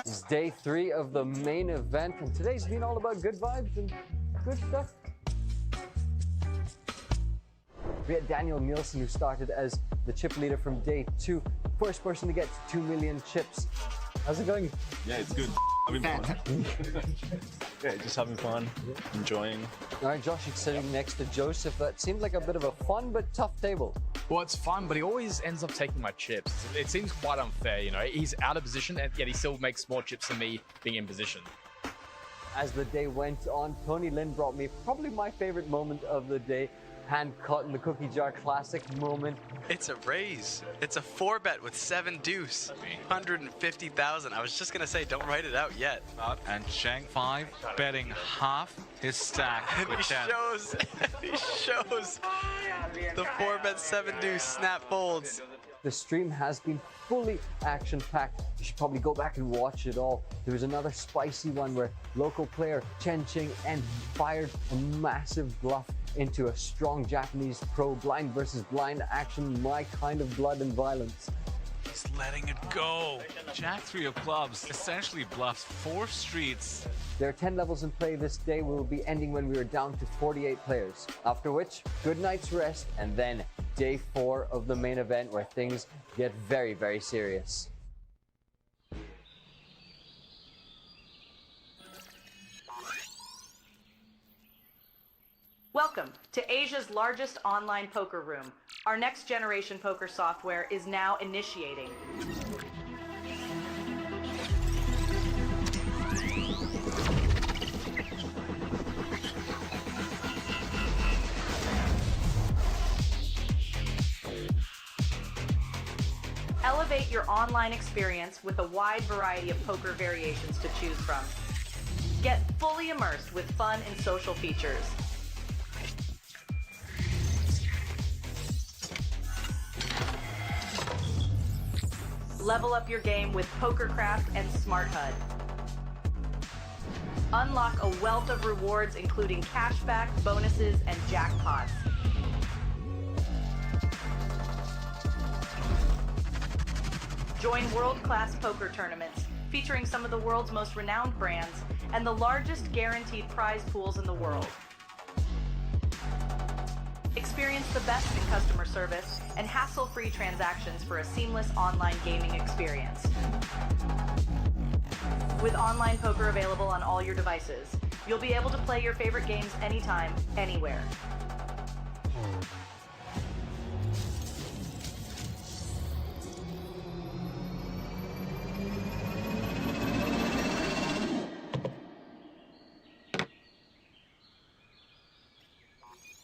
It's day 3 of the main event, and today's been all about good vibes and good stuff. We had Daniel Nielsen, who started as the chip leader from day 2, first person to get 2 million chips. How's it going? Yeah, it's good. Having fun. Yeah, just having fun, enjoying. All right, Josh, you're sitting next to Joseph. That seemed like a bit of a fun but tough table. Well, it's fun, but he always ends up taking my chips. It seems quite unfair, you know. He's out of position, and yet he still makes more chips than me being in position. As the day went on, Tony Lin brought me probably my favorite moment of the day. Hand caught in the cookie jar classic moment. It's a raise. It's a 4-bet with 7 deuce. 150,000. I was just gonna say, don't write it out yet. And Cheng 5 betting half his stack. And he shows the 4-bet 7 deuce snap folds. The stream has been fully action-packed. You should probably go back and watch it all. There was another spicy one where local player Chen Qing and fired a massive bluff into a strong Japanese pro. Blind versus blind action, my kind of blood and violence. He's letting it go. Jack 3 of clubs essentially bluffs 4 streets. There are 10 levels in play this day. We will be ending when we are down to 48 players. After which, good night's rest, and then day 4 of the main event, where things get very, very serious. Welcome to Asia's largest online poker room. Our next generation poker software is now initiating. Elevate your online experience with a wide variety of poker variations to choose from. Get fully immersed with fun and social features. Level up your game with PokerCraft and Smart HUD. Unlock a wealth of rewards, including cashback, bonuses, and jackpots. Join world-class poker tournaments featuring some of the world's most renowned brands and the largest guaranteed prize pools in the world. Experience the best in customer service and hassle-free transactions for a seamless online gaming experience. With online poker available on all your devices, you'll be able to play your favorite games anytime, anywhere.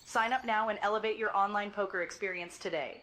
Sign up now and elevate your online poker experience today.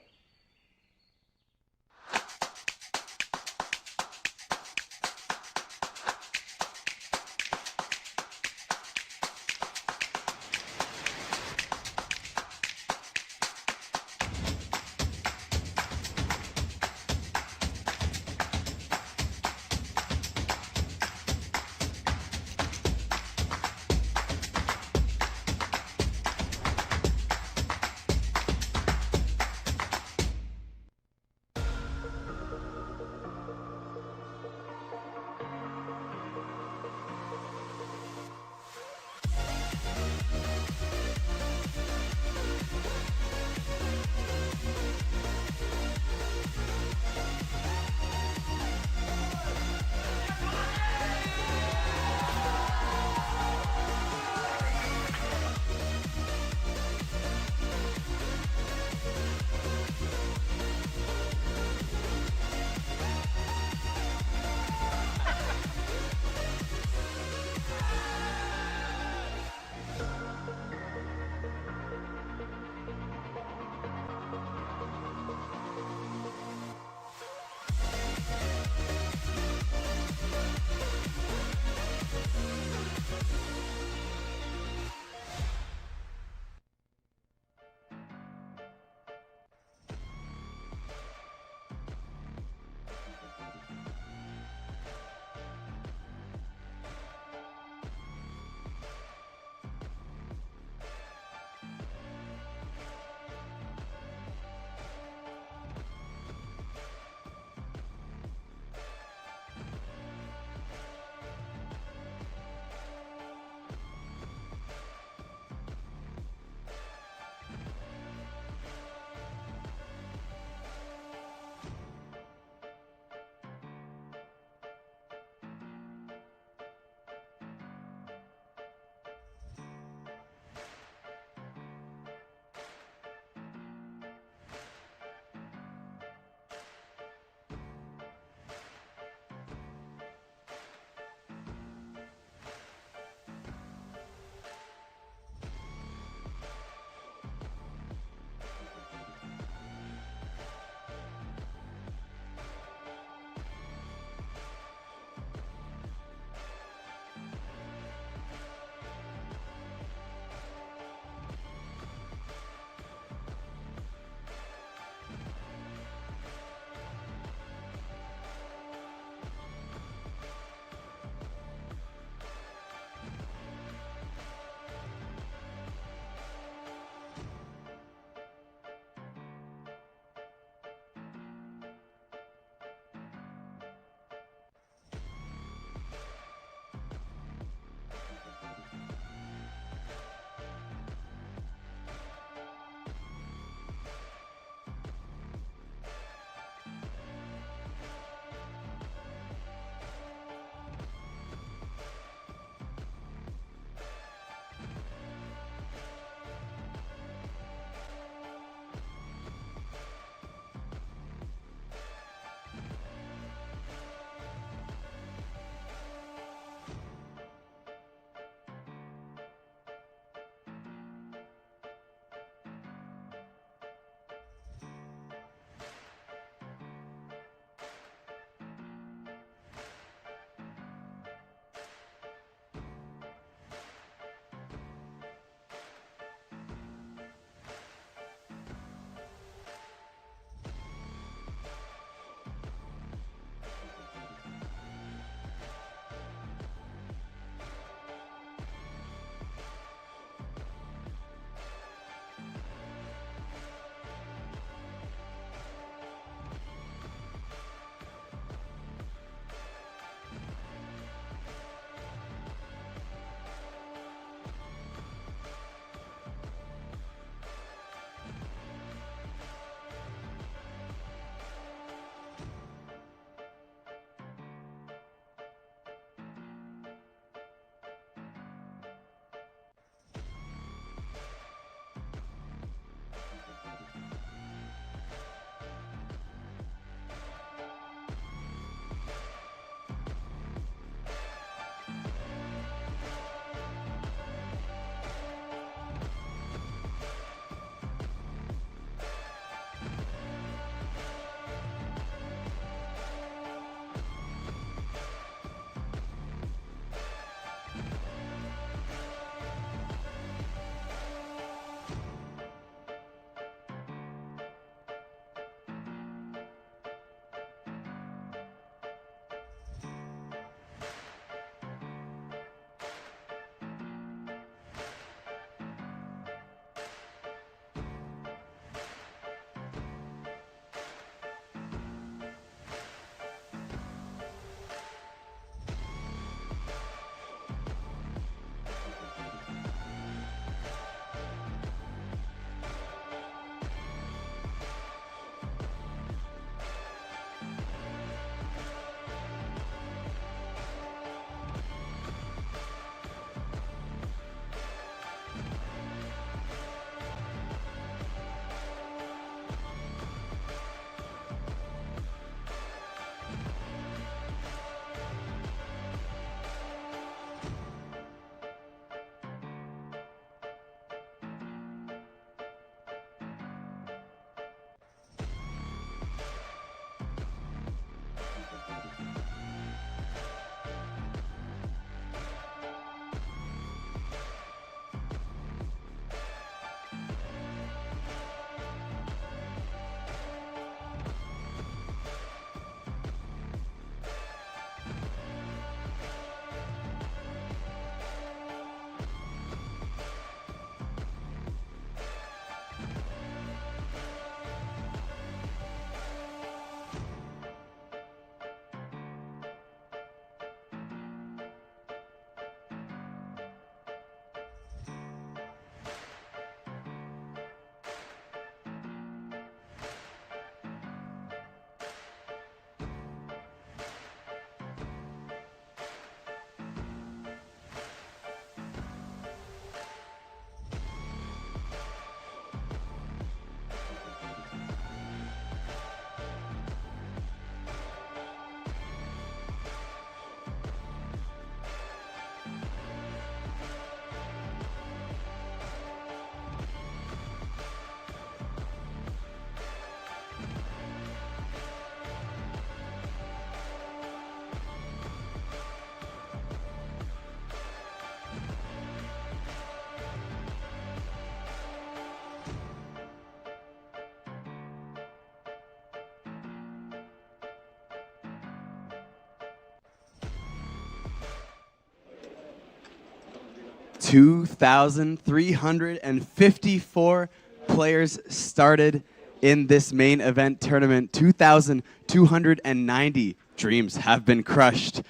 2,354 players started in this main event tournament. 2,290 dreams have been crushed.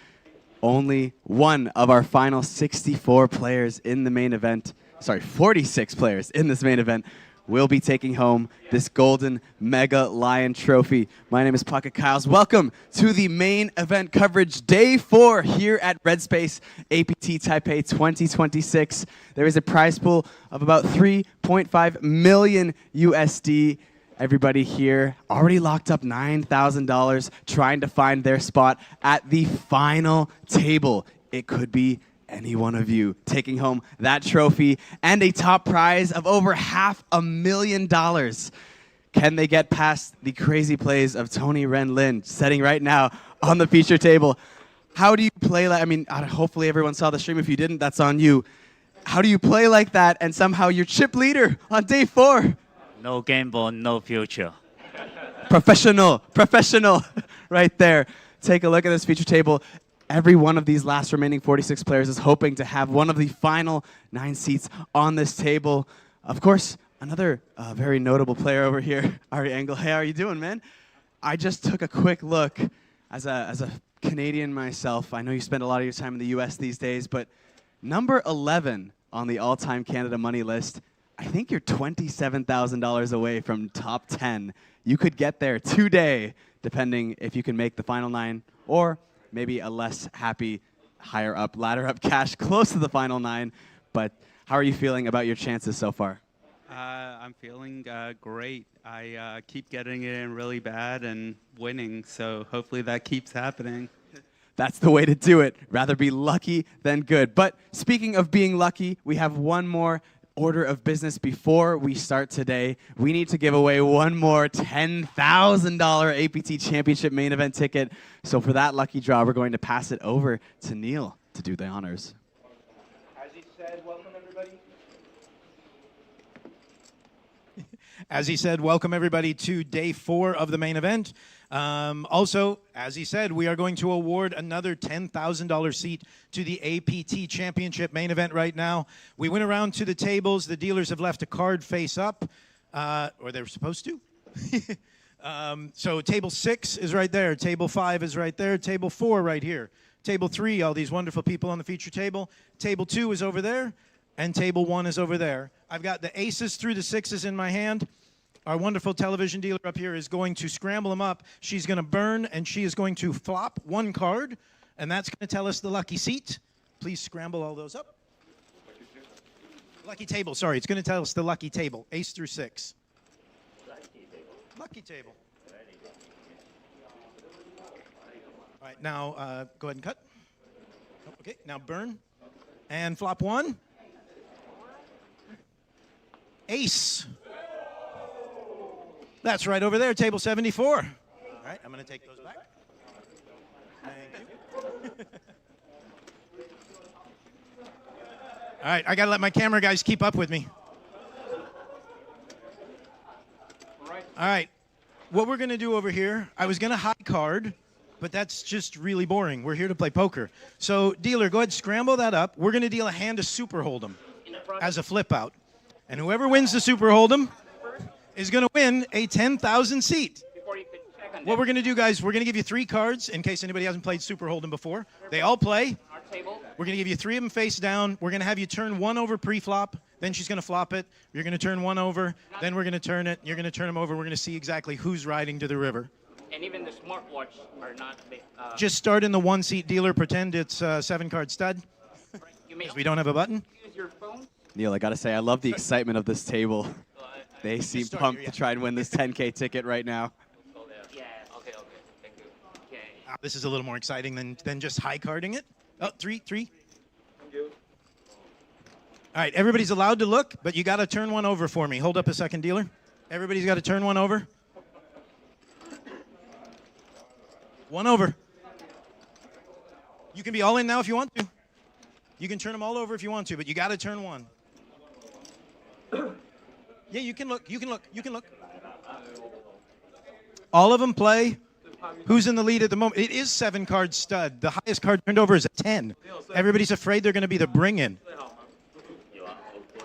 Only one of our final 64 players in the main event, 46 players in this main event, will be taking home this golden Mega Lion trophy. My name is PocketKyles. Welcome to the main event coverage, day 4 here at Red Space APT Taipei 2026. There is a prize pool of about 3.5 million USD. Everybody here already locked up $9,000 trying to find their spot at the final table. It could be any one of you taking home that trophy and a top prize of over $500,000. Can they get past the crazy plays of Tony Ren Lin sitting right now on the feature table? How do you play like, I mean, hopefully everyone saw the stream. If you didn't, that's on you. How do you play like that and somehow you're chip leader on day 4? No gamble, no future. Professional right there. Take a look at this feature table. Every one of these last remaining 46 players is hoping to have one of the final 9 seats on this table. Of course, another very notable player over here, Ari Engel. Hey, how are you doing, man? I just took a quick look as a Canadian myself. I know you spend a lot of your time in the US these days, but number 11 on the all-time Canada money list, I think you're $27,000 away from top 10. You could get there today, depending if you can make the final 9 or maybe a less happy higher up, ladder up cash close to the final 9. But how are you feeling about your chances so far? I'm feeling great. I keep getting it in really bad and winning, so hopefully that keeps happening. That's the way to do it. Rather be lucky than good. But speaking of being lucky, we have one more order of business before we start today. We need to give away one more $10,000 APT Championship main event ticket. So for that lucky draw, we're going to pass it over to Neil to do the honors. As he said, welcome everybody. As he said, welcome everybody to day 4 of the main event. Also, as he said, we are going to award another $10,000 seat to the APT Championship main event right now. We went around to the tables. The dealers have left a card face up, or they were supposed to. So table 6 is right there. Table 5 is right there. Table 4 right here. Table 3, all these wonderful people on the feature table. Table 2 is over there, and table 1 is over there. I've got the aces through the 6s in my hand. Our wonderful television dealer up here is going to scramble them up. She's going to burn, and she is going to flop one card, and that's going to tell us the lucky seat. Please scramble all those up. Lucky table, sorry. It's going to tell us the lucky table, ace through 6. Lucky table. All right, now go ahead and cut. Okay, now burn. And flop 1. Ace. That's right over there, table 74. All right, I'm going to take those back. Thank you. All right, I got to let my camera guys keep up with me. All right, what we're going to do over here, I was going to high card, but that's just really boring. We're here to play poker. So, dealer, go ahead, scramble that up. We're going to deal a hand of Super Hold'em as a flip out. And whoever wins the Super Hold'em is going to win a 10,000 seat. What we're going to do, guys, we're going to give you 3 cards in case anybody hasn't played Super Hold'em before. They all play. We're going to give you 3 of them face down. We're going to have you turn 1 over pre-flop. Then she's going to flop it. You're going to turn 1 over. Then we're going to turn it. You're going to turn them over. We're going to see exactly who's riding to the river. And even the smartwatch are not... Just start in the 1-seat dealer. Pretend it's a 7-card stud. Because we don't have a button. Use your phone. Neil, I got to say, I love the excitement of this table. They seem pumped to try and win this 10K ticket right now. Yeah, okay, thank you. Okay. This is a little more exciting than just high carding it. Oh, 3. Thank you. All right, everybody's allowed to look, but you got to turn 1 over for me. Hold up a second, dealer. Everybody's got to turn 1 over. 1 over. You can be all in now if you want to. You can turn them all over if you want to, but you got to turn 1. Yeah, you can look. You can look. You can look. All of them play. Who's in the lead at the moment? It is 7-card stud. The highest card turned over is a 10. Everybody's afraid they're going to be the bring-in.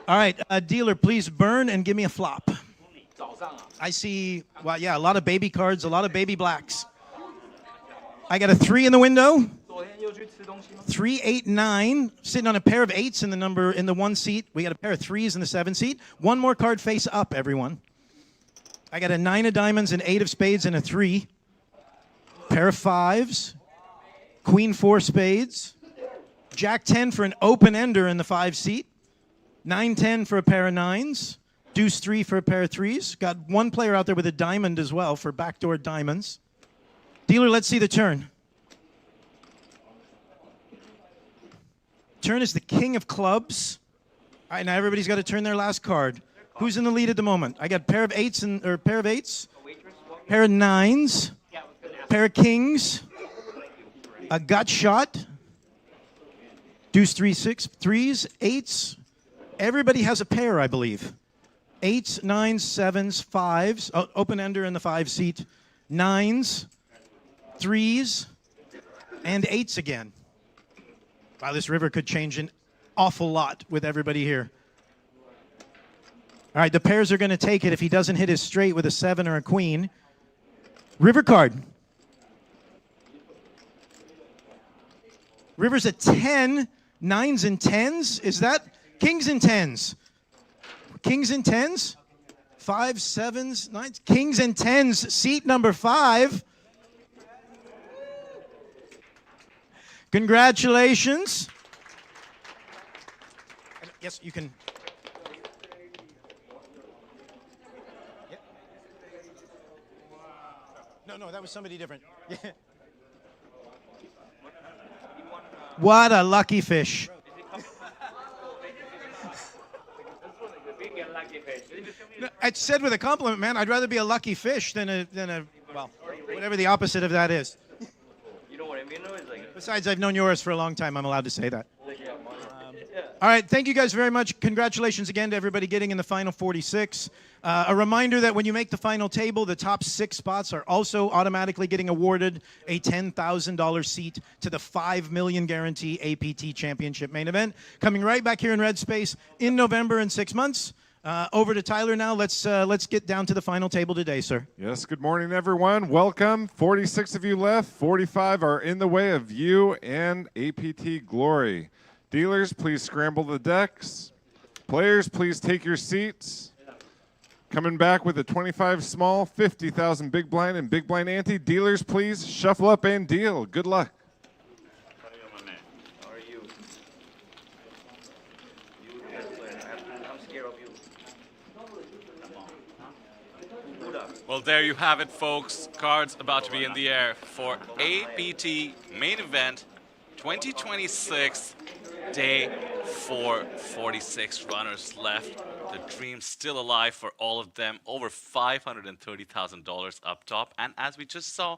All right, dealer, please burn and give me a flop. I see, well, yeah, a lot of baby cards, a lot of baby blacks. I got a 3 in the window. 3, 8, 9, sitting on a pair of 8s in the 1 seat. We got a pair of 3s in the 7 seat. One more card face up, everyone. I got a 9 of diamonds, an 8 of spades, and a 3. Pair of 5s. Queen 4 spades. Jack 10 for an open ender in the 5 seat. 9, 10 for a pair of 9s. Deuce 3 for a pair of 3s. Got one player out there with a diamond as well for backdoor diamonds. Dealer, let's see the turn. Turn is the king of clubs. All right, now everybody's got to turn their last card. Who's in the lead at the moment? I got pair of 8s or pair of 8s, pair of 9s, pair of kings, a gut shot, deuce 3, 6, 3s, 8s. Everybody has a pair, I believe. 8s, 9s, 7s, 5s, open ender in the 5 seat, 9s, 3s, and 8s again. Wow, this river could change an awful lot with everybody here. All right, the pairs are going to take it if he doesn't hit his straight with a 7 or a queen. River card. River's a 10, 9s and 10s. Is that kings and 10s? Kings and 10s? 5, 7s, 9s. Kings and 10s, seat number 5. Congratulations. Yes, you can. Yeah. No, that was somebody different. Yeah. What a lucky fish. No, I said with a compliment, man, I'd rather be a lucky fish than a well, whatever the opposite of that is. You know what I mean? Besides, I've known yours for a long time. I'm allowed to say that. All right, thank you guys very much. Congratulations again to everybody getting in the final 46. A reminder that when you make the final table, the top 6 spots are also automatically getting awarded a $10,000 seat to the $5 million guarantee APT Championship main event. Coming right back here in Red Space in November in 6 months. Over to Tyler now. Let's get down to the final table today, sir. Yes, good morning, everyone. Welcome. 46 of you left. 45 are in the way of you and APT Glory. Dealers, please scramble the decks. Players, please take your seats. Coming back with a 25 small, 50,000 big blind and big blind ante. Dealers, please shuffle up and deal. Good luck. Well, there you have it, folks. Cards about to be in the air for APT main event 2026, day 4, 46 runners left. The dream's still alive for all of them. Over $530,000 up top. And as we just saw,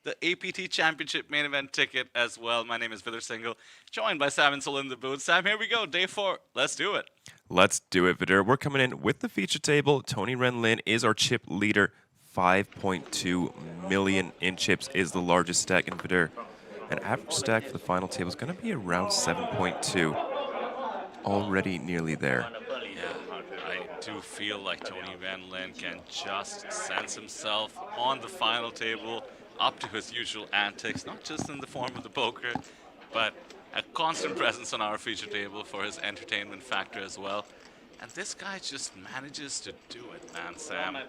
the APT Championship main event ticket as well. My name is Vidur, Singhal, joined by Sam Insole in the booth. Sam, here we go, day 4. Let's do it. Let's do it, Vidur. We're coming in with the feature table. Tony Renlin is our chip leader. 5.2 million in chips is the largest stack in Vidur. An average stack for the final table is going to be around 7.2. Already nearly there. Yeah, I do feel like Tony Renlin can just sense himself on the final table, up to his usual antics, not just in the form of the poker, but a constant presence on our feature table for his entertainment factor as well. And this guy just manages to do it, man, Sam. I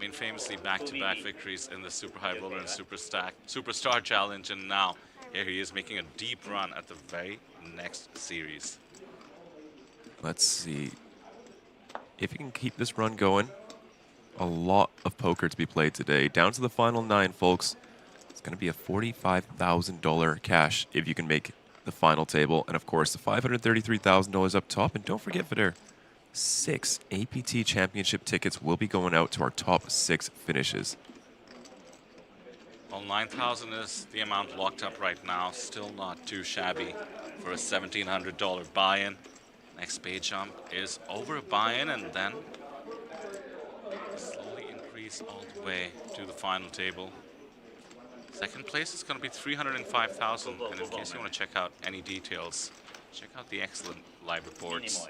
mean, famously back-to-back victories in the Super High Roller and Superstar Challenge, and now here he is making a deep run at the very next series. Let's see if he can keep this run going. A lot of poker to be played today. Down to the final 9, folks. It's going to be a $45,000 cash if you can make the final table. And of course, the $533,000 up top. And don't forget, Vidur, 6 APT Championship tickets will be going out to our top 6 finishes. Well, 9,000 is the amount locked up right now. Still not too shabby for a $1,700 buy-in. Next pay jump is over a buy-in, and then slowly increase all the way to the final table. Second place is going to be 305,000. And in case you want to check out any details, check out the excellent live reports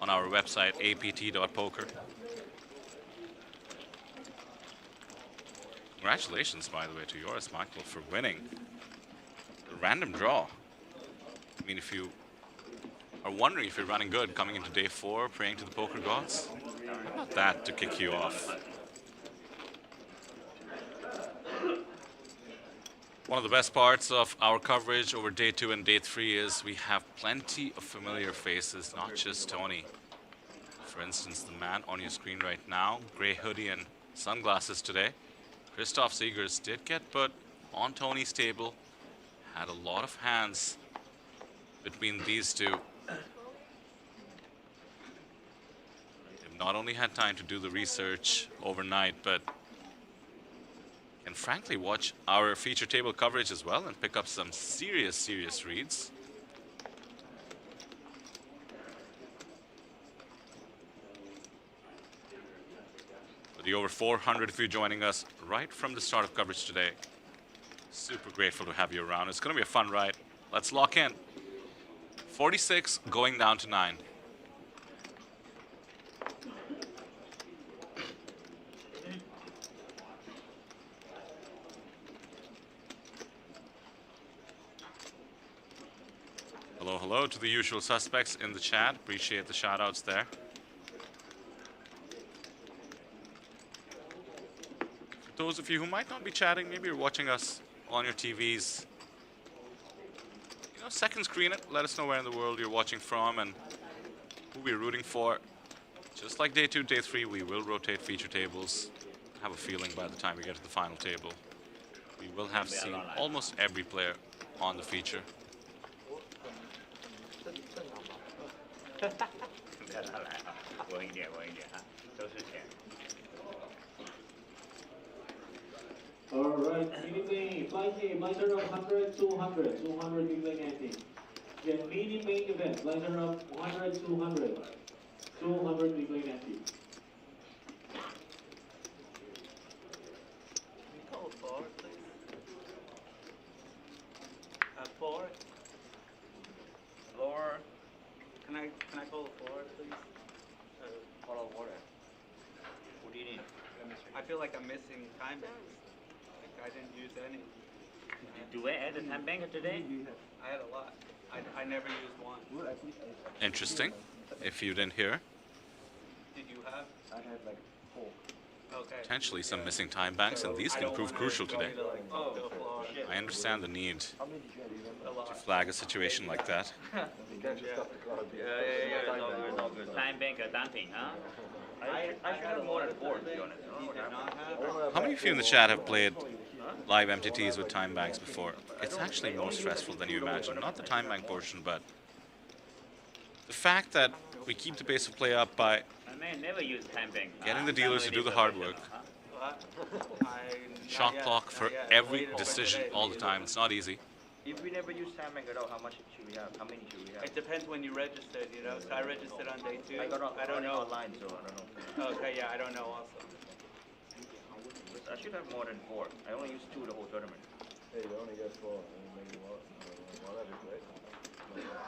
on our website, apt.poker. Congratulations, by the way, to yours, Michael, for winning the random draw. I mean, if you are wondering if you're running good coming into day 4, praying to the poker gods, how about that to kick you off? One of the best parts of our coverage over day 2 and day 3 is we have plenty of familiar faces, not just Tony. For instance, the man on your screen right now, gray hoodie and sunglasses today. Christoph Siegers did get put on Tony's table, had a lot of hands between these two. They've not only had time to do the research overnight, but can frankly watch our feature table coverage as well and pick up some serious reads. The over 400 of you joining us right from the start of coverage today. Super grateful to have you around. It's going to be a fun ride. Let's lock in. 46 going down to 9. Hello to the usual suspects in the chat. Appreciate the shout outs there. Those of you who might not be chatting, maybe you're watching us on your TVs. You know, second screen it. Let us know where in the world you're watching from and who we're rooting for. Just like day 2, day 3, we will rotate feature tables. I have a feeling by the time we get to the final table, we will have seen almost every player on the feature. All right, mini main, blind game, blind turn up 100, 200, 200 big blind ante. Yeah, mini main event, blind turn up 100, 200, 200 big blind ante. Call forward, please. Forward. Lower. Can I call forward, please? Bottle of water. What do you need? I feel like I'm missing time banks. I didn't use any. Do I add a time banker today? I had a lot. I never used one. Interesting. If you didn't hear, Did you have? I had like 4. Okay. potentially some missing time banks, and these can prove crucial today. I understand the need to flag a situation like that. Time banker dumping, huh? I should have more than 4, to be honest. How many of you in the chat have played live MTTs with time banks before? It's actually more stressful than you imagine. Not the time bank portion, but the fact that we keep the pace of play up by I may never use time bank. getting the dealers to do the hard work. Shot clock for every decision all the time. It's not easy. If we never use time bank at all, how much should we have? How many should we have? It depends when you registered, you know. So I registered on day 2. I don't know online, so I don't know. Okay, yeah, I don't know also. I should have more than 4. I only used 2 the whole tournament. Hey, you only got 4.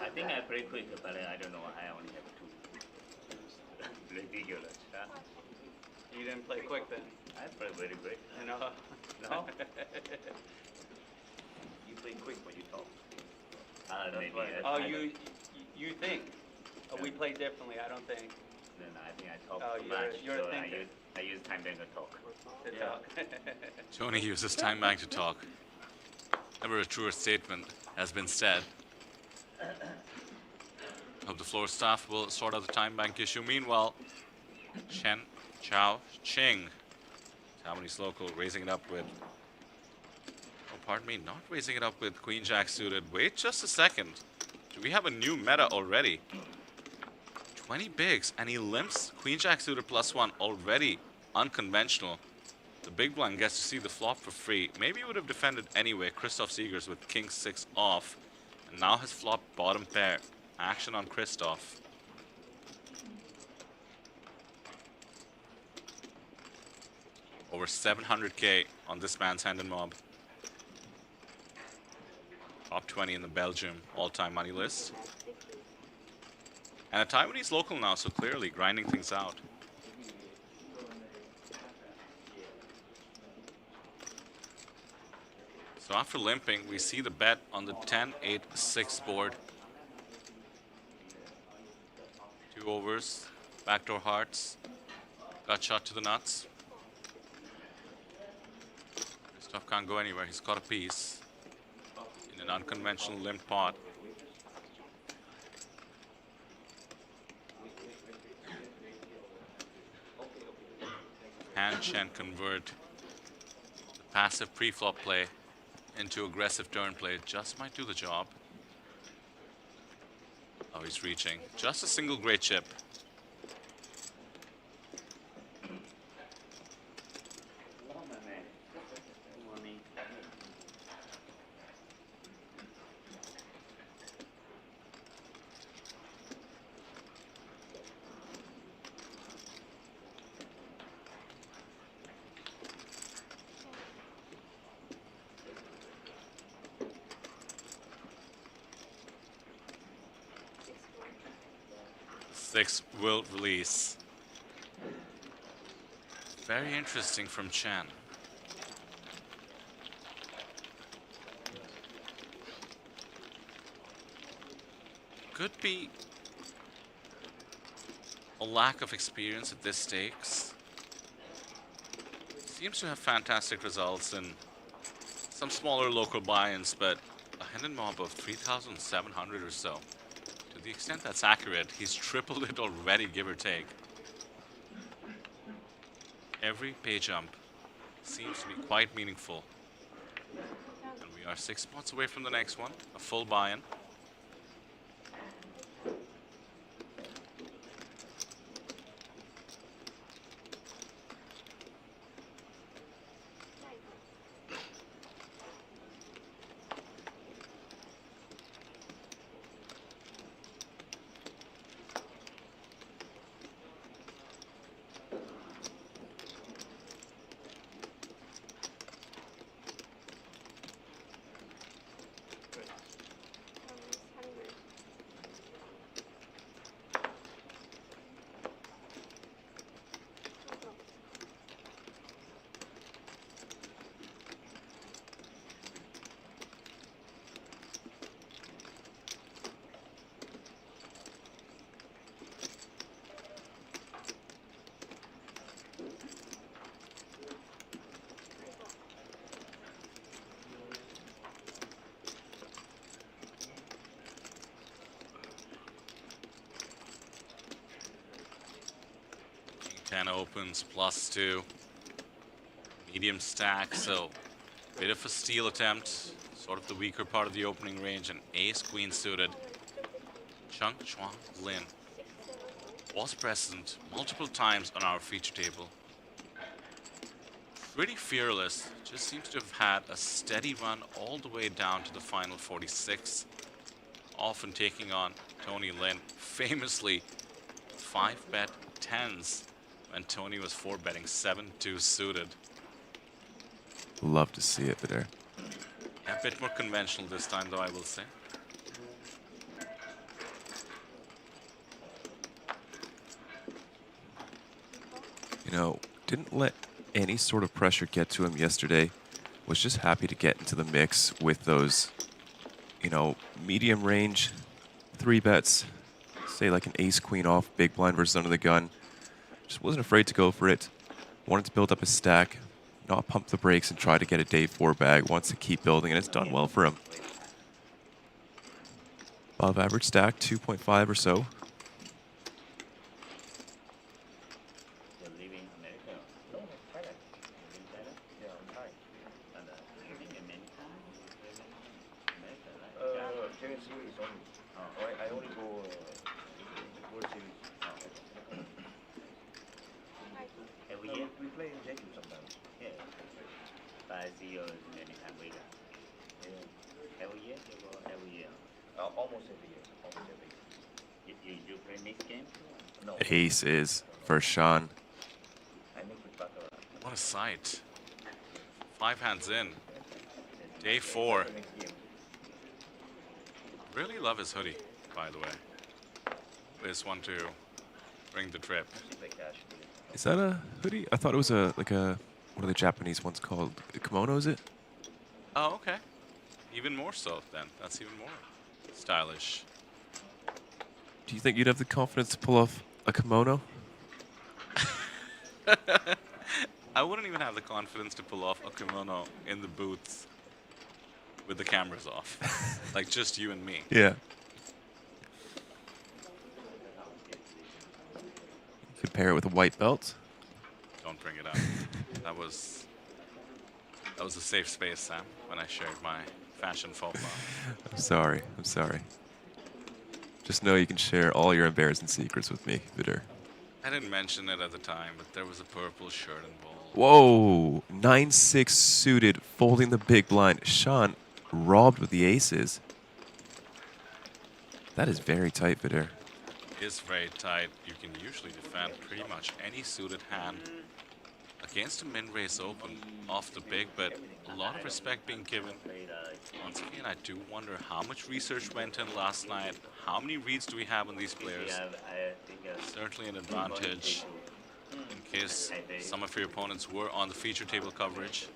I think I play quick, but I don't know. I only have 2. Ridiculous, huh? You didn't play quick then? I play very quick. You know? No? You play quick when you talk. Maybe Oh, you think? We play differently, I don't think. No, I think I talk Oh, too much, you're so thinking. I use time bank to talk. Tony uses time bank to talk. Never a truer statement has been said. Hope the floor staff will sort out the time bank issue. Meanwhile, Chen Chao Ching, Taiwanese local, raising it up with, oh, pardon me, not raising it up with Queen Jack suited. Wait just a second. Do we have a new meta already? 20 bigs, and he limps Queen Jack suited +1 already. Unconventional. The big blind gets to see the flop for free. Maybe he would have defended anyway. Christoph Siegers with King 6 off. And now has flopped bottom pair. Action on Christoph. Over 700k on this man's hand and mob. Top 20 in the Belgium all-time money list. And a Taiwanese local now, so clearly grinding things out. So after limping, we see the bet on the 10-8-6 board. 2 overs, backdoor hearts, got shot to the nuts. Stuff can't go anywhere, he's got a piece in an unconventional limp pot. Hand Chen convert the passive pre-flop play into aggressive turn play. Just might do the job. Oh, he's reaching. Just a single great chip. Six will release. Very interesting from Chen. Could be a lack of experience at this stakes. Seems to have fantastic results in some smaller local buy-ins, but a hidden mob of 3,700 or so. To the extent that's accurate, he's tripled it already, give or take. Every pay jump seems to be quite meaningful. And we are 6 spots away from the next one, a full buy-in. King 10 opens +2. Medium stack, so bit of a steal attempt. Sort of the weaker part of the opening range, and ace queen suited. Chung Chuang Lin was present multiple times on our feature table. Pretty fearless, just seems to have had a steady run all the way down to the final 46. Often taking on Tony Lin, famously 5-bet 10s when Tony was 4-betting 7-2 suited. Love to see it there. Yeah, a bit more conventional this time though, I will say. You know, didn't let any sort of pressure get to him yesterday. Was just happy to get into the mix with those, you know, medium range 3-bets. Say like an ace queen off, big blind versus under the gun. Just wasn't afraid to go for it. Wanted to build up his stack, not pump the brakes and try to get a day 4 bag. Wants to keep building, and it's done well for him. Above average stack, 2.5 or so. Aces for Sean. What a sight. 5 hands in. Day 4. Really love his hoodie, by the way. is one to bring the trip. Is that a hoodie? I thought it was a what are the Japanese ones called? A kimono, is it? Oh, okay. Even more so then. That's even more stylish. Do you think you'd have the confidence to pull off a kimono? I wouldn't even have the confidence to pull off a kimono in the booth with the cameras off. Like just you and me. Yeah. You could pair it with a white belt. Don't bring it up. That was a safe space, Sam, when I shared my fashion faux pas. I'm sorry. I'm sorry. Just know you can share all your embarrassing secrets with me, Vidur. I didn't mention it at the time, but there was a purple shirt involved. Whoa! 9-6 suited, folding the big blind. Sean robbed with the aces. That is very tight, Vidur. It is very tight. You can usually defend pretty much any suited hand against a min-raise open off the big, but a lot of respect being given. Once again, I do wonder how much research went in last night. How many reads do we have on these players? Certainly an advantage in case some of your opponents were on the feature table coverage.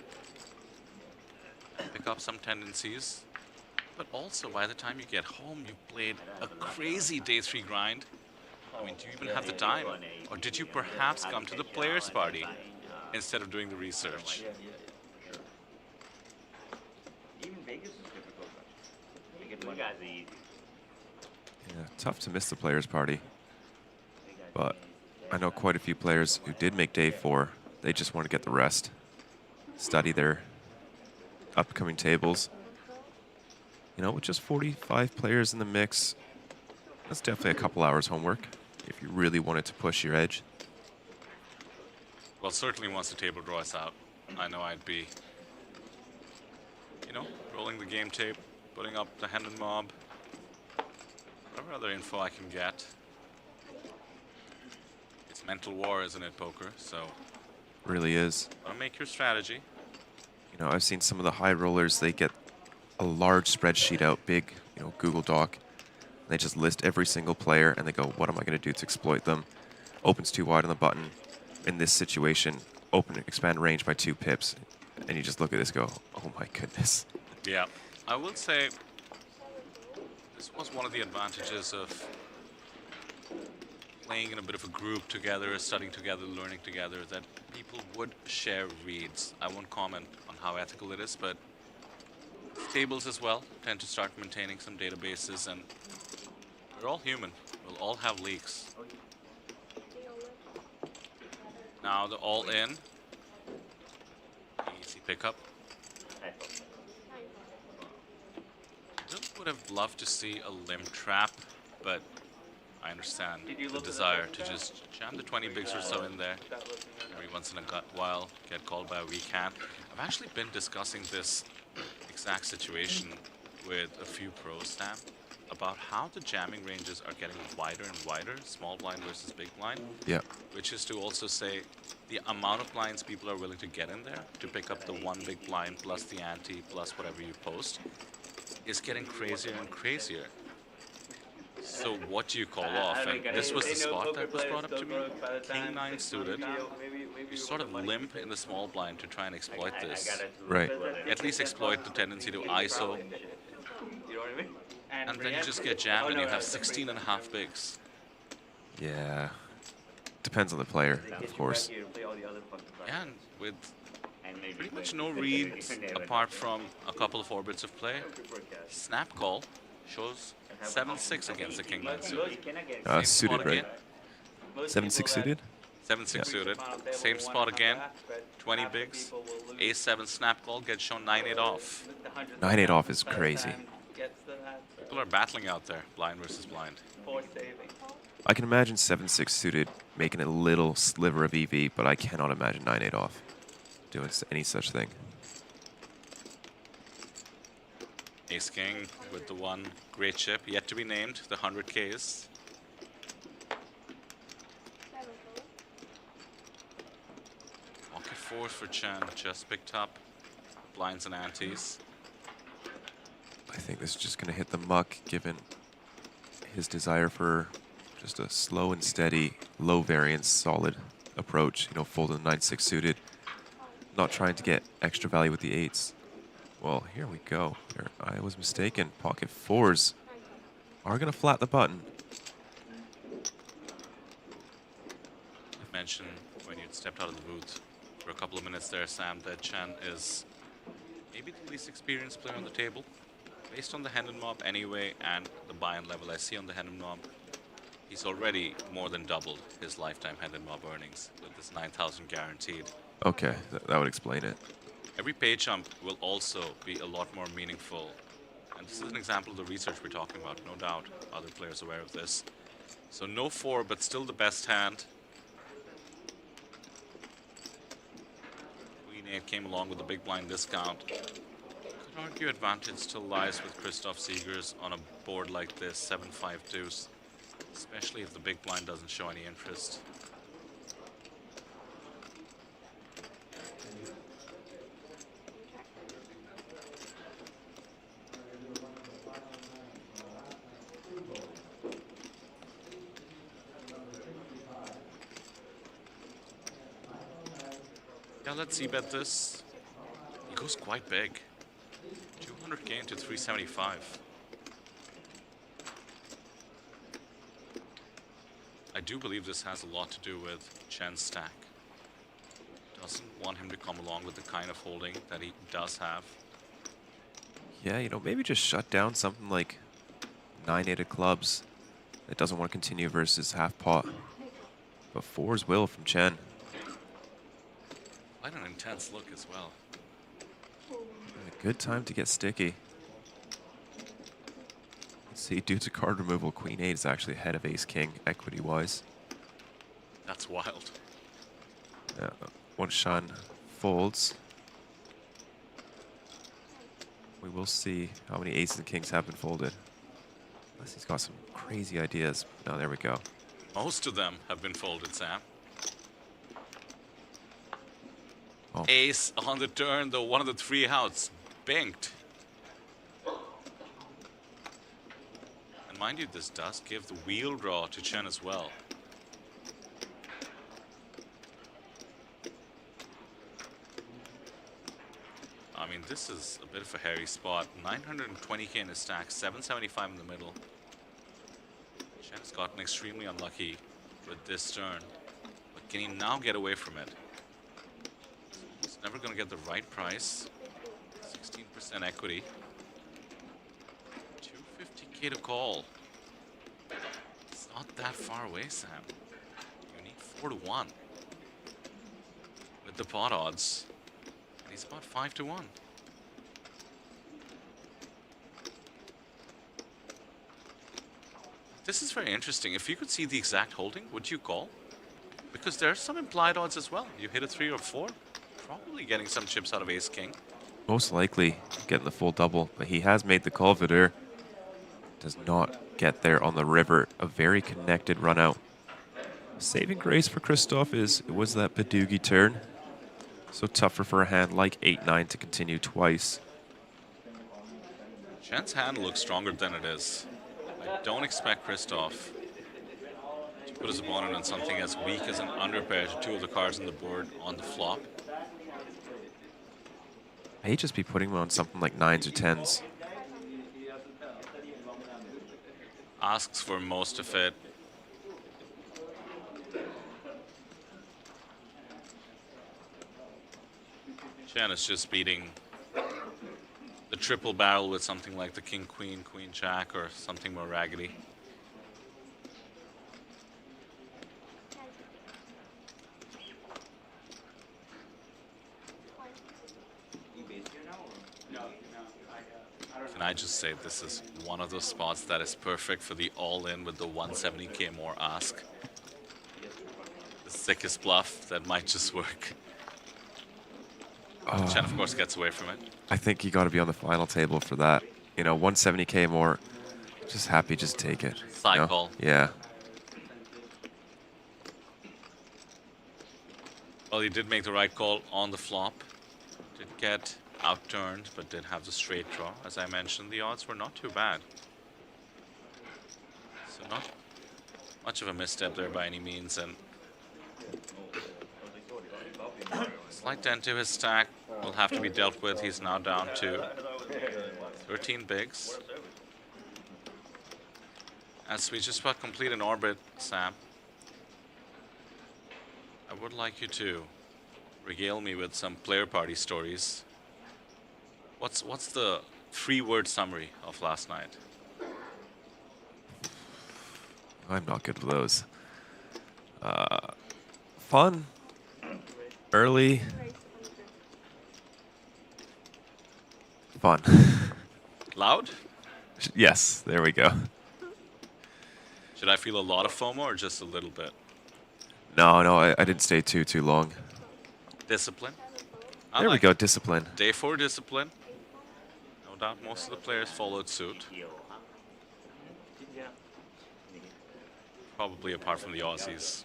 Pick up some tendencies, but also by the time you get home, you've played a crazy day 3 grind. I mean, do you even have the time? Or did you perhaps come to the players' party instead of doing the research? Even Vegas is difficult. Yeah, tough to miss the players' party. But I know quite a few players who did make day 4. They just want to get the rest, study their upcoming tables. You know, with just 45 players in the mix, that's definitely a couple hours homework if you really wanted to push your edge. Well, certainly once the table draws out, I know I'd be, you know, rolling the game tape, putting up the hand and mob, whatever other info I can get. It's mental war, isn't it, poker? So Really is. make your strategy. You know, I've seen some of the high rollers, they get a large spreadsheet out, big, you know, Google Doc. They just list every single player and they go, what am I going to do to exploit them? Opens too wide on the button. In this situation, expand range by 2 pips. And you just look at this and go, oh my goodness. Yeah, I will say this was one of the advantages of playing in a bit of a group together, studying together, learning together, that people would share reads. I won't comment on how ethical it is, but tables as well tend to start maintaining some databases, and we're all human. We'll all have leaks. Now the all-in. Easy pickup. Would have loved to see a limb trap, but I understand the desire to just jam the 20 bigs or so in there. Every once in a while, get called by a weak hand. I've actually been discussing this exact situation with a few pros, Sam, about how the jamming ranges are getting wider and wider, small blind versus big blind. Yeah. Which is to also say the amount of blinds people are willing to get in there to pick up the 1 big blind plus the ante plus whatever you post is getting crazier and crazier. So what do you call off? And this was the spot that was brought up to me. King 9 suited. You sort of limp in the small blind to try and exploit this. Right. At least exploit the tendency to ISO. And then you just get jammed and you have 16 and a half bigs. Yeah. Depends on the player, of course. Yeah, and with pretty much no reads apart from a couple of orbits of play, snap call shows 7-6 against the King 9 suited. Suited, right? 7-6 suited? 7-6 Yeah. suited. Same spot again. 20 bigs. A7 snap call gets shown 9-8 off. 9-8 off is crazy. People are battling out there, blind versus blind. I can imagine 7-6 suited making a little sliver of EV, but I cannot imagine 9-8 off doing any such thing. Ace King with the one great chip, yet to be named, the 100Ks. Pocket 4s for Chen, just picked up blinds and antes. I think this is just going to hit the muck, given his desire for Just a slow and steady, low variance, solid approach. You know, folding the 9-6 suited. Not trying to get extra value with the 8s. Well, here we go. I was mistaken. Pocket 4s are going to flat the button. You mentioned when you stepped out of the booth for a couple of minutes there, Sam, that Chen is maybe the least experienced player on the table. Based on the hand and mob anyway, and the buy-in level I see on the hand and mob, he's already more than doubled his lifetime hand and mob earnings with this 9,000 guaranteed. Okay, that would explain it. Every pay jump will also be a lot more meaningful. And this is an example of the research we're talking about, no doubt. Other players are aware of this. So no 4, but still the best hand. Queen 8 came along with a big blind discount. Could argue advantage still lies with Christoph Siegers on a board like this, 7-5 deuce, especially if the big blind doesn't show any interest. Yeah, let's see bet this. He goes quite big. 200k into 375. I do believe this has a lot to do with Chen's stack. Doesn't want him to come along with the kind of holding that he does have. Yeah, you know, maybe just shut down something like 9-8 of clubs that doesn't want to continue versus half pot. But 4s will from Chen. Quite an intense look as well. A good time to get sticky. Let's see, due to card removal, Queen 8 is actually ahead of Ace King equity-wise. That's wild. Yeah, once Shan folds, we will see how many aces and kings have been folded. Unless he's got some crazy ideas. No, there we go. Most of them have been folded, Sam. Oh. Ace on the turn, though, one of the 3 outs. Binked. And mind you, this does give the wheel draw to Chen as well. I mean, this is a bit of a hairy spot. 920k in his stack, 775 in the middle. Chen's gotten extremely unlucky with this turn. But can he now get away from it? He's never going to get the right price. 16% equity. 250k to call. It's not that far away, Sam. You need 4 to 1. With the pot odds. And he's about 5 to 1. This is very interesting. If you could see the exact holding, would you call? Because there are some implied odds as well. You hit a 3 or 4, probably getting some chips out of Ace King. Most likely getting the full double, but he has made the call. Vidur does not get there on the river. A very connected run out. Saving grace for Christoph is it was that Badoogie turn. So tougher for a hand like 8-9 to continue twice. Chen's hand looks stronger than it is. I don't expect Christoph to put his opponent on something as weak as an underpair to 2 of the cards on the board on the flop. I just be putting him on something like 9s or 10s. Asks for most of it. Chen is just beating the triple barrel with something like the King, Queen, Queen, Jack, or something more raggedy. Can I just say this is one of those spots that is perfect for the all-in with the 170k more ask. The sickest bluff that might just work. Chen, of course, gets away from it. I think you got to be on the final table for that. You know, 170k more. Just happy, just take it. Side you know? call. Yeah. Well, he did make the right call on the flop. Did get outturned, but did have the straight draw. As I mentioned, the odds were not too bad. So much of a misstep there by any means, and slight dent to his stack will have to be dealt with. He's now down to 13 bigs. As we just about complete an orbit, Sam, I would like you to regale me with some player party stories. What's the 3-word summary of last night? I'm not good with those. Fun. Early. Fun. Loud? Yes, there we go. Should I feel a lot of FOMO or just a little bit? No, I didn't stay too long. Discipline? There we go, discipline. Day 4 discipline. No doubt most of the players followed suit. Probably apart from the Aussies.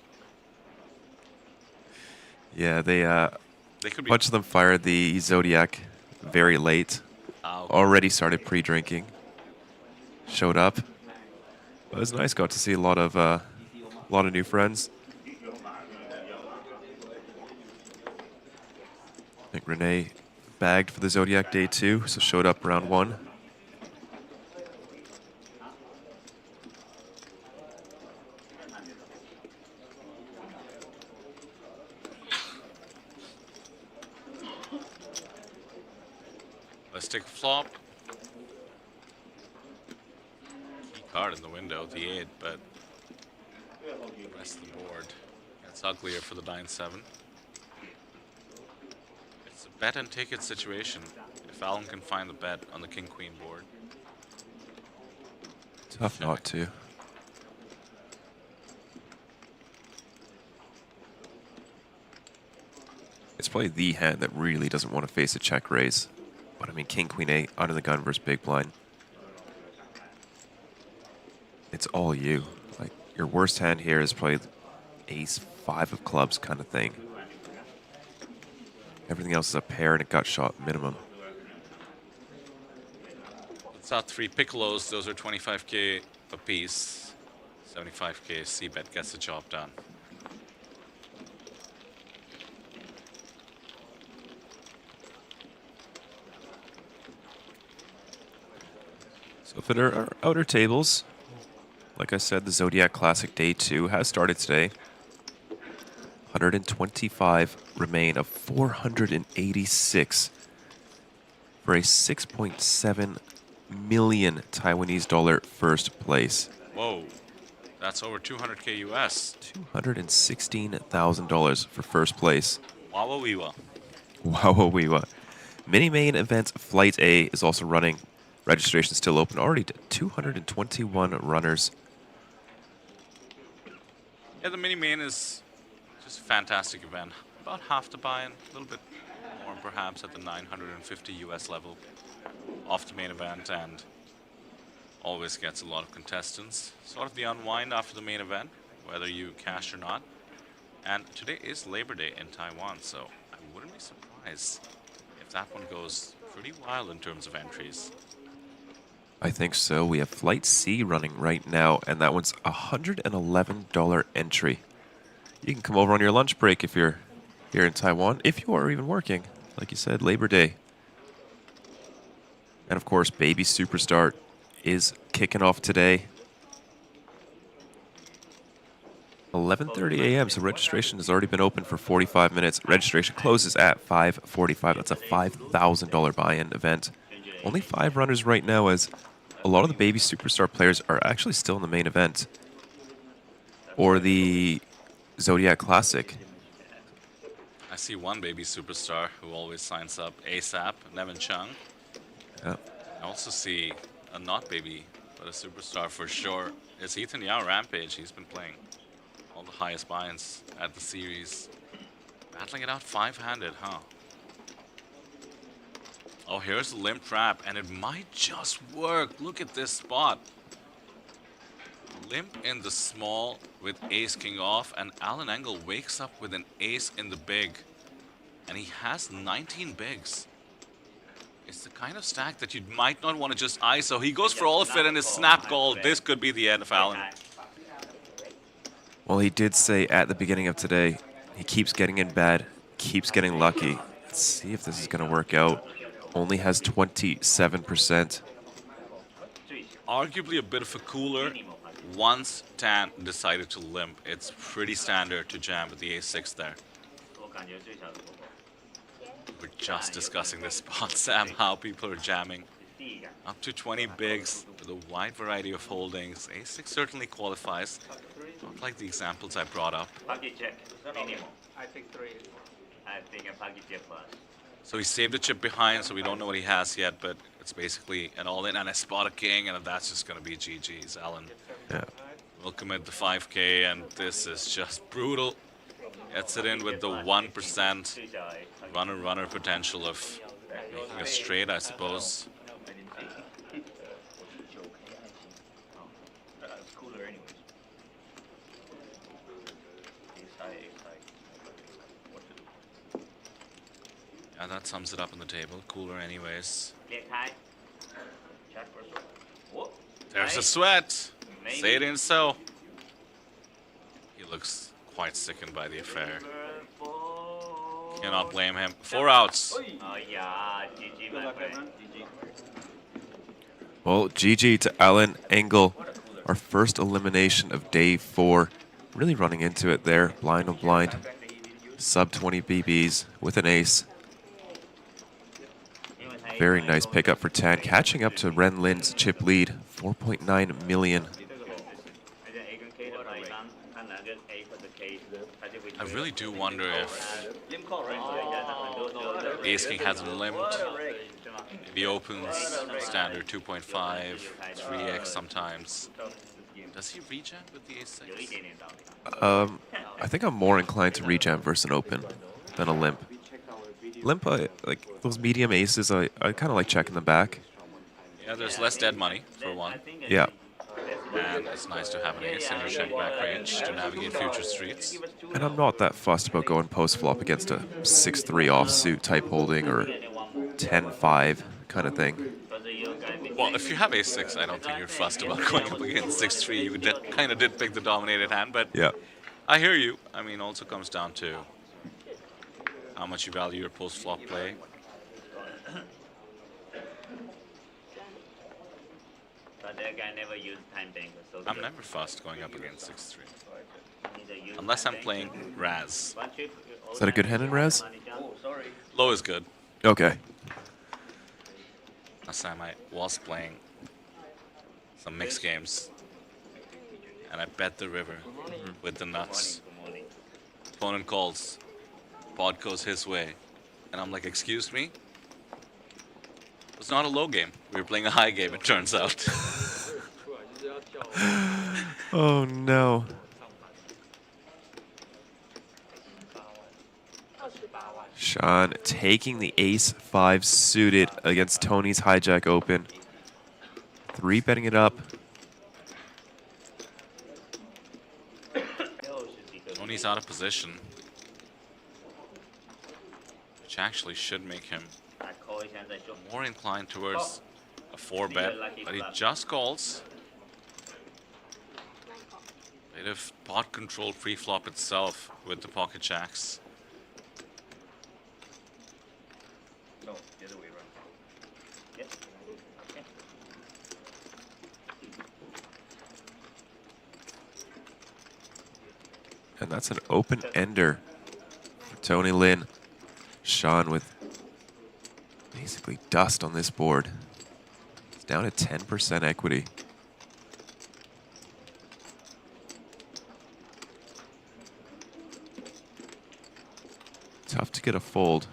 Yeah, they could be- bunch of them fired the Zodiac very late. Already started pre-drinking. Showed up. But it was nice. Got to see a lot of new friends. I think Renee bagged for the Zodiac day 2, so showed up round 1. Let's take a flop. Key card in the window, the 8, but the rest of the board gets uglier for the 9-7. It's a bet and take it situation if Alan can find the bet on the king-queen board. Tough not to. It's probably the hand that really doesn't want to face a check raise. But I mean, king, queen, 8, under the gun versus big blind. It's all you. Like, your worst hand here is probably ace 5 of clubs kind of thing. Everything else is a pair and a gut shot minimum. It's out 3 piccolos. Those are 25K a piece. 75K C-bet gets the job done. So for our outer tables, like I said, the Zodiac Classic Day 2 has started today. 125 remain of 486 for a 6.7 million Taiwanese dollar first place. Whoa, that's over 200K US. $216,000 for first place. Wawa-weewa. Wawa-weewa. Mini main event Flight A is also running. Registration still open. Already 221 runners. Yeah, the mini main is just a fantastic event. About half the buy-in, a little bit more perhaps at the 950 US level off the main event, and always gets a lot of contestants. Sort of the unwind after the main event, whether you cash or not. And today is Labor Day in Taiwan, so I wouldn't be surprised if that one goes pretty wild in terms of entries. I think so. We have Flight C running right now, and that one's a $111 entry. You can come over on your lunch break if you're here in Taiwan, if you are even working. Like you said, Labor Day. And of course, Baby Superstar is kicking off today. 11:30 a.m., so registration has already been open for 45 minutes. Registration closes at 5:45. That's a $5,000 buy-in event. Only 5 runners right now, as a lot of the Baby Superstar players are actually still in the main event. Or the Zodiac Classic. I see one Baby Superstar who always signs up ASAP, Nevin Chung. Yeah. I also see a not baby, but a superstar for sure. It's Ethan Yao Rampage. He's been playing all the highest buy-ins at the series. Battling it out 5-handed, huh? Oh, here's the limp trap, and it might just work. Look at this spot. Limp in the small with ace-king off, and Alan Engel wakes up with an ace in the big. And he has 19 bigs. It's the kind of stack that you might not want to just ISO. He goes for all of it and his snap call. This could be the end of Alan. Well, he did say at the beginning of today, he keeps getting in bad, keeps getting lucky. Let's see if this is going to work out. Only has 27%. Arguably a bit of a cooler. Once Tan decided to limp, it's pretty standard to jam with the ace-6 there. We're just discussing this spot, Sam, how people are jamming. Up to 20 bigs with a wide variety of holdings. ace-6 certainly qualifies, not like the examples I brought up. Pocket check, minimum. I think 3. I think a pocket check first. So he saved a chip behind, so we don't know what he has yet, but it's basically an all-in, and I spot a king, and that's just going to be GG's. Alan will commit the 5K, and this is just brutal. Gets it in with the 1% runner-runner potential of making a straight, I suppose. Yeah, that sums it up on the table. Cooler anyways. There's a sweat. Say it in so. He looks quite sickened by the affair. Cannot blame him. 4 outs. Oh yeah, GG my friend. Well, GG to Alan Engel. Our first elimination of day 4. Really running into it there. Blind on blind. Sub 20 BBs with an ace. Very nice pickup for Tan, catching up to Ren Lin's chip lead, 4.9 million. I really do wonder if the ace king hasn't limped. Maybe opens standard 2.5, 3x sometimes. Does he rejam with the ace-6? I think I'm more inclined to rejam versus an open than a limp. Limp, like those medium aces, I kind of like checking them back. Yeah, there's less dead money, for one. Yeah. And it's nice to have an ace in your check back range to navigate future streets. And I'm not that fussed about going post-flop against a 6-3 offsuit type holding or 10-5 kind of thing. Well, if you have ace-6, I don't think you're fussed about going up against 6-3. You kind of did pick the dominated hand, but yeah, I hear you. I mean, also comes down to how much you value your post-flop play. I'm never fussed going up against 6-3. Unless I'm playing Raz. Is that a good hand in Raz? Low is good. Okay. Last time I was playing some mixed games, and I bet the river with the nuts. Opponent calls, pot goes his way, and I'm like, excuse me? It was not a low game. We were playing a high game, it turns out. Oh no. Sean taking the ace-5 suited against Tony's hijack open. 3-betting it up. Tony's out of position, which actually should make him more inclined towards a 4-bet, but he just calls. Bit of pot control pre-flop itself with the pocket jacks. No, the other way around. Yes. Okay. And that's an open ender for Tony Lin. Sean with basically dust on this board. It's down to 10% equity. Tough to get a fold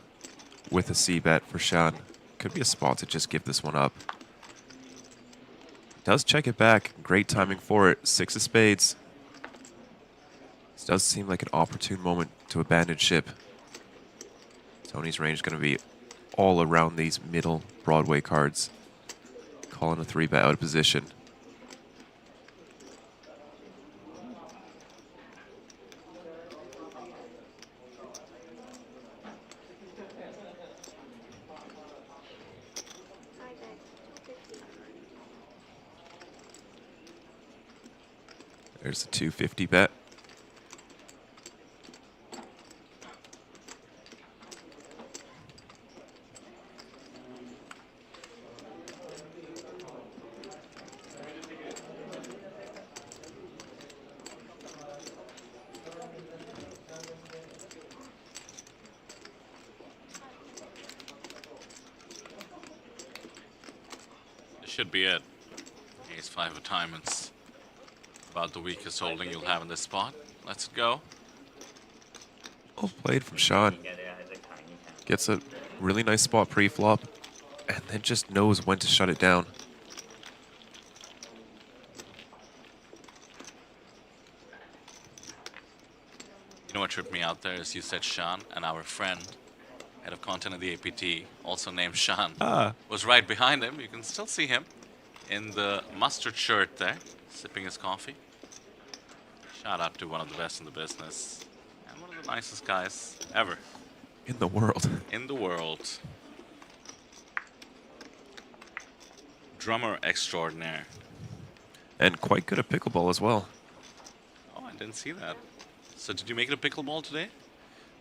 with a C-bet for Sean. Could be a spot to just give this one up. Does check it back. Great timing for it. 6 of spades. This does seem like an opportune moment to abandon ship. Tony's range is going to be all around these middle Broadway cards. Calling a 3-bet out of position. There's the 250 bet. Should be it. Ace 5 of diamonds. About the weakest holding you'll have in this spot. Let's go. Well played from Sean. Gets a really nice spot pre-flop, and then just knows when to shut it down. You know what tripped me out there is you said Sean, and our friend, head of content of the APT, also named Sean, was right behind him. You can still see him in the mustard shirt there, sipping his coffee. Shout out to one of the best in the business, and one of the nicest guys ever. In the world. In the world. Drummer extraordinaire. And quite good at pickleball as well. Oh, I didn't see that. So did you make it a pickleball today?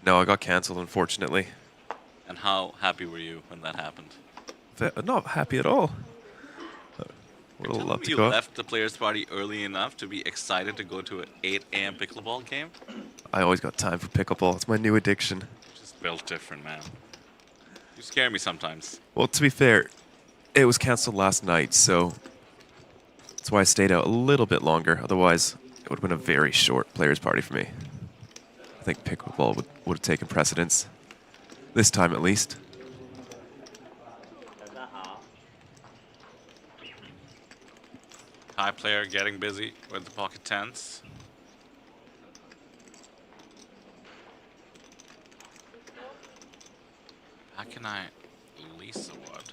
No, I got cancelled, unfortunately. And how happy were you when that happened? Not happy at all. Would have loved to go. You left the players' party early enough to be excited to go to an 8 a.m. pickleball game? I always got time for pickleball. It's my new addiction. Just built different, man. You scare me sometimes. Well, to be fair, it was cancelled last night, so that's why I stayed out a little bit longer. Otherwise, it would have been a very short players' party for me. I think pickleball would have taken precedence. This time, at least. High player getting busy with the pocket tens. How can I Lisa Wood?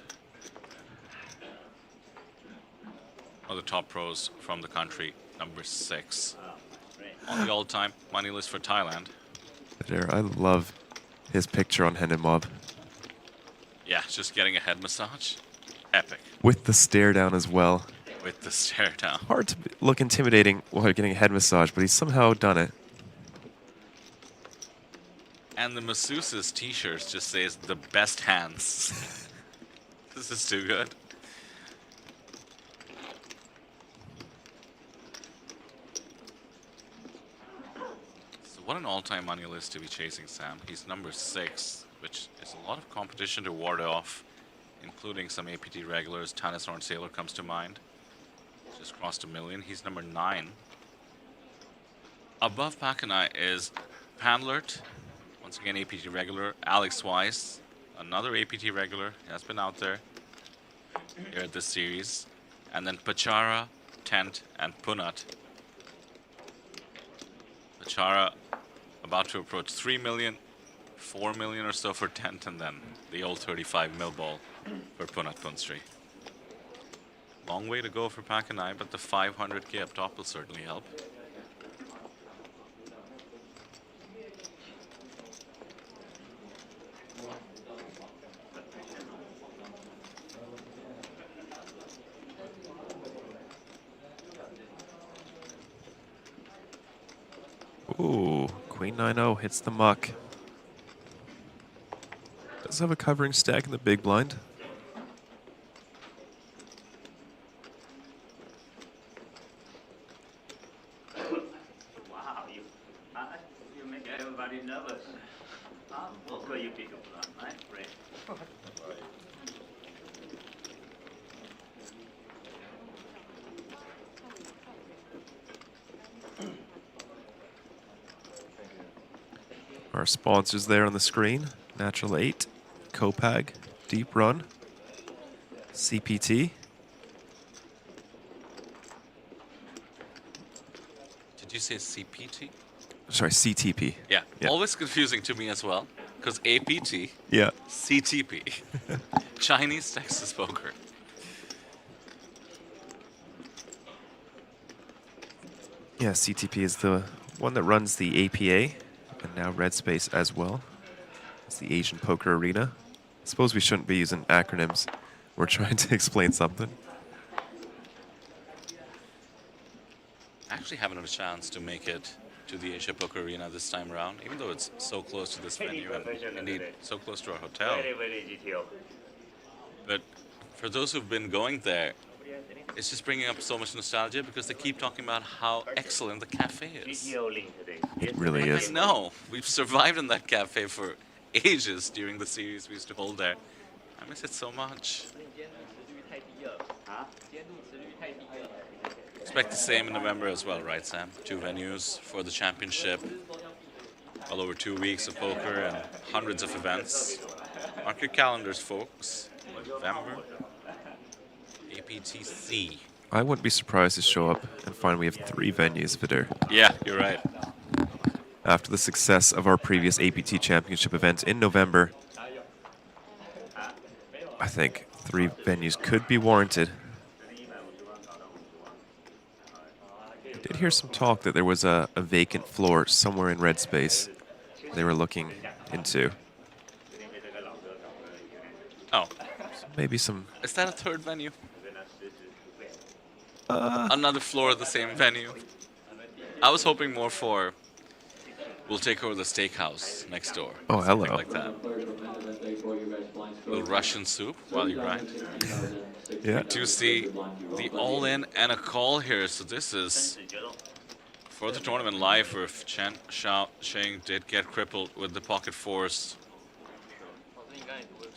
One of the top pros from the country, number 6 on the all-time money list for Thailand. Vidur, I love his picture on Hen and Mob. Yeah, just getting a head massage. Epic. With the stare down as well. With the stare down. Hard to look intimidating while you're getting a head massage, but he's somehow done it. And the masseuse's t-shirt just says the best hands. This is too good. So what an all-time money list to be chasing, Sam. He's number 6, which is a lot of competition to ward off, including some APT regulars. Tanishorn Sailor comes to mind. Just crossed 1 million. He's number 9. Above Pakanai is Panlert. Once again, APT regular. Alex Weiss, another APT regular. He has been out there here at this series. And then Pachara, Tent, and Punat. Pachara about to approach 3 million, 4 million or so for Tent, and then the old 35 mil ball for Punat Punstri. Long way to go for Pakanai, but the 500k up top will certainly help. Ooh, Queen 9-0 hits the muck. Does have a covering stack in the big blind. Wow, you make everybody nervous. Poker, you pick up one, right? Great. Our sponsors there on the screen: Natural 8, Copag, Deep Run, CPT. Did you say CPT? Sorry, CTP. Yeah, always confusing to me as well, because APT, Yeah. CTP, Chinese Texas Poker. Yeah, CTP is the one that runs the APA, and now Red Space as well. It's the Asian Poker Arena. I suppose we shouldn't be using acronyms. We're trying to explain something. I actually haven't had a chance to make it to the Asia Poker Arena this time around, even though it's so close to this venue and indeed so close to our hotel. Very, very GTO. But for those who've been going there, it's just bringing up so much nostalgia because they keep talking about how excellent the cafe is. GTO link today. It really is. I know. We've survived in that cafe for ages during the series we used to hold there. I miss it so much. Expect the same in November as well, right, Sam? 2 venues for the championship. Well over 2 weeks of poker and hundreds of events. Mark your calendars, folks. November, APTC. I wouldn't be surprised to show up and find we have 3 venues, Vidur. Yeah, you're right. After the success of our previous APT Championship event in November, I think 3 venues could be warranted. I did hear some talk that there was a vacant floor somewhere in Red Space they were looking into. Oh. So maybe some... Is that a 3rd venue? Another floor of the same venue? I was hoping more for we'll take over the steakhouse next door. Oh, hello. Something like that. A little Russian soup while you grind. Yeah. To see the all-in and a call here. So this is for the tournament live where if Chen Xiaoxing did get crippled with the pocket force.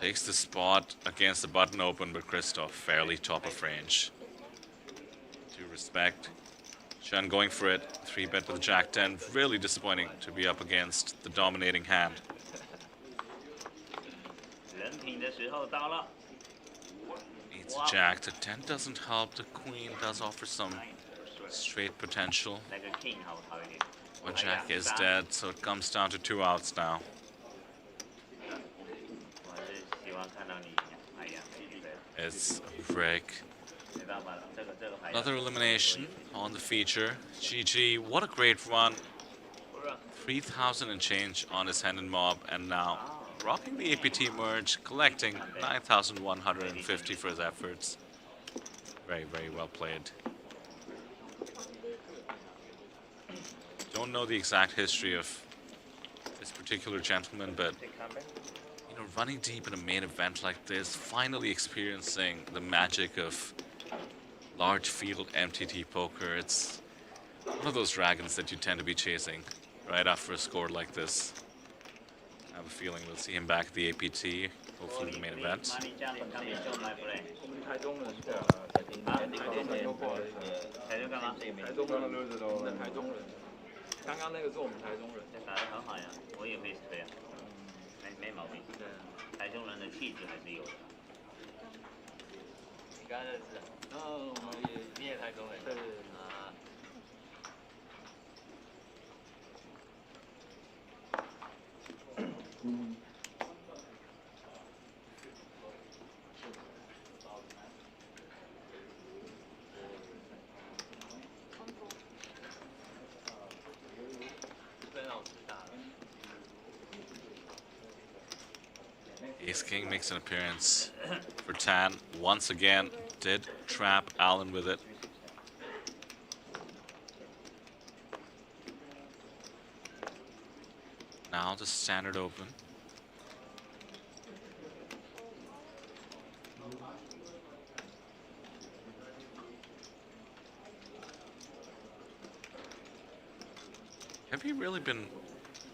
Takes the spot against the button open, but Christoph fairly top of range. Due respect. Chen going for it. 3-bet with the Jack 10. Really disappointing to be up against the dominating hand. Needs a Jack. The 10 doesn't help. The Queen does offer some straight potential. One Jack is dead, so it comes down to 2 outs now. It's a break. Another elimination on the feature. GG, what a great run. 3,000 and change on his hand and mob, and now rocking the APT merge, collecting 9,150 for his efforts. Very, very well played. Don't know the exact history of this particular gentleman, but you know, running deep in a main event like this, finally experiencing the magic of large field MTT poker. It's one of those dragons that you tend to be chasing right after a score like this. I have a feeling we'll see him back at the APT, hopefully the main event. Ace King makes an appearance for Tan. Once again, did trap Allen with it. Now the standard open. Have you really been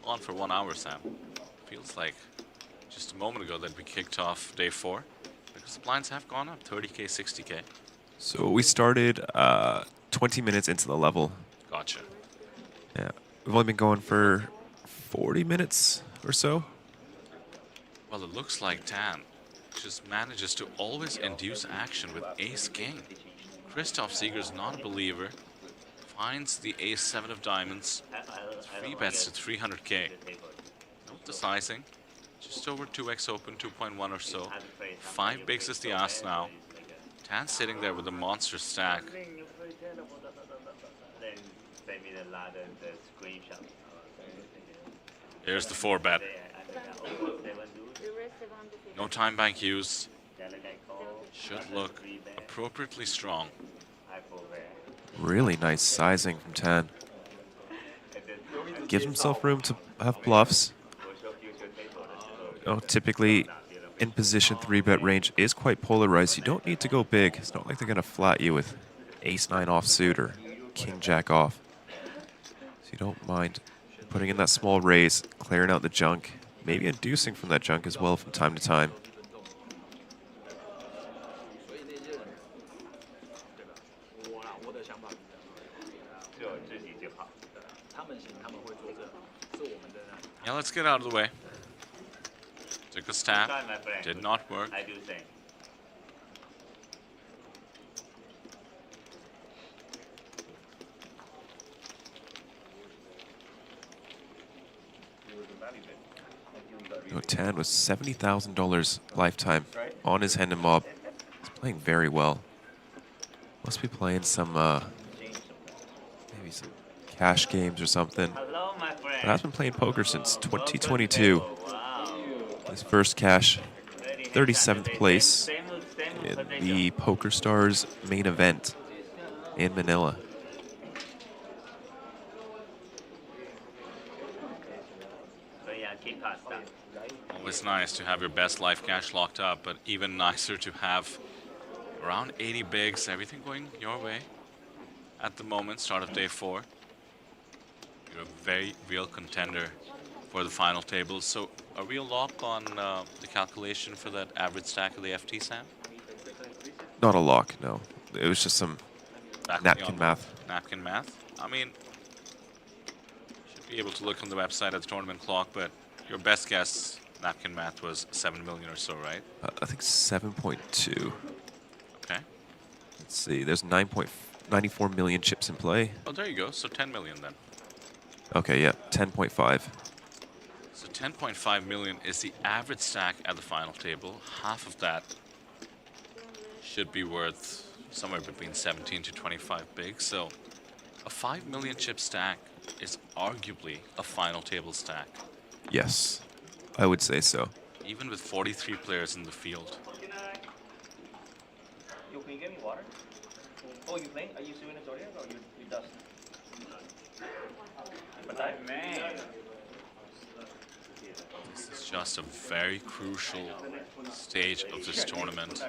on for 1 hour, Sam? Feels like just a moment ago that we kicked off day 4, because the blinds have gone up 30k, 60k. So we started 20 minutes into the level. Gotcha. Yeah, we've only been going for 40 minutes or so. Well, it looks like Tan just manages to always induce action with Ace King. Christoph Seeger's not a believer. Finds the Ace 7 of diamonds. 3 bets to 300k. Note the sizing. Just over 2x open, 2.1 or so. 5 bigs is the ask now. Tan sitting there with a monster stack. Here's the 4 bet. No time bank use. Should look appropriately strong. Really nice sizing from Tan. Gives himself room to have bluffs. Typically, in position 3-bet range is quite polarized. You don't need to go big. It's not like they're going to flat you with Ace-9 offsuit or King-Jack off. So you don't mind putting in that small raise, clearing out the junk, maybe inducing from that junk as well from time to time. Yeah, let's get out of the way. Took a stab. Try, my friend. Did not work. I do think. Tan with $70,000 lifetime on his hand and mob. He's playing very well. Must be playing some, maybe some cash games or something. Hello, my friend. But has been playing poker since 2022. His first cash, 37th place in the Poker Stars main event in Manila. Always nice to have your best life cash locked up, but even nicer to have around 80 bigs, everything going your way at the moment, start of day 4. You're a very real contender for the final table. So are we a lock on the calculation for that average stack of the FT, Sam? Not a lock, no. It was just some napkin math. Napkin math? I mean, should be able to look on the website at the tournament clock, but your best guess, napkin math, was 7 million or so, right? I think 7.2. Okay. Let's see, there's 9.94 million chips in play. Oh, there you go. So 10 million then. Okay, yeah, 10.5. So 10.5 million is the average stack at the final table. Half of that should be worth somewhere between 17 to 25 bigs. So a 5 million chip stack is arguably a final table stack. Yes, I would say so. Even with 43 players in the field. Yo, can you get me water? Oh, you playing? Are you doing it already or you dust? But man. This is just a very crucial stage of this tournament,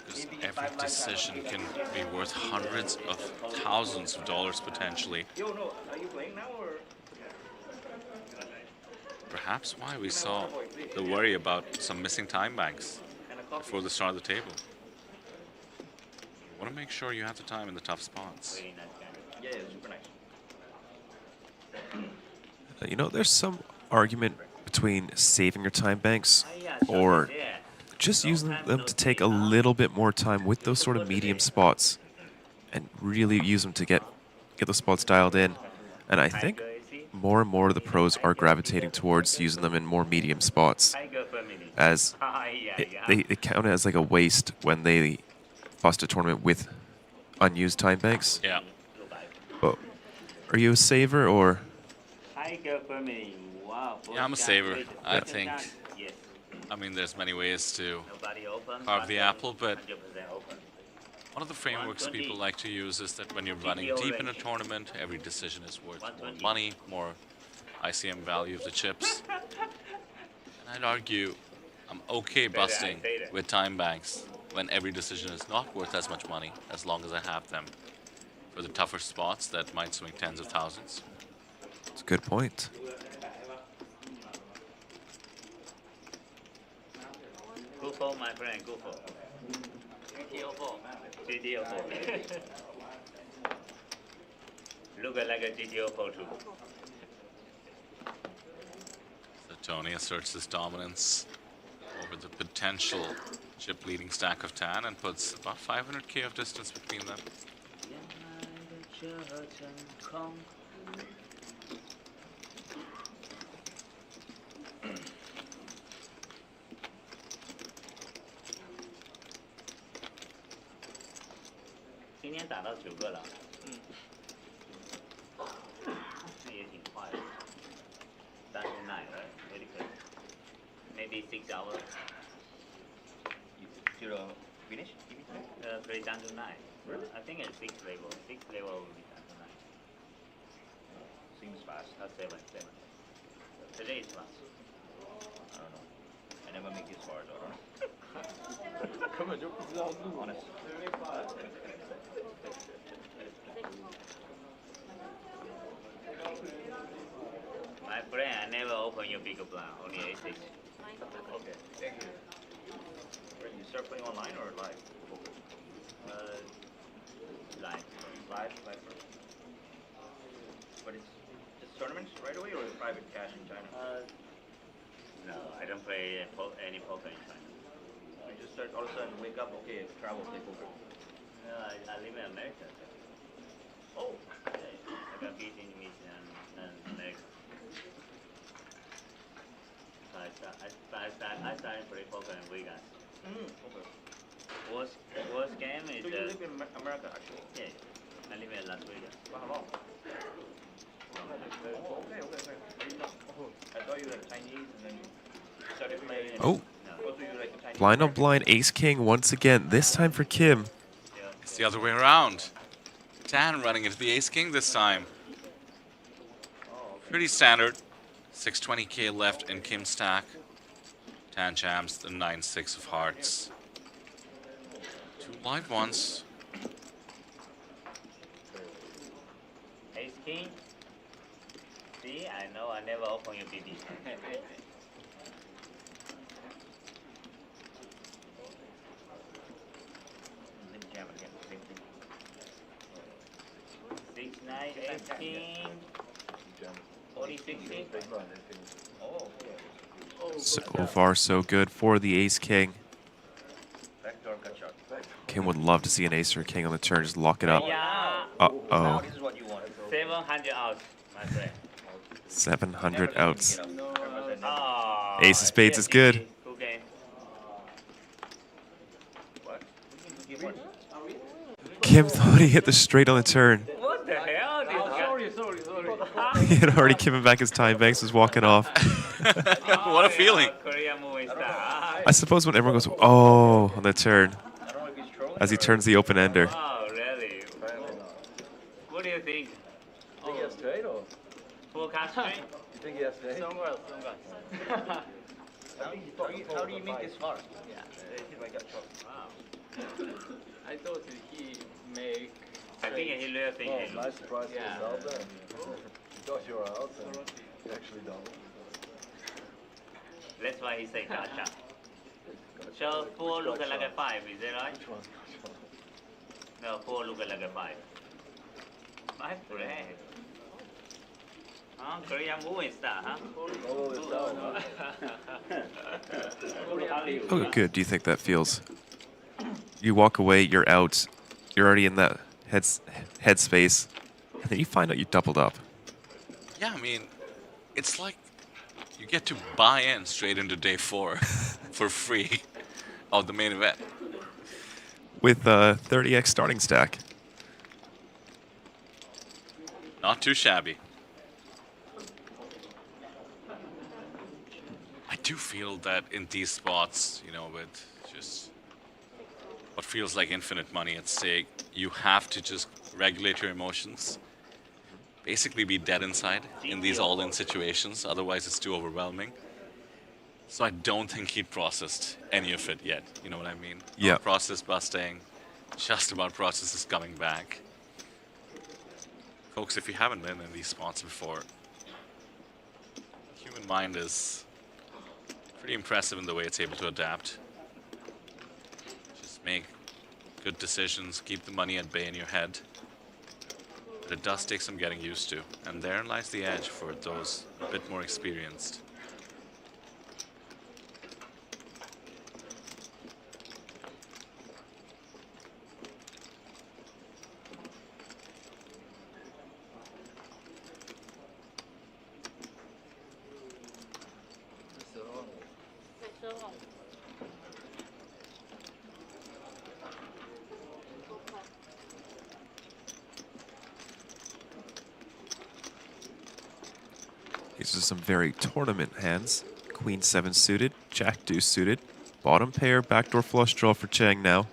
because every decision can be worth hundreds of thousands of dollars potentially. Yo, no, are you playing now or? Perhaps why we saw the worry about some missing time banks before the start of the table. You want to make sure you have the time in the tough spots. Yeah, super nice. You know, there's some argument between saving your time banks or just using them to take a little bit more time with those sort of medium spots and really use them to get those spots dialed in. And I think more and more of the pros are gravitating towards using them in more medium spots, as they count as like a waste when they bust a tournament with unused time banks. Yeah. But are you a saver or? Yeah, I'm a saver. I think. I mean, there's many ways to carve the apple, but one of the frameworks people like to use is that when you're running deep in a tournament, every decision is worth more money, more ICM value of the chips. And I'd argue I'm okay busting with time banks when every decision is not worth as much money, as long as I have them for the tougher spots that might swing tens of thousands. That's a good point. Go for my friend, go for. GTO4. Look like a GTO4 too. So Tony asserts his dominance over the potential chip leading stack of Tan and puts about 500k of distance between them. Maybe 6 hours. To finish? Play down to 9. Really? I think it's 6 level. 6 level will be down to 9. Seems fast. Not 7. Today is fast. I don't know. I never make this far though. Honest. My friend, I never open your bigger blind, only A6. Okay, thank you. You start playing online or live? Live. cash by first. But it's tournaments right away or private cash in China? No, I don't play any poker in China. You just start all of a sudden wake up, okay, travel, play poker. No, I live in America. Oh. I got beat in Intermission and America. I started playing poker in Vegas. Okay. Worst game is. So you live in America actually? Yeah, I live in Las Vegas. For how long? Oh, okay. I didn't know. I thought you were Chinese and then you started playing. Oh. Also, you like Chinese. Blind on blind, ace king once again. This time for Kim. It's the other way around. Tan running into the ace king this time. Pretty standard. 620k left in Kim's stack. Tan jams the 9-6 of hearts. 2 live ones. Ace King. See, I know I never open your BB. Let me jam it again. Same thing. 6-9, Ace King. 40-60. Oh, So far, so good for the ace king. backdoor cut shot. Kim would love to see an ace or a king on the turn. Just lock it up. Yeah. Uh-oh. This is what you want. 700 outs, my friend. 700 outs. Oh, Ace of spades is good. Okay. What? What? Kim thought he hit the straight on the turn. What the hell? Sorry. He had already given back his time. Banks was walking off. What a feeling. Korean movie star. I suppose when everyone goes, oh, on the turn, as he turns the open ender. Oh, really? What do you think? You think he has straight or? Forecast straight? You think he has straight? Somewhere. How do you make this hard? Yeah. Hit my gut shot. Wow. I thought he make. I think he really think he nice surprise for Yeah. yourself then. You thought you were out and you actually don't. That's why he say gotcha. So 4 look like a 5, is that right? Which one's gotcha? No, 4 look like a 5. 5 great. Huh? Korean movie star, huh? Oh, it's down, huh? How good do you think that feels? You walk away, you're out, you're already in that headspace, and then you find out you doubled up. Yeah, I mean, it's like you get to buy in straight into day 4 for free of the main event. With a 30x starting stack. Not too shabby. I do feel that in these spots, you know, with just what feels like infinite money at stake, you have to just regulate your emotions. Basically be dead inside in these all-in situations, otherwise it's too overwhelming. So I don't think he'd processed any of it yet, you know what I mean? Yeah. Not process busting, just about processes coming back. Folks, if you haven't been in these spots before, the human mind is pretty impressive in the way it's able to adapt. Just make good decisions, keep the money at bay in your head. But it does take some getting used to, and therein lies the edge for those a bit more experienced. These are some very tournament hands. Queen 7 suited, Jack deuce suited. Bottom pair, backdoor flush draw for Chang now.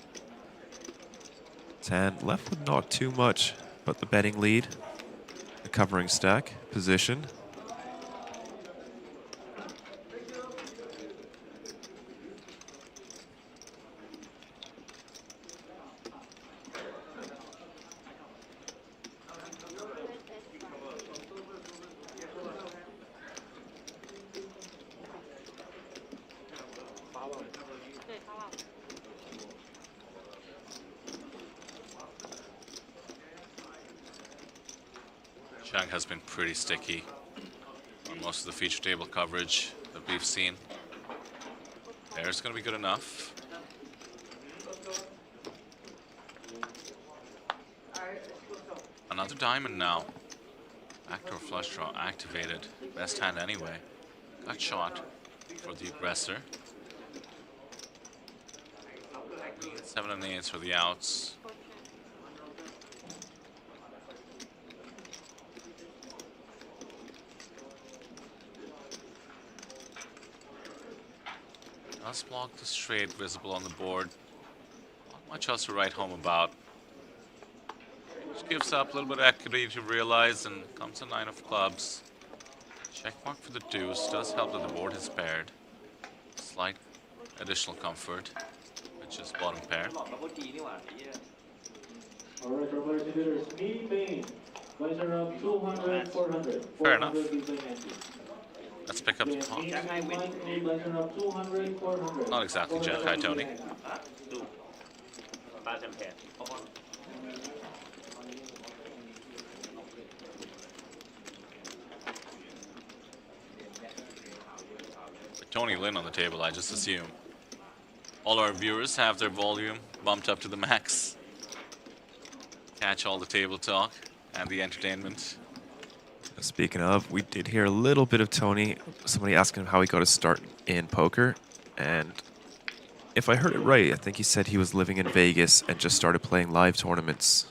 Tan left with not too much, but the betting lead. The covering stack, position. Chang has been pretty sticky on most of the feature table coverage that we've seen. There's going to be good enough. Another diamond now. Backdoor flush draw activated. Best hand anyway. Gut shot for the aggressor. 7 and 8 for the outs. Does block the straight visible on the board. Not much else to write home about. Just gives up a little bit of equity to realize, and comes a 9 of clubs. Check mark for the deuce. Does help that the board is paired. Slight additional comfort, which is bottom pair. Alright, for players and bidders, medium main. Lines are up 200, 400. Fair enough. 400 big blind ante. Let's pick up the top. Medium main, line A, lines are up 200, 400. Not exactly Jack High, Tony. With Tony Lin on the table, I just assume all our viewers have their volume bumped up to the max. Catch all the table talk and the entertainment. Speaking of, we did hear a little bit of Tony, somebody asking him how he got his start in poker, and if I heard it right, I think he said he was living in Vegas and just started playing live tournaments.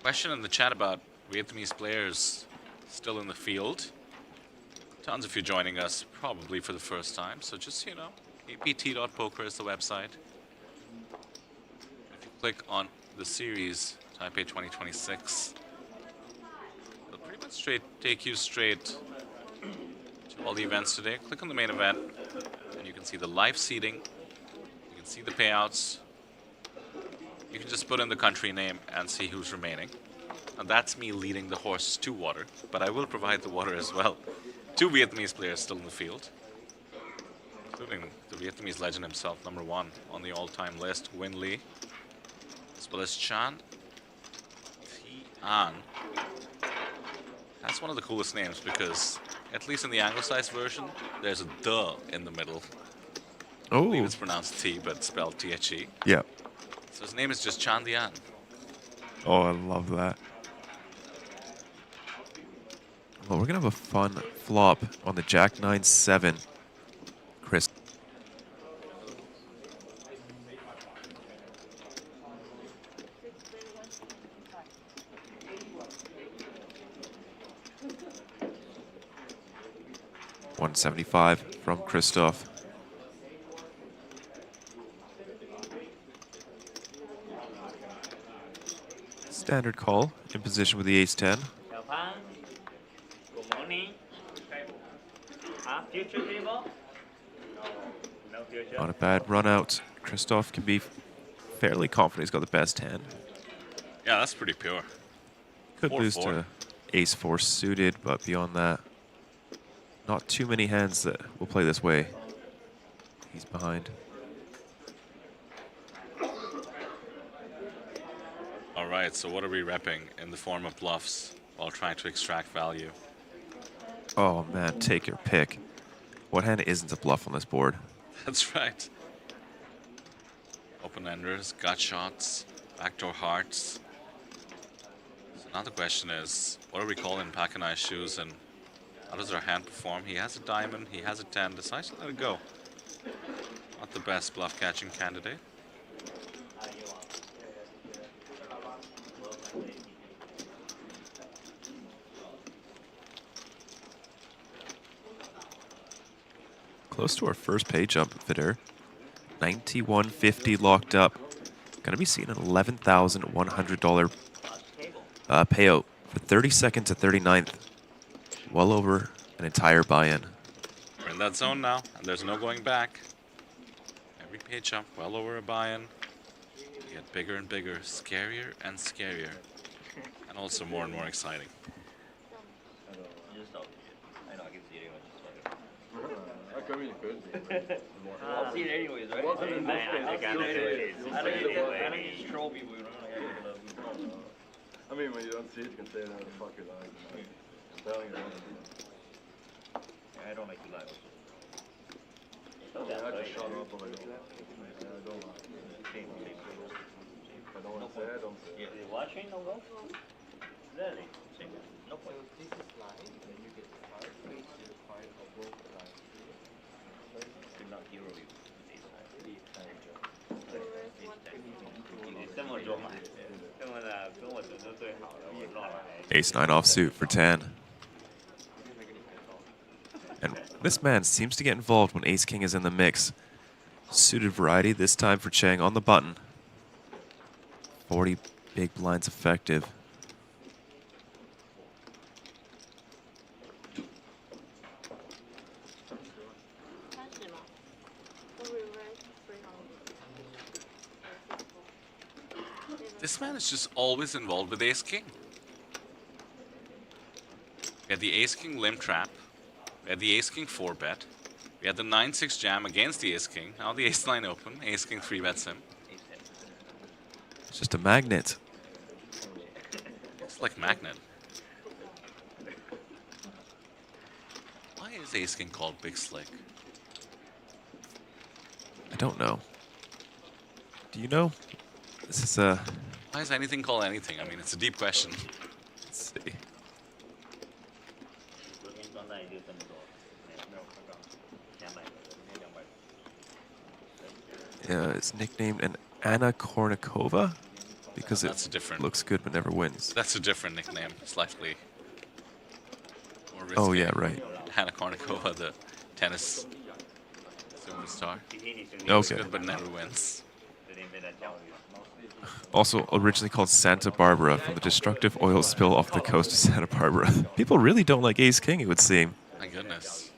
Question in the chat about Vietnamese players still in the field. Tons of you joining us, probably for the first time. So just, you know, apt.poker is the website. If you click on the series, Taipei 2026, it'll pretty much take you straight to all the events today. Click on the main event, and you can see the live seating. You can see the payouts. You can just put in the country name and see who's remaining. And that's me leading the horse to water, but I will provide the water as well. 2 Vietnamese players still in the field, including the Vietnamese legend himself, #1 on the all-time list, Nguyen Le, as well as Chan Thi An. That's one of the coolest names because, at least in the anglicized version, there's a "the" in the middle. Oh. I believe it's pronounced T, but spelled T-H-E. Yeah. So his name is just Chan Thi An. Oh, I love that. Well, we're going to have a fun flop on the Jack 9-7. Chris. $175 from Christoph. Standard call in position with the ace-10. Stephan, good morning. Future table? No future. Not a bad run out. Christoph can be fairly confident he's got the best hand. Yeah, that's pretty pure. Could 4-4. lose to ace-4 suited, but beyond that, not too many hands that will play this way. He's behind. All right, so what are we repping in the form of bluffs while trying to extract value? Oh man, take your pick. What hand isn't a bluff on this board? That's right. Open-enders, gut shots, backdoor hearts. So now the question is, what are we calling Pack-and-Ice shoes, and how does our hand perform? He has a diamond, he has a 10, decides to let it go. Not the best bluff-catching candidate. Close to our first pay jump, Vidur. 91.50 locked up. Gonna be seeing an $11,100 payout for 32nd to 39th. Well over an entire buy-in. We're in that zone now, and there's no going back. Every pay jump, well over a buy-in. You get bigger and bigger, scarier and scarier, and also more and more exciting. mean, it could be. I'll see it anyways, right? Wasn't in this case. I think I'll see it anyways. I don't just troll people, you know? I mean, when you don't see it, you can say it out of the fuck your life. I'm telling you. I don't like to lie. I just shut up already. I don't lie. If I don't want to say it, I don't say it. You're watching no go? Really? No point. This is line, then you get 5 faces, 5 above the line. Do not hero you. Ace 9 offsuit for 10. And this man seems to get involved when Ace King is in the mix. Suited variety this time for Cheng on the button. 40 big blinds effective. This man is just always involved with Ace King. We had the Ace King limb trap. We had the Ace King 4-bet. We had the 9-6 jam against the Ace King. Now the Ace 9 open. Ace King 3-bets him. It's just a magnet. It's like magnet. Why is Ace King called Big Slick? I don't know. Do you know? This is a... Why is anything called anything? I mean, it's a deep question. Let's see. Yeah, it's nicknamed an Anna Kournikova because That's it a different- looks good but never wins. That's a different nickname, slightly more risky. Oh, yeah, right. Hannah Kournikova, the tennis superstar. Okay. Looks good but never wins. Also originally called Santa Barbara from the destructive oil spill off the coast of Santa Barbara. People really don't like Ace King, it would seem. My goodness.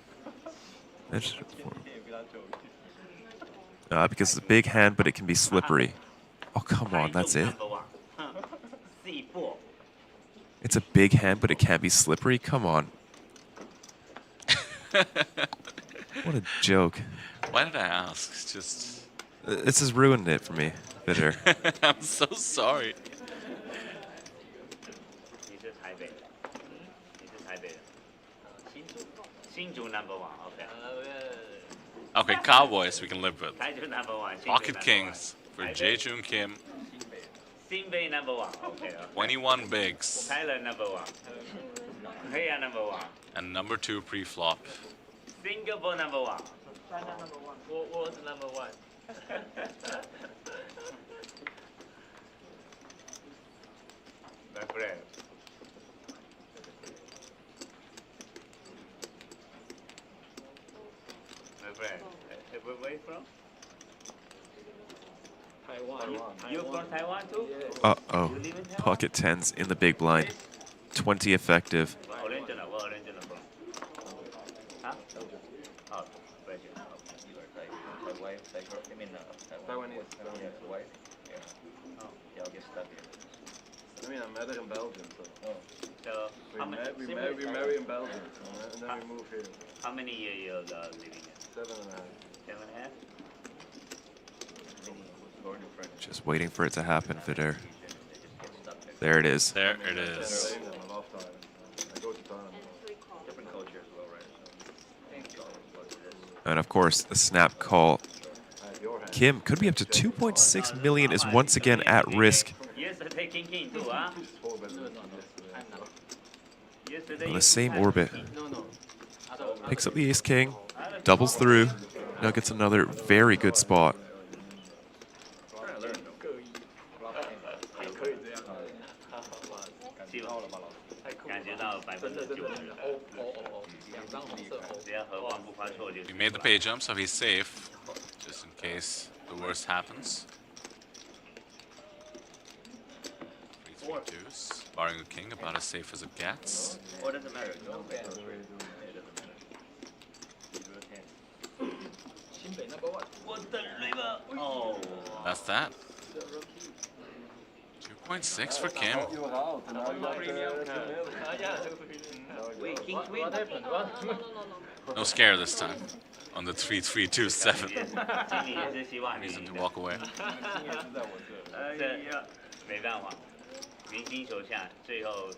Because it's a big hand, but it can be slippery. Oh, come on, that's it. It's a big hand, but it can't be slippery? Come on. What a joke. Why did I ask? It's just... This has ruined it for me, Vidur. I'm so sorry. Okay, Cowboys we can live with. Pocket Kings for Jae-Jun Kim. 21 bigs. And number 2 pre-flop. Singapore number 1. China number 1. What was number 1? My friend. My friend. Where you from? Taiwan. You from Taiwan too? Uh-oh. Pocket 10s in the big blind. 20 effective. Original, where original from? Huh? Oh, original. Taiwanese. White. Yeah. Oh, y'all get stuck here. I mean, I met her in Belgium, so. So, We marry in Belgium, and then we move here. How many years you living here? 7.5. 7.5? Just waiting for it to happen, Vidur. There it is. There it is. Different culture as well, right? And of course, the snap call. Kim could be up to 2.6 million is once again at risk. Yesterday, King too, huh? On the same orbit. Picks up the ace king, doubles through, now gets another very good spot. We made the pay jump, so he's safe, just in case the worst happens. 3-3-2s, barring the king, about as safe as it gets. What does it matter? No, Oh. That's that. 2.6 for Kim. Wait, King Queen? No scare this time. on the 3-3-2-7. 心里也是希望你 Reason 赢 to 的。 walk away. 这没办法，明星球下最后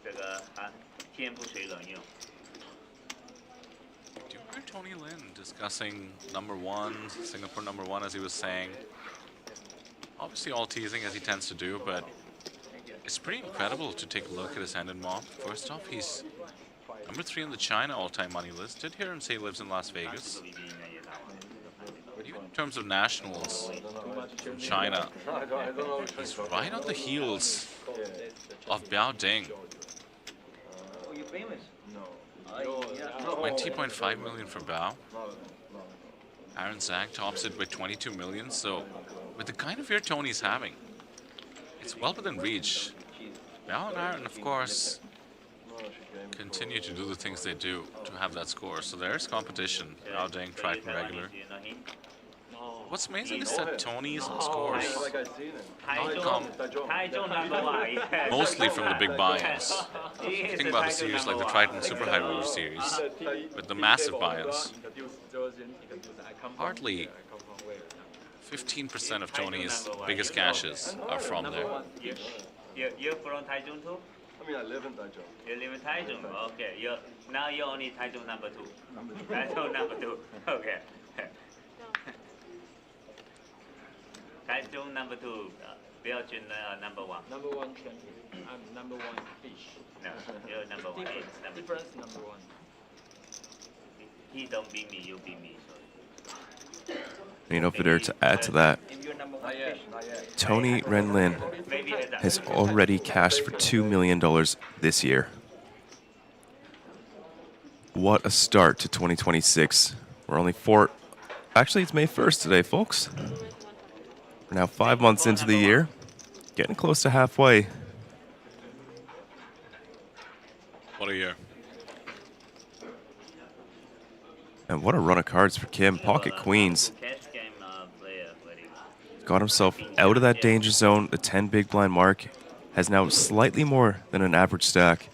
这个天不随人用。 Do you hear Tony Lin discussing #1, Singapore #1, as he was saying? Obviously all teasing as he tends to do, but it's pretty incredible to take a look at his hand in mob. First off, he's #3 on the China all-time money list. Did hear him say he lives in Las Vegas. But even in terms of nationals from China, he's right on the heels of Biao Ding. Oh, you famous? No. 20.5 million for Bao. Aaron Zhang tops it with 22 million, so with the kind of year Tony's having, it's well within reach. Bao and Aaron, of course, continue to do the things they do to have that score, so there's competition. Bao Ding, Triton regular. What's amazing is that Tony's scores come mostly from the big buy-ins. If you think about a series like the Triton Super High Roller series, with the massive buy-ins, hardly 15% of Tony's biggest cashes are from there. You're from Taichung too? I mean, I live in Taichung. You live in Taichung? Okay. Now you're only Taichung #2. Taichung #2. Okay. Taichung #2, 不要选#1. #1 champion. I'm #1 fish. No, you're #1. Difference #1. He don't beat me, you beat me. You know, Vidur, to add to that, Tony Renlin has already cashed for $2 million this year. What a start to 2026. We're only actually it's May 1st today, folks. We're now 5 months into the year, getting close to halfway. What a year. And what a run of cards for Kim. Pocket Queens. Got himself out of that danger zone. The 10 big blind mark has now slightly more than an average stack.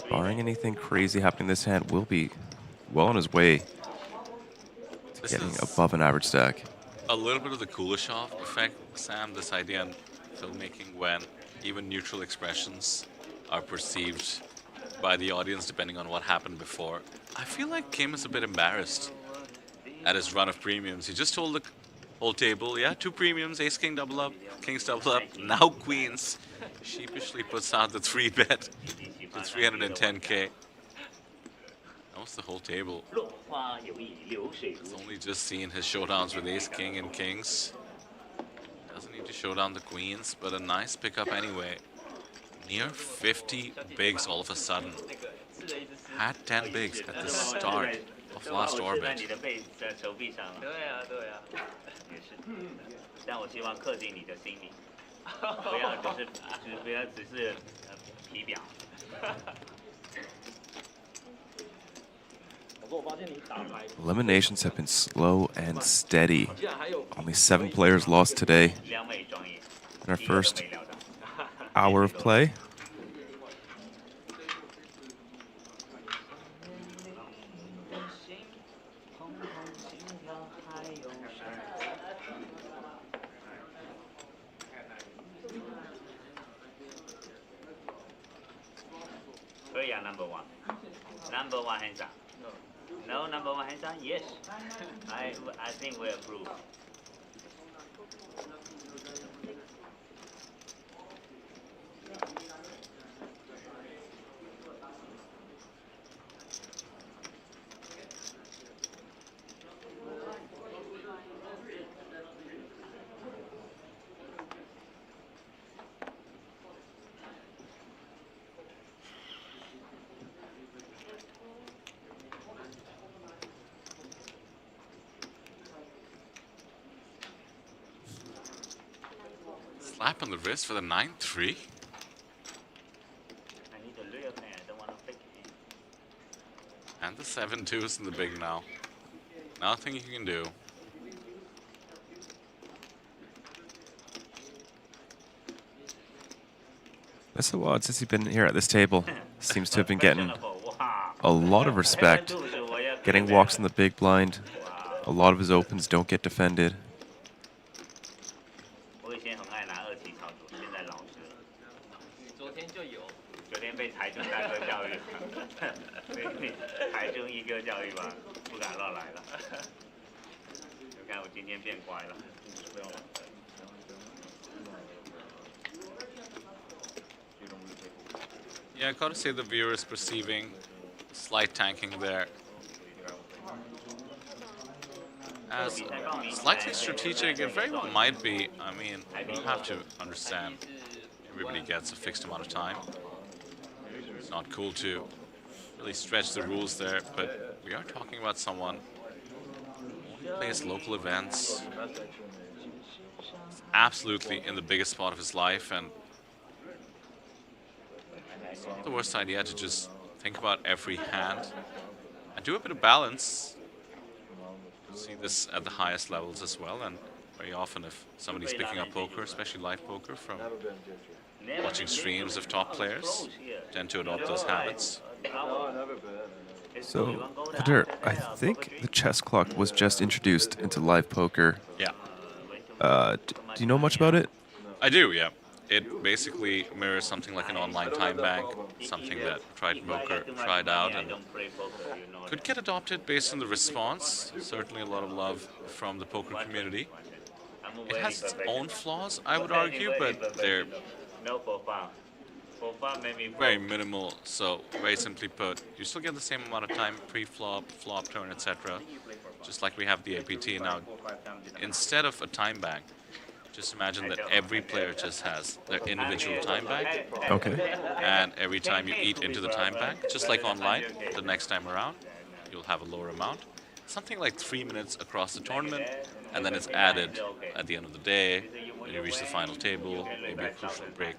Barring anything crazy happening this hand, will be well on his way to getting above an average stack. A little bit of the Kuleshov effect, Sam, this idea in filmmaking when even neutral expressions are perceived by the audience depending on what happened before. I feel like Kim is a bit embarrassed at his run of premiums. He just told the whole table, yeah, 2 premiums, ace king double up, kings double up, now queens. Sheepishly puts out the 3-bet to 310k. That was the whole table. He's only just seen his showdowns with ace king and kings. Doesn't need to show down the queens, but a nice pickup anyway. Near 50 bigs all of a sudden. Had 10 bigs at the start of last orbit. 但我希望刻进你的心里，不要只是皮表。 Eliminations have been slow and steady. Only 7 players lost today in our first hour of play. #1 hands up. No, #1 hands up. Yes, I think we approve. Slap on the wrist for the 9-3. I need a real man. I don't want to fake it. And the 7-2s in the big now. Nothing you can do. That's a while since he's been here at this table. Seems to have been getting a lot of respect. getting walks in the big blind. A lot of his opens don't get defended. 我以前很爱拿2期操作，现在老实了。昨天就有。昨天被台中大哥教育，被台中一哥教育吧，不敢乱来了。你看我今天变乖了。Yeah, I gotta say the viewer is perceiving slight tanking there as slightly strategic. It very well might be. I mean, you have to understand everybody gets a fixed amount of time. It's not cool to really stretch the rules there, but we are talking about someone who plays local events. He's absolutely in the biggest spot of his life, and it's not the worst idea to just think about every hand and do a bit of balance. You see this at the highest levels as well, and very often if somebody's picking up poker, especially live poker, from watching streams of top players, tend to adopt those habits. So, Vidur, I think the chess clock was just introduced into live poker. Yeah. Do you know much about it? I do, yeah. It basically mirrors something like an online time bank, something that Poker tried out and could get adopted based on the response. Certainly a lot of love from the poker community. It has its own flaws, I would argue, but they're very minimal. So, very simply put, you still get the same amount of time pre-flop, flop turn, etc. Just like we have the APT now. Instead of a time bank, just imagine that every player just has their individual time bank. Okay. And every time you eat into the time bank, just like online, the next time around, you'll have a lower amount. Something like 3 minutes across the tournament, and then it's added at the end of the day, when you reach the final table, maybe a crucial break.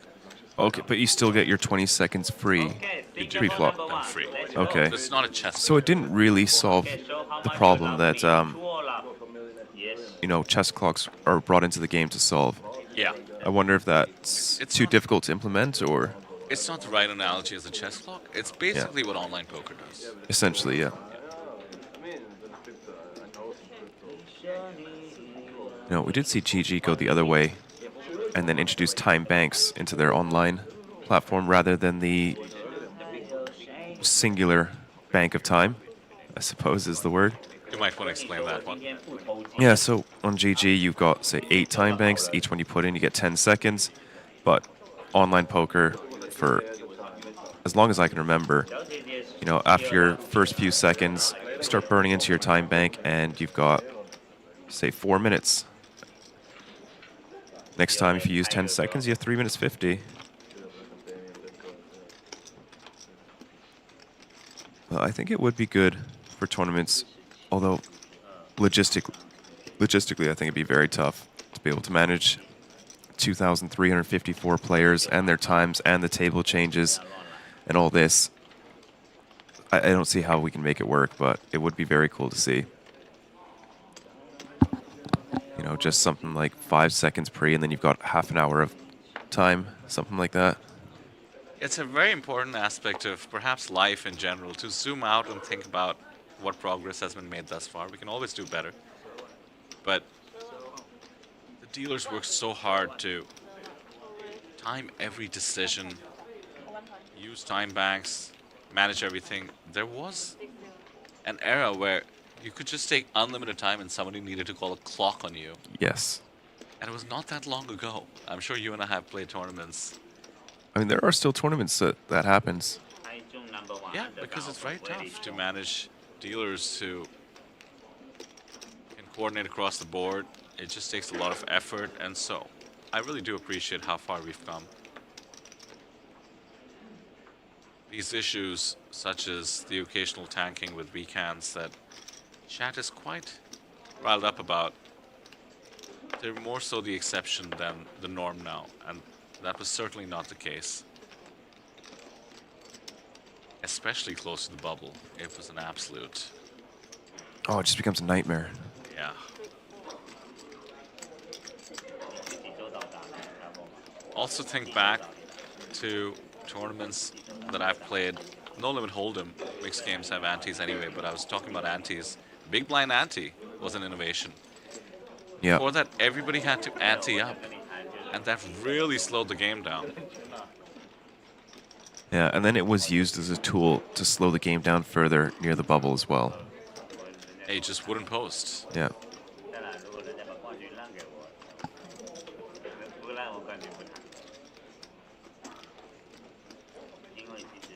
Okay, but you still get your 20 seconds free pre-flop. I'm free. Okay. It's not a chess. So it didn't really solve the problem that chess clocks are brought into the game to solve. Yeah. I wonder if that's too difficult to implement, or It's not the right analogy as a chess clock. It's basically what online poker does. essentially, yeah. We did see GG go the other way and then introduce time banks into their online platform rather than the singular bank of time, I suppose is the word. You might want to explain that one. Yeah, so on GG, you've got, say, 8 time banks. Each one you put in, you get 10 seconds. But online poker, for as long as I can remember, after your first few seconds, you start burning into your time bank, and you've got, say, 4 minutes. Next time, if you use 10 seconds, you have 3 minutes 50. Well, I think it would be good for tournaments, although logistically, I think it'd be very tough to be able to manage 2,354 players and their times and the table changes and all this. I don't see how we can make it work, but it would be very cool to see. Just something like 5 seconds pre, and then you've got half an hour of time, something like that. It's a very important aspect of perhaps life in general to zoom out and think about what progress has been made thus far. We can always do better. But the dealers work so hard to time every decision, use time banks, manage everything. There was an era where you could just take unlimited time and somebody needed to call a clock on you. Yes. And it was not that long ago. I'm sure you and I have played tournaments. I mean, there are still tournaments that happens. Yeah, because it's very tough to manage dealers who can coordinate across the board. It just takes a lot of effort, and so I really do appreciate how far we've come. These issues, such as the occasional tanking with weak hands that chat is quite riled up about, they're more so the exception than the norm now, and that was certainly not the case. Especially close to the bubble, it was an absolute... Oh, it just becomes a nightmare. Yeah. Also think back to tournaments that I've played No Limit Hold'em. Mixed games have antes anyway, but I was talking about antes. Big blind ante was an innovation. Yeah. Before that, everybody had to ante up, and that really slowed the game down. Yeah, and then it was used as a tool to slow the game down further near the bubble as well. It just wouldn't post. Yeah. 当然，如果人家把冠军让给我，不让我冠军不谈。因为其实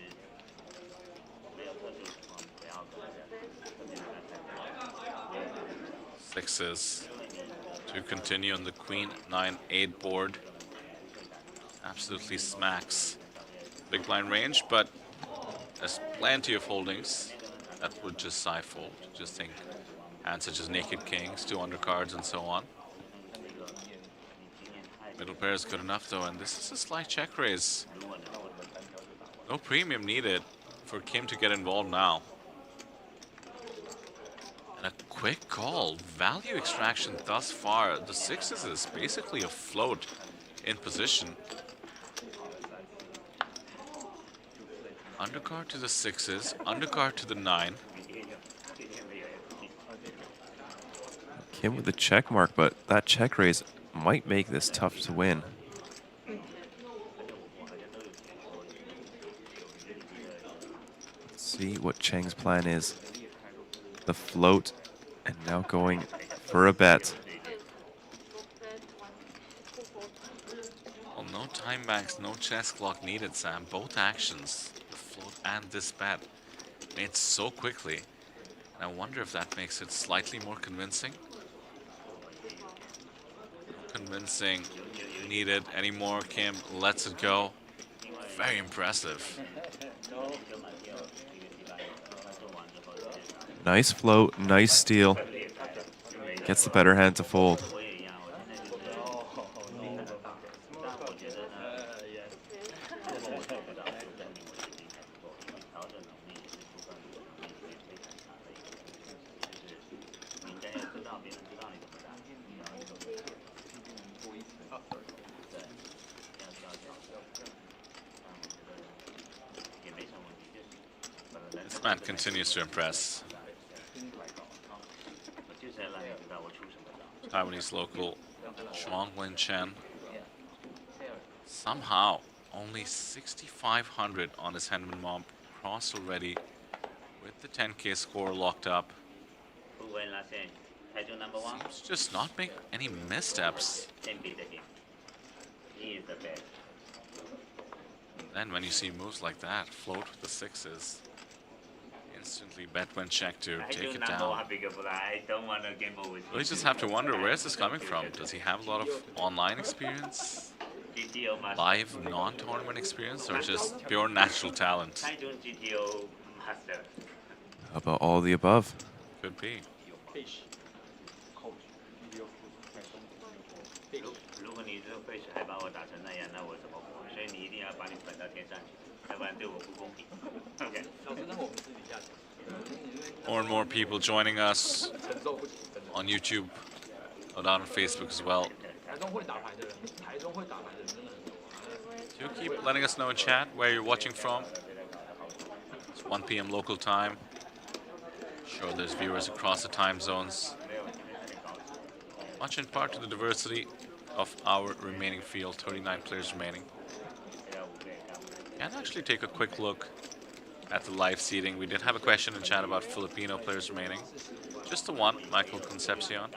没有特殊情况，不要跟人家Sixes to continue on the Queen 9-8 board. Absolutely smacks big blind range, but there's plenty of holdings that would just side fold. Just think hands such as naked kings, 2 undercards, and so on. Middle pair is good enough though, and this is a slight check raise. No premium needed for Kim to get involved now. And a quick call. Value extraction thus far. The sixes is basically a float in position. Undercard to the sixes, undercard to the 9. Kim with the check mark, but that check raise might make this tough to win. Let's see what Cheng's plan is. The float, and now going for a bet. Well, no time banks, no chess clock needed, Sam. Both actions, the float and this bet, made so quickly. And I wonder if that makes it slightly more convincing. Convincing needed anymore. Kim lets it go. Very impressive. Nice float, nice steal. Gets the better hand to fold. This man continues to impress. Taiwanese local Chuang Lin Chen. Somehow, only 6,500 on his Henman Mob crossed already with the 10K score locked up. Seems just not make any missteps. And then when you see moves like that, float with the sixes. Instantly bet when check to take it down. We just have to wonder, where is this coming from? Does he have a lot of online experience? Live non-tournament experience, or just pure natural talent? How about all the above? Could be. More and more people joining us on YouTube, or down on Facebook as well. Do keep letting us know in chat where you're watching from. It's 1 p.m. local time. Sure, there's viewers across the time zones. Much in part to the diversity of our remaining field, 39 players remaining. Can actually take a quick look at the live seating. We did have a question in chat about Filipino players remaining. Just the one, Michael Concepcion.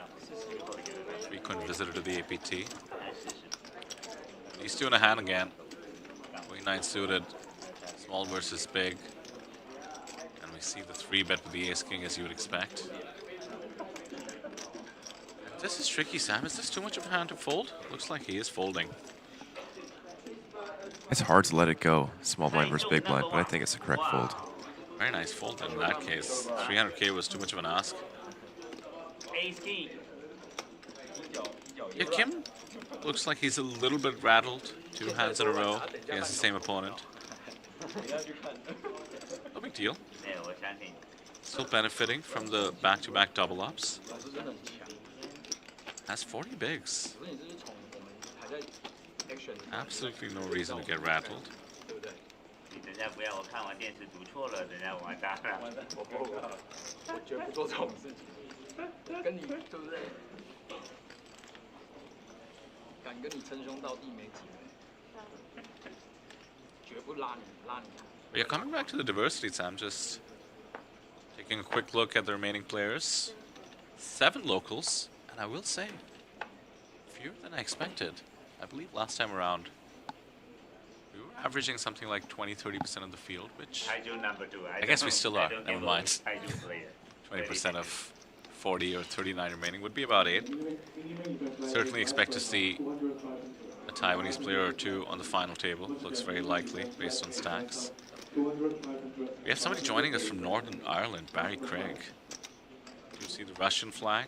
Frequent visitor to the APT. These two in a hand again. Queen 9 suited, small versus big. And we see the 3-bet with the ace-king as you would expect. This is tricky, Sam. Is this too much of a hand to fold? Looks like he is folding. It's hard to let it go, small blind versus big blind, but I think it's a correct fold. Very nice fold in that case. 300K was too much of an ask. Yeah, Kim looks like he's a little bit rattled. 2 hands in a row against the same opponent. No big deal. Still benefiting from the back-to-back double-ups. Has 40 bigs. Absolutely no reason to get rattled. 你等下不要我看完电视读错了，等下完蛋了。我绝不做这种事情，跟你对不对？敢跟你称兄道弟没几个，绝不拉你。Yeah, coming back to the diversity, Sam, just taking a quick look at the remaining players. 7 locals, and I will say, fewer than I expected. I believe last time around, we were averaging something like 20-30% of the field, which I guess we still are, never mind. 20% of 40 or 39 remaining would be about 8. Certainly expect to see a Taiwanese player or 2 on the final table. Looks very likely based on stacks. We have somebody joining us from Northern Ireland, Barry Craig. You see the Russian flag.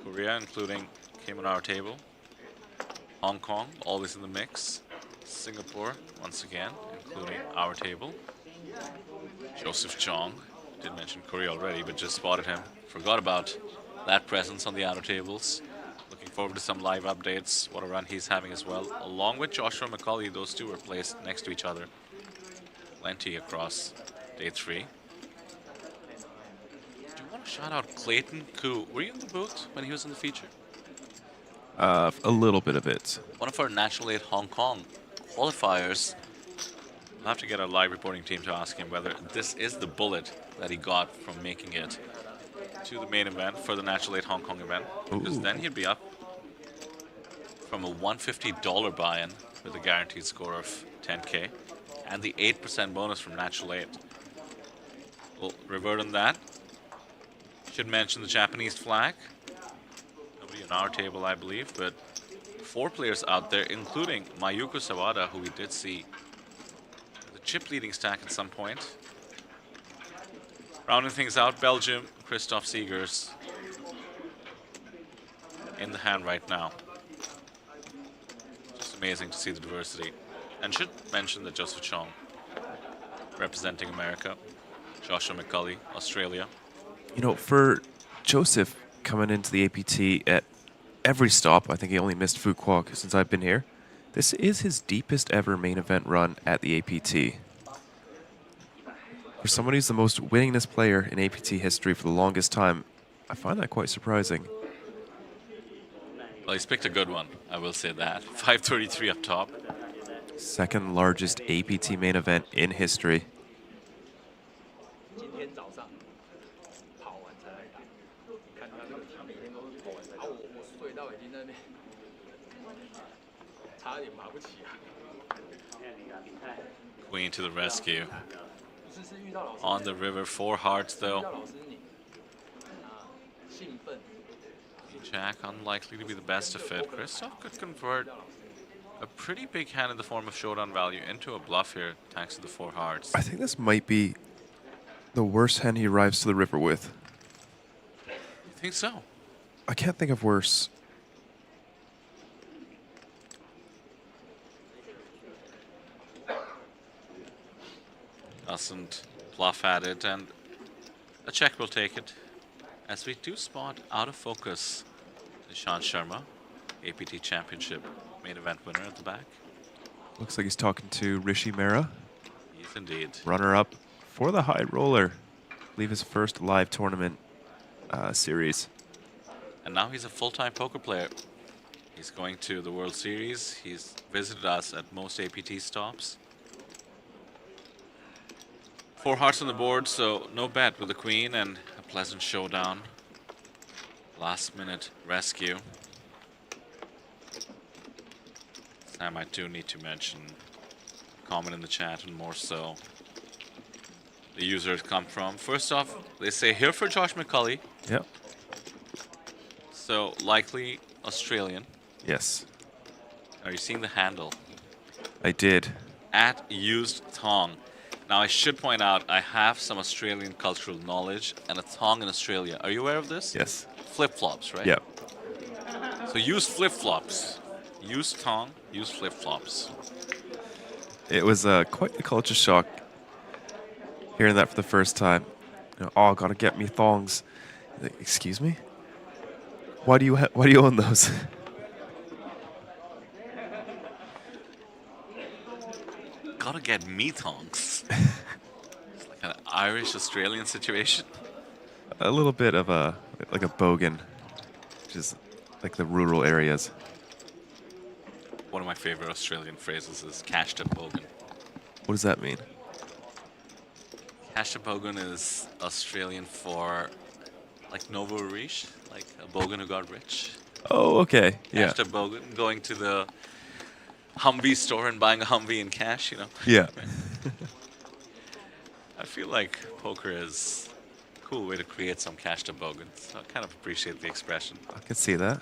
Korea, including, came on our table. Hong Kong, always in the mix. Singapore, once again, including our table. Joseph Chong, did mention Korea already, but just spotted him. Forgot about that presence on the outer tables. Looking forward to some live updates, what a run he's having as well. Along with Joshua McCauley, those two were placed next to each other. Plenty across day 3. Do you want to shout out Clayton Koo? Were you in the booth when he was in the feature? A little bit of it. One of our Natural 8 Hong Kong qualifiers. We'll have to get our live reporting team to ask him whether this is the bullet that he got from making it to the main event for the Natural 8 Hong Kong event. Because then he'd be up from a $150 buy-in with a guaranteed score of 10K and the 8% bonus from Natural 8. We'll revert on that. Should mention the Japanese flag. Nobody on our table, I believe, but 4 players out there, including Mayuko Sawada, who we did see the chip leading stack at some point. Rounding things out, Belgium, Christoph Siegers in the hand right now. Just amazing to see the diversity. And should mention that Joseph Chong, representing America, Joshua McCauley, Australia. You know, for Joseph coming into the APT at every stop, I think he only missed Fukuoka since I've been here. This is his deepest ever main event run at the APT. For someone who's the most winningest player in APT history for the longest time, I find that quite surprising. Well, he's picked a good one, I will say that. 533 up top. Second largest APT main event in history. 今天早上跑完才来打，看他这个题每天都是跑完才打，我睡到已经在那边，差点爬不起来。 Queen to the rescue. On the river, 4 hearts though. Jack unlikely to be the best of it. Christoph could convert a pretty big hand in the form of showdown value into a bluff here, thanks to the 4 hearts. I think this might be the worst hand he arrives to the river with. You think so? I can't think of worse. Doesn't bluff at it, and a check will take it. As we do spot out of focus Nishant Sharma, APT Championship main event winner at the back. Looks like he's talking to Rishi Mehra. Yes, indeed. Runner-up for the high roller. I believe his first live tournament series. And now he's a full-time poker player. He's going to the World Series. He's visited us at most APT stops. 4 hearts on the board, so no bet with the queen and a pleasant showdown. Last-minute rescue. Sam, I do need to mention, comment in the chat and more so, the users come from. First off, they say here for Josh McCauley. Yep. So likely Australian. Yes. Are you seeing the handle? I did. At used thong. Now I should point out I have some Australian cultural knowledge, and a thong in Australia. Are you aware of this? Yes. Flip-flops, right? Yep. So used flip-flops. Used thong, used flip-flops. It was quite the culture shock hearing that for the first time. You know, oh, gotta get me thongs. Like, excuse me? Why do you own those? gotta get meat honks. It's like an Irish-Australian situation. A little bit of a like a bogan, which is like the rural areas. One of my favorite Australian phrases is cash to bogan. What does that mean? Cash to bogan is Australian for like nouveau riche, like a bogan who got rich. Oh, okay. Yeah. Cash to bogan, going to the Humvee store and buying a Humvee in cash, you know? Yeah. I feel like poker is a cool way to create some cash to bogan. So I kind of appreciate the expression. I can see that.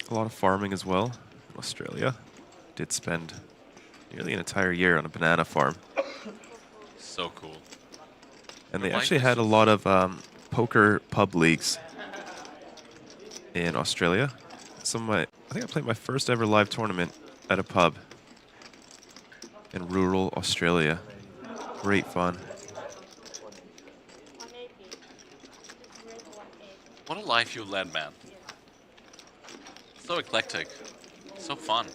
A lot of farming as well in Australia. Did spend nearly an entire year on a banana farm. So cool. And they actually had a lot of poker pub leagues in Australia. I think I played my first ever live tournament at a pub in rural Australia. Great fun. What a life you led, man. So eclectic. So fun.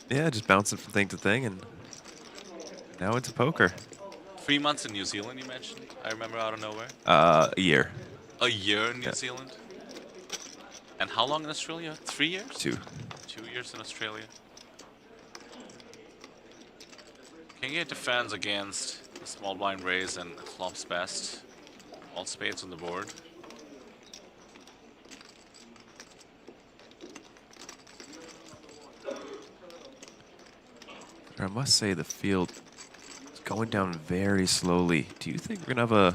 Yeah, just bouncing from thing to thing, and now into poker. 3 months in New Zealand, you mentioned? I remember out of nowhere. A year. A year in New Zealand? And how long in Australia? 3 years? 2. 2 years in Australia. King 8 defends against the small blind raise and flops best. All spades on the board. I must say the field is going down very slowly. Do you think we're going to have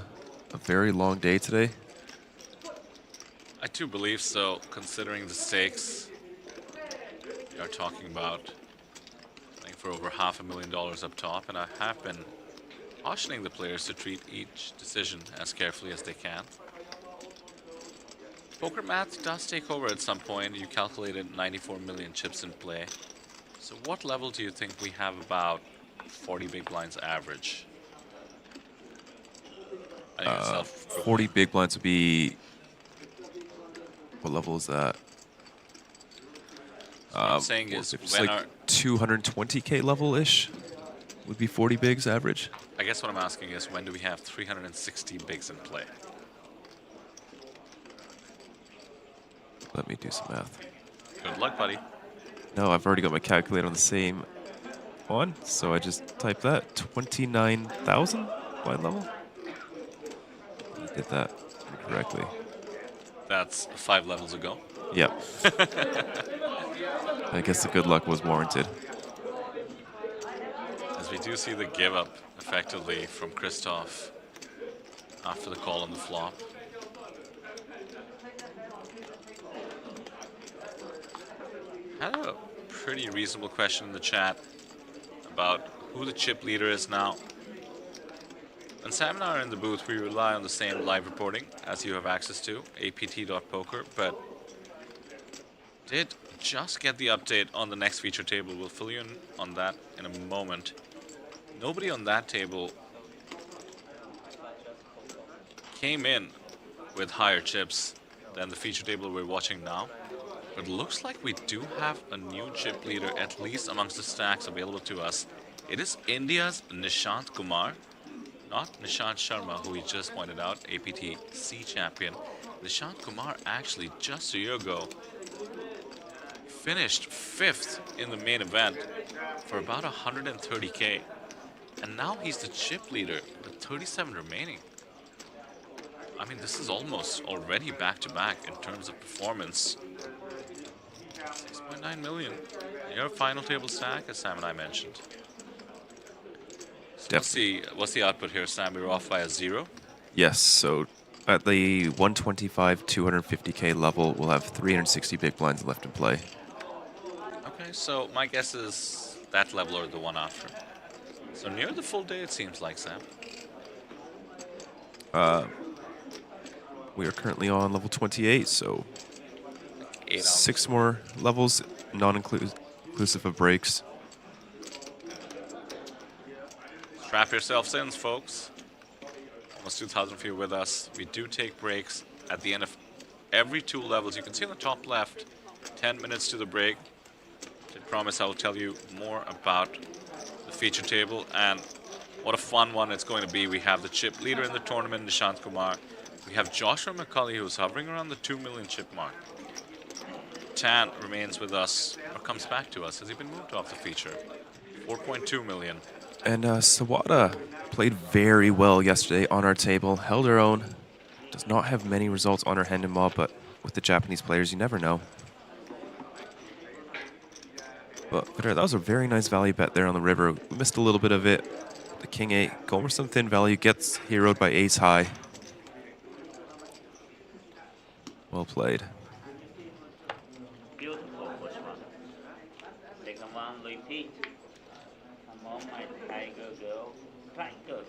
a very long day today? I do believe so, considering the stakes. We are talking about playing for over $500,000 up top, and I have been cautioning the players to treat each decision as carefully as they can. Poker math does take over at some point. You calculated 94 million chips in play. So what level do you think we have about 40 big blinds average? I think it's 40 big blinds would be... What level is that? What I'm saying is, it's when like 220k level-ish would be 40 bigs average. I guess what I'm asking is, when do we have 360 bigs in play? Let me do some math. Good luck, buddy. No, I've already got my calculator on the same one, so I just typed that. 29,000 blind level? I did that correctly. That's 5 levels ago. Yep. I guess the good luck was warranted. As we do see the give up effectively from Christoph after the call on the flop. Had a pretty reasonable question in the chat about who the chip leader is now. When Sam and I are in the booth, we rely on the same live reporting as you have access to, apt.poker, but did just get the update on the next feature table. We'll fill you in on that in a moment. Nobody on that table came in with higher chips than the feature table we're watching now. But it looks like we do have a new chip leader, at least amongst the stacks available to us. It is India's Nishant Kumar, not Nishant Sharma, who we just pointed out, APT C champion. Nishant Kumar actually just a year ago finished 5th in the main event for about 130k. And now he's the chip leader with 37 remaining. I mean, this is almost already back-to-back in terms of performance. 6.9 million. Your final table stack, as Sam and I mentioned. So what's the output here, Sam? We're off by a 0? Yes, so at the 125, 250k level, we'll have 360 big blinds left in play. Okay, so my guess is that level or the one after. So near the full day, it seems like, Sam. We are currently on level 28, so 8 6 more levels, non-inclusive of breaks. Strap yourselves in, folks. Almost 2,000 of you with us. We do take breaks at the end of every 2 levels. You can see on the top left, 10 minutes to the break. Did promise I will tell you more about the feature table and what a fun one it's going to be. We have the chip leader in the tournament, Nishant Kumar. We have Joshua McCulley, who's hovering around the 2 million chip mark. Tan remains with us, or comes back to us. Has he been moved off the feature? 4.2 million. And Sawada played very well yesterday on our table, held her own. Does not have many results on her hand and mob, but with the Japanese players, you never know. But Vidur, that was a very nice value bet there on the river. We missed a little bit of it. The King 8 going for some thin value, gets heroed by ace high. Well played. Beautiful first one. Second one, repeat. Come on, my tiger girl. Tiger.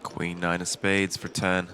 Queen 9 of spades for 10.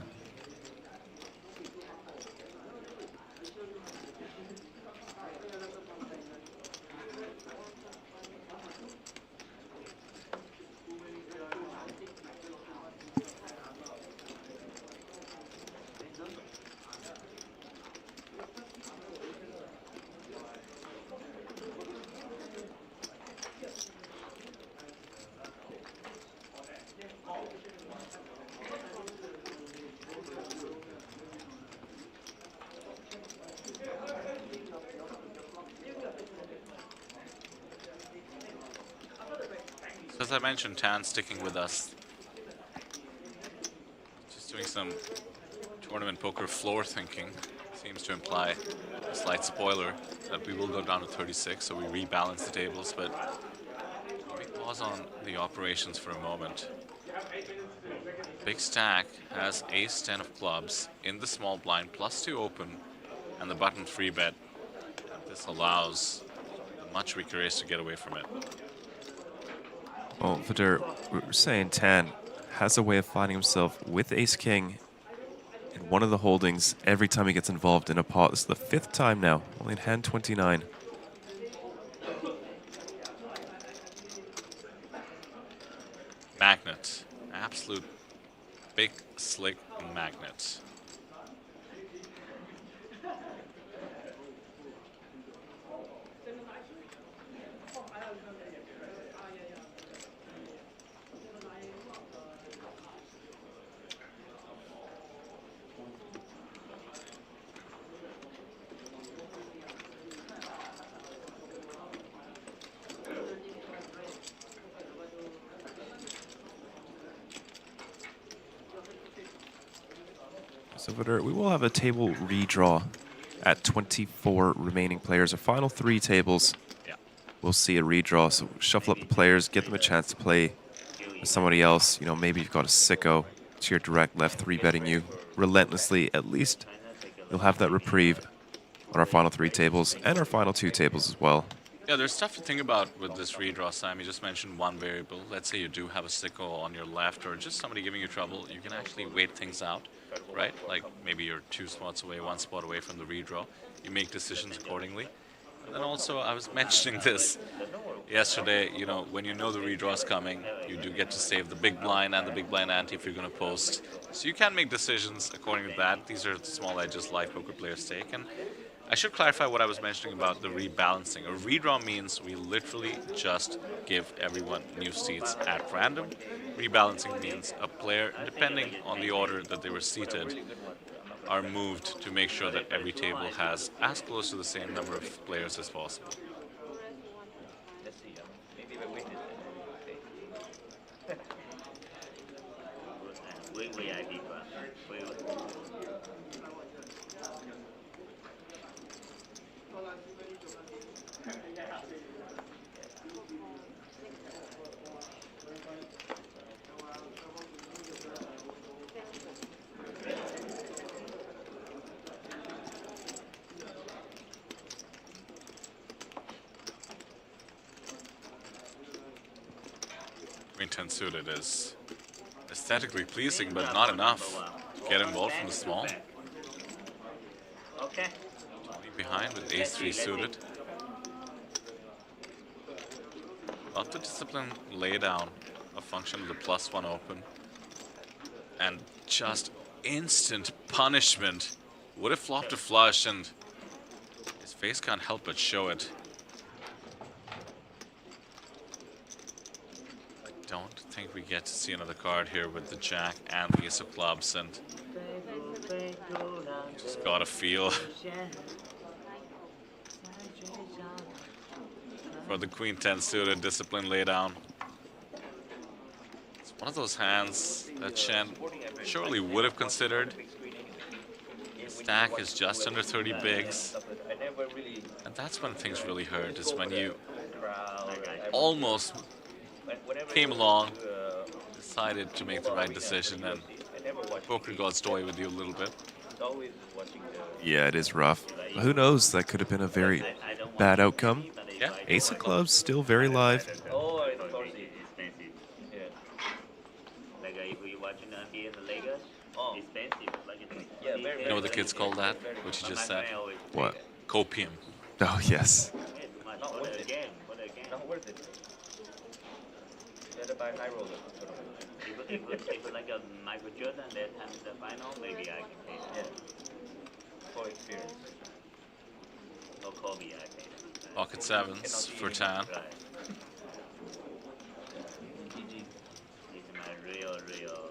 As I mentioned, Tan sticking with us. Just doing some tournament poker floor thinking. Seems to imply a slight spoiler that we will go down to 36, so we rebalance the tables, but let me pause on the operations for a moment. Big stack has ace 10 of clubs in the small blind, +2 open, and the button free bet. This allows a much weaker ace to get away from it. Well, Vidur, we were saying Tan has a way of finding himself with ace-king in one of the holdings every time he gets involved in a pot. This is the 5th time now, only in hand 29. Magnet. Absolute big, slick magnet. So Vidur, we will have a table redraw at 24 remaining players. Our final 3 tables, we'll see a redraw. So shuffle up the players, give them a chance to play with somebody else. You know, maybe you've got a sicko to your direct left 3-betting you relentlessly. At least you'll have that reprieve on our final 3 tables and our final 2 tables as well. Yeah, there's stuff to think about with this redraw, Sam. You just mentioned one variable. Let's say you do have a sicko on your left or just somebody giving you trouble. You can actually wait things out, right? Like maybe you're 2 spots away, 1 spot away from the redraw. You make decisions accordingly. And then also, I was mentioning this yesterday, you know, when you know the redraw is coming, you do get to save the big blind and the big blind ante if you're going to post. So you can make decisions according to that. These are the small edges live poker players take. And I should clarify what I was mentioning about the rebalancing. A redraw means we literally just give everyone new seats at random. Rebalancing means a player, depending on the order that they were seated, are moved to make sure that every table has as close to the same number of players as possible. Let's see. Maybe we're witnessing. VIP class. 10 suited is aesthetically pleasing, but not enough. Get involved from the small. Okay. Tony behind with ace 3 suited. Not the discipline laydown, a function of the +1 open. And just instant punishment. Would have flopped a flush, and his face can't help but show it. I don't think we get to see another card here with the jack and the ace of clubs, and just gotta feel for the queen 10 suited discipline laydown. It's one of those hands that Chen surely would have considered. Stack is just under 30 bigs, and that's when things really hurt, is when you almost came along, decided to make the right decision, and poker gods toy with you a little bit. Yeah, it is rough. But who knows? That could have been a very bad outcome. Yeah. Ace of clubs still very live. Oh, of course it's expensive. Yeah. Like if we watching the NBA, the Lakers, expensive. Like yeah, very. You know what the kids call that? What you just said? What? Copium. Oh, yes. Not worth it. Not worth it. Better buy high roller. If like a Michael Jordan that time the final, maybe I can pay that. Yeah. For experience. Or Kobe, I pay that. Pocket sevens for Tan. Right. This is my real idol.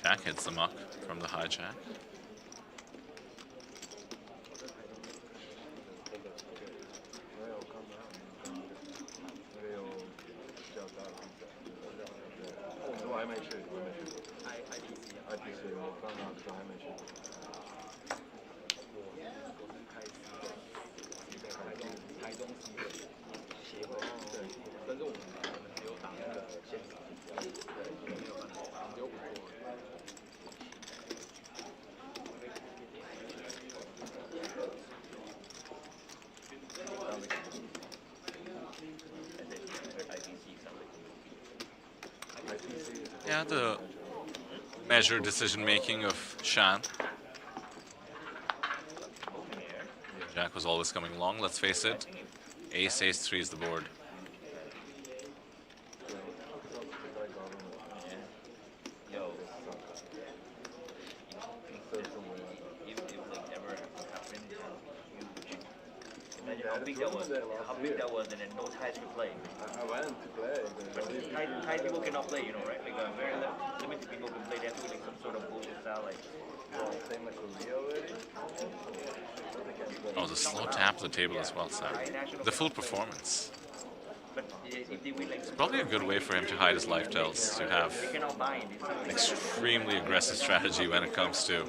Jack hits the muck from the hijack. Yeah, the measured decision making of Shan. Jack was always coming along, let's face it. Ace, ace 3 is the board. How big that was, and then no ties to play. I went to play. But Thai people cannot play, you know, right? Like very limited people can play. They have to do like some sort of bullshit style, like. Same like Korea already. Oh, the slow tap to the table as well, Sam. The full performance. It's probably a good way for him to hide his life tells, to have an extremely aggressive strategy when it comes to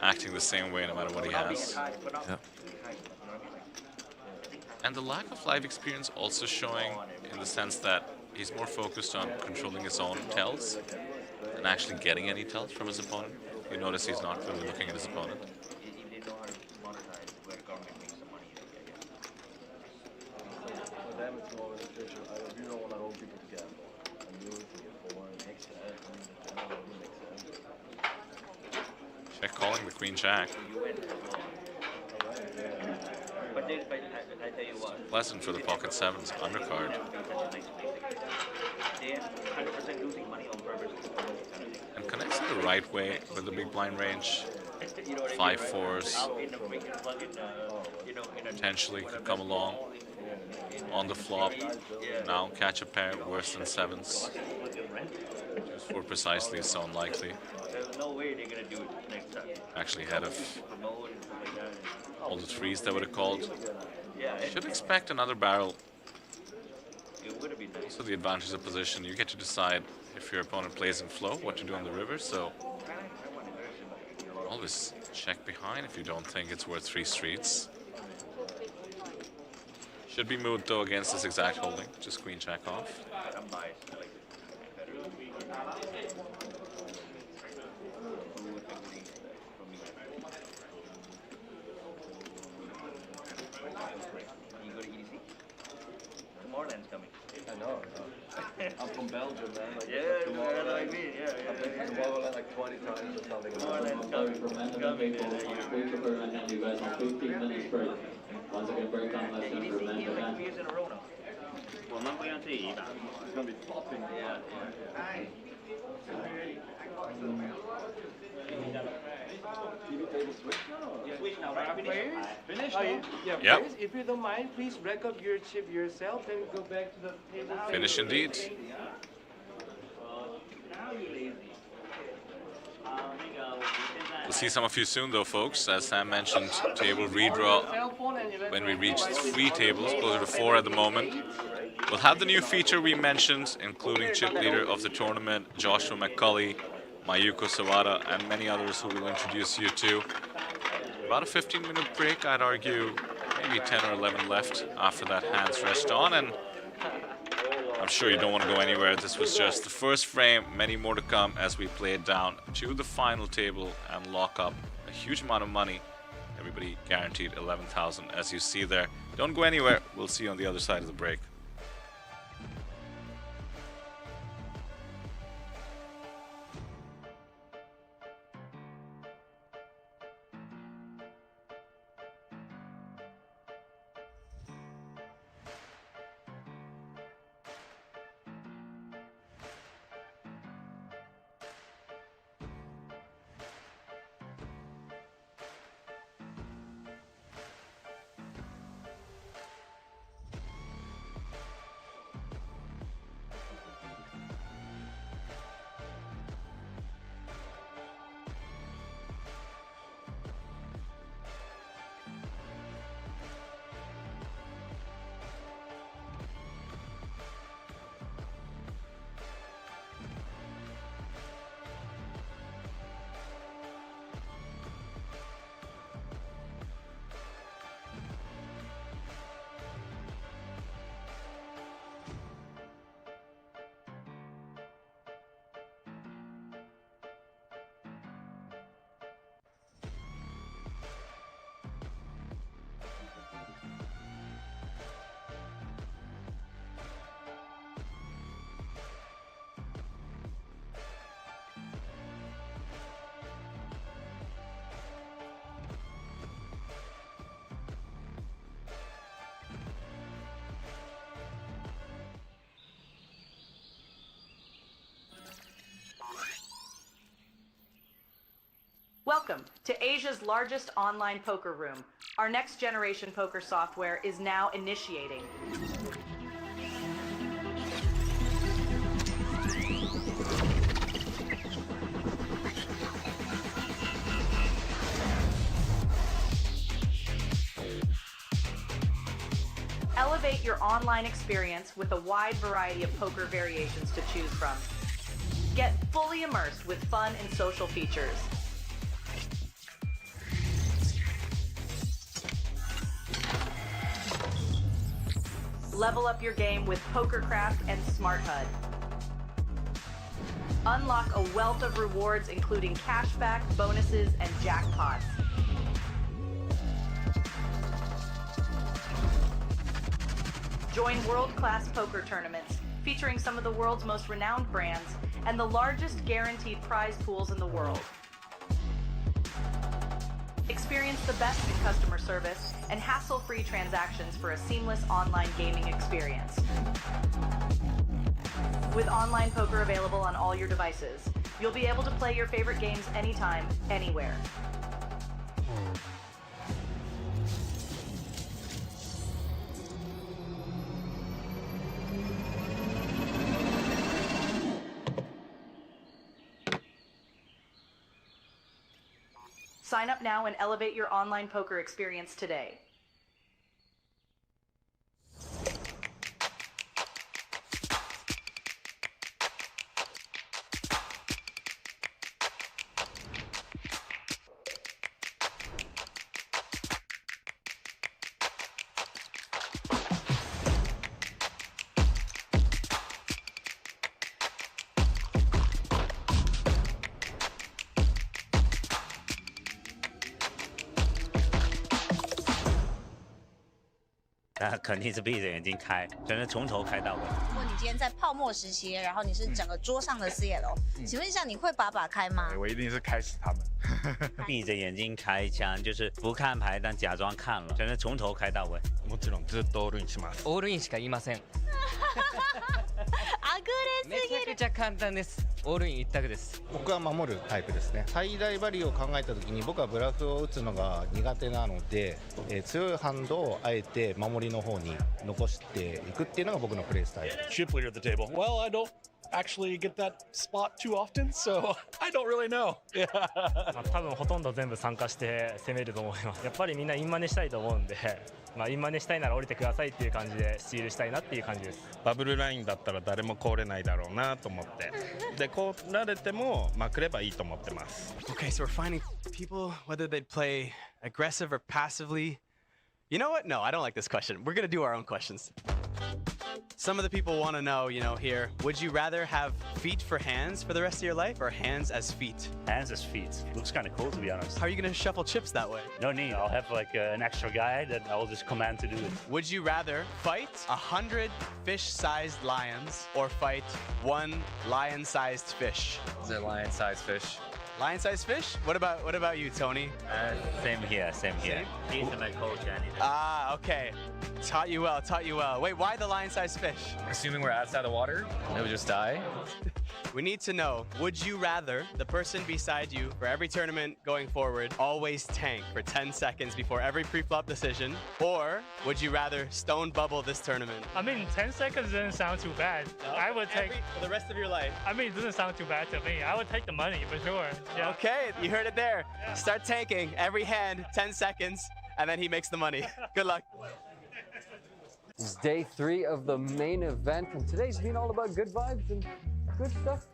acting the same way no matter what he has. Yep. And the lack of live experience also showing in the sense that he's more focused on controlling his own tells than actually getting any tells from his opponent. You notice he's not really looking at his opponent. Check calling the queen jack. Pleasant for the pocket sevens undercard. And connects it the right way with the big blind range. 5-4s. Potentially could come along on the flop. Now catch a pair worse than sevens. Just 4 precisely is so unlikely. There's no way they're gonna do it next time. Actually ahead of all the 3s that would have called. Should expect another barrel. So the advantage of position, you get to decide if your opponent plays in flow, what to do on the river. So Always check behind if you don't think it's worth 3 streets. Should be moved though against this exact holding. Just queen check off. I'm biased. I like it better. You go to EDC? Tomorrowland's coming. I know. I'm from Belgium, man. Like, Yeah, Tomorrowland, like me, yeah. I've been to Tomorrowland like 20 times or something. Tomorrowland's coming. You guys have 15 minutes break. Once again, break time less than for men event. 2 years in a row now. 我们不用自己打。 It's gonna be popping. Yeah. TV table switch now? Switch now, right? Finish? Finished? Yep. Players, if you don't mind, please rack up your chip yourself and go back to the table. Finish indeed. Now you're lazy. We'll see some of you soon though, folks. As Sam mentioned, table redraw when we reach 3 tables, closer to 4 at the moment. We'll have the new feature we mentioned, including chip leader of the tournament, Joshua McCulley, Mayuko Sawada, and many others who we'll introduce you to. About a 15-minute break, I'd argue, maybe 10 or 11 left after that hands rest on, and I'm sure you don't want to go anywhere. This was just the first frame, many more to come as we play it down to the final table and lock up a huge amount of money. Everybody guaranteed 11,000 as you see there. Don't go anywhere. We'll see you on the other side of the break. Welcome to Asia's largest online poker room. Our next generation poker software is now initiating. Elevate your online experience with a wide variety of poker variations to choose from. Get fully immersed with fun and social features. Level up your game with PokerCraft and Smart HUD. Unlock a wealth of rewards including cashback, bonuses, and jackpots. Join world-class poker tournaments featuring some of the world's most renowned brands and the largest guaranteed prize pools in the world. Experience the best in customer service and hassle-free transactions for a seamless online gaming experience. With online poker available on all your devices, you'll be able to play your favorite games anytime, anywhere. Sign up now and elevate your online poker experience today. 那肯定是闭着眼睛开，真的从头开到尾。如果你今天在泡沫时期，然后你是整个桌上的 CL，请问一下，你会把开吗？我一定是开死他们。闭着眼睛开枪，就是不看牌，但假装看了，真的从头开到尾。もちろんずっとオールインします。オールインしか言いません。あぐれめちゃくちゃ簡単です。オールイン一択です。僕は守るタイプですね。最大バリューを考えたときに僕はブラフを打つのが苦手なので、強いハンドをあえて守りの方に残していくっていうのが僕のプレースタイル。Chip leader at the table. Well, I don't actually get that spot too often, so I don't really know. 多分ほとんど全部参加して攻めると思います。やっぱりみんなインマネしたいと思うんで、インマネしたいなら降りてくださいっていう感じでスチールしたいなっていう感じです。バブルラインだったら誰も凍れないだろうなと思って。で、凍られてもまくればいいと思ってます。Okay, so we're finding people whether they'd play aggressive or passively. You know what? No, I don't like this question. We're gonna do our own questions. Some of the people want to know, here, would you rather have feet for hands for the rest of your life or hands as feet? Hands as feet. Looks kind of cool, to be honest. How are you going to shuffle chips that way? No need. I'll have like an extra guy that I'll just command to do it. Would you rather fight 100 fish-sized lions or fight 1 lion-sized fish? Is it lion-sized fish? Lion-sized fish? What about you, Tony? Same here. He's my coach, anything. Ah, okay. Taught you well. Wait, why the lion-sized fish? Assuming we're outside the water, it would just die. We need to know, would you rather the person beside you for every tournament going forward always tank for 10 seconds before every pre-flop decision, or would you rather stone bubble this tournament? I mean, 10 seconds doesn't sound too bad. No, I would take for the rest of your life. I mean, it doesn't sound too bad to me. I would take the money for sure. Yeah. Okay, you heard it there. Yeah. Start tanking every hand, 10 seconds, and then he makes the money. Good luck. It's day 3 of the main event, and today's been all about good vibes and good stuff.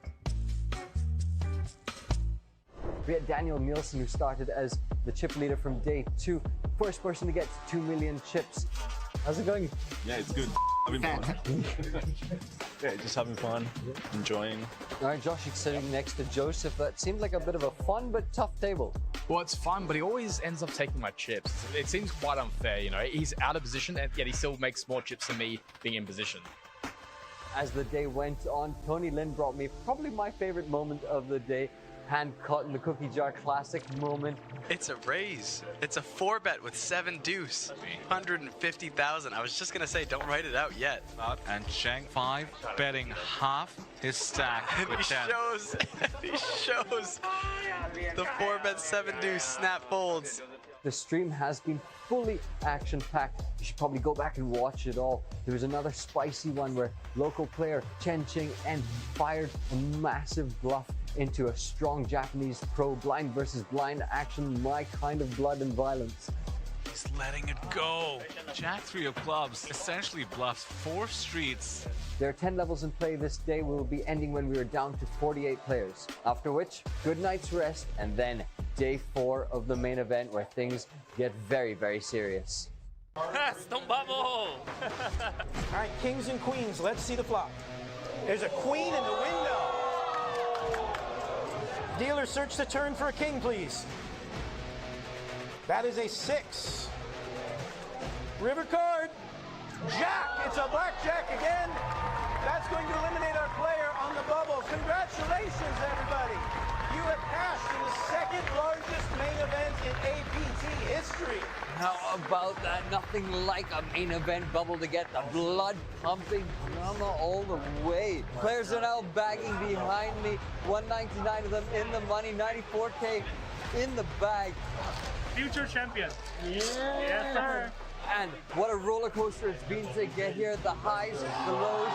We had Daniel Nielsen, who started as the chip leader from day 2. First person to get 2 million chips. How's it going? Yeah, it's good. Having fun. Yeah, just having fun, enjoying. All right, Josh, you're sitting next to Joseph. That seemed like a bit of a fun but tough table. Well, it's fun, but he always ends up taking my chips. It seems quite unfair, He's out of position, and yet he still makes more chips than me being in position. As the day went on, Tony Lin brought me probably my favorite moment of the day. Hand caught in the cookie jar classic moment. It's a raise. It's a 4-bet with 7 deuce. 150,000. I was just gonna say, don't write it out yet. And Cheng 5 betting half his stack with 10. He shows the 4-bet 7 deuce snap folds. The stream has been fully action-packed. You should probably go back and watch it all. There was another spicy one where local player Chen Qing and fired a massive bluff into a strong Japanese pro. Blind versus blind action, my kind of blood and violence. He's letting it go. Jack 3 of clubs essentially bluffs 4 streets. There are 10 levels in play this day. We will be ending when we are down to 48 players. After which, good night's rest, and then day 4 of the main event where things get very, very serious. Stone bubble! All right, kings and queens, let's see the flop. There's a queen in the window. Dealer, search the turn for a king, please. That is a 6. River card. Jack. It's a blackjack again. That's going to eliminate our player on the bubble. Congratulations, everybody. You have passed in the second largest main event in APT history. How about that? Nothing like a main event bubble to get the blood pumping drama all the way. Players are now bagging behind me. 199 of them in the money, 94K in the bag. Future champion. Yeah. Yes, sir. And what a roller coaster it's been to get here. The highs, the lows.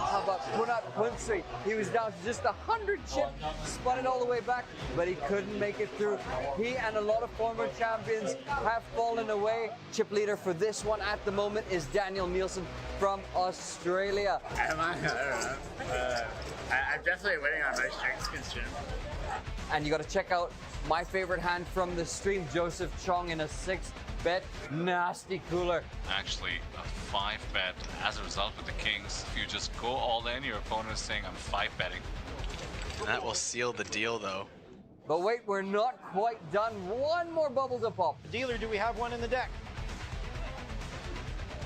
How about Punat Punsri? He was down to just 100 chips, spun it all the way back, but he couldn't make it through. He and a lot of former champions have fallen away. Chip leader for this one at the moment is Daniel Nielsen from Australia. I'm definitely winning on my strengths consumed. And you got to check out my favorite hand from the stream, Joseph Chong in a 6-bet nasty cooler. Actually, a 5-bet as a result with the kings. If you just go all in, your opponent is saying, I'm 5-betting. And that will seal the deal, though. But wait, we're not quite done. One more bubble to pop. Dealer, do we have one in the deck?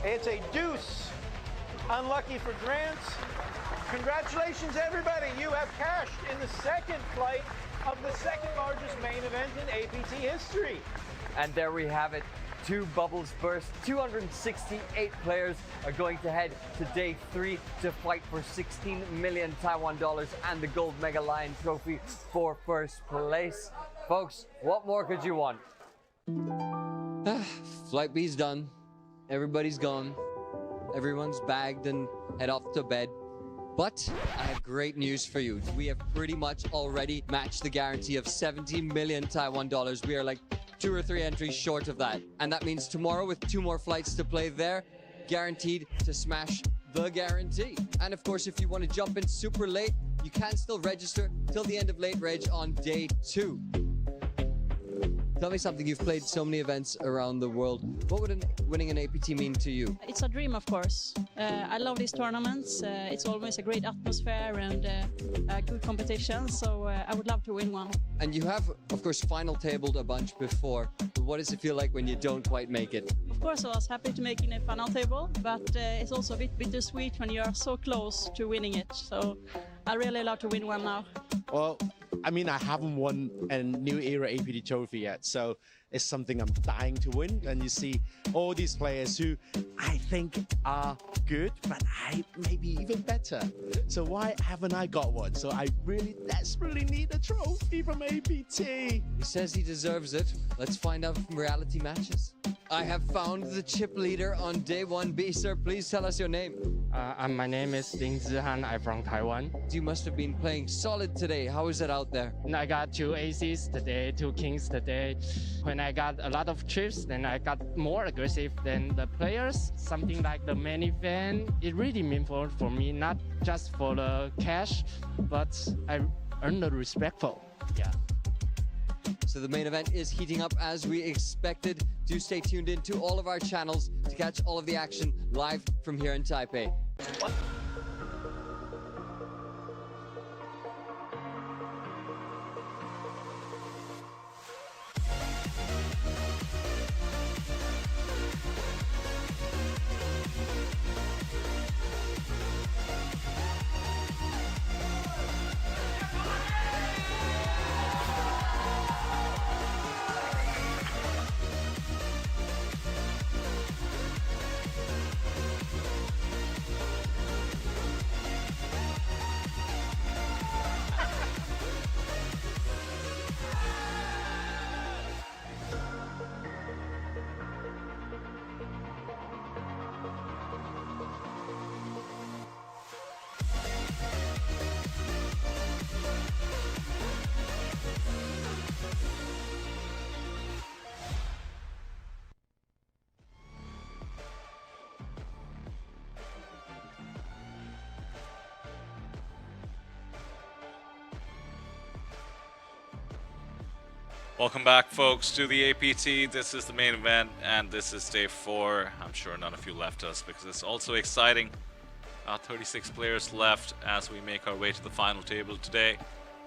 It's a deuce. Unlucky for Grant. Congratulations, everybody. You have cashed in the second flight of the second largest main event in APT history. And there we have it. 2 bubbles burst. 268 players are going to head to day 3 to fight for 16 million Taiwan dollars and the Gold Mega Lion Trophy for first place. Folks, what more could you want? Flight B's done. Everybody's gone. Everyone's bagged and head off to bed. But I have great news for you. We have pretty much already matched the guarantee of 70 million Taiwan dollars. We are like 2 or 3 entries short of that. And that means tomorrow, with 2 more flights to play there, guaranteed to smash the guarantee. And of course, if you want to jump in super late, you can still register till the end of late reg on day 2. Tell me something. You've played so many events around the world. What would winning an APT mean to you? It's a dream, of course. I love these tournaments. It's always a great atmosphere and a good competition. So I would love to win one. And you have, of course, final tabled a bunch before. But what does it feel like when you don't quite make it? Of course, I was happy to make it in a final table, but it's also a bit bittersweet when you are so close to winning it. So I really love to win one now. Well, I mean, I haven't won a New Era APT trophy yet, so it's something I'm dying to win. And you see all these players who I think are good, but I maybe even better. So why haven't I got one? So I really desperately need a trophy from APT. He says he deserves it. Let's find out from reality matches. I have found the chip leader on day 1B, sir. Please tell us your name. My name is Stephan. I'm from Taiwan. You must have been playing solid today. How is it out there? I got 2 aces today, 2 kings today. When I got a lot of chips, then I got more aggressive than the players. Something like the main event, it really meaningful for me, not just for the cash, but I earned the respectful. Yeah. So the main event is heating up as we expected. Do stay tuned in to all of our channels to catch all of the action live from here in Taipei. Welcome back, folks, to the APT. This is the main event, and this is day 4. I'm sure none of you left us because it's also exciting. 36 players left as we make our way to the final table today.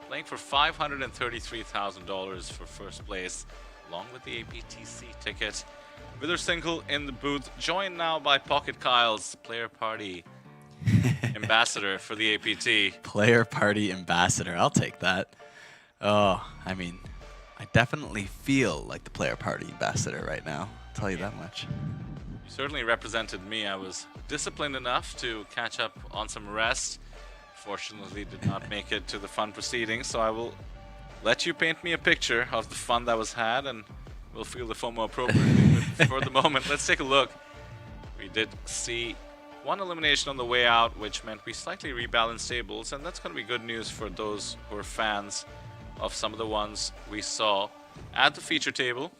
Playing for $533,000 for first place, along with the APTC ticket. Vidur Singhal in the booth, joined now by PocketKyles, player party ambassador for the APT. Player party ambassador, I'll take that. Oh, I mean, I definitely feel like the player party ambassador right now. I'll tell you that much. You certainly represented me. I was disciplined enough to catch up on some rest. Fortunately, did not make it to the fun proceedings, so I will let you paint me a picture of the fun that was had, and we'll feel the FOMO appropriately. But for the moment, let's take a look. We did see one elimination on the way out, which meant we slightly rebalanced tables, and that's going to be good news for those who are fans of some of the ones we saw at the feature table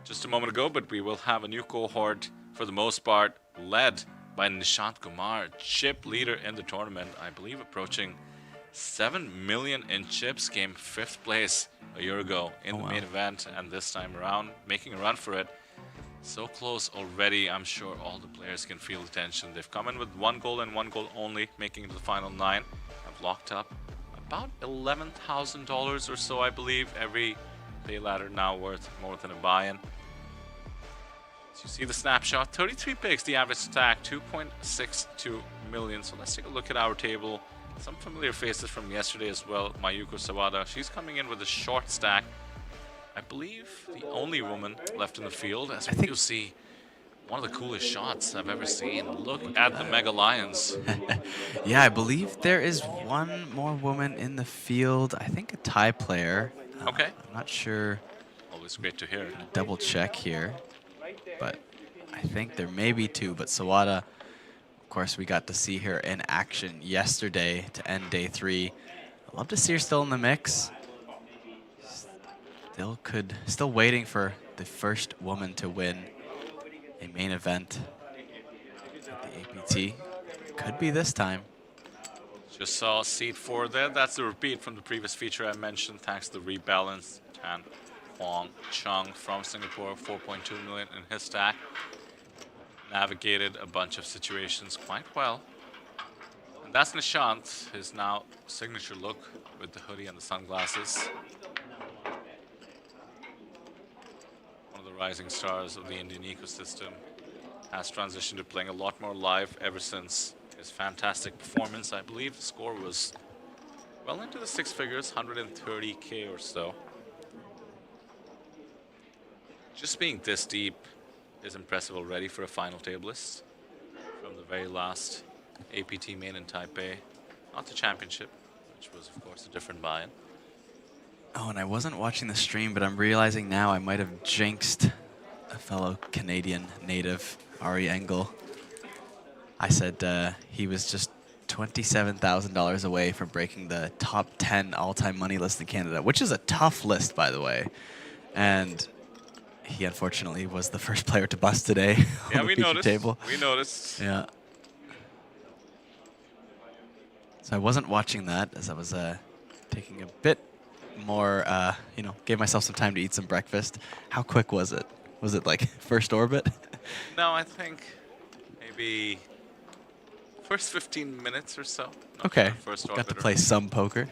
just a moment ago. But we will have a new cohort for the most part, led by Nishant Kumar, chip leader in the tournament, I believe approaching 7 million in chips, came 5th place a year ago in the main event, and this time around making a run for it. So close already. I'm sure all the players can feel the tension. They've come in with 1 goal and 1 goal only, making it to the final 9. Have locked up about $11,000 or so, I believe. Every pay ladder now worth more than a buy-in. So you see the snapshot, 33 bigs, the average stack, 2.62 million. So let's take a look at our table. Some familiar faces from yesterday as well. Mayuko Sawada, she's coming in with a short stack. I believe the only woman left in the field. As you'll see, one of the coolest shots I've ever seen. Look at the Mega Lions. Yeah, I believe there is one more woman in the field. I think a Thai player. Okay. I'm not sure. Always great to hear. Double check here. But I think there may be two. But Sawada, of course, we got to see her in action yesterday to end day 3. I'd love to see her still in the mix. Still waiting for the first woman to win a main event at the APT. Could be this time. Just saw seed 4 there. That's the repeat from the previous feature I mentioned. Thanks to the rebalance. Tan Huang Chung from Singapore, 4.2 million in his stack. Navigated a bunch of situations quite well. And that's Nishant, his now signature look with the hoodie and the sunglasses. One of the rising stars of the Indian ecosystem. Has transitioned to playing a lot more live ever since his fantastic performance. I believe the score was well into the 6 figures, 130K or so. Just being this deep is impressive already for a final tableist from the very last APT main in Taipei. Not the championship, which was of course a different buy-in. Oh, and I wasn't watching the stream, but I'm realizing now I might have jinxed a fellow Canadian native, Ari Engel. I said he was just $27,000 away from breaking the top 10 all-time money list in Canada, which is a tough list, by the way. And he unfortunately was the first player to bust today on the we feature noticed. table. We noticed. Yeah. So I wasn't watching that as I was taking a bit more, gave myself some time to eat some breakfast. How quick was it? Was it like first orbit? No, I think maybe first 15 minutes or so. Not Okay, sure first got to orbit or- play some poker.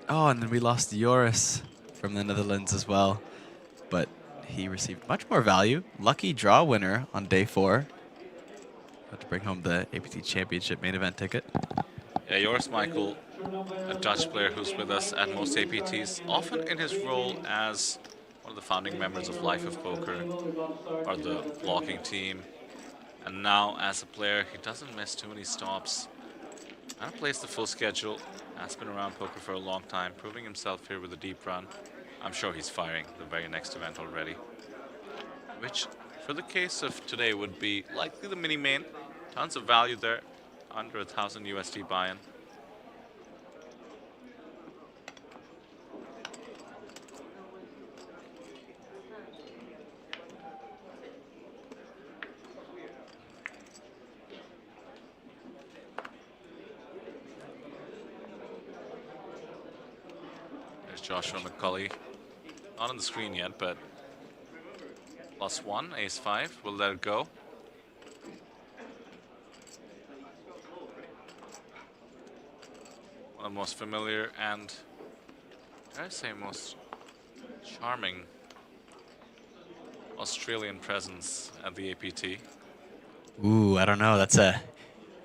Oh, and then we lost Joris from the Netherlands as well, but he received much more value. Lucky draw winner on day 4. Got to bring home the APT Championship main event ticket. Yeah, Joris Michael, a Dutch player who's with us at most APTs, often in his role as one of the founding members of Life of Poker, or the blocking team. And now, as a player, he doesn't miss too many stops. And plays the full schedule. Has been around poker for a long time, proving himself here with a deep run. I'm sure he's firing the very next event already. Which, for the case of today, would be likely the mini main. Tons of value there, under 1,000 USD buy-in. Joshua McCulley, not on the screen yet, but +1, ace-5, we'll let it go. One of the most familiar and, dare I say, most charming Australian presence at the APT. Ooh, I don't know.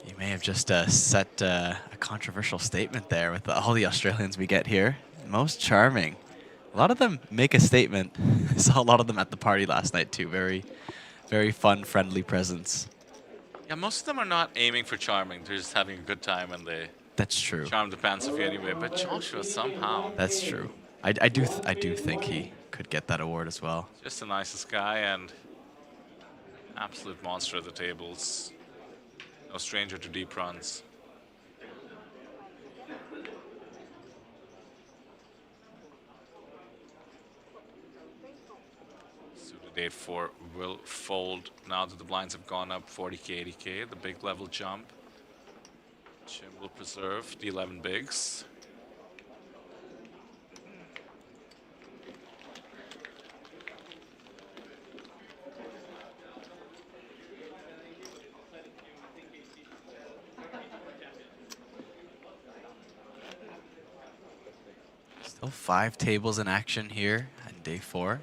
You may have just set a controversial statement there with all the Australians we get here. Most charming. A lot of them make a statement. I saw a lot of them at the party last night too. Very, very fun, friendly presence. Yeah, most of them are not aiming for charming. They're just having a good time and they That's true. charm the pants of you anyway. But Joshua somehow. That's true. I do think he could get that award as well. Just the nicest guy and absolute monster at the tables. No stranger to deep runs. Suited 8-4 will fold now that the blinds have gone up 40K, 80K. The big level jump. Jim will preserve the 11 bigs. Still 5 tables in action here on day 4.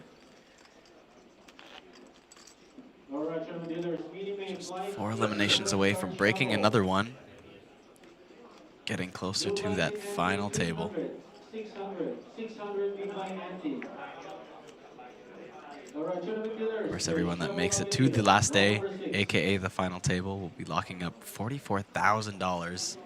Just 4 eliminations away from breaking another one. Getting closer to that final table. 600 big blind ante. Of course, everyone that makes it to the last day, aka the final table, will be locking up $44,000.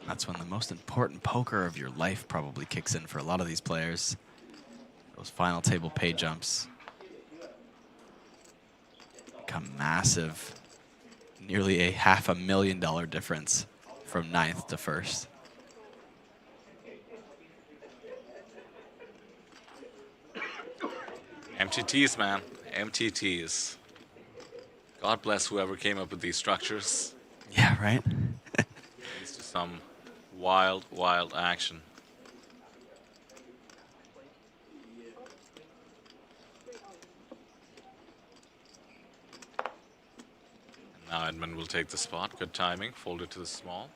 That's when the most important poker of your life probably kicks in for a lot of these players. Those final table pay jumps become massive. Nearly a $500,000 difference from 9th to 1st. MTTs, man. MTTs. God bless whoever came up with these structures. Yeah, right? Leads to some wild, wild action. And now Edmund will take the spot. Good timing. Fold it to the small.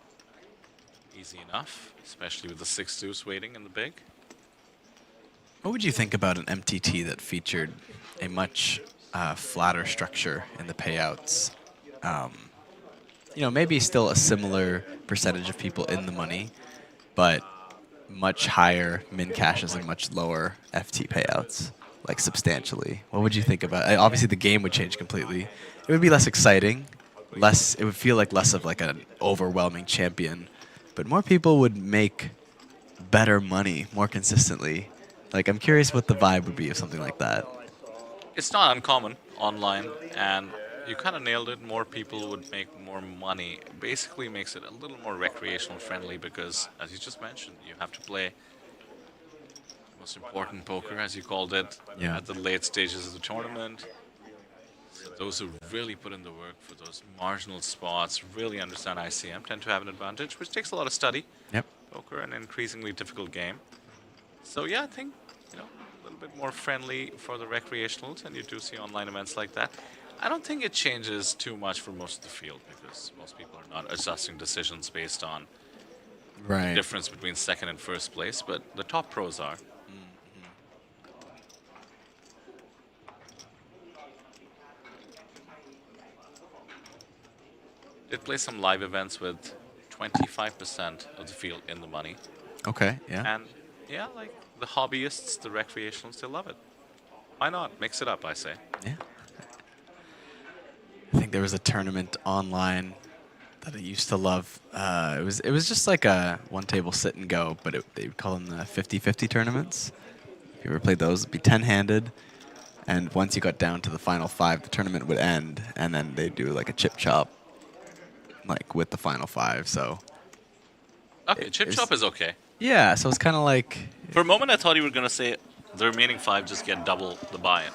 Easy enough, especially with the 6 deuce waiting in the big. What would you think about an MTT that featured a much flatter structure in the payouts? You know, maybe still a similar percentage of people in the money, but much higher min cashes and much lower FT payouts, like substantially. What would you think about it? Obviously, the game would change completely. It would be less exciting, less. It would feel like less of like an overwhelming champion, but more people would make better money more consistently. Like, I'm curious what the vibe would be of something like that. It's not uncommon online, and you kind of nailed it. More people would make more money. Basically makes it a little more recreational friendly because, as you just mentioned, you have to play the most important poker, as you called it, Yeah. at the late stages of the tournament. So those who really put in the work for those marginal spots, really understand ICM, tend to have an advantage, which takes a lot of study. Yep. Poker, an increasingly difficult game. So yeah, I think, you know, a little bit more friendly for the recreationals, and you do see online events like that. I don't think it changes too much for most of the field because most people are not adjusting decisions based on Right. the difference between second and first place, but the top pros are. Did play some live events with 25% of the field in the money. Okay, yeah. And yeah, like the hobbyists, the recreationals, they love it. Why not? Mix it up, I say. Yeah. I think there was a tournament online that I used to love. It was just like a one table sit and go, but they would call them the 50-50 tournaments. If you ever played those, it'd be 10-handed. And once you got down to the final 5, the tournament would end, and then they'd do like a chip chop, like with the final 5. So Okay, chip chop is okay. yeah, so it's kind of like For a moment, I thought you were going to say the remaining 5 just get double the buy-in.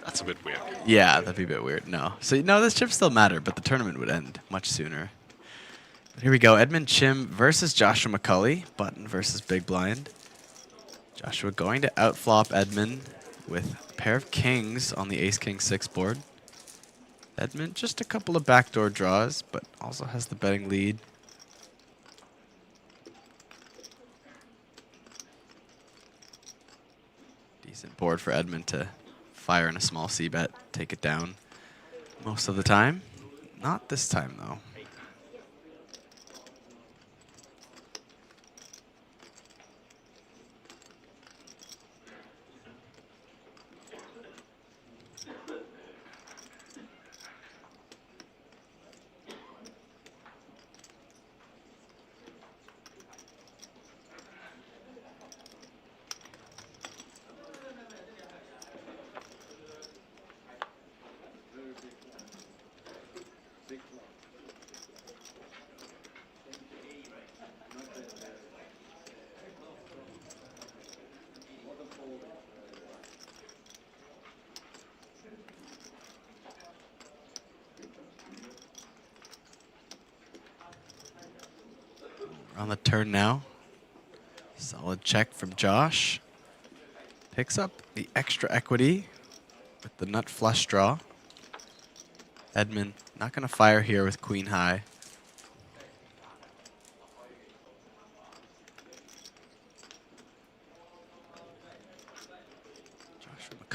That's a bit weird. yeah, that'd be a bit weird. No, so no, this chips still matter, but the tournament would end much sooner. But here we go, Edmund Chim versus Joshua McCulley, button versus big blind. Joshua going to outflop Edmund with a pair of kings on the ace-king-6 board. Edmund just a couple of backdoor draws, but also has the betting lead. Decent board for Edmund to fire in a small c-bet, take it down most of the time. Not this time, though. On the turn now. Solid check from Josh. Picks up the extra equity with the nut flush draw. Edmund not going to fire here with queen high.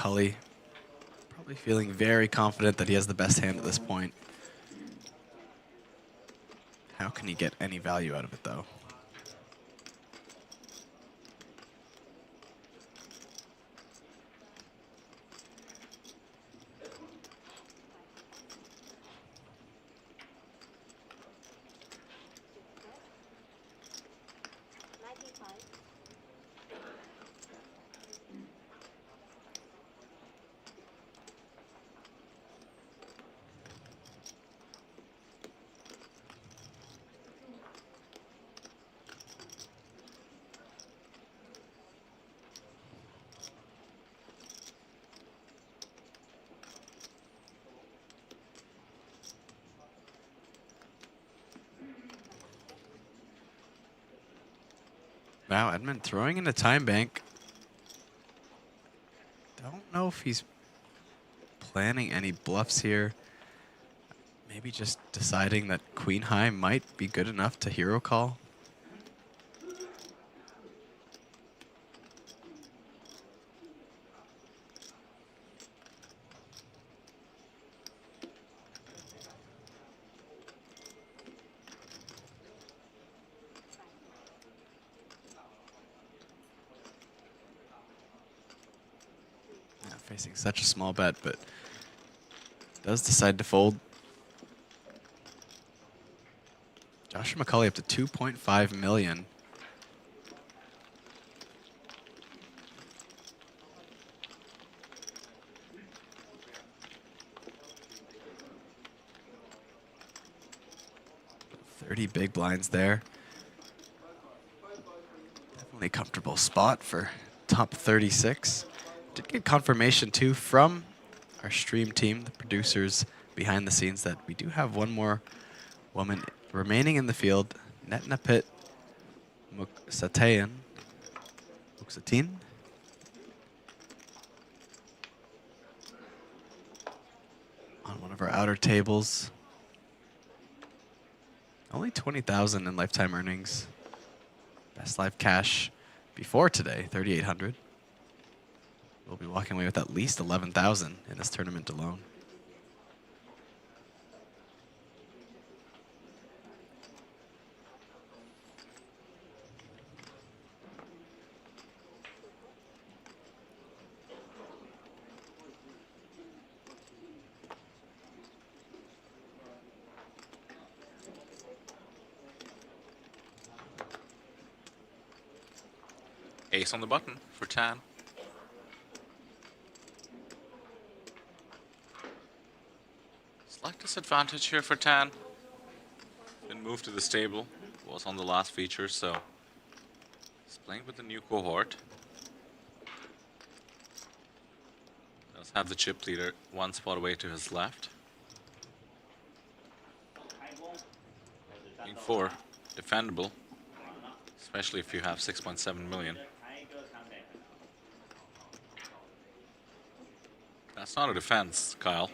McCulley probably feeling very confident that he has the best hand at this point. How can he get any value out of it, though? Wow, Edmund throwing in a time bank. Don't know if he's planning any bluffs here. Maybe just deciding that Queen High might be good enough to hero call. Facing such a small bet, but does decide to fold. Joshua McCulley up to 2.5 million. $30 big blinds there. Definitely a comfortable spot for top 36. Did get confirmation too from our stream team, the producers behind the scenes, that we do have one more woman remaining in the field, Netnapit Muksatean. On one of our outer tables. Only 20,000 in lifetime earnings. Best live cash before today, 3,800. We'll be walking away with at least 11,000 in this tournament alone. Ace on the button for Tan. Slight disadvantage here for Tan. Been moved to this table. Was on the last feature, so he's playing with the new cohort. Does have the chip leader one spot away to his left. King 4, defendable, especially if you have 6.7 million. That's not a defense, Kyle.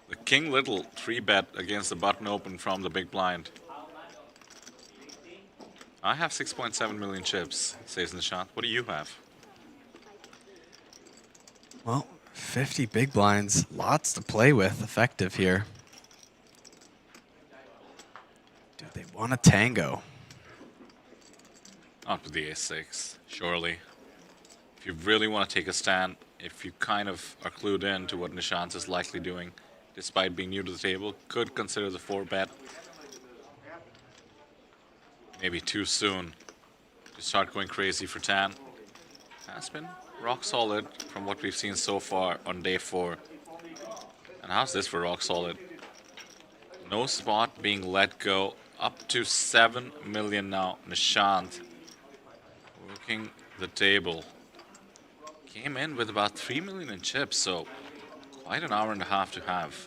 The King Little 3-bet against the button open from the big blind. I have 6.7 million chips, says Nishant. What do you have? Well, 50 big blinds, lots to play with, effective here. Do they want a tango? Not with the ace-6, surely. If you really want to take a stand, if you kind of are clued in to what Nishant is likely doing, despite being new to the table, could consider the 4-bet. Maybe too soon to start going crazy for Tan. Has been rock solid from what we've seen so far on day 4. And how's this for rock solid? No spot being let go. Up to 7 million now. Nishant working the table. Came in with about 3 million in chips, so quite an hour and a half to have.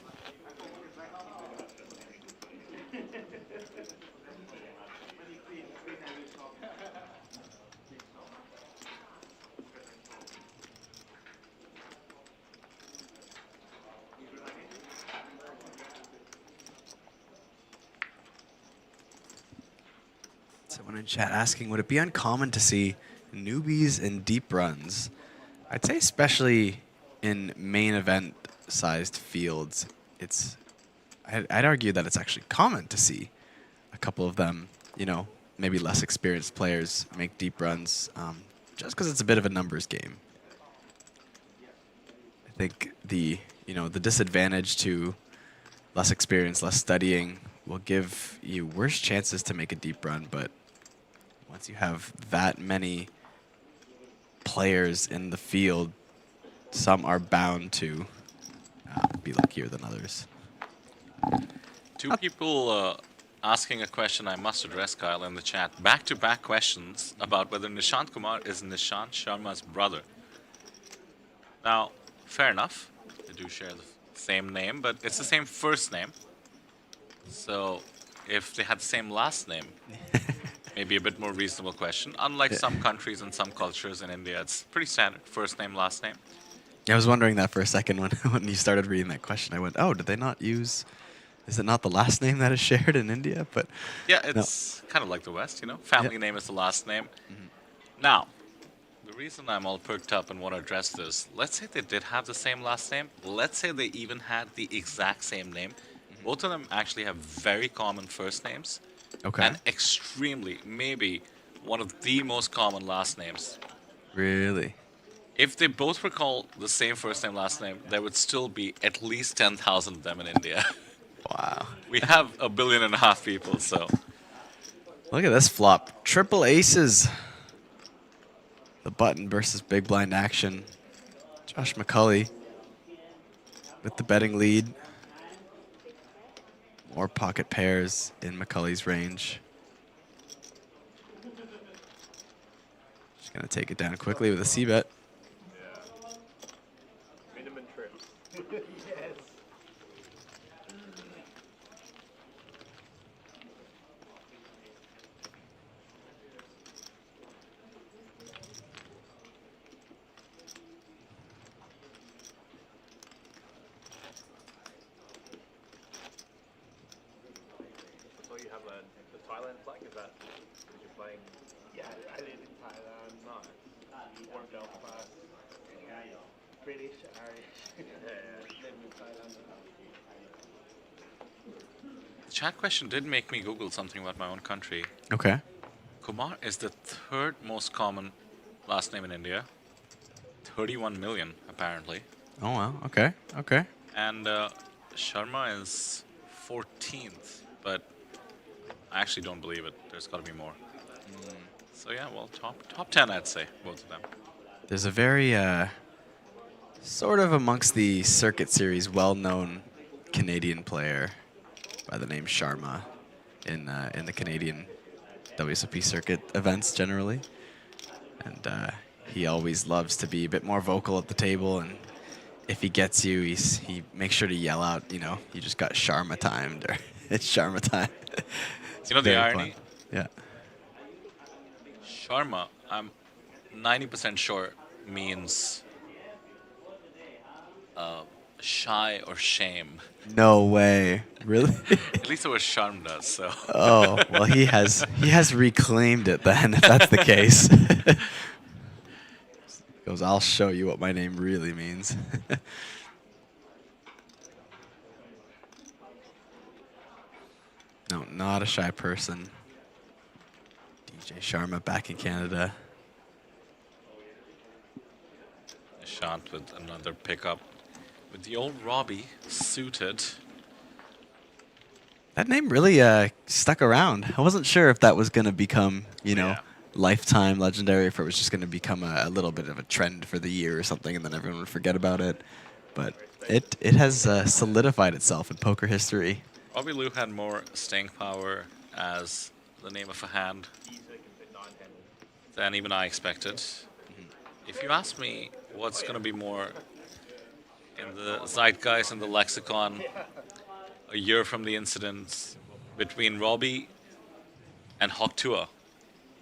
Someone in chat asking, would it be uncommon to see newbies in deep runs? I'd say especially in main event sized fields, I'd argue that it's actually common to see a couple of them, maybe less experienced players make deep runs, just because it's a bit of a numbers game. I think the disadvantage to less experience, less studying will give you worse chances to make a deep run, but once you have that many players in the field, some are bound to be luckier than others. Two people asking a question I must address, Kyle, in the chat. Back-to-back questions about whether Nishant Kumar is Nishant Sharma's brother. Now, fair enough. They do share the same name, but it's the same first name. So, if they had the same last name, maybe a bit more reasonable question. Unlike some countries and some cultures in India, it's pretty standard. First name, last name. Yeah, I was wondering that for a second when you started reading that question. I went, oh, did they not use... Is it not the last name that is shared in India? But yeah, it's kind of like the West, Family name is the last name. Now, the reason I'm all perked up and want to address this, let's say they did have the same last name. Let's say they even had the exact same name. Both of them actually have very common first names. Okay. And extremely, maybe one of the most common last names. Really? If they both were called the same first name, last name, there would still be at least 10,000 of them in India. Wow. We have 1.5 billion people, so. Look at this flop. Triple aces. The button versus big blind action. Josh McCulley with the betting lead. More pocket pairs in McCulley's range. Just going to take it down quickly with a C-bet. Minimum trips. Yes. So you have the Thailand flag, is that because you're playing? Yeah, I live in Thailand. No. Born Belfast. British, Irish. Live in Thailand. The chat question did make me Google something about my own country. Okay. Kumar is the third most common last name in India. 31 million, apparently. Oh, wow. Okay. Okay. And Sharma is 14th, but I actually don't believe it. There's got to be more. So yeah, well, top 10, I'd say, both of them. There's a very, sort of amongst the Circuit Series, well-known Canadian player by the name Sharma in the Canadian WSOP circuit events generally. And he always loves to be a bit more vocal at the table, and if he gets you, he makes sure to yell out, you just got Sharma timed, or it's Sharma time. You know the irony? Fun. Yeah. Sharma, I'm 90% sure means shy or shame. No way. Really? At least it was Sharm does, so. Oh, well, he has reclaimed it then, if that's the case. Goes, I'll show you what my name really means. No, not a shy person. DJ Sharma back in Canada. Nishant with another pickup. With the old Robbie suited. That name really stuck around. I wasn't sure if that was going to become, lifetime legendary, if it was just going to become a little bit of a trend for the year or something, and then everyone would forget about it. But it has solidified itself in poker history. Robbie Lou had more staying power as the name of a hand than even I expected. If you ask me what's going to be more in the zeitgeist and the lexicon a year from the incidents between Robbie and Hawk Tua,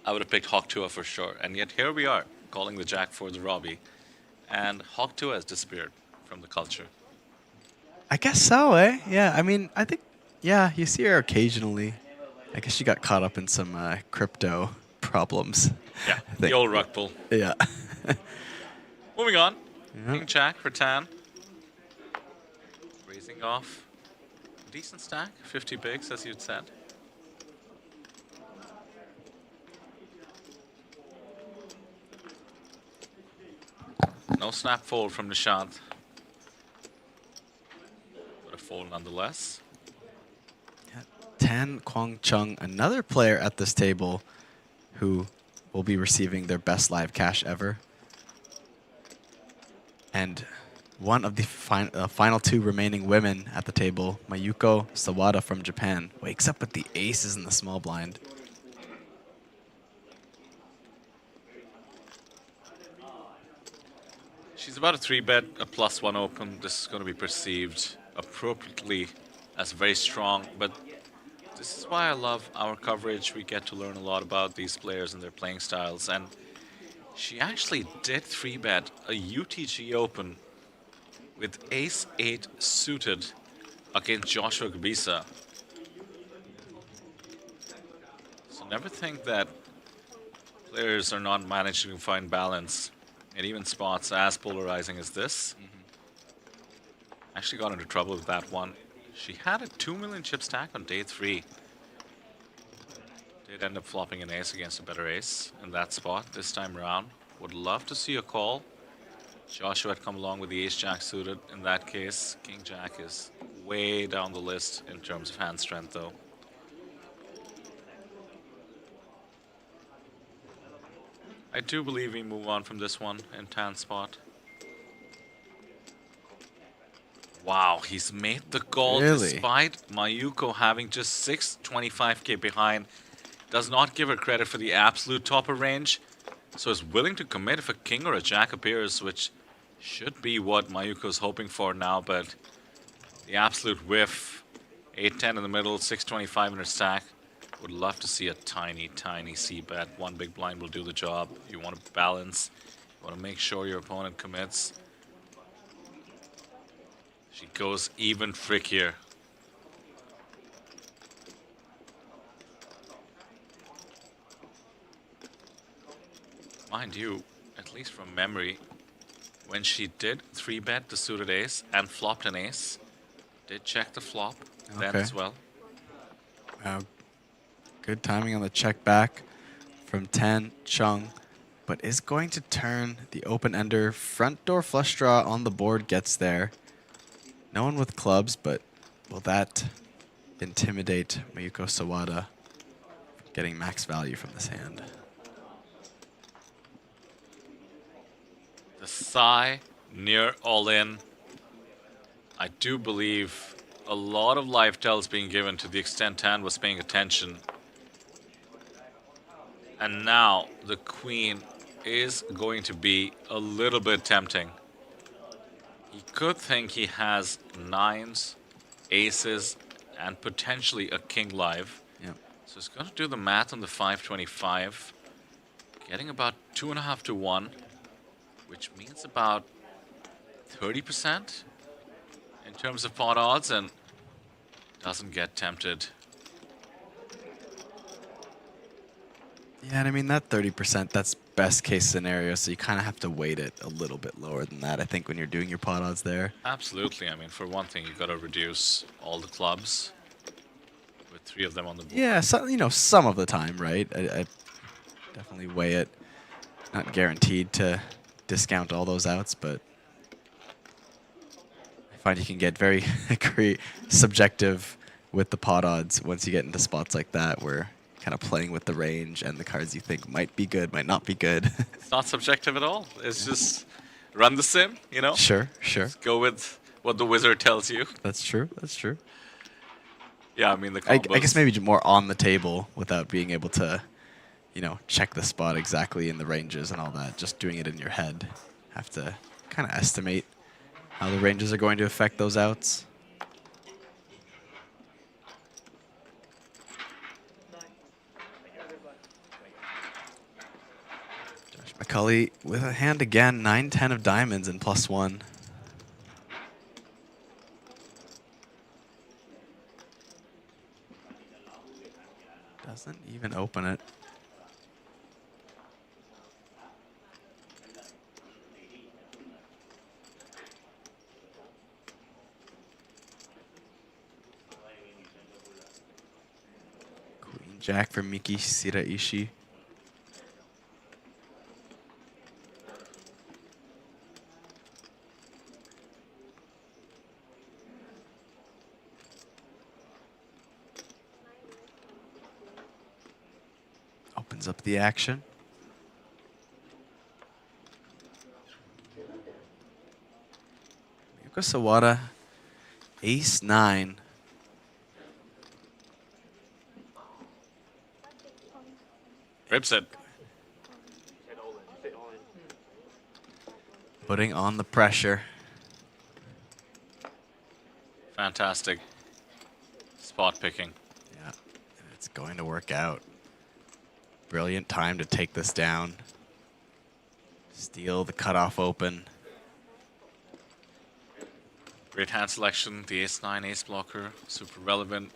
I would have picked Hawk Tua for sure. And yet here we are, calling the Jack for the Robbie. And Hawk Tua has disappeared from the culture. I guess so, eh? Yeah, I mean, I think, yeah, you see her occasionally. I guess she got caught up in some crypto problems. Yeah, the old rug pull. Yeah. Moving on. Yeah. King Jack for Tan. Raising off. Decent stack. 50 bigs, as you'd said. No snap fold from Nishant. But a fold nonetheless. Tan Kwang Chung, another player at this table who will be receiving their best live cash ever. And one of the final two remaining women at the table, Mayuko Sawada from Japan, wakes up with the aces in the small blind. She's about a 3-bet, a +1 open. This is going to be perceived appropriately as very strong, but this is why I love our coverage. We get to learn a lot about these players and their playing styles, and she actually did 3-bet a UTG Open with Ace-8 suited against Joshua Gabisa. So never think that players are not managing to find balance. And even spots as polarizing as this. Actually got into trouble with that one. She had a 2 million chip stack on day 3. Did end up flopping an ace against a better ace in that spot this time around. Would love to see a call. Joshua had come along with the ace-jack suited. In that case, king-jack is way down the list in terms of hand strength, though. I do believe we move on from this one in Tan's spot. Wow, he's made the call despite Mayuko having just 625k behind. Does not give her credit for the absolute topper range. So is willing to commit if a king or a jack appears, which should be what Mayuko's hoping for now, but the absolute whiff. 8-10 in the middle, 625 in her stack. Would love to see a tiny, tiny C-bet. One big blind will do the job. You want to balance. You want to make sure your opponent commits. She goes even trickier. Mind you, at least from memory, when she did 3-bet the suited ace and flopped an ace, did check the flop then as well. Good timing on the check back from Tan Chung, but is going to turn the open-ender. Front door flush draw on the board gets there. No one with clubs, but will that intimidate Mayuko Sawada from getting max value from this hand? The Sai near all-in. I do believe a lot of live tells being given to the extent Tan was paying attention. And now the queen is going to be a little bit tempting. He could think he has 9s, aces, and potentially a king live. Yep. So he's going to do the math on the 525, getting about 2.5 to 1, which means about 30% in terms of pot odds, and doesn't get tempted. Yeah, and I mean, that 30%, that's best case scenario, so you kind of have to weight it a little bit lower than that, I think, when you're doing your pot odds there. Absolutely. I mean, for one thing, you've got to reduce all the clubs with 3 of them on the board. Yeah, so, you know, some of the time, right? I definitely weigh it. Not guaranteed to discount all those outs, but I find you can get very subjective with the pot odds once you get into spots like that where kind of playing with the range and the cards you think might be good, might not be good. It's not subjective at all. It's just run the sim, you know? Sure, sure. Just go with what the wizard tells you. That's true, that's true. Yeah, I mean, the I combos. guess maybe more on the table without being able to, you know, check the spot exactly in the ranges and all that. Just doing it in your head. Have to kind of estimate how the ranges are going to affect those outs. Josh McCulley with a hand again, 9-10 of diamonds and +1. Doesn't even open it. Jack for Miki Shiraishi. Opens up the action. Yuka Sawada, ace-9. Rips it. Putting on the pressure. Fantastic spot picking. Yeah, and it's going to work out. Brilliant time to take this down. Steal the cutoff open. Great hand selection. The ace-9 ace blocker, super relevant.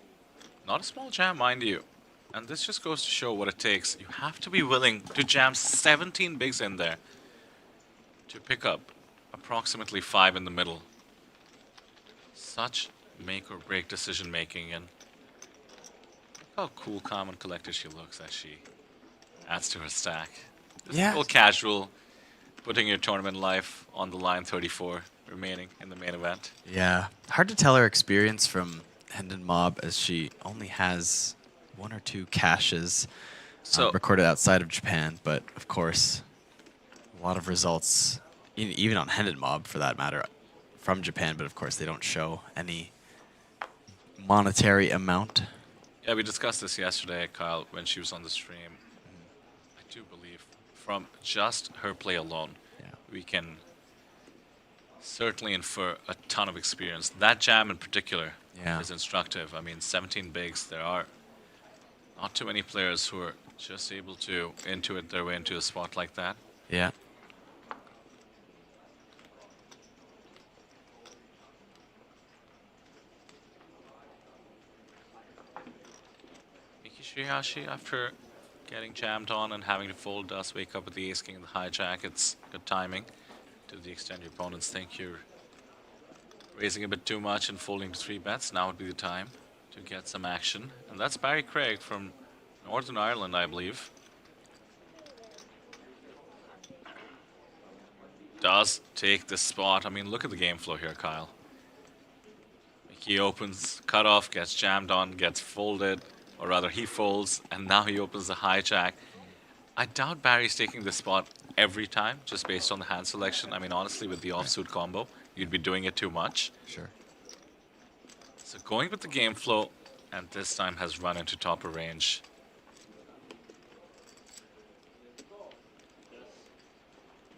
Not a small jam, mind you. And this just goes to show what it takes. You have to be willing to jam 17 bigs in there to pick up approximately 5 in the middle. Such make or break decision making, and look how cool, calm, and collected she looks as she adds to her stack. Just a little casual, putting your tournament life on the line. 34 remaining in the main event. Yeah, hard to tell her experience from Hendon Mob, as she only has 1 or 2 caches recorded outside of Japan, but of course, a lot of results, even on Hendon Mob for that matter, from Japan, but of course they don't show any monetary amount. Yeah, we discussed this yesterday, Kyle, when she was on the stream. I do believe from just her play alone, we can certainly infer a ton of experience. That jam in particular is instructive. I mean, 17 bigs, there are not too many players who are just able to intuit their way into a spot like that. Yeah. Miki Shirihashi, after getting jammed on and having to fold, does wake up with the ace king and the hijack. It's good timing to the extent your opponents think you're raising a bit too much and folding to 3 bets. Now would be the time to get some action. And that's Barry Craig from Northern Ireland, I believe. Does take this spot. I mean, look at the game flow here, Kyle. He opens, cutoff, gets jammed on, gets folded, or rather he folds, and now he opens the hijack. I doubt Barry's taking this spot every time, just based on the hand selection. I mean, honestly, with the offsuit combo, you'd be doing it too much. Sure. So going with the game flow, and this time has run into topper range.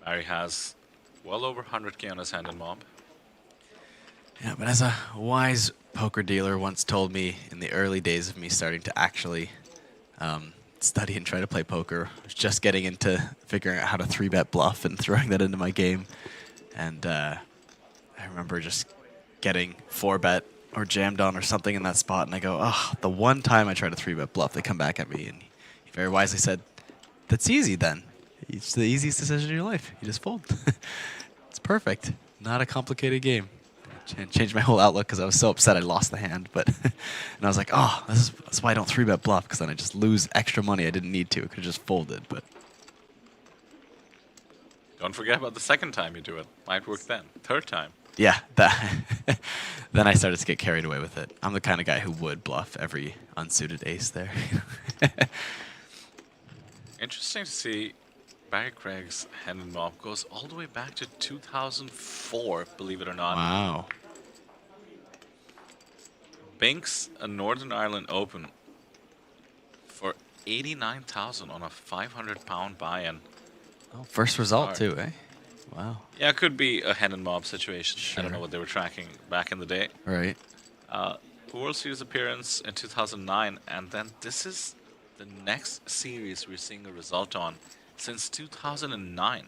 Barry has well over 100k on his hand and mob. Yeah, but as a wise poker dealer once told me in the early days of me starting to actually study and try to play poker, I was just getting into figuring out how to 3-bet bluff and throwing that into my game. And I remember just getting 4-bet or jammed on or something in that spot, and I go, oh, the one time I try to 3-bet bluff, they come back at me. And he very wisely said, that's easy then. It's the easiest decision in your life. You just fold. It's perfect. Not a complicated game. Changed my whole outlook because I was so upset I lost the hand. But and I was like, oh, that's why I don't 3-bet bluff, because then I just lose extra money I didn't need to. I could have just folded. But don't forget about the second time you do it. Might work then. Third time. Yeah, that then I started to get carried away with it. I'm the kind of guy who would bluff every unsuited ace there. Interesting to see Barry Craig's hand and mob goes all the way back to 2004, believe it or not. Wow. Binks a Northern Ireland Open for 89,000 on a 500-pound buy-in. Oh, first result too, eh? Wow. Yeah, it could be a hand and mob situation. Sure. I don't know what they were tracking back in the day. Right. World Series appearance in 2009, and then this is the next series we're seeing a result on since 2009.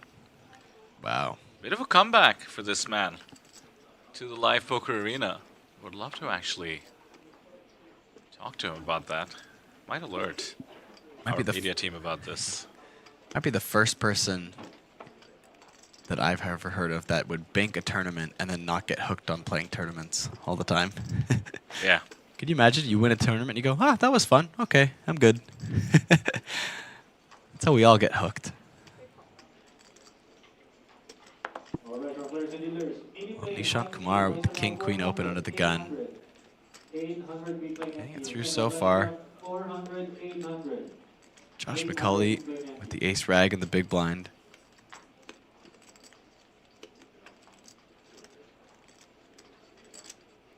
Wow. Bit of a comeback for this man to the live poker arena. Would love to actually talk to him about that. Might alert our media team about this. Might be the first person that I've ever heard of that would bank a tournament and then not get hooked on playing tournaments all the time. Yeah. Could you imagine you win a tournament and you go, ah, that was fun. Okay, I'm good. That's how we all get hooked. Well, Nishant Kumar with the King Queen open under the gun. Getting it through so far. Josh McCulley with the ace rag and the big blind.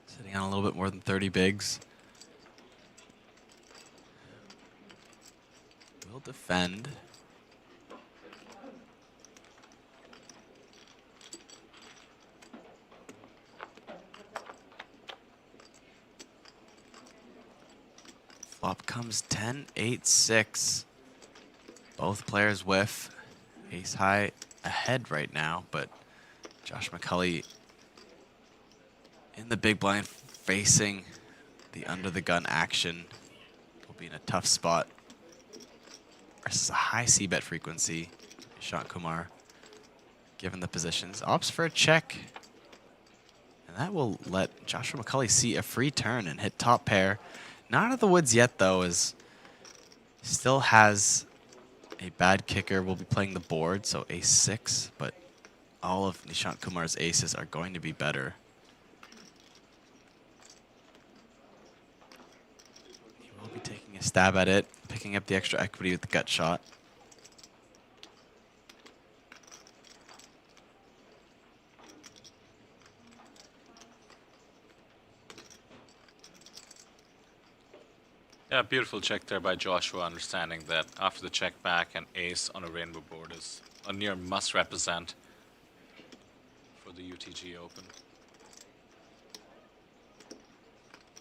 Sitting on a little bit more than 30 bigs. Will defend. Flop comes 10, 8, 6. Both players whiff. Ace high ahead right now, but Josh McCulley in the big blind facing the under the gun action will be in a tough spot. Versus a high c-bet frequency. Nishant Kumar given the positions. Opts for a check. And that will let Joshua McCulley see a free turn and hit top pair. Not out of the woods yet, though, as still has a bad kicker. Will be playing the board, so ace 6, but all of Nishant Kumar's aces are going to be better. He will be taking a stab at it, picking up the extra equity with the gut shot. Yeah, beautiful check there by Joshua, understanding that after the check back, an ace on a rainbow board is a near must represent for the UTG Open.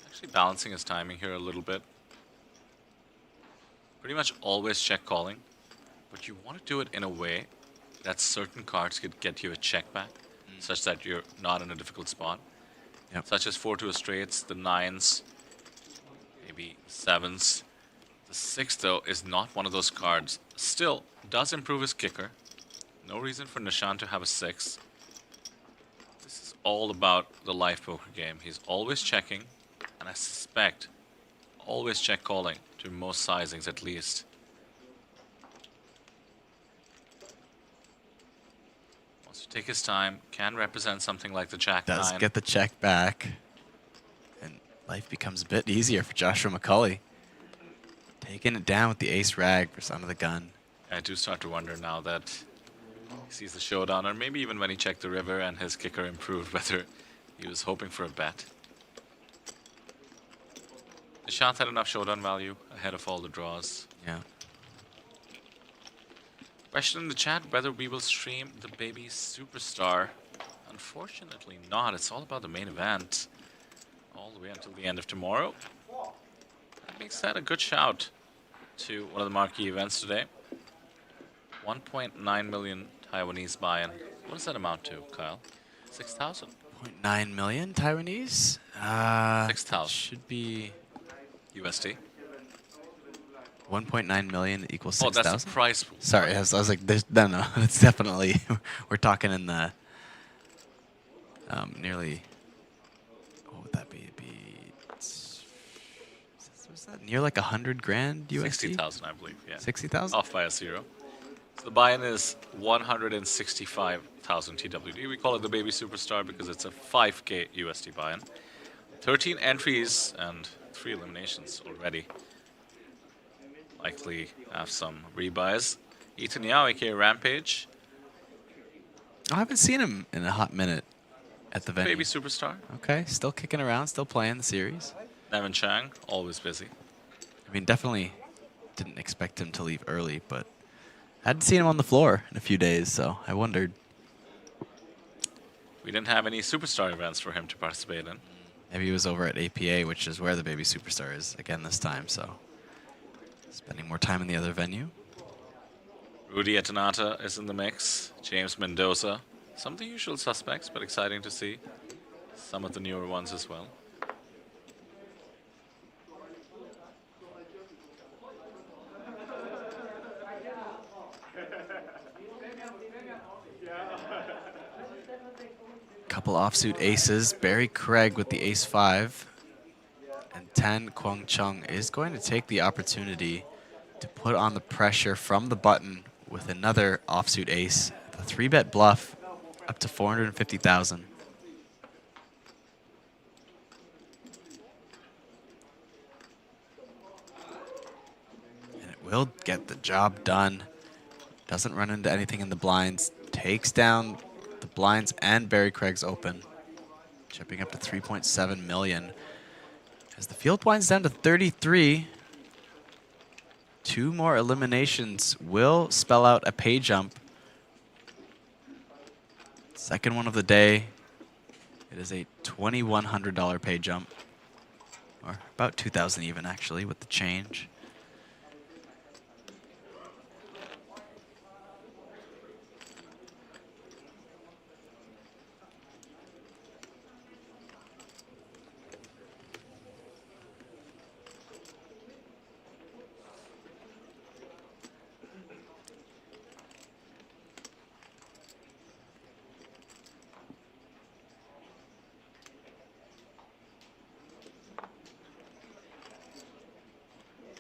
Actually balancing his timing here a little bit. Pretty much always check calling, but you want to do it in a way that certain cards could get you a check back, such that you're not in a difficult spot. Yep. Such as 4 to a straights, the 9s, maybe 7s. The 6, though, is not one of those cards. Still, does improve his kicker. No reason for Nishant to have a 6. This is all about the live poker game. He's always checking, and I suspect always check calling to most sizings at least. Wants to take his time, can represent something like the Jack 9. Does get the check back. Life becomes a bit easier for Joshua McCulley. Taking it down with the ace rag for under the gun. I do start to wonder now that he sees the showdown, or maybe even when he checked the river and his kicker improved, whether he was hoping for a bet. Nishant had enough showdown value ahead of all the draws. Yeah. Question in the chat whether we will stream the Baby Superstar. Unfortunately not. It's all about the main event. All the way until the end of tomorrow. That makes that a good shout to one of the marquee events today. 1.9 million Taiwanese buy-in. What does that amount to, Kyle? 6,000? 0.9 million Taiwanese? 6,000. Should be USD. 1.9 million equals 6,000? Oh, that's the price pool. Sorry, I was like, no, it's definitely, we're talking in the nearly, what would that be? Was that near like 100 grand USD? 60,000, I believe, yeah. 60,000? Off by a 0. So the buy-in is 165,000 TWD. We call it the Baby Superstar because it's a 5K USD buy-in. 13 entries and 3 eliminations already. Likely have some rebuys. Ethan Yao, aka Rampage. I haven't seen him in a hot minute at the venue. Baby Superstar. Okay, still kicking around, still playing the series. Nevin Chang, always busy. I mean, definitely didn't expect him to leave early, but I hadn't seen him on the floor in a few days, so I wondered. We didn't have any Superstar events for him to participate in. Maybe he was over at APA, which is where the Baby Superstar is again this time, so spending more time in the other venue. Rudy Etanata is in the mix. James Mendoza. Some of the usual suspects, but exciting to see some of the newer ones as well. Couple offsuit aces. Barry Craig with the ace-5. And 10, Kwang Chung is going to take the opportunity to put on the pressure from the button with another offsuit ace. The 3-bet bluff up to 450,000. And it will get the job done. Doesn't run into anything in the blinds. Takes down the blinds and Barry Craig's open. Chipping up to 3.7 million. As the field blinds down to 33, 2 more eliminations will spell out a pay jump. Second one of the day. It is a $2,100 pay jump. Or about 2,000 even, actually, with the change.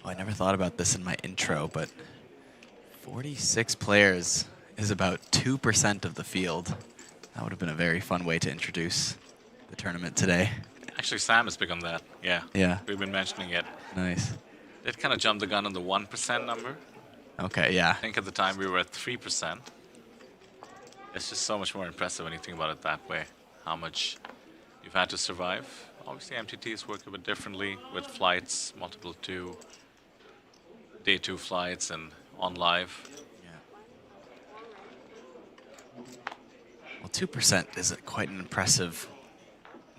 Oh, I never thought about this in my intro, but 46 players is about 2% of the field. That would have been a very fun way to introduce the tournament today. Actually, Sam has become that. Yeah. Yeah. We've been mentioning it. Nice. They'd kind of jumped the gun on the 1% number. Okay, yeah. I think at the time we were at 3%. It's just so much more impressive when you think about it that way. How much you've had to survive. Obviously, MTTs work a bit differently with flights, multiple day 2 flights and on live. Well, 2% is quite an impressive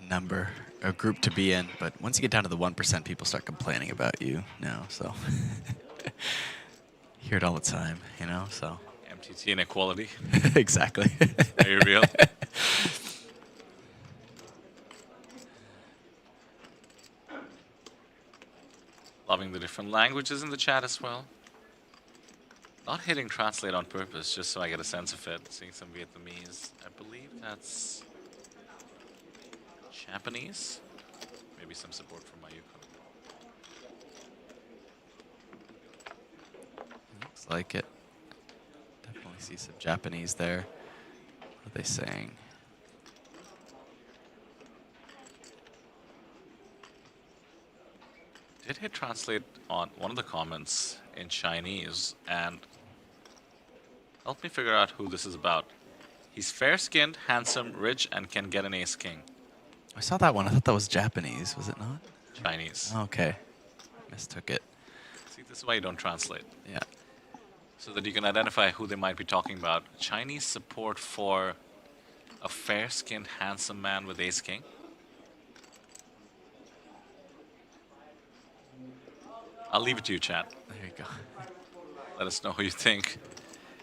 number, a group to be in, but once you get down to the 1%, people start complaining about you now, so. Hear it all the time, you know, so. MTT inequality. Exactly. Very real. Loving the different languages in the chat as well. Not hitting translate on purpose, just so I get a sense of it. Seeing some Vietnamese. I believe that's Japanese. Maybe some support from Mayuko. Looks like it. Definitely see some Japanese there. What are they saying? Did hit translate on one of the comments in Chinese and help me figure out who this is about. He's fair-skinned, handsome, rich, and can get an ace-king. I saw that one. I thought that was Japanese. Was it not? Chinese. Okay. Mistook it. See, this is why you don't translate. Yeah. So that you can identify who they might be talking about. Chinese support for a fair-skinned, handsome man with ace-king. I'll leave it to you, chat. There you go. Let us know who you think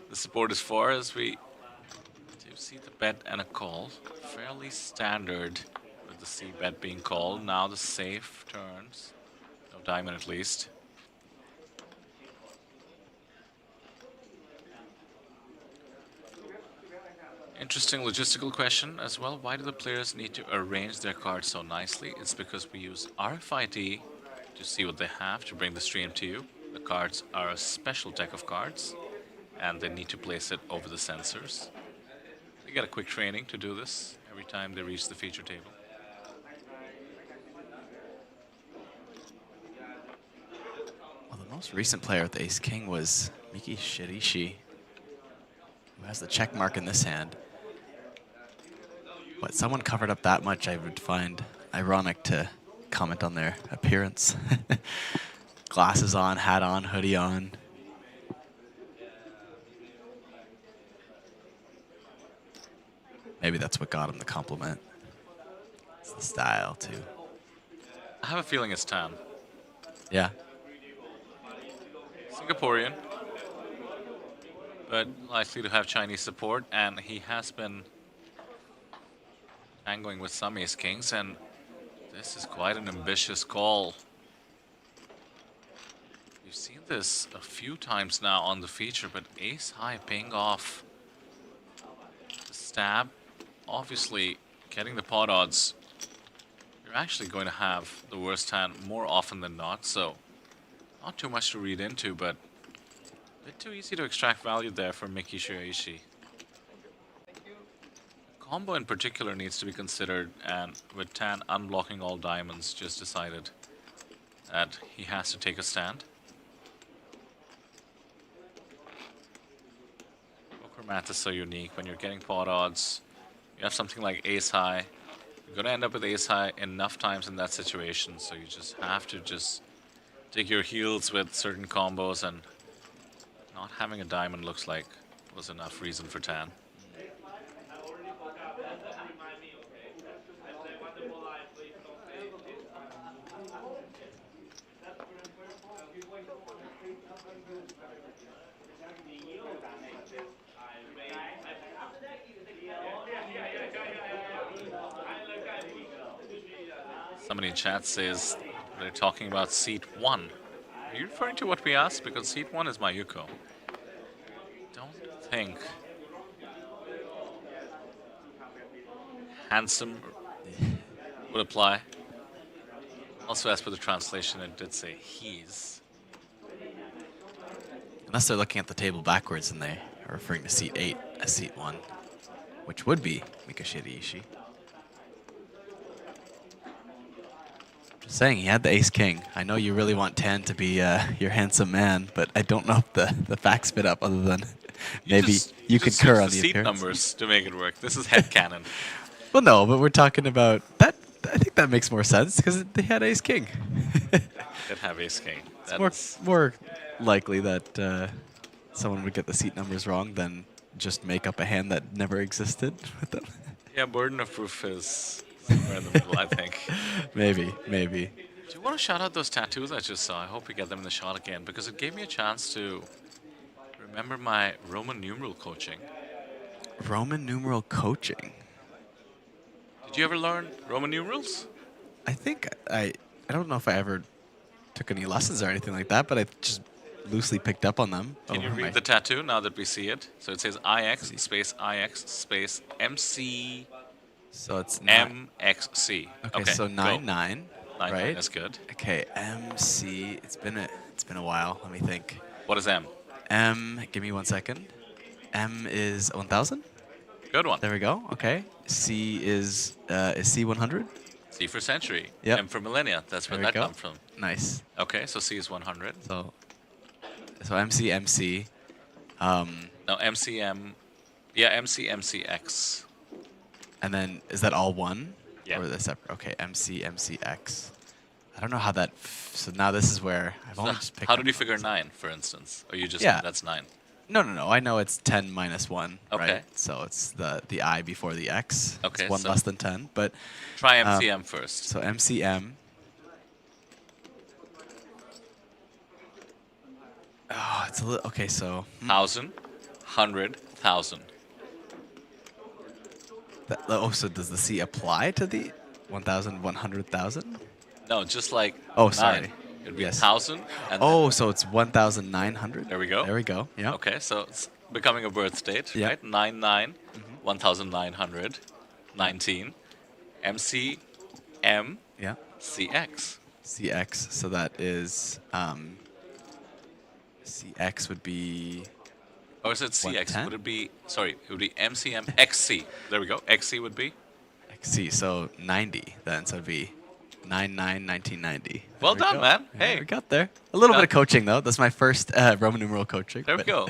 the support is for, as we do see the bet and a call. Fairly standard with the C bet being called. Now the safe turns. No diamond at least. Interesting logistical question as well. Why do the players need to arrange their cards so nicely? It's because we use RFID to see what they have to bring the stream to you. The cards are a special deck of cards, and they need to place it over the sensors. They get a quick training to do this every time they reach the feature table. Well, the most recent player with Ace King was Miki Shirishi, who has the check mark in this hand. But someone covered up that much, I would find ironic to comment on their appearance. Glasses on, hat on, hoodie on. Maybe that's what got him the compliment. It's the style, too. I have a feeling it's Tan. Yeah. Singaporean, but likely to have Chinese support, and he has been angling with some ace kings, and this is quite an ambitious call. You've seen this a few times now on the feature, but ace high paying off the stab. Obviously, getting the pot odds. You're you're actually going to have the worst hand more often than not, so not too much to read into, but a bit too easy to extract value there for Miki Shiraishi. Combo in particular needs to be considered, and with Tan unblocking all diamonds, just decided that he has to take a stand. Poker math is so unique. When you're getting pot odds, you have something like ace high. You're going to end up with ace high enough times in that situation, so you just have to just take your heels with certain combos, and not having a diamond looks like was enough reason for Tan. Somebody in chat says they're talking about seat 1. Are you referring to what we asked? Because seat 1 is Mayuko. Don't think handsome would apply. Also, as per the translation, it did say he's. Unless they're looking at the table backwards and they are referring to seat 8 as seat 1, which would be Mikashiri Ishii. Just saying, he had the ace-king. I know you really want Tan to be your handsome man, but I don't know if the facts fit up other than maybe you concur on the seat appearance. numbers to make it work. This is headcanon. Well, no, but we're talking about that. I think that makes more sense because they had ace-king. Did have ace-king. It's more likely that someone would get the seat numbers wrong than just make up a hand that never existed with them. Yeah, burden of proof is somewhere in the middle, I think. Maybe. Do you want to shout out those tattoos I just saw? I hope we get them in the shot again, because it gave me a chance to remember my Roman numeral coaching. Roman numeral coaching? Did you ever learn Roman numerals? I think I don't know if I ever took any lessons or anything like that, but I just loosely picked up on them. Can you read the tattoo now that we see it? So it says IX space MC. So it's MXC. Okay, so 9-9, right? That's good. Okay, MC. It's been a while. Let me think. What is M? M. Give me 1 second. M is 1,000. Good one. There we go. Okay. C is C 100. C for century. Yep. M for millennia. That's where that comes from. Nice. Okay, so C is 100. So MC. No, MCM. Yeah, MCX. And then is that all one? Yeah. Or is that separate? Okay, MCX. I don't know how that. So now this is where I've only just picked. How did you figure 9, for instance? Or you just that's 9? No. I know it's 10 minus 1. Okay. Right? So it's the I before the X. Okay. It's 1 less than 10. But try MCM first. So MCM. Oh, it's a little. Okay, so 1,000, 100, 1,000. So does the C apply to the 1,000, 100,000? No, just like Oh, 9. sorry. It'd be Yes. 1,000. And So it's 1,900. there we go. There we go. Yeah. Okay, so it's becoming a birth state, Yeah. right? 99, 1,900, 19, MCM, Yeah. CX. CX. So that is CX would be. Or is it CX? 110? Would it be, sorry, it would be MCM XC. There we go. XC would be? XC. So 90 then. So it'd be 1990. Well done, man. Yeah, Hey. we got there. A little bit of coaching, though. That's my first Roman numeral coaching. There we go.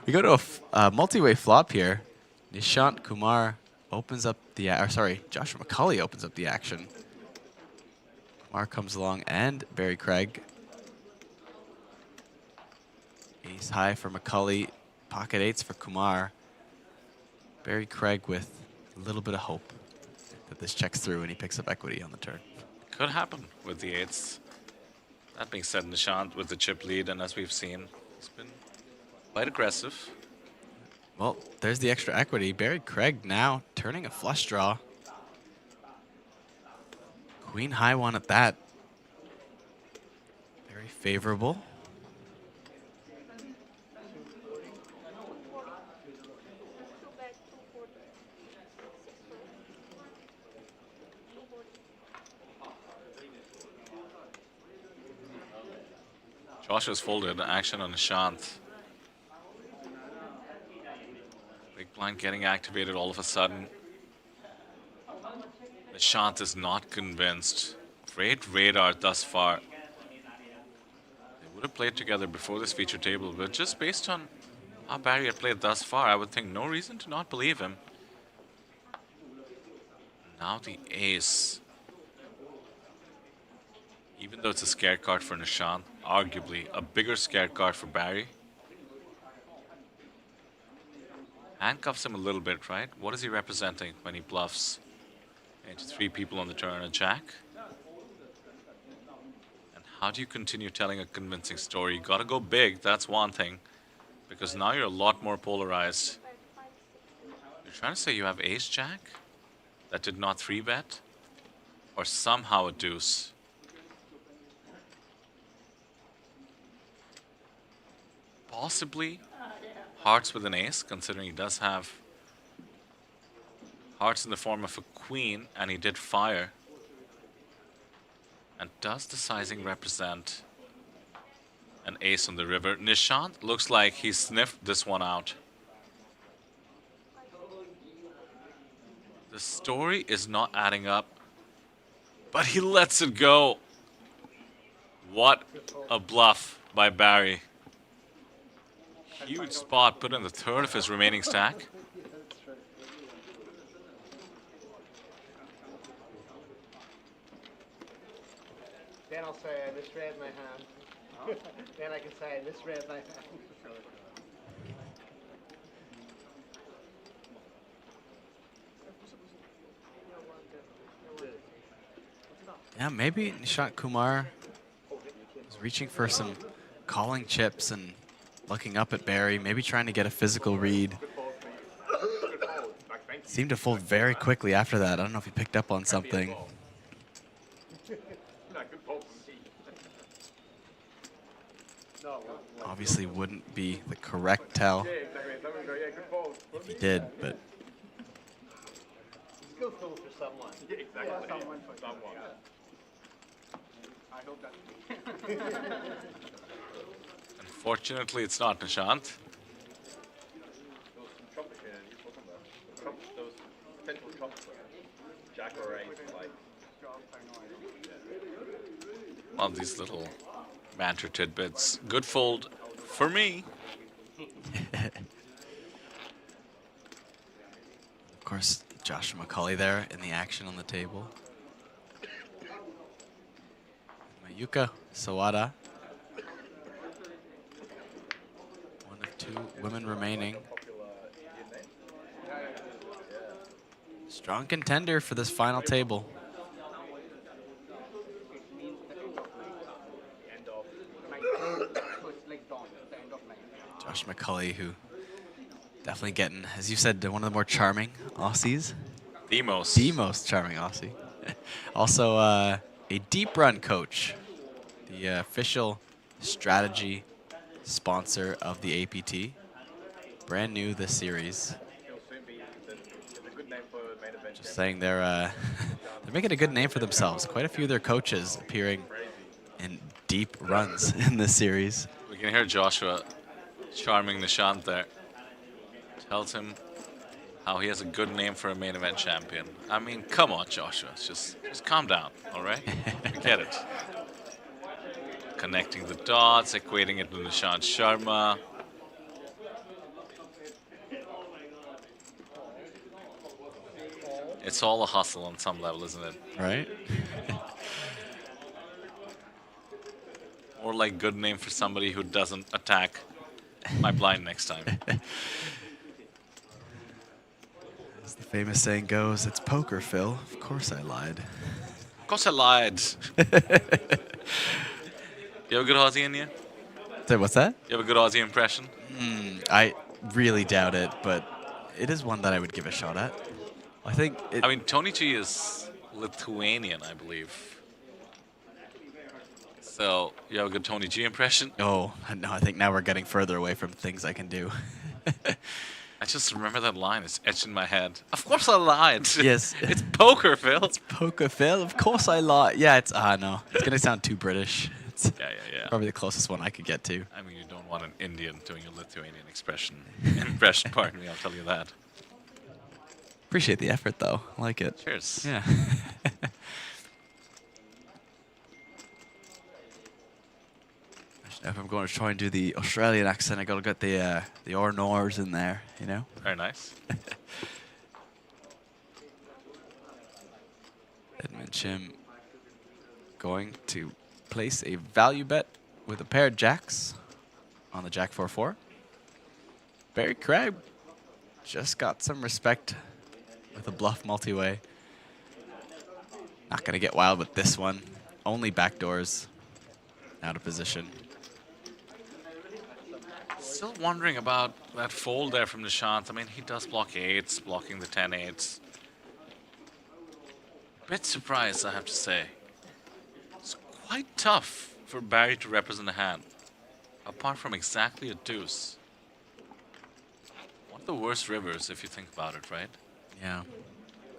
We go to a multi-way flop here. Nishant Kumar opens up the... Joshua McCulley opens up the action. Kumar comes along, and Barry Craig. Ace high for McCulley. Pocket eights for Kumar. Barry Craig with a little bit of hope that this checks through and he picks up equity on the turn. Could happen with the 8s. That being said, Nishant with the chip lead, and as we've seen, he's been quite aggressive. Well, there's the extra equity. Barry Craig now turning a flush draw. Queen high one at that. Very favorable. Joshua's folded. Action on Nishant. Big blind getting activated all of a sudden. Nishant is not convinced. Great radar thus far. They would have played together before this feature table, but just based on how Barry had played thus far, I would think no reason to not believe him. Now the ace. Even though it's a scared card for Nishant, arguably a bigger scared card for Barry. Handcuffs him a little bit, right? What is he representing when he bluffs into 3 people on the turn, a jack? And how do you continue telling a convincing story? You gotta go big, that's one thing. Because now you're a lot more polarized. You're trying to say you have ace jack that did not 3-bet? Or somehow a deuce? Possibly hearts with an ace, considering he does have hearts in the form of a queen, and he did fire. And does the sizing represent an ace on the river? Nishant looks like he sniffed this one out. The story is not adding up, but he lets it go. What a bluff by Barry. Huge spot put in the third of his remaining stack. Then I'll say I misread my hand. Then I can say I misread my hand. Yeah, maybe Nishant Kumar is reaching for some calling chips and looking up at Barry, maybe trying to get a physical read. Seemed to fold very quickly after that. I don't know if he picked up on something. Obviously wouldn't be the correct tell if he did, but Go fool for someone. Exactly. Someone for someone. I hope that's Unfortunately, it's not Nishant. Love these little banter tidbits. Good fold for me. of course, Joshua McCauley there in the action on the table. Mayuka Sawada. One of 2 women remaining. Strong contender for this final table. Josh McCulley, who definitely getting, as you said, one of the more charming Aussies. The most. The most charming Aussie. Also, a deep run coach, the official strategy sponsor of the APT. Brand new this series. Just saying they're making a good name for themselves. Quite a few of their coaches appearing in deep runs in this series. We can hear Joshua charming Nishant there. Tells him how he has a good name for a main event champion. I mean, come on, Joshua. Just calm down, all right? We get it. Connecting the dots, equating it to Nishant Sharma. It's all a hustle on some level, isn't it? Right. Or like good name for somebody who doesn't attack my blind next time. As the famous saying goes, it's poker, Phil. Of course I lied. Of course I lied. You have a good Aussie in you? Say, what's that? You have a good Aussie impression? I really doubt it, but it is one that I would give a shot at. I think I mean, Tony G is Lithuanian, I believe. So, you have a good Tony G impression? Oh, no, I think now we're getting further away from things I can do. I just remember that line. It's etched in my head. Of course I lied. Yes. It's poker, Phil. It's poker, Phil. Of course I lied. Yeah, it's, no. It's going to sound too British. It's yeah. probably the closest one I could get to. I mean, you don't want an Indian doing a Lithuanian impression, pardon me, I'll tell you that. Appreciate the effort, though. I like it. Cheers. Yeah. If I'm going to try and do the Australian accent, I got to get the or-nors in there, you know? Very nice. Edmund going to place a value bet with a pair of jacks on the Jack 4-4. Barry Craig just got some respect with a bluff multi-way. Not going to get wild with this one. Only backdoors out of position. Still wondering about that fold there from Nishant. I mean, he does block 8s, blocking the 10-8s. Bit surprised, I have to say. It's quite tough for Barry to represent a hand, apart from exactly a deuce. One of the worst rivers, if you think about it, right? Yeah.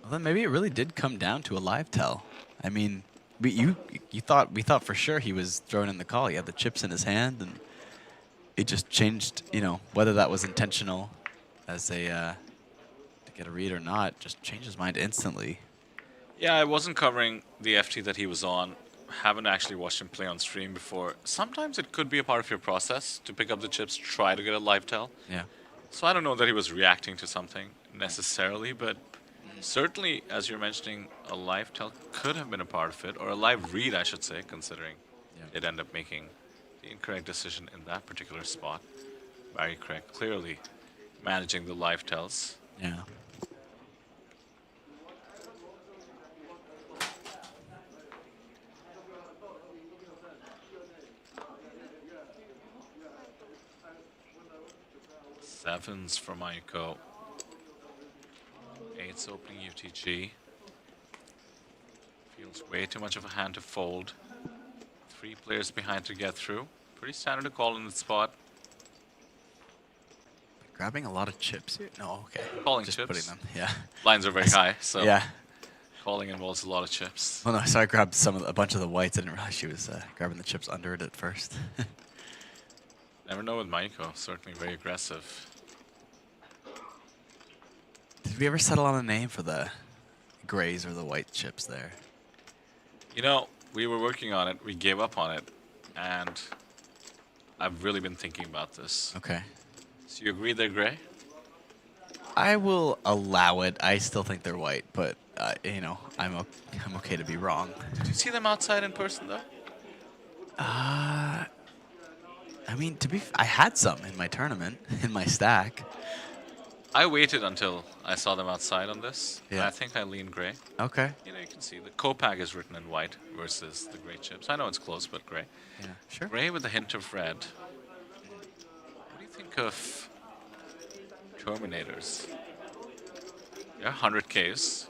Well, then maybe it really did come down to a live tell. I mean, we thought for sure he was throwing in the call. He had the chips in his hand, and it just changed. You know, whether that was intentional, as a to get a read or not, just changed his mind instantly. Yeah, I wasn't covering the FT that he was on. Haven't actually watched him play on stream before. Sometimes it could be a part of your process to pick up the chips, try to get a live tell. Yeah. So I don't know that he was reacting to something necessarily, but certainly, as you're mentioning, a live tell could have been a part of it, or a live read, I should say, considering it ended up making the incorrect decision in that particular spot. Barry Craig clearly managing the live tells. Yeah. Sevens for Mayuko. 8's opening UTG. Feels way too much of a hand to fold. 3 players behind to get through. Pretty standard to call in the spot. Grabbing a lot of chips here? No, okay. Calling just chips. putting them, yeah. Lines are very high, so yeah. calling involves a lot of chips. Well, no, so I grabbed a bunch of the whites. I didn't realize she was grabbing the chips under it at first. Never know with Mayuko. Certainly very aggressive. Did we ever settle on a name for the grays or the white chips there? You know, we were working on it. We gave up on it, and I've really been thinking about this. Okay. So you agree they're gray? I will allow it. I still think they're white, but you know, I'm okay to be wrong. Did you see them outside in person though? I mean, I had some in my tournament, in my stack. I waited until I saw them outside on this. Yeah. I think I lean gray. Okay. You know, you can see the Copag is written in white versus the gray chips. I know it's close, but gray. Yeah, sure. Gray with a hint of red. What do you think of Terminators? They're 100Ks.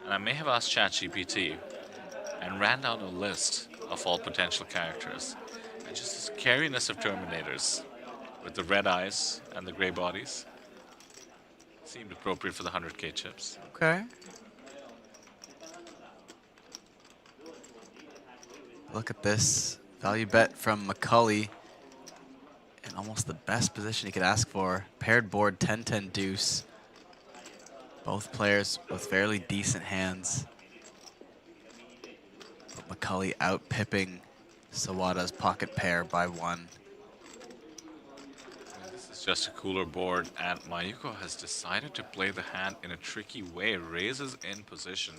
And I may have asked ChatGPT and ran down a list of all potential characters. And just the scariness of Terminators with the red eyes and the gray bodies seemed appropriate for the 100K chips. Okay. Look at this. Value bet from McCulley. In almost the best position he could ask for. Paired board, 10-10 deuce. Both players with fairly decent hands. But McCulley out-pipping Sawada's pocket pair by 1. This is just a cooler board, and Mayuko has decided to play the hand in a tricky way. Raises in position.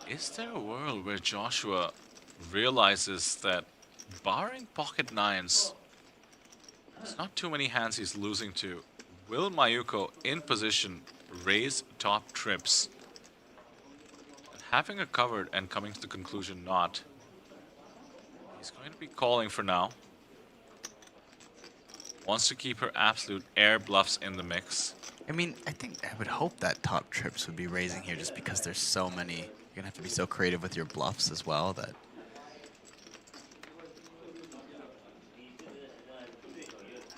Is there a world where Joshua realizes that barring pocket 9s, there's not too many hands he's losing to? Will Mayuko in position raise top trips? Having a covered and coming to the conclusion not, he's going to be calling for now. Wants to keep her absolute air bluffs in the mix. I mean, I would hope that top trips would be raising here just because there's so many. You're going to have to be so creative with your bluffs as well that...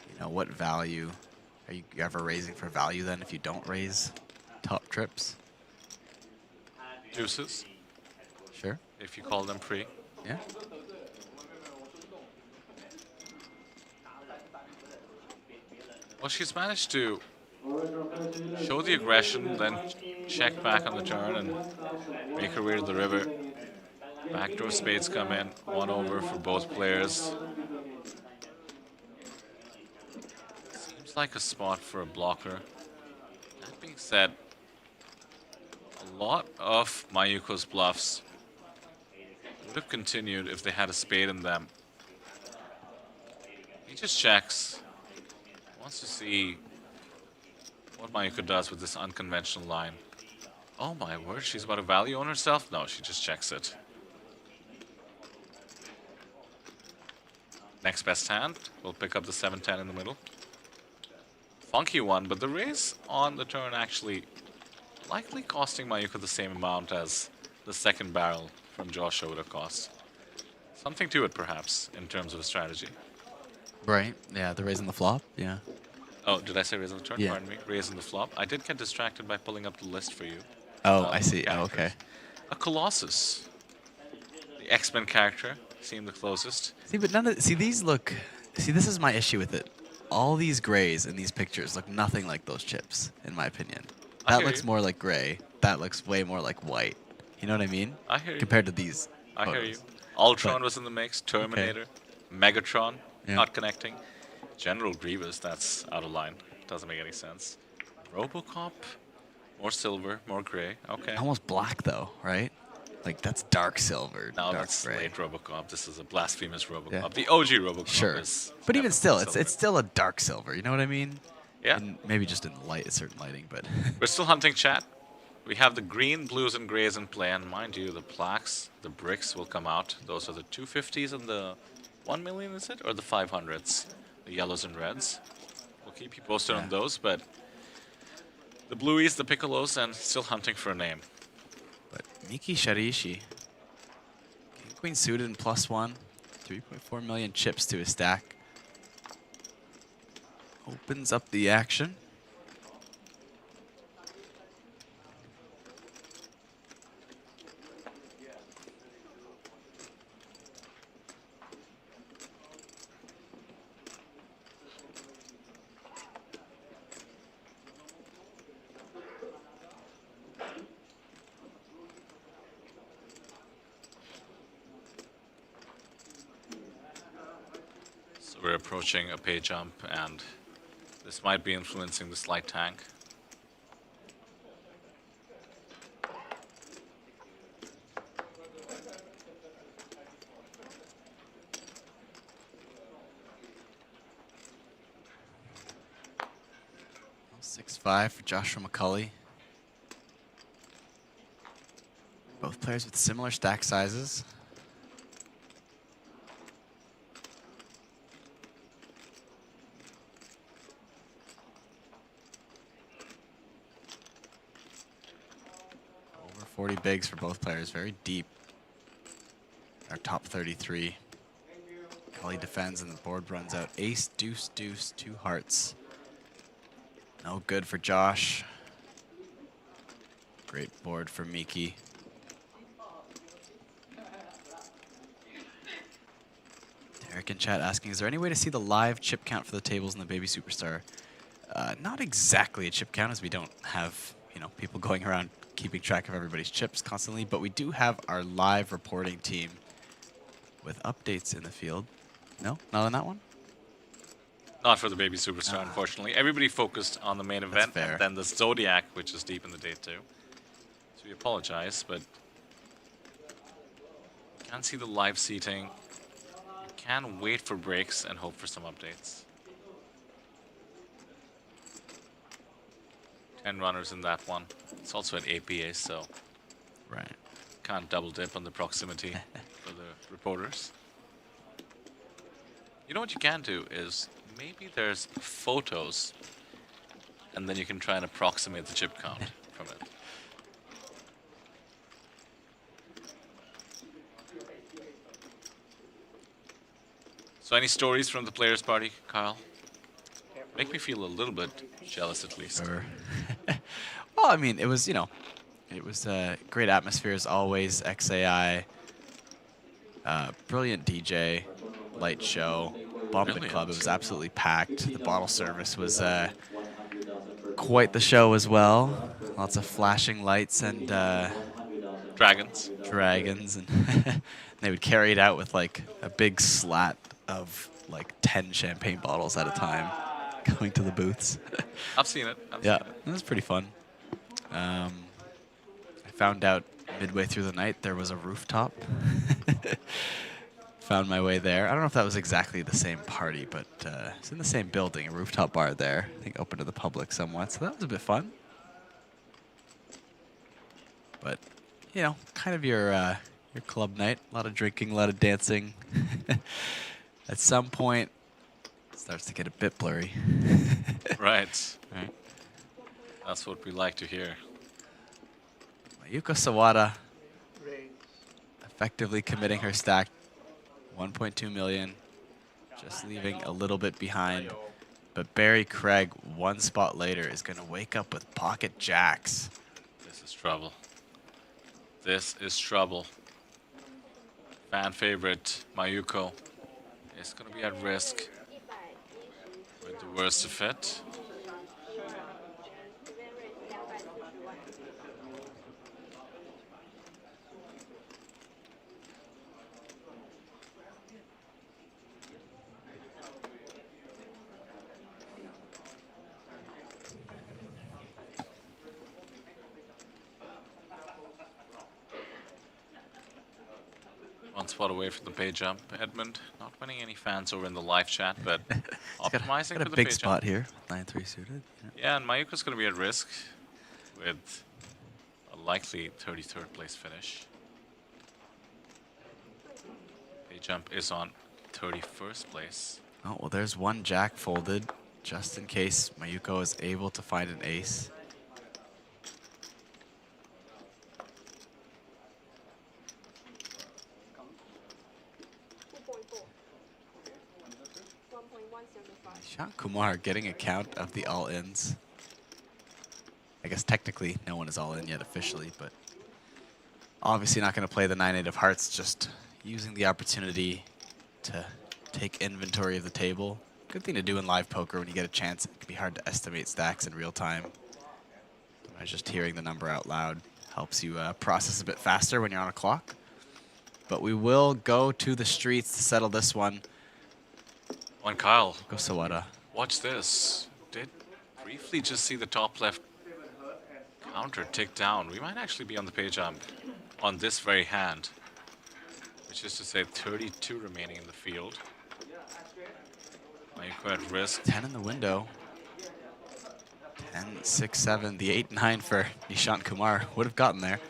You know, what value are you ever raising for value then if you don't raise top trips? Deuces. if you call them pre. Yeah. Well, she's managed to show the aggression, then check back on the turn and make her way to the river. Backdoor spades come in, 1 over for both players. Seems like a spot for a blocker. That being said, a lot of Mayuko's bluffs would have continued if they had a spade in them. He just checks. Wants to see what Mayuko does with this unconventional line. Oh my word, she's about to value on herself? No, she just checks it. Next best hand, we'll pick up the 7-10 in the middle. Funky one, but the raise on the turn actually likely costing Mayuko the same amount as the second barrel from Joshua would have cost. Something to it, perhaps, in terms of a strategy. Right, yeah, the raise on the flop, yeah. Oh, did I say raise on the turn? Yeah. Pardon me. Raise on the flop. I did get distracted by pulling up the list for you. Oh, I see. Oh, okay. A Colossus. The X-Men character seemed the closest. See, but none of these look. See, this is my issue with it. All these grays in these pictures look nothing like those chips, in my opinion. That looks more like gray. That looks way more like white. You know what I mean? I hear you. Compared to these. I hear photos. you. Ultron was in the mix. Terminator. Megatron. Yeah. Not connecting. General Grievous, that's out of line. Doesn't make any sense. Robocop. More silver, more gray. Okay. Almost black though, right? Like that's dark silver. No, dark that's gray. late Robocop. This is a blasphemous Robocop. Yeah. The OG Robocop Sure. is. But even still, silver. it's still a dark silver. You know what I mean? Yeah. And maybe just in light, certain lighting, but. We're still hunting, chat. We have the green, blues, and grays in play, and mind you, the plaques, the bricks will come out. Those are the 250s and the 1 million, is it? Or the 500s? The yellows and reds. We'll keep you posted on those, but the blueies, the piccolos, and still hunting for a name. But Miki Sharishi. King Queen suited and +1. 3.4 million chips to his stack. Opens up the action. We're approaching a pay jump, and this might be influencing the slight tank. Well, 6-5 for Joshua McCulley. Both players with similar stack sizes. Over 40 bigs for both players, very deep. Our top 33. Cully defends and the board runs out. Ace, deuce, deuce, 2 hearts. No good for Josh. Great board for Miki. Derek in chat asking, is there any way to see the live chip count for the tables in the Baby Superstar? Not exactly a chip count, as we don't have, you know, people going around keeping track of everybody's chips constantly, but we do have our live reporting team with updates in the field. No, not on that one? Not for the Baby Superstar, unfortunately. Everybody focused on the main event, fair. and then the Zodiac, which is deep in the day too. So we apologize, but can't see the live seating. Can wait for breaks and hope for some updates. 10 runners in that one. It's also an APA, so right, can't double dip on the proximity for the reporters. You know what you can do is maybe there's photos, and then you can try and approximate the chip count from it. So any stories from the players' party, Kyle? Make me feel a little bit jealous, at least. Sure. Well, I mean, it was, you know, it was a great atmosphere as always. XAI Brilliant DJ, light show, bump and club. It was absolutely packed. The bottle service was quite the show as well. Lots of flashing lights and dragons. And they would carry it out with like a big slat of like 10 champagne bottles at a time going to the booths. I've seen it. Yeah, it was pretty fun. I found out midway through the night there was a rooftop. Found my way there. I don't know if that was exactly the same party, but it's in the same building, a rooftop bar there. I think open to the public somewhat, so that was a bit fun. But, you know, kind of your club night. A lot of drinking, a lot of dancing. At some point, it starts to get a bit blurry. Right. That's what we like to hear. Mayuko Sawada effectively committing her stack. 1.2 million, just leaving a little bit behind. But Barry Craig, one spot later, is going to wake up with pocket jacks. This is trouble. This is trouble. Fan favorite Mayuko is going to be at risk with the worst of it. One spot away from the pay jump. Edmund not winning any fans over in the live chat, but optimizing got for a the big pay spot jump. here, 9-3 suited. Yeah, and Mayuko's going to be at risk with a likely 33rd place finish. Pay jump is on 31st place. Oh, well, there's one jack folded, just in case Mayuko is able to find an ace. Sean Kumar getting a count of the all-ins. I guess technically no one is all-in yet officially, but obviously not going to play the 9-8 of hearts, just using the opportunity to take inventory of the table. Good thing to do in live poker when you get a chance. It can be hard to estimate stacks in real time. Just hearing the number out loud helps you process a bit faster when you're on a clock. But we will go to the streets to settle this one. One Kyle. Go Sawada. Watch this. Did briefly just see the top left counter tick down. We might actually be on the pay jump on this very hand, which is to say 32 remaining in the field. Mayuko at risk. 10 in the window. 10, 6, 7. The 8-9 for Nishant Kumar would have gotten there.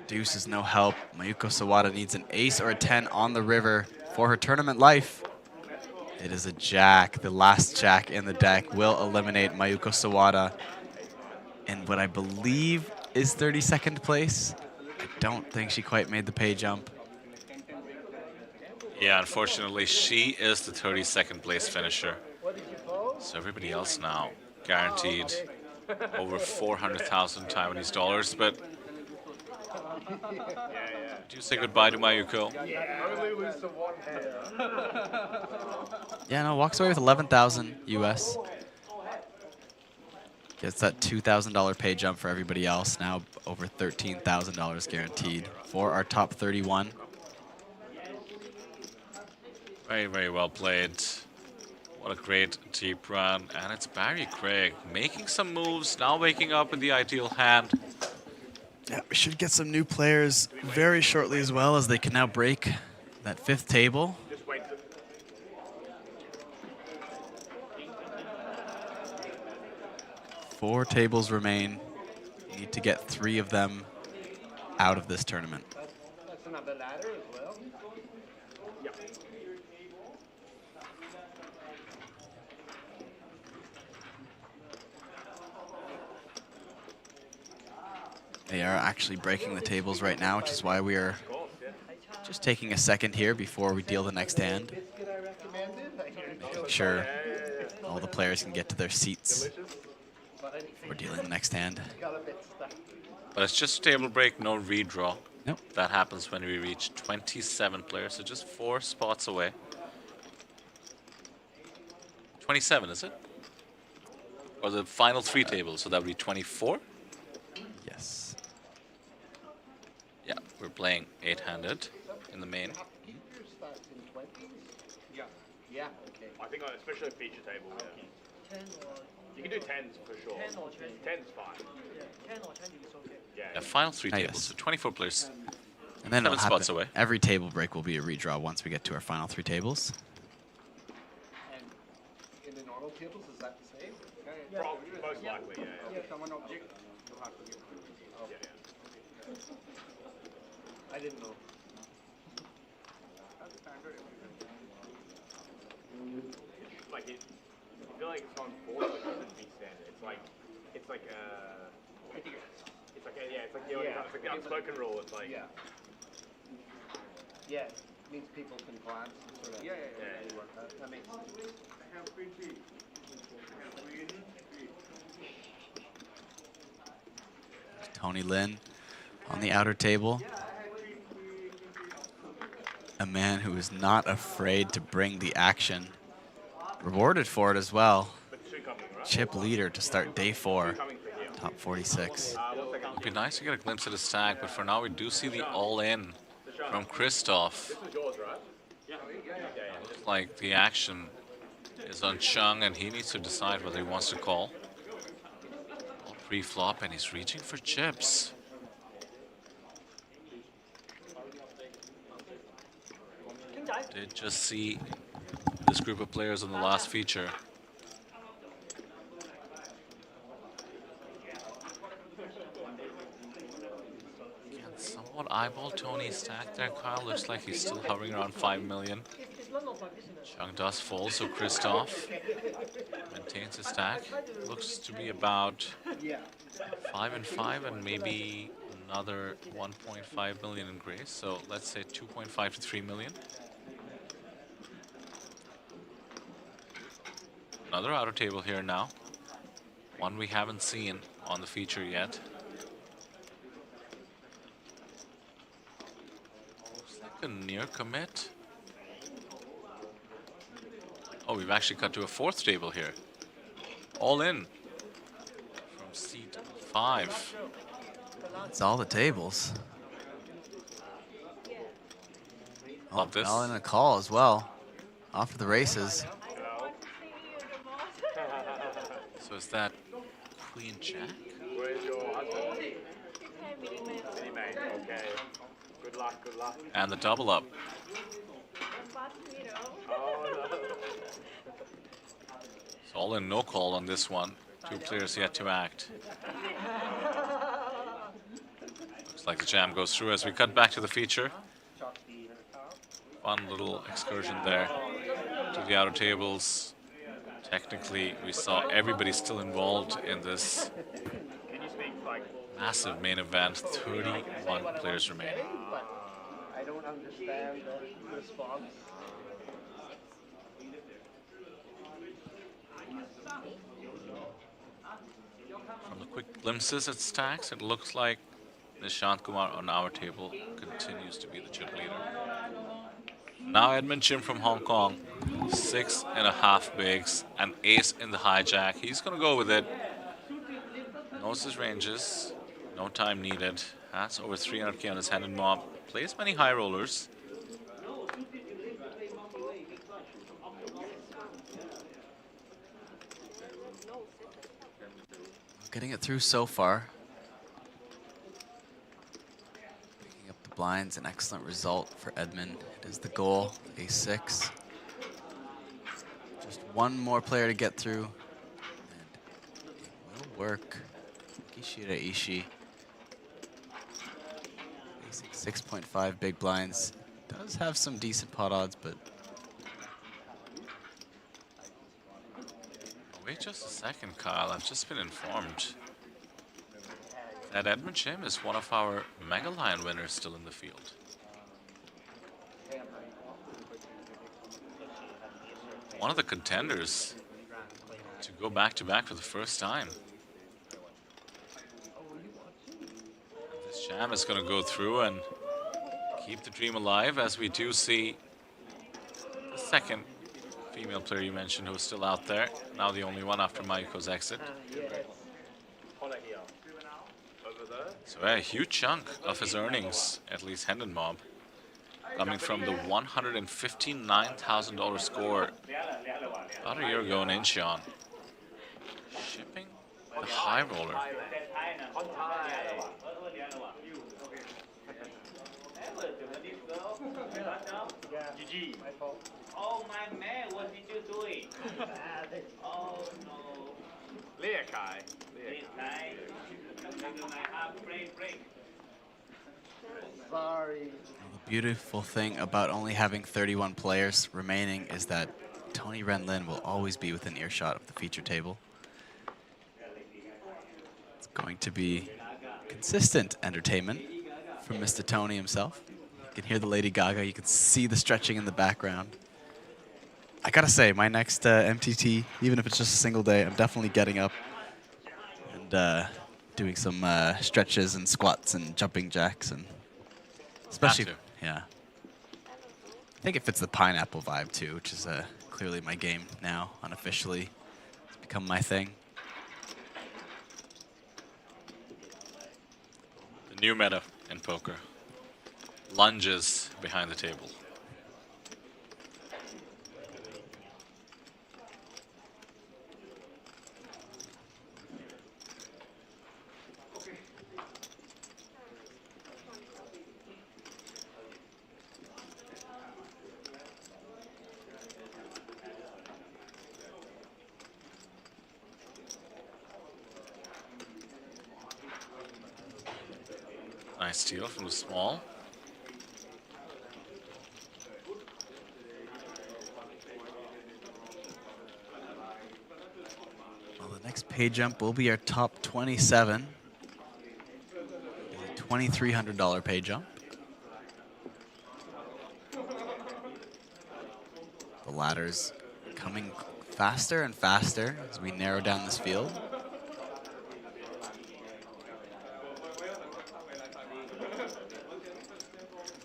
Deuce is no help. Mayuko Sawada needs an ace or a 10 on the river for her tournament life. It is a jack. The last jack in the deck will eliminate Mayuko Sawada in what I believe is 32nd place. I don't think she quite made the pay jump. Yeah, unfortunately, she is the 32nd place finisher. So everybody else now guaranteed over 400,000 Taiwanese dollars, but do you say goodbye to Mayuko? Yeah, no, walks away with 11,000 US. Gets that $2,000 pay jump for everybody else. Now over $13,000 guaranteed for our top 31. Very, very well played. What a great deep run. And it's Barry Craig making some moves, now waking up in the ideal hand. Yeah, we should get some new players very shortly as well, as they can now break that 5th table. Four tables remain. You need to get 3 of them out of this tournament. That's another ladder as well. Yeah. They are actually breaking the tables right now, which is why we are just taking a second here before we deal the next hand. Making sure all the players can get to their seats before dealing the next hand. But it's just a table break, no redraw. Nope. That happens when we reach 27 players, so just 4 spots away. 27, is it? Or the final 3 tables, so that would be 24? Yes. Yeah, we're playing 8-handed in the main. Yeah. Okay. I think especially a feature table. Yeah. 10 or you can do 10s for sure. 10 or 20. 10's fine. Yeah. 10 or 20 is okay. Yeah, final 3 Ah, tables, yes. so 24 players. And then 7 it'll spots happen. away. Every table break will be a redraw once we get to our final 3 tables. And in the normal tables, is that the same? Probably, most likely, yeah. Someone object, you'll have to give. I didn't know. That's standard. Like it, I feel like it's on board, but it shouldn't be standard. It's like it's like the unspoken rule. It's like Yeah, it means people can glance and sort of work out. That makes sense. Tony Lin on the outer table. A man who is not afraid to bring the action. Rewarded for it as well. Chip leader to start day 4. Top 46. It'd be nice to get a glimpse at his stack, but for now we do see the all-in from Christoph. Looks like the action is on Chung, and he needs to decide whether he wants to call. Pre-flop, and he's reaching for chips. Did just see this group of players in the last feature. Can somewhat eyeball Tony's stack there, Kyle. Looks like he's still hovering around 5 million. Chung does fall, so Christoph maintains his stack. Looks to be about 5 and 5 and maybe another 1.5 million in grace. So let's say 2.5 to 3 million. Another outer table here now. One we haven't seen on the feature yet. Looks like a near commit. Oh, we've actually cut to a 4th table here. All in from seat 5. It's all the tables. Love this. All in a call as well. Off to the races. So is that Queen Jack? Where's your husband? Mini main. Okay. Good luck. Good luck. And the double up. It's all in, no call on this one. 2 players yet to act. Looks like the jam goes through as we cut back to the feature. Fun little excursion there to the outer tables. Technically, we saw everybody still involved in this massive main event. 31 players remaining. I don't understand the response. From the quick glimpses at stacks, it looks like Nishant Kumar on our table continues to be the chip leader. Now Edmund Chim from Hong Kong, 6.5 bigs, an ace in the hijack. He's gonna go with it. Knows his ranges, no time needed. Has over 300k on his hand and mob. Plays many high rollers. Getting it through so far. Picking up the blinds, an excellent result for Edmund. It is the goal, a6. Just one more player to get through. And it will work. Kishida Ishii. Facing 6.5 big blinds. Does have some decent pot odds, but Wait just a second, Kyle. I've just been informed that Edmund Chim is one of our Mega Lion winners still in the field. One of the contenders to go back-to-back for the first time. Jam is going to go through and keep the dream alive, as we do see the second female player you mentioned who's still out there. Now the only one after Mayuko's exit. So a huge chunk of his earnings, at least Hendon Mob, coming from the $159,000 score about a year ago in Incheon. Shipping the high roller. GG. Oh my man, what did you doing? Oh no. Leakai. Sorry. The beautiful thing about only having 31 players remaining is that Tony Renlin will always be within earshot of the feature table. It's going to be consistent entertainment from Mr. Tony himself. You can hear the Lady Gaga, you can see the stretching in the background. I gotta say, my next MTT, even if it's just a single day, I'm definitely getting up and doing some stretches and squats and jumping jacks, and especially, yeah. I think it fits the pineapple vibe too, which is clearly my game now, unofficially. It's become my thing. The new meta in poker. Lunges behind the table. Nice steal from the small. Well, the next pay jump will be our top 27. A $2,300 pay jump. The ladder's coming faster and faster as we narrow down this field.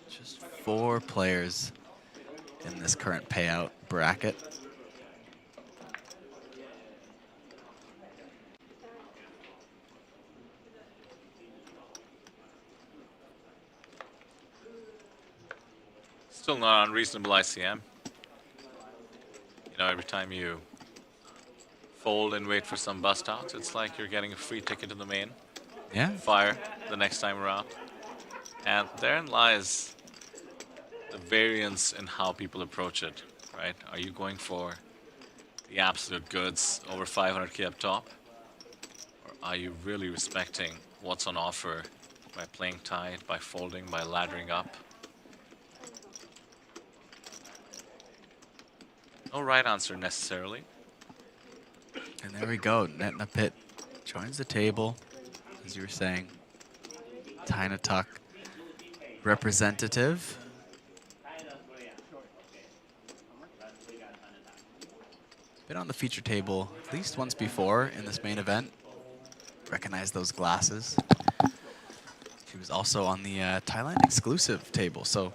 Just 4 players in this current payout bracket. Still not unreasonable ICM. You know, every time you fold and wait for some bust outs, it's like you're getting a free ticket to the main. Yeah. Fire the next time around. And therein lies the variance in how people approach it, right? Are you going for the absolute goods over 500k up top? Or are you really respecting what's on offer by playing tight, by folding, by laddering up? No right answer necessarily. And there we go. Netnapit joins the table, as you were saying. Tainatuk representative. Been on the feature table at least once before in this main event. Recognize those glasses. She was also on the Thailand exclusive table, so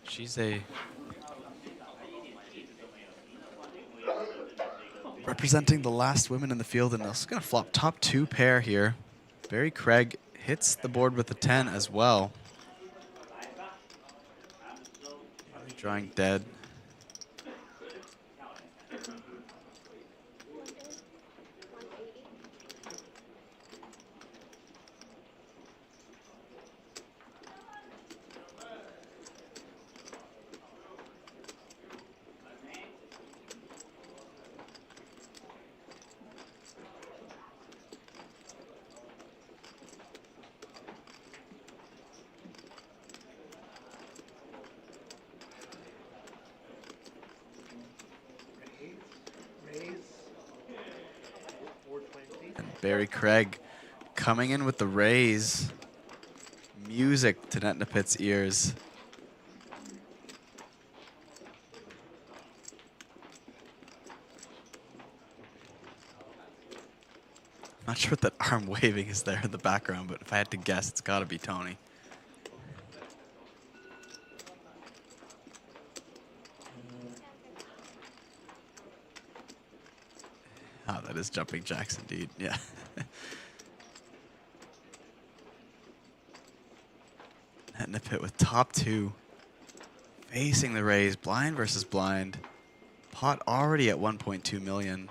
she's a representing the last women in the field, and also going to flop top 2 pair here. Barry Craig hits the board with a 10 as well. Drawing dead. Barry Craig coming in with the raise. Music to Netnapit's ears. Not sure what that arm waving is there in the background, but if I had to guess, it's got to be Tony. Oh, that is jumping jacks indeed, yeah. Net in a pit with top two. Facing the raise, blind versus blind. Pot already at 1.2 million.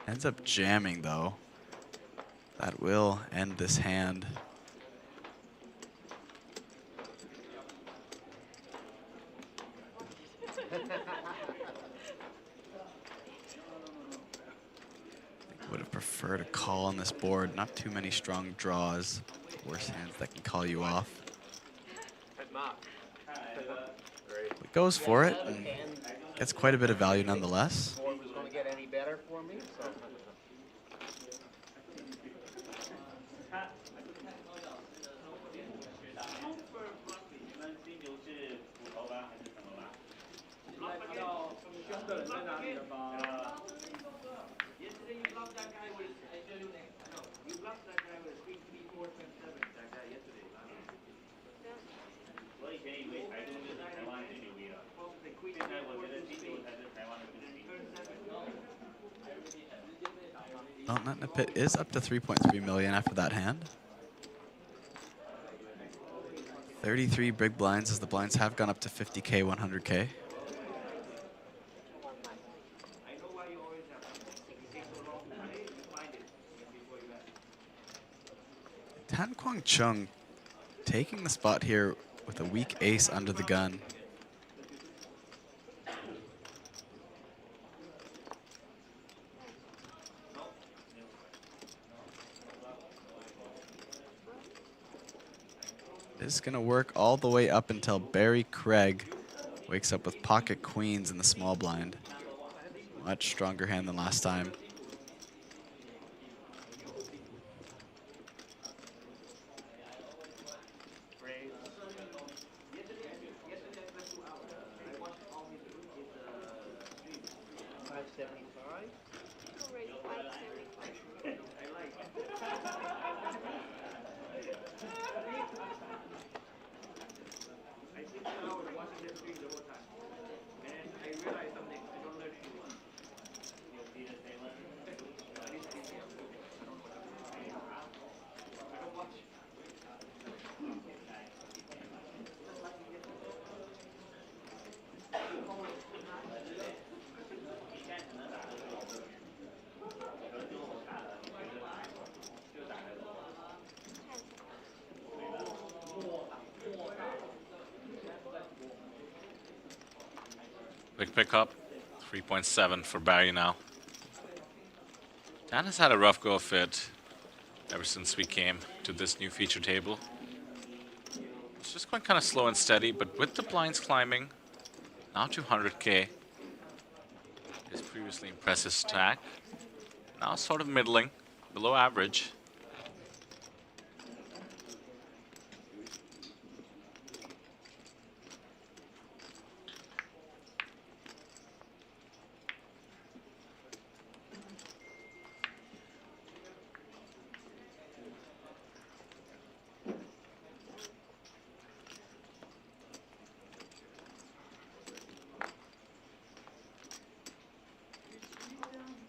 Ends up jamming though. That will end this hand. Would have preferred a call on this board. Not too many strong draws. Worse hands that can call you off. But goes for it and gets quite a bit of value nonetheless. Before it was going to get any better for me. So. Well, Net in a Pit is up to 3.3 million after that hand. 33 big blinds as the blinds have gone up to 50K, 100K. Tan Kwang Chung taking the spot here with a weak ace under the gun. This is going to work all the way up until Barry Craig wakes up with pocket queens in the small blind. Much stronger hand than last time. Big pickup, 3.7 for Barry now. Dan has had a rough go of it ever since we came to this new feature table. It's just going kind of slow and steady, but with the blinds climbing, now to 100K. His previously impressive stack, now sort of middling, below average.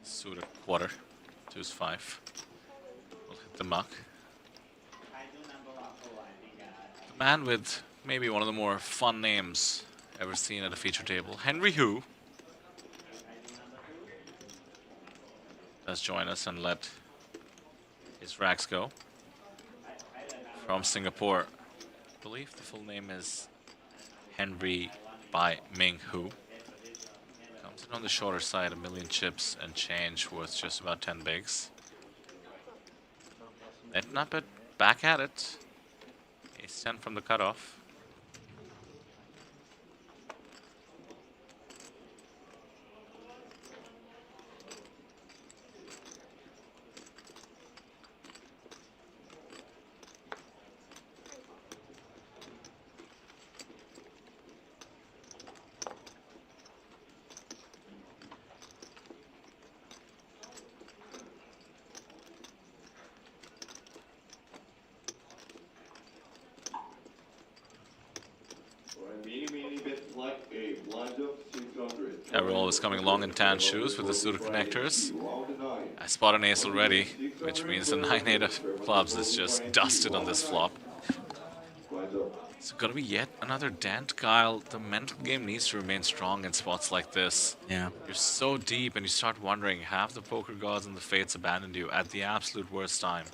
Suited quarter to his 5. We'll hit the muck. The man with maybe one of the more fun names ever seen at a feature table, Henry Hu, does join us and let his racks go. From Singapore, I believe the full name is Henry Bai Ming Hu. On the shorter side, 1 million chips and change worth just about 10 bigs. Net not bad, back at it. Ace 10 from the cutoff. Yeah, we're always coming along in tan shoes with the suited connectors. I spot an ace already, which means the 9-8 of clubs is just dusted on this flop. It's gonna be yet another dent, Kyle. The mental game needs to remain strong in spots like this. Yeah. You're so deep and you start wondering, have the poker gods and the fates abandoned you at the absolute worst time?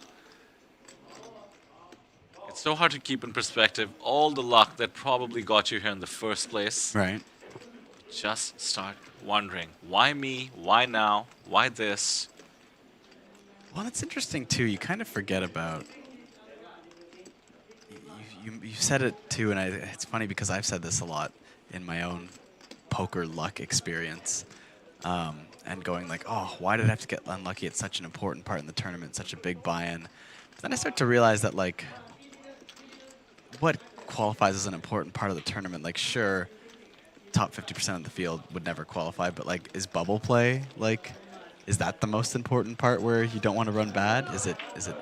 It's so hard to keep in perspective all the luck that probably got you here in the first place. Right. Just start wondering, why me? Why now? Why this? Well, it's interesting too. You kind of forget about. You said it too, and it's funny because I've said this a lot in my own poker luck experience, and going like, oh, why did I have to get unlucky at such an important part in the tournament, such a big buy-in? But then I start to realize that like, what qualifies as an important part of the tournament? Like, sure, top 50% of the field would never qualify, but like, is bubble play like? Is that the most important part where you don't want to run bad? Is it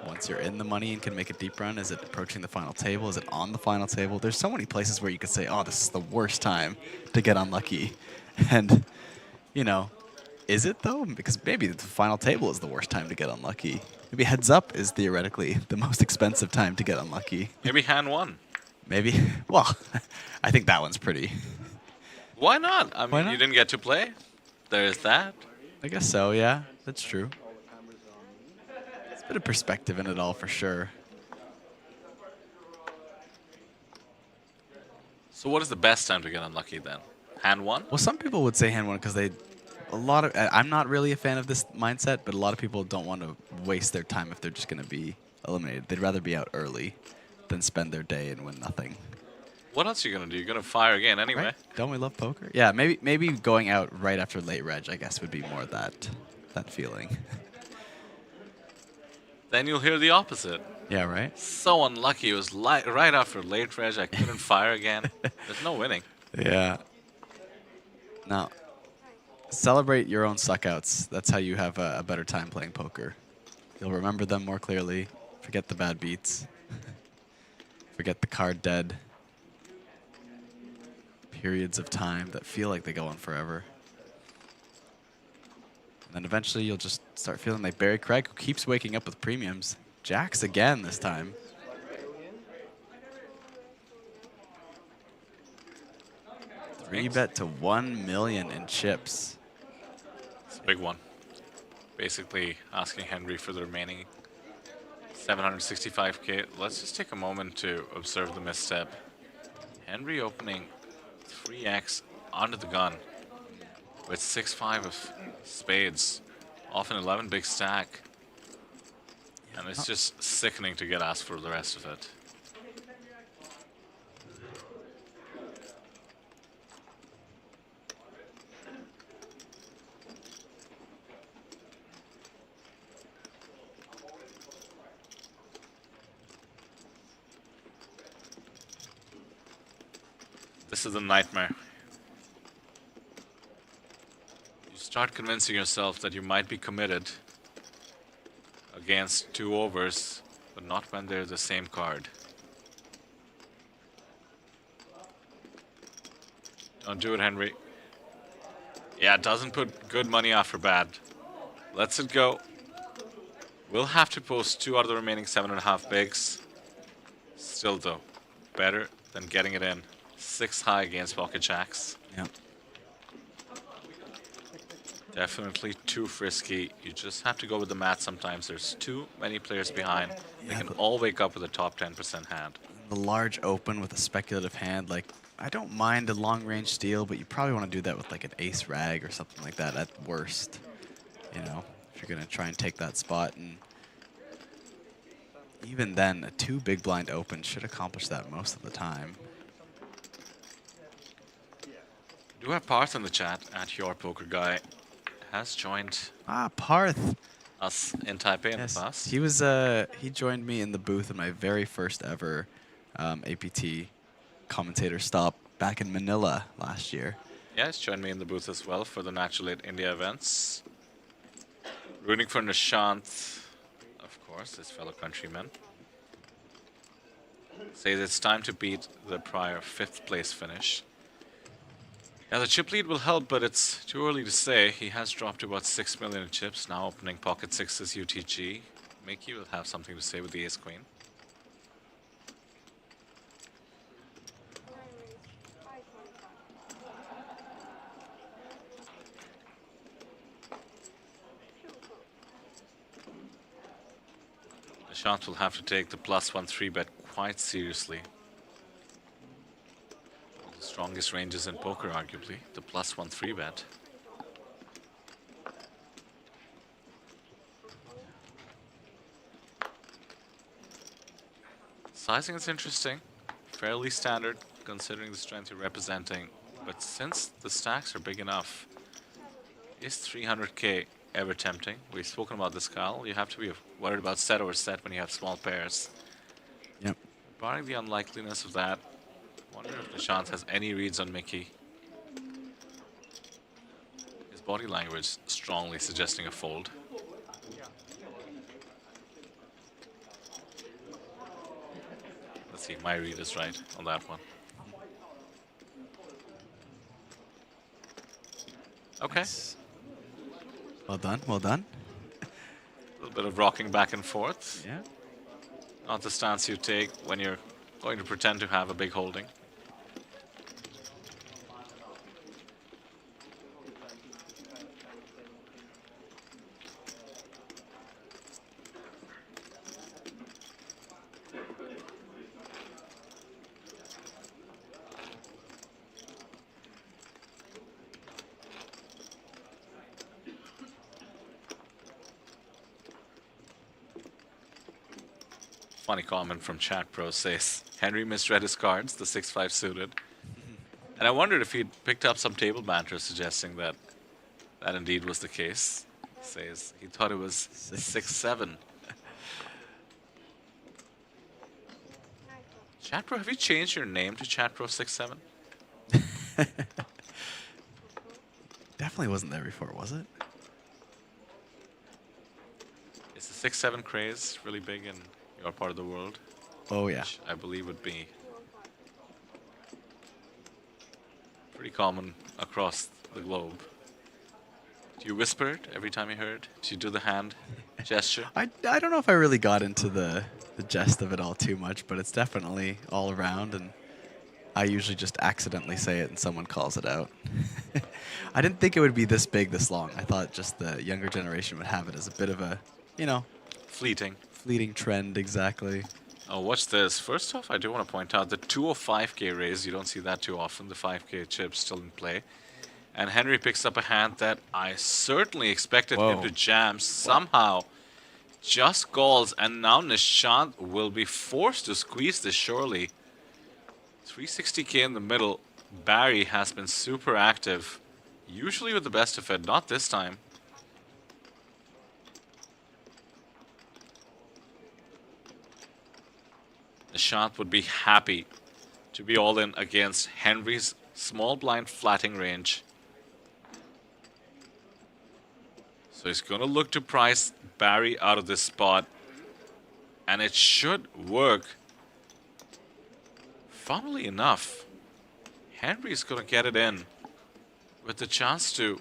once you're in the money and can make a deep run? Is it approaching the final table? Is it on the final table? There's so many places where you could say, oh, this is the worst time to get unlucky. And, you know, is it though? Because maybe the final table is the worst time to get unlucky. Maybe heads up is theoretically the most expensive time to get unlucky. Maybe hand one. Maybe. Well, I think that one's pretty. Why not? I mean, you didn't get to play. There's that. I guess so, yeah. That's true. There's a bit of perspective in it all for sure. So what is the best time to get unlucky then? Hand one? Well, some people would say hand one because I'm not really a fan of this mindset, but a lot of people don't want to waste their time if they're just going to be eliminated. They'd rather be out early than spend their day and win nothing. What else are you going to do? You're going to fire again anyway. Right? Don't we love poker? Yeah, maybe going out right after late reg, I guess, would be more that feeling. Then you'll hear the opposite. Yeah, right? So unlucky. It was right after late reg. I couldn't fire again. There's no winning. Yeah. Now, celebrate your own suckouts. That's how you have a better time playing poker. You'll remember them more clearly. Forget the bad beats. Forget the card dead. Periods of time that feel like they go on forever. And then eventually you'll just start feeling like Barry Craig, who keeps waking up with premiums. Jacks again this time. Three bet to 1 million in chips. It's a big one. Basically asking Henry for the remaining 765K. Let's just take a moment to observe the misstep. Henry opening 3x under the gun with 6-5 of spades off an 11 big stack, and it's just sickening to get asked for the rest of it. This is a nightmare. You start convincing yourself that you might be committed against 2 overs, but not when they're the same card. Don't do it, Henry. Yeah, it doesn't put good money after bad. Lets it go. We'll have to post 2 out of the remaining 7.5 bigs. Still though, better than getting it in. 6 high against pocket jacks. Yep. Definitely too frisky. You just have to go with the math sometimes. There's too many players behind. They can all wake up with a top 10% hand. The large open with a speculative hand, like, I don't mind a long range steal, but you probably want to do that with like an ace rag or something like that at worst. You know, if you're going to try and take that spot. And even then, a 2 big blind open should accomplish that most of the time. We do have Parth in the chat at Your Poker Guy. Has joined Parth us in Taipei in the past. He joined me in the booth in my very first ever APT commentator stop back in Manila last year. Yeah, he's joined me in the booth as well for the Natural 8 India events. Rooting for Nishant, of course, his fellow countryman. Says it's time to beat the prior 5th place finish. Yeah, the chip lead will help, but it's too early to say. He has dropped to about 6 million in chips, now opening pocket 6's UTG. Mickey will have something to say with the ace-queen. Nishant will have to take the +1 3-bet quite seriously. One of the strongest ranges in poker, arguably, the +1 3-bet. Sizing is interesting, fairly standard considering the strength you're representing, but since the stacks are big enough, is 300k ever tempting? We've spoken about this, Kyle. You have to be worried about set over set when you have small pairs. Yep. Barring the unlikeliness of that, I wonder if Nishant has any reads on Mickey. His body language strongly suggesting a fold. Let's see if my read is right on that one. Okay. Well done, well done. A little bit of rocking back and forth. Yeah. Not the stance you take when you're going to pretend to have a big holding. Funny comment from Chat Pro says, Henry misread his cards, the 6-5 suited. And I wondered if he'd picked up some table banter suggesting that that indeed was the case. Says he thought it was 6-7. Chat Pro, have you changed your name to Chat Pro 6-7? Definitely wasn't there before, was it? Is the 6-7 craze really big in your part of the world? Oh yeah. Which I believe would be pretty common across the globe. Do you whisper it every time you heard? Do you do the hand gesture? I don't know if I really got into the jest of it all too much, but it's definitely all around, and I usually just accidentally say it and someone calls it out. I didn't think it would be this big this long. I thought just the younger generation would have it as a bit of a, you know, fleeting trend, exactly. Oh, watch this. First off, I do want to point out the 205k raise. You don't see that too often. The 5k chip still in play. And Henry picks up a hand that I certainly expected him to jam. Somehow just calls, and now Nishant will be forced to squeeze this surely. 360k in the middle. Barry has been super active. Usually with the best of it, not this time. Nishant would be happy to be all in against Henry's small blind flatting range. So he's going to look to price Barry out of this spot. And it should work. Funnily enough, Henry's going to get it in with the chance to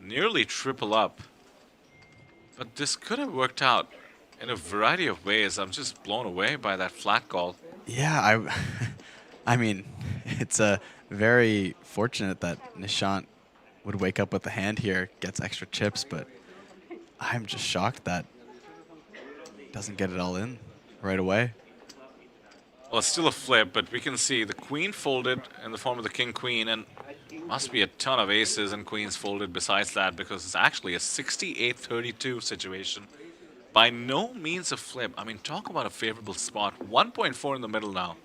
nearly triple up. But this could have worked out in a variety of ways. I'm just blown away by that flat call. Yeah, I mean, it's very fortunate that Nishant would wake up with the hand here, gets extra chips, but I'm just shocked that doesn't get it all in right away. Well, it's still a flip, but we can see the queen folded in the form of the king-queen, and must be a ton of aces and queens folded besides that, because it's actually a 68-32 situation. By no means a flip. I mean, talk about a favorable spot. 1.4 in the middle now.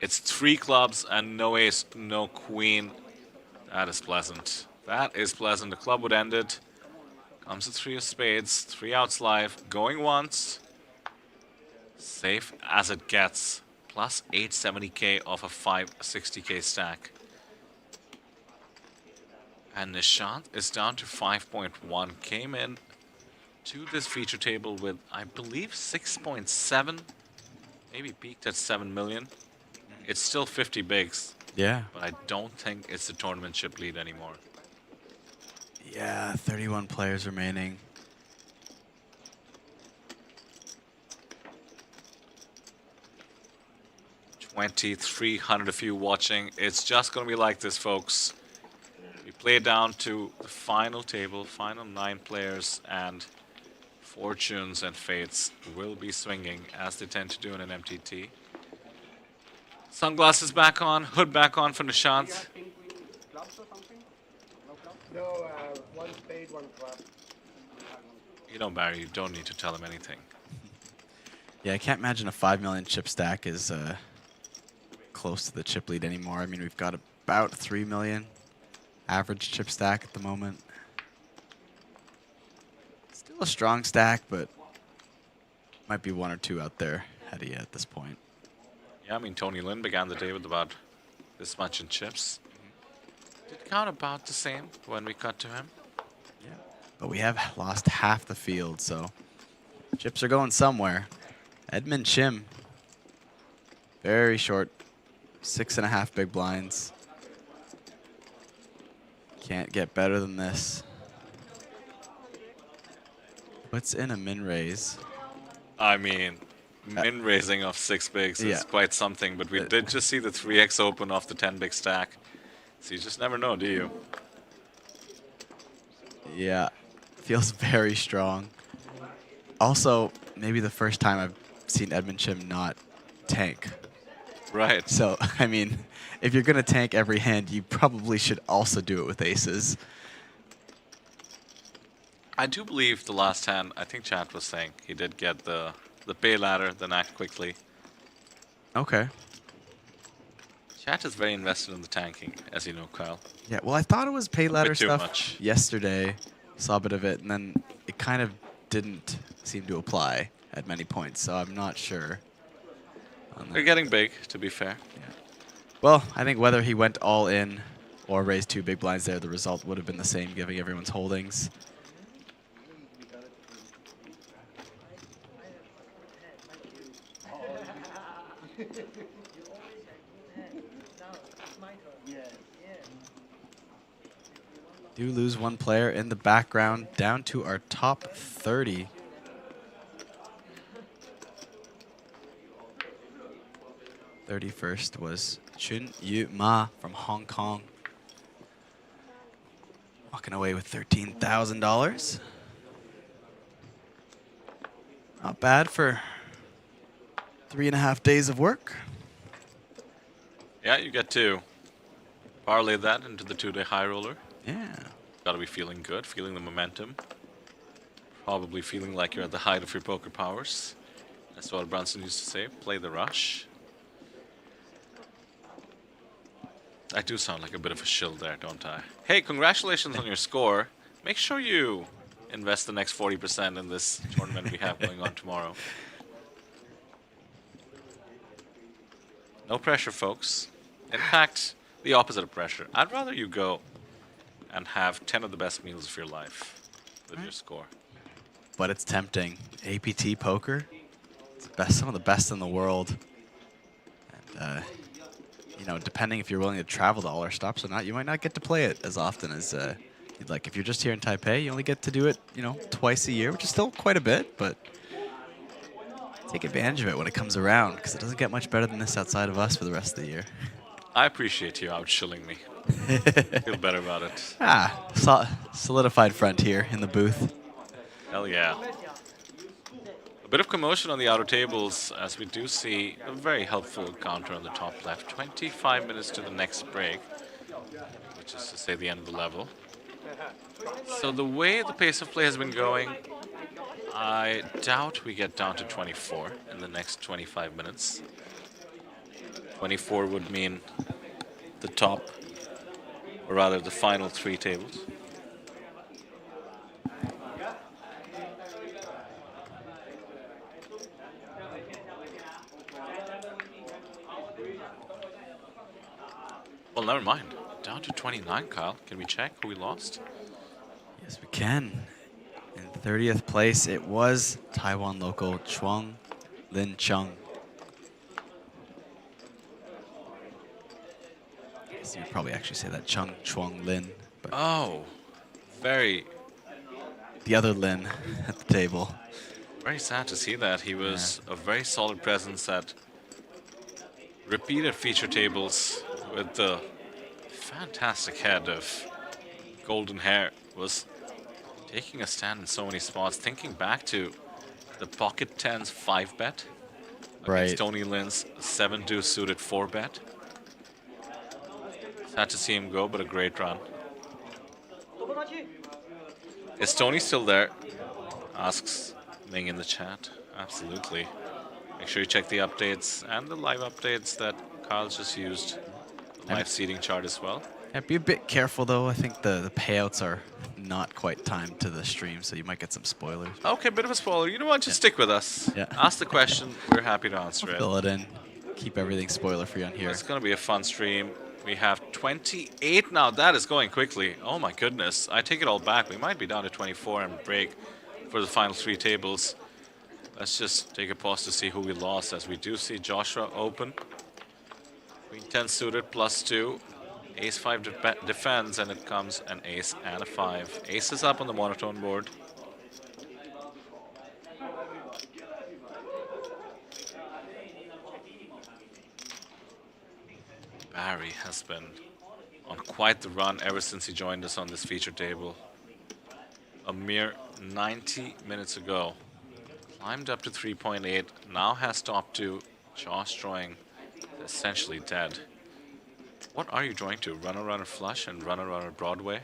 It's 3 clubs and no ace, no queen. That is pleasant. That is pleasant. The club would end it. Comes the 3 of spades. 3 outs live. Going once. Safe as it gets. Plus 870k off a 560k stack. And Nishant is down to 5.1. Came in to this feature table with, I believe, 6.7 maybe peaked at 7 million. It's still 50 bigs. Yeah. But I don't think it's the tournament chip lead anymore. Yeah, 31 players remaining. $2,300 of you watching. It's just going to be like this, folks. We play down to the final table, final 9 players, and fortunes and fates will be swinging as they tend to do in an MTT. Sunglasses back on, hood back on for Nishant. No, one spade, one club. You know, Barry, you don't need to tell him anything. Yeah, I can't imagine a 5 million chip stack is close to the chip lead anymore. I mean, we've got about 3 million average chip stack at the moment. Still a strong stack, but might be 1 or 2 out there ahead of you at this point. Yeah, I mean, Tony Lin began the day with about this much in chips. Did count about the same when we cut to him. Yeah, but we have lost half the field, so chips are going somewhere. Edmund Chim, very short, 6.5 big blinds. Can't get better than this. What's in a min raise? I mean, min raising of 6 bigs is quite something, but we did just see the 3x open off the 10 big stack. So you just never know, do you? Yeah, feels very strong. Also, maybe the first time I've seen Edmund Chim not tank. Right. So, I mean, if you're going to tank every hand, you probably should also do it with aces. I do believe the last hand, I think chat was saying, he did get the pay ladder, then act quickly. Okay. Chat is very invested in the tanking, as you know, Kyle. Yeah, well, I thought it was pay ladder Bit too stuff much. yesterday. Saw a bit of it, and then it kind of didn't seem to apply at many points, so I'm not sure. They're getting big, to be fair. Yeah. Well, I think whether he went all in or raised 2 big blinds there, the result would have been the same, giving everyone's holdings. Do lose 1 player in the background, down to our top 30. '31st was Chun Yu Ma from Hong Kong. Walking away with $13,000. Not bad for 3.5 days of work. Yeah, you get to parlay that into the 2-day high roller. Yeah. Gotta be feeling good, feeling the momentum. Probably feeling like you're at the height of your poker powers. That's what Brunson used to say, play the rush. I do sound like a bit of a shill there, don't I? Hey, congratulations on your score. Make sure you invest the next 40% in this tournament we have going on tomorrow. No pressure, folks. In fact, the opposite of pressure. I'd rather you go and have 10 of the best meals of your life with your score. But it's tempting. APT poker, it's the best, some of the best in the world. And, you know, depending if you're willing to travel to all our stops or not, you might not get to play it as often as you'd like. If you're just here in Taipei, you only get to do it, you know, twice a year, which is still quite a bit, but take advantage of it when it comes around, because it doesn't get much better than this outside of us for the rest of the year. I appreciate you out-shilling me. Feel better about it. Solidified front here in the booth. Hell yeah. A bit of commotion on the outer tables as we do see a very helpful counter on the top left. 25 minutes to the next break, which is to say the end of the level. So the way the pace of play has been going, I doubt we get down to 24 in the next 25 minutes. 24 would mean the top, or rather the final 3 tables. Well, never mind. Down to 29, Kyle. Can we check who we lost? Yes, we can. In 30th place, it was Taiwan local Chuang Lin Chung. guess you'd probably actually say that Chung Chuang Lin. But Oh, very, the other Lin at the table. very sad to see that. He was a very solid presence at repeated feature tables with the fantastic head of golden hair. Was taking a stand in so many spots. Thinking back to the Pocket 10's 5-bet Right. against Tony Lin's 7-2 suited 4-bet. Sad to see him go, but a great run. Is Tony still there? Asks Ming in the chat. Absolutely. Make sure you check the updates and the live updates that Kyle just used. The live seating chart as well. Yeah, be a bit careful though. I think the payouts are not quite timed to the stream, so you might get some spoilers. Okay, bit of a spoiler. You know what? Just stick with us. Yeah. Ask the question. We're happy to answer it. Fill it in. Keep everything spoiler free on here. It's going to be a fun stream. We have 28 now. That is going quickly. Oh my goodness. I take it all back. We might be down to 24 and break for the final 3 tables. Let's just take a pause to see who we lost, as we do see Joshua open. Queen 10 suited +2. Ace 5 defends, and it comes an ace and a 5. Ace is up on the monotone board. Barry has been on quite the run ever since he joined us on this feature table. A mere 90 minutes ago. Climbed up to 3.8, now has top 2. Josh drawing essentially dead. What are you drawing to? Runner, runner, flush, and runner, runner, Broadway?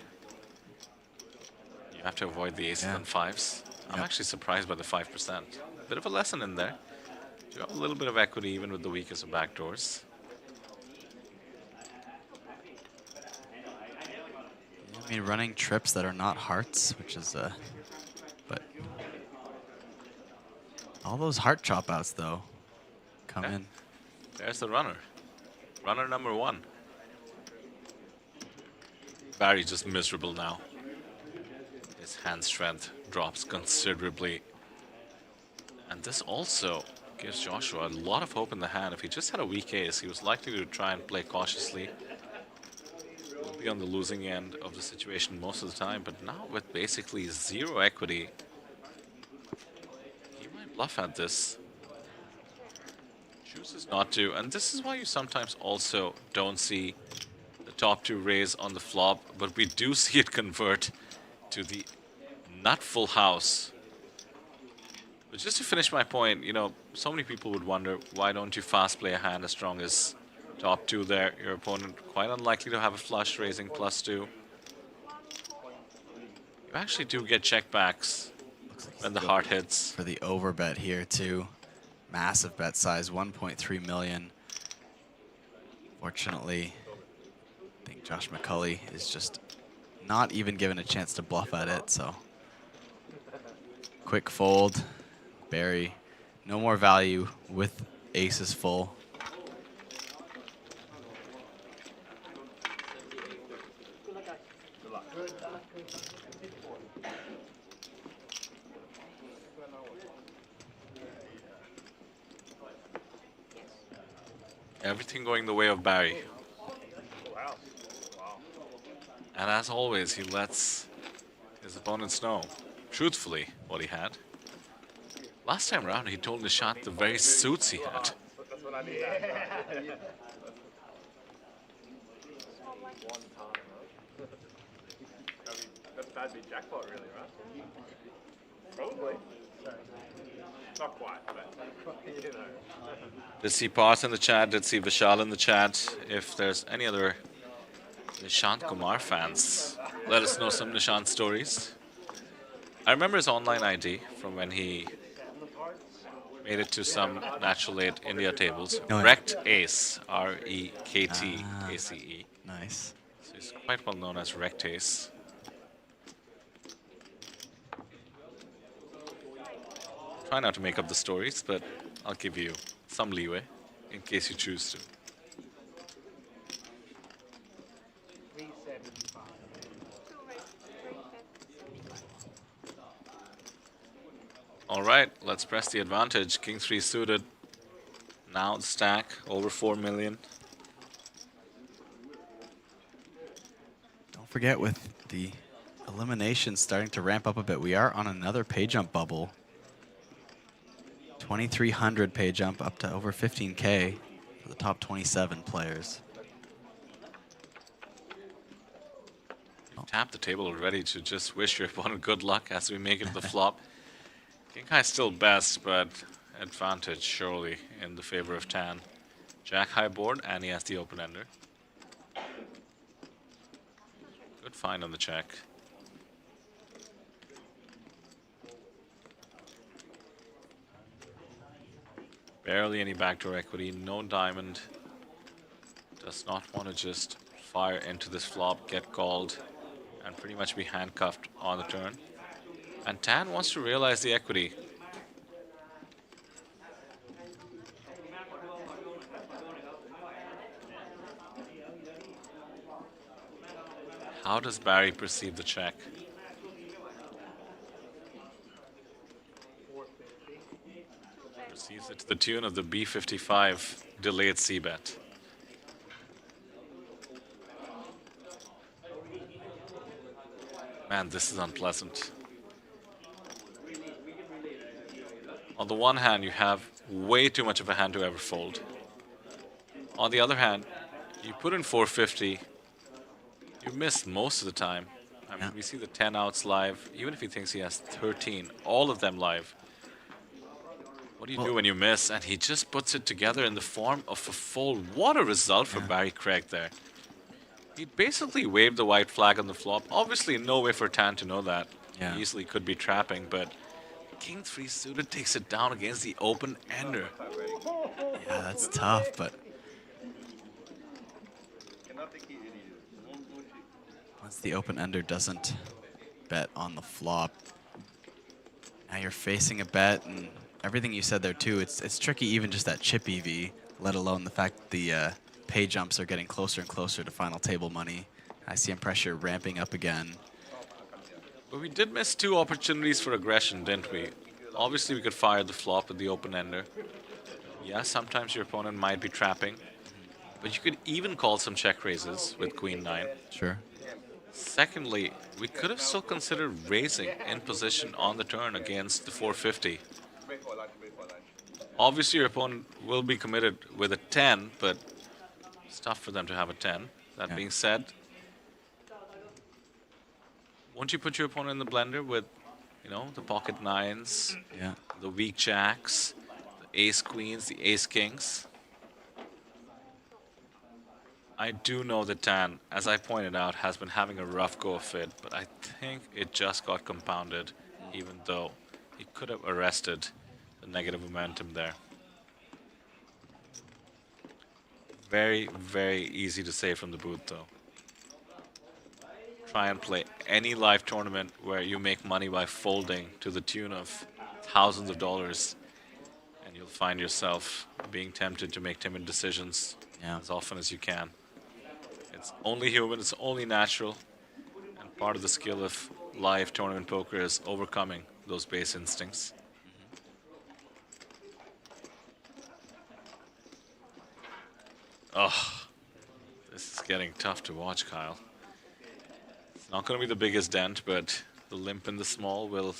You have to avoid the aces and 5s. I'm actually surprised by the 5%. Bit of a lesson in there. You have a little bit of equity even with the weakest of backdoors. I mean, running trips that are not hearts, which is but all those heart chop outs though come in. There's the runner. Runner number 1. Barry's just miserable now. His hand strength drops considerably. And this also gives Joshua a lot of hope in the hand. If he just had a weak ace, he was likely to try and play cautiously. He'll be on the losing end of the situation most of the time, but now with basically 0 equity, he might bluff at this. Chooses not to, and this is why you sometimes also don't see the top 2 raise on the flop, but we do see it convert to the nut full house. But just to finish my point, you know, so many people would wonder, why don't you fast play a hand as strong as top 2 there? Your opponent quite unlikely to have a flush raising +2. You actually do get checkbacks when the heart hits. For the overbet here too. Massive bet size, 1.3 million. Fortunately, I think Josh McCulley is just not even given a chance to bluff at it, so. Quick fold. Barry, no more value with aces full. Everything going the way of Barry. Wow. And as always, he lets his opponents know, truthfully, what he had. Last time around, he told Nishant the very suits he had. That's what I mean. That'd be jackpot, really, right? Probably. Not quite, but you know. Did see Parth in the chat, did see Vishal in the chat. If there's any other Nishant Kumar fans, let us know some Nishant stories. I remember his online ID from when he made it to some Natural 8 India tables. Oh, yeah. Rekt Ace, R-E-K-T A-C-E. Nice. So he's quite well known as Rekt Ace. Try not to make up the stories, but I'll give you some leeway in case you choose to. All right, let's press the advantage. King 3 suited. Now the stack over 4 million. forget, with the eliminations starting to ramp up a bit, we are on another pay jump bubble. 2,300 pay jump up to over 15K for the top 27 players. You've tapped the table already to just wish your opponent good luck as we make it to the flop. King High still best, but advantage surely in the favor of Tan. Jack high board, and he has the open ender. Good find on the check. Barely any backdoor equity, no diamond. Does not want to just fire into this flop, get called, and pretty much be handcuffed on the turn. And Tan wants to realize the equity. How does Barry perceive the check? Perceives it to the tune of the B55 delayed C-bet. Man, this is unpleasant. On the one hand, you have way too much of a hand to ever fold. On the other hand, you put in 450, you miss most of the time. I mean, we see the 10 outs live, even if he thinks he has 13, all of them live. What do you do when you miss? And he just puts it together in the form of a fold. What a result for Barry Craig there. He basically waved the white flag on the flop. Obviously, no way for Tan to know that. Yeah. He easily could be trapping, but King 3 suited takes it down against the open ender. Yeah, that's tough, but once the open ender doesn't bet on the flop, now you're facing a bet, and everything you said there too, it's tricky even just that chip EV, let alone the fact that the pay jumps are getting closer and closer to final table money. ICM pressure ramping up again. But we did miss two opportunities for aggression, didn't we? Obviously, we could fire the flop with the open ender. Yeah, sometimes your opponent might be trapping, but you could even call some check raises with Queen 9. Sure. Secondly, we could have still considered raising in position on the turn against the 450. Obviously, your opponent will be committed with a 10, but it's tough for them to have a 10. That being said, won't you put your opponent in the blender with, you know, the pocket nines, the weak jacks, the ace queens, the ace kings? I do know that Tan, as I pointed out, has been having a rough go of it, but I think it just got compounded, even though he could have arrested the negative momentum there. Very, very easy to say from the booth, though. Try and play any live tournament where you make money by folding to the tune of thousands of dollars, and you'll find yourself being tempted to make timid decisions as often as you can. It's only human, it's only natural, and part of the skill of live tournament poker is overcoming those base instincts. Oh, this is getting tough to watch, Kyle. It's not going to be the biggest dent, but the limp in the small will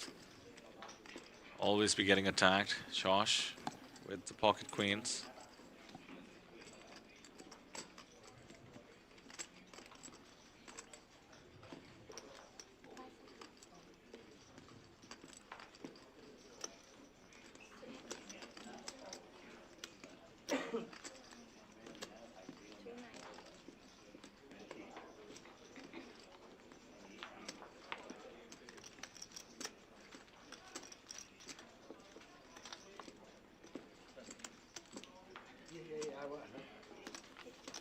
always be getting attacked. Josh with the pocket queens.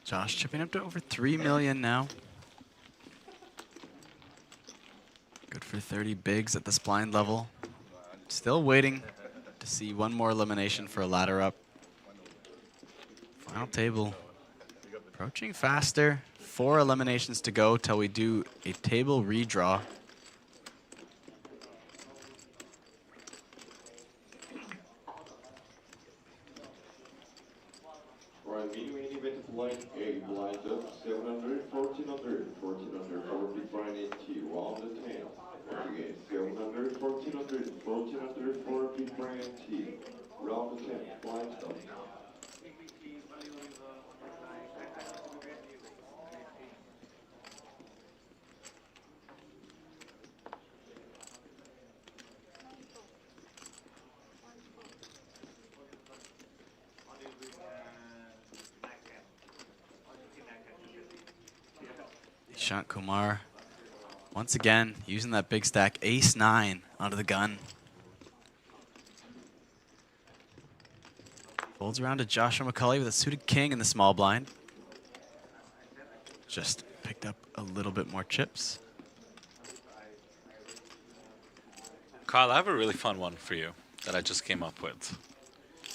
Josh chipping up to over 3 million now. Good for 30 bigs at this blind level. Still waiting to see one more elimination for a ladder up. Final table approaching faster. 4 eliminations to go till we do a table redraw. blind A, blind up, 700, 1400, 1400 for big blind 80, round the 10. Once again, 700, 1400, 1400 for big blind 80, round the 10, blind up. Nishant Kumar, once again, using that big stack, ace-9 onto the gun. Folds around to Joshua McCulley with a suited king in the small blind. Just picked up a little bit more chips. Kyle, I have a really fun one for you that I just came up with.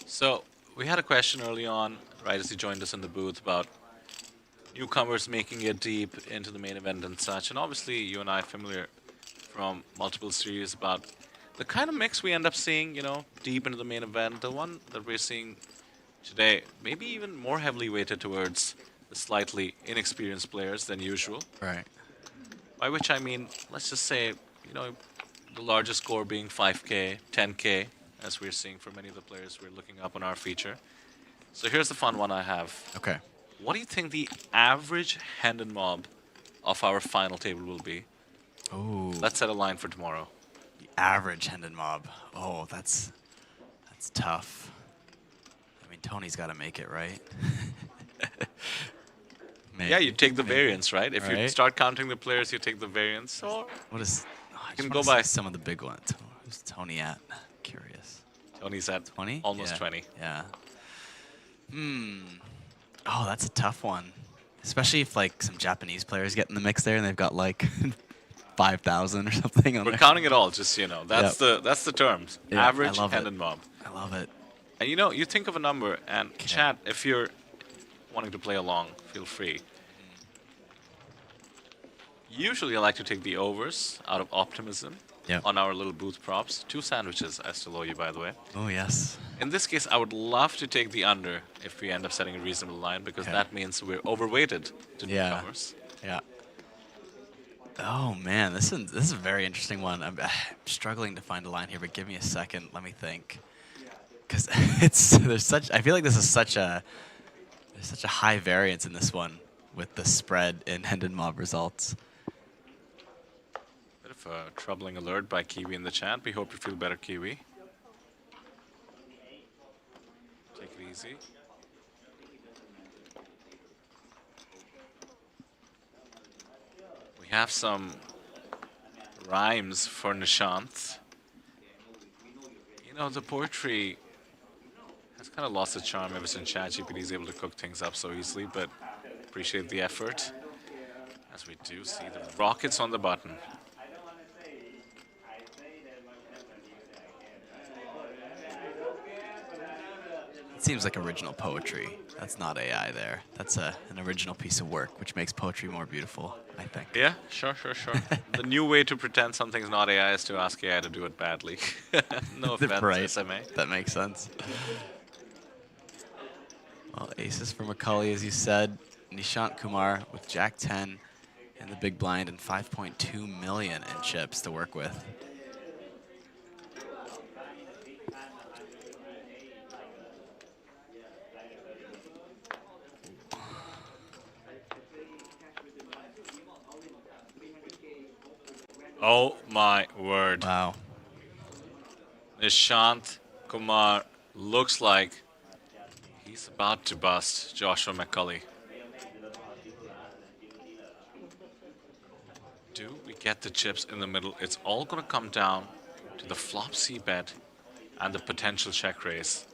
So we had a question early on, right as you joined us in the booth, about newcomers making it deep into the main event and such. And obviously, you and I are familiar from multiple series about the kind of mix we end up seeing, you know, deep into the main event. The one that we're seeing today, maybe even more heavily weighted towards the slightly inexperienced players than usual. Right. By which I mean, let's just say, you know, the largest score being 5K, 10K, as we're seeing for many of the players we're looking up on our feature. So here's the fun one I have. Okay. What do you think the average hand and mob of our final table will be? Ooh. Let's set a line for tomorrow. The average hand and mob. Oh, that's tough. I mean, Tony's got to make it, right? Yeah, you take the variance, right? If you Right. start counting the players, you take the variance. Or What is? Oh, I you can just go wanna by. see some of the big ones. Who's Tony at? Curious. Tony's at 20? almost Yeah. 20. Yeah. Oh, that's a tough one. Especially if like some Japanese players get in the mix there and they've got like 5,000 or something on We're there. counting it all, just so you know. That's Yep. that's the terms. Yeah, I Average love hand it. and mob. I love it. And you know, you think of a number, and chat, if you're wanting to play along, feel free. Usually I like to take the overs out of optimism Yep. on our little booth props. 2 sandwiches I still owe you, by the way. Oh, yes. In this case, I would love to take the under if we end up setting a reasonable line, because Okay. that means we're overweighted to Yeah. newcomers. Yeah. Oh man, this is a very interesting one. I'm struggling to find a line here, but give me a second. Let me think, because I feel like there's such a high variance in this one with the spread in hand and mob results. Bit of a troubling alert by Kiwi in the chat. We hope you feel better, Kiwi. Take it easy. We have some rhymes for Nishant. You know, the poetry has kind of lost its charm ever since ChatGPT is able to cook things up so easily, but appreciate the effort. As we do see the rockets on the button. It seems like original poetry. That's not AI there. That's an original piece of work, which makes poetry more beautiful, I think. Yeah, sure. The new way to pretend something's not AI is to ask AI to do it badly. No offense, Right. SMA. That makes sense. Well, aces for McCulley, as you said. Nishant Kumar with Jack 10 in the big blind and 5.2 million in chips to work with. Oh my word. Wow. Nishant Kumar looks like he's about to bust Joshua McCulley. Do we get the chips in the middle? It's all going to come down to the flop C bet and the potential check raise.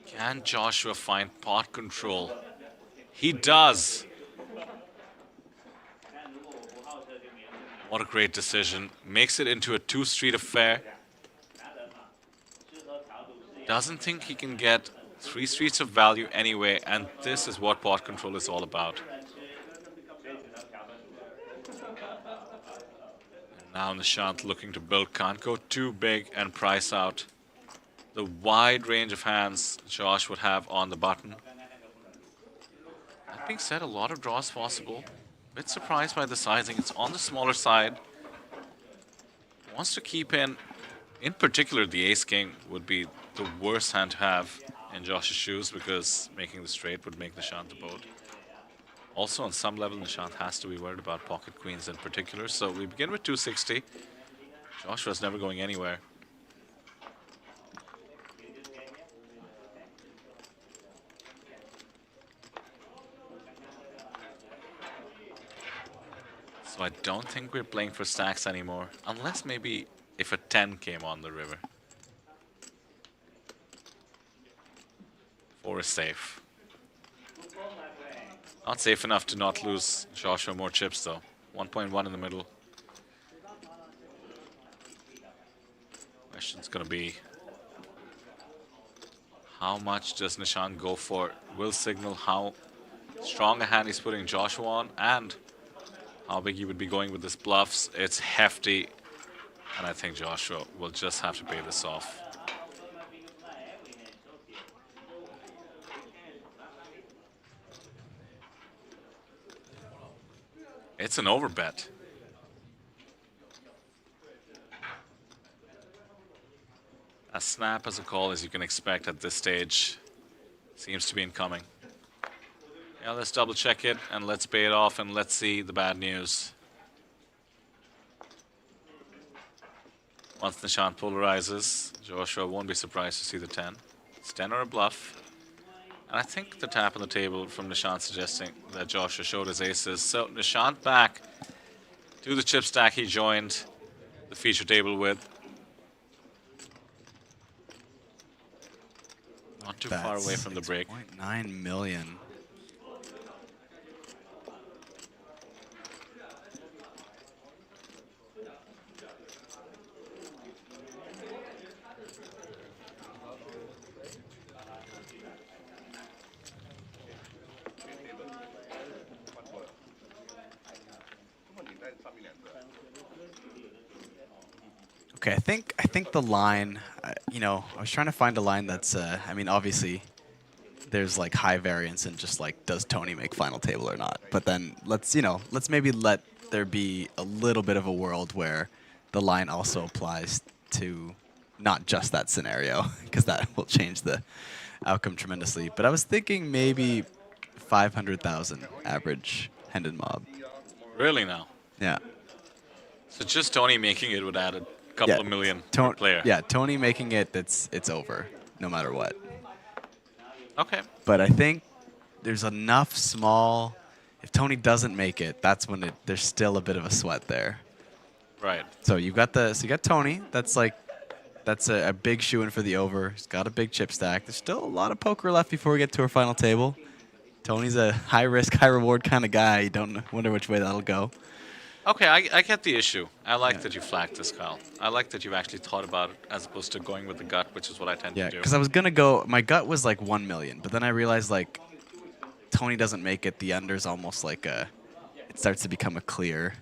Can Joshua find pot control? He does. What a great decision. Makes it into a 2-street affair. Doesn't think he can get 3 streets of value anyway, and this is what pot control is all about. And now Nishant looking to build, can't go too big and price out. the wide range of hands Josh would have on the button. That being said, a lot of draws possible. Bit surprised by the sizing. It's on the smaller side. Wants to keep in particular, the ace-king would be the worst hand to have in Josh's shoes because making the straight would make Nishant the boat. Also, on some level, Nishant has to be worried about pocket queens in particular. So we begin with 260. Joshua's never going anywhere. So I don't think we're playing for stacks anymore, unless maybe if a 10 came on the river. 4 is safe. Not safe enough to not lose Joshua more chips though. 1.1 in the middle. Question's gonna be, how much does Nishant go for? Will signal how strong a hand he's putting Joshua on and how big he would be going with his bluffs. It's hefty, and I think Joshua will just have to pay this off. It's an overbet. As snap as a call as you can expect at this stage seems to be incoming. Yeah, let's double check it and let's pay it off and let's see the bad news. Once Nishant polarizes, Joshua won't be surprised to see the 10. It's 10 or a bluff. And I think the tap on the table from Nishant suggesting that Joshua showed his aces. So Nishant back to the chip stack he joined the feature table with. Not too far away from the break. 6.9 million. Okay, I think the line, you know, I was trying to find a line that's, I mean, obviously, there's like high variance in just like, does Tony make final table or not? But then let's, you know, let's maybe let there be a little bit of a world where the line also applies to not just that scenario, because that will change the outcome tremendously. But I was thinking maybe 500,000 average Hendon mob. Really now? Yeah. So just Tony making it would add a couple of million per player. Yeah, Tony making it, it's over, no matter what. Okay. But I think there's enough small, if Tony doesn't make it, that's when there's still a bit of a sweat there. Right. So you got Tony, that's a big shoe-in for the over. He's got a big chip stack. There's still a lot of poker left before we get to our final table. Tony's a high-risk, high-reward kind of guy. You don't wonder which way that'll go. Okay, I get the issue. I like that you flagged this, Kyle. I like that you've actually thought about it as opposed to going with the gut, which is what I tend to do. Yeah, because I was going to go, my gut was like 1 million, but then I realized like Tony doesn't make it. The under's almost like it starts to become a clear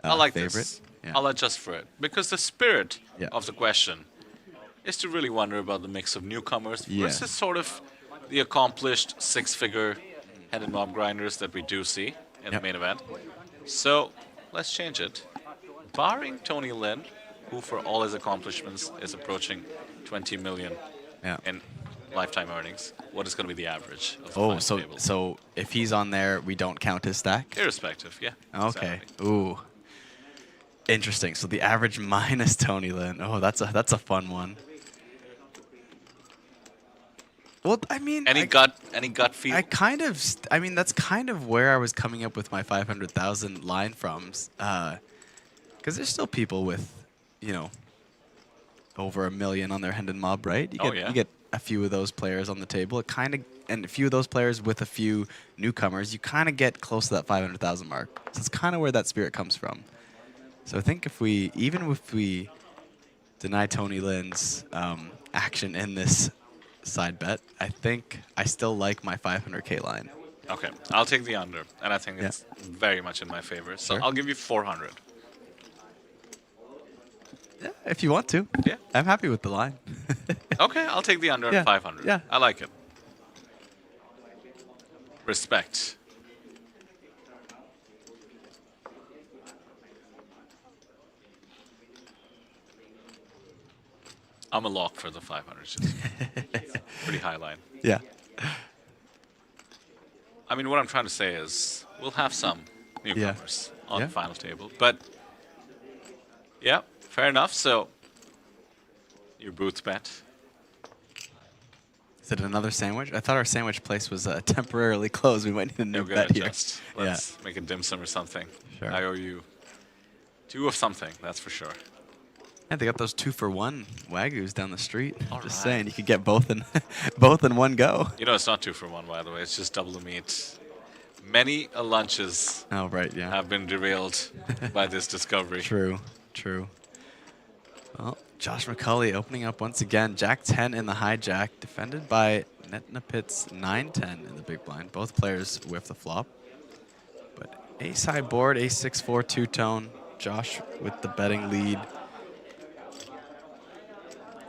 I like favorite. this. Yeah. I'll adjust for it. Because the spirit of the question is to really wonder about the mix of newcomers versus sort of the accomplished six-figure headed mob grinders that we do see in the main event. So let's change it. Barring Tony Lin, who for all his accomplishments is approaching 20 million in lifetime earnings, what is going to be the average of the final table? So if he's on there, we don't count his stack? Irrespective, yeah. Okay. Exactly. Ooh. Interesting. So the average minus Tony Lin. Oh, that's a fun one. Well, I mean, any gut feel? I mean, that's kind of where I was coming up with my 500,000 line from, because there's still people with, you know, over 1 million on their Hendon mob, right? You get a few of those players on the table. And a few of those players with a few newcomers, you kind of get close to that 500,000 mark. So it's kind of where that spirit comes from. So I think even if we deny Tony Lin's action in this side bet, I think I still like my 500K line. Okay, I'll take the under, and I think it's very much in my favor. So I'll give you 400. Yeah, if you want to. Yeah. I'm happy with the line. Okay, I'll take the under Yeah, 500. yeah. I like it. Respect. I'm a lock for the 500. Just pretty high line. Yeah. I mean, what I'm trying to say is we'll have some newcomers on the final table. But, yeah, fair enough. So, your booth bet. Is it another sandwich? I thought our sandwich place was temporarily closed. We might need a new bet here. Let's make a dim sum or something. Sure. I owe you 2 of something, that's for sure. Yeah, they got those 2-for-1 Wagyus down the street. All Just right. saying, you could get both in both in one go. You know, it's not 2 for 1, by the way. It's just double the meat. Many lunches have been derailed by this discovery. True, true. Well, Josh McCulley opening up once again. Jack 10 in the hijack, defended by Netnapit's 9-10 in the big blind. Both players whiff the flop. But ace high board, ace 6-4 two-tone. Josh with the betting lead.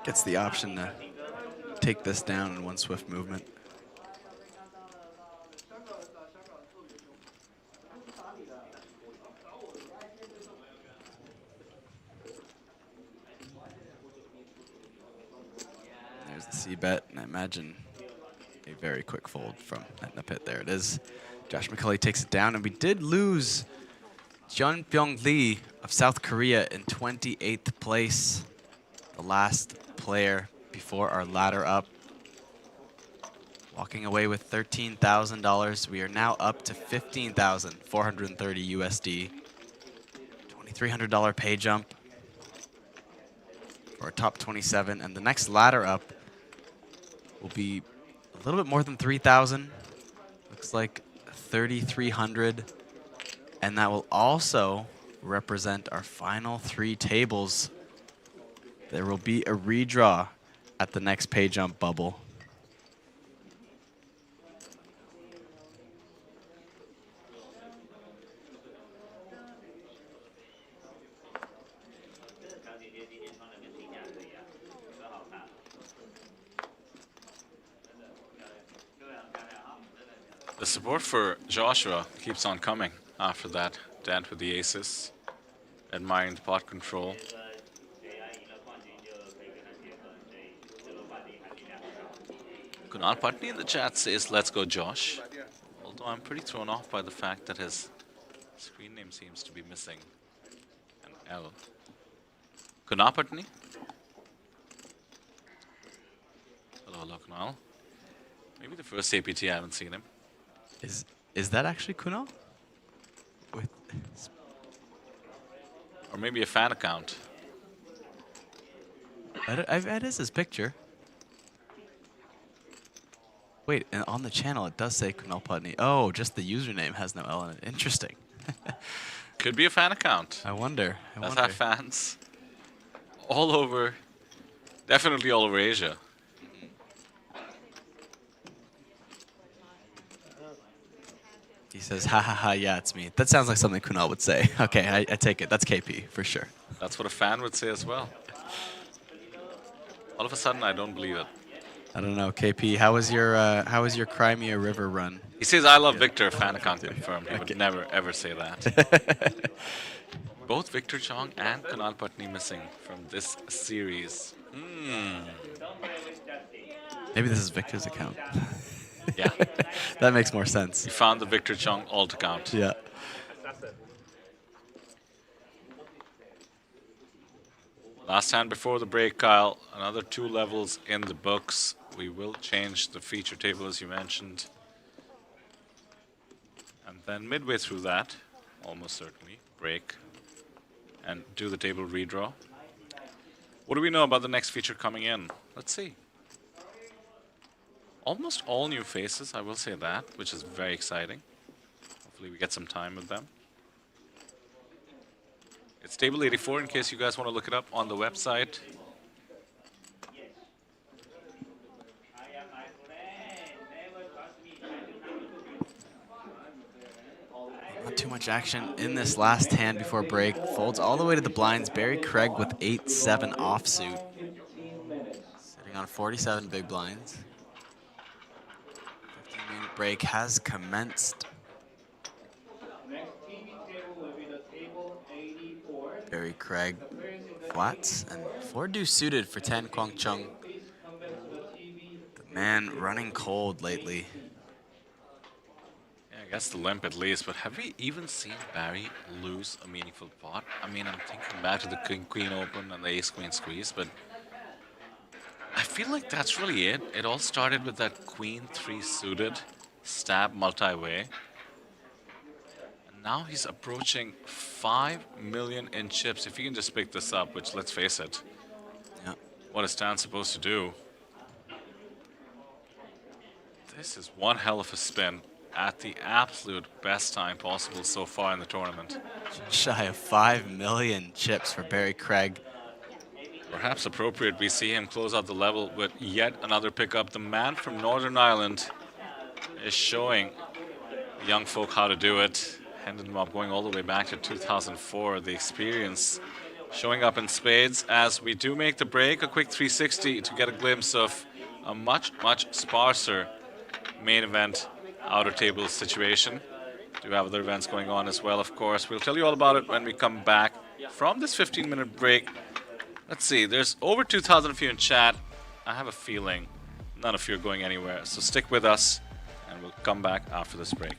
Gets the option to take this down in one swift movement. There's the C-bet, and I imagine a very quick fold from Netnapit. There it is. Josh McCulley takes it down, and we did lose Jeon Byung Lee of South Korea in 28th place. The last player before our ladder up. Walking away with $13,000. We are now up to $15,430 USD. $2,300 pay jump for a top 27. And the next ladder up will be a little bit more than 3,000. Looks like 3,300. And that will also represent our final 3 tables. There will be a redraw at the next pay jump bubble. The support for Joshua keeps on coming after that dent with the aces. Admiring the pot control. Kunal Patni in the chat says, let's go Josh. Although I'm pretty thrown off by the fact that his screen name seems to be missing an L. Kunal Patni? Hello, Kunal. Maybe the first APT, I haven't seen him. Is that actually Kunal? Or maybe a fan account. That is his picture. Wait, and on the channel it does say Kunal Putney. Oh, just the username has no L in it. Interesting. Could be a fan account. I wonder. Let's have fans all over, definitely all over Asia. He says, ha ha ha, yeah, it's me. That sounds like something Kunal would say. Okay, I take it. That's KP, for sure. That's what a fan would say as well. All of a sudden, I don't believe it. I don't know, KP. How was your Crimea River run? He says, I love Victor, fan account confirmed. He would never, ever say that. Both Victor Chong and Kunal Patni missing from this series. Maybe this is Victor's account. Yeah. That makes more sense. He found the Victor Chong alt account. Yeah. Last hand before the break, Kyle. Another 2 levels in the books. We will change the feature table as you mentioned. And then midway through that, almost certainly, break and do the table redraw. What do we know about the next feature coming in? Let's see. Almost all new faces, I will say that, which is very exciting. Hopefully we get some time with them. It's table 84 in case you guys want to look it up on the website. Not too much much action in this last hand before break. Folds all the way to the blinds. Barry Craig with 8-7 offsuit. Sitting on 47 big blinds. 15-minute break has commenced. Barry Craig flats and 4 deuce suited for 10 Kwang Chung. The man running cold lately. Yeah, I guess the limp at least, but have we even seen Barry lose a meaningful pot? I mean, I'm thinking back to the King-Queen Open and the Ace-Queen squeeze, but I feel like that's really it. It all started with that Queen-3 suited stab multi-way. And now he's approaching 5 million in chips. If he can just pick this up, which, let's face it, yeah, what is Stan supposed to do? This is one hell of a spin at the absolute best time possible so far in the tournament. Shy of 5 million chips for Barry Craig. Perhaps appropriate we see him close out the level with yet another pickup. The man from Northern Ireland is showing young folk how to do it. Handed him up going all the way back to 2004. The experience showing up in spades as we do make the break. A quick 360 to get a glimpse of a much, much sparser main event outer table situation. Do have other events going on as well, of course. We'll tell you all about it when we come back from this 15-minute break. Let's see, there's over 2,000 of you in chat. I have a feeling none of you are going anywhere, so stick with us and we'll come back after this break.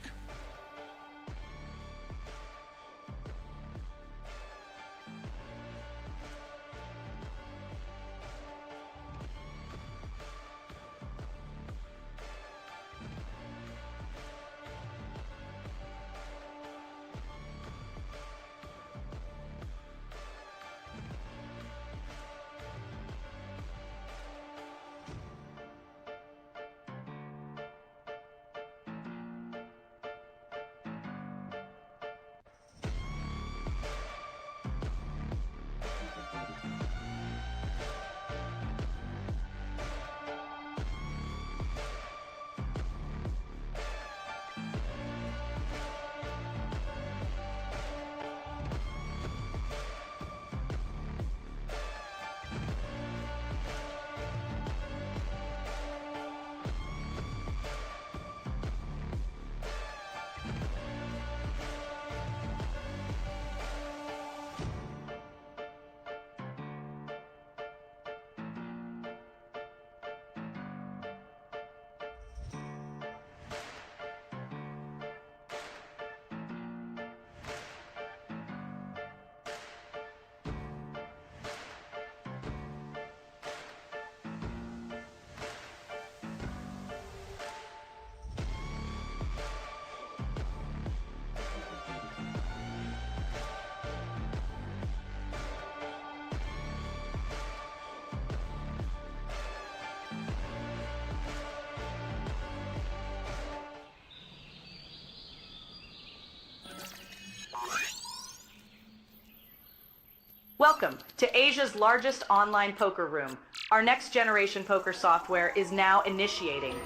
Welcome to Asia's largest online poker room. Our next generation poker software is now initiating.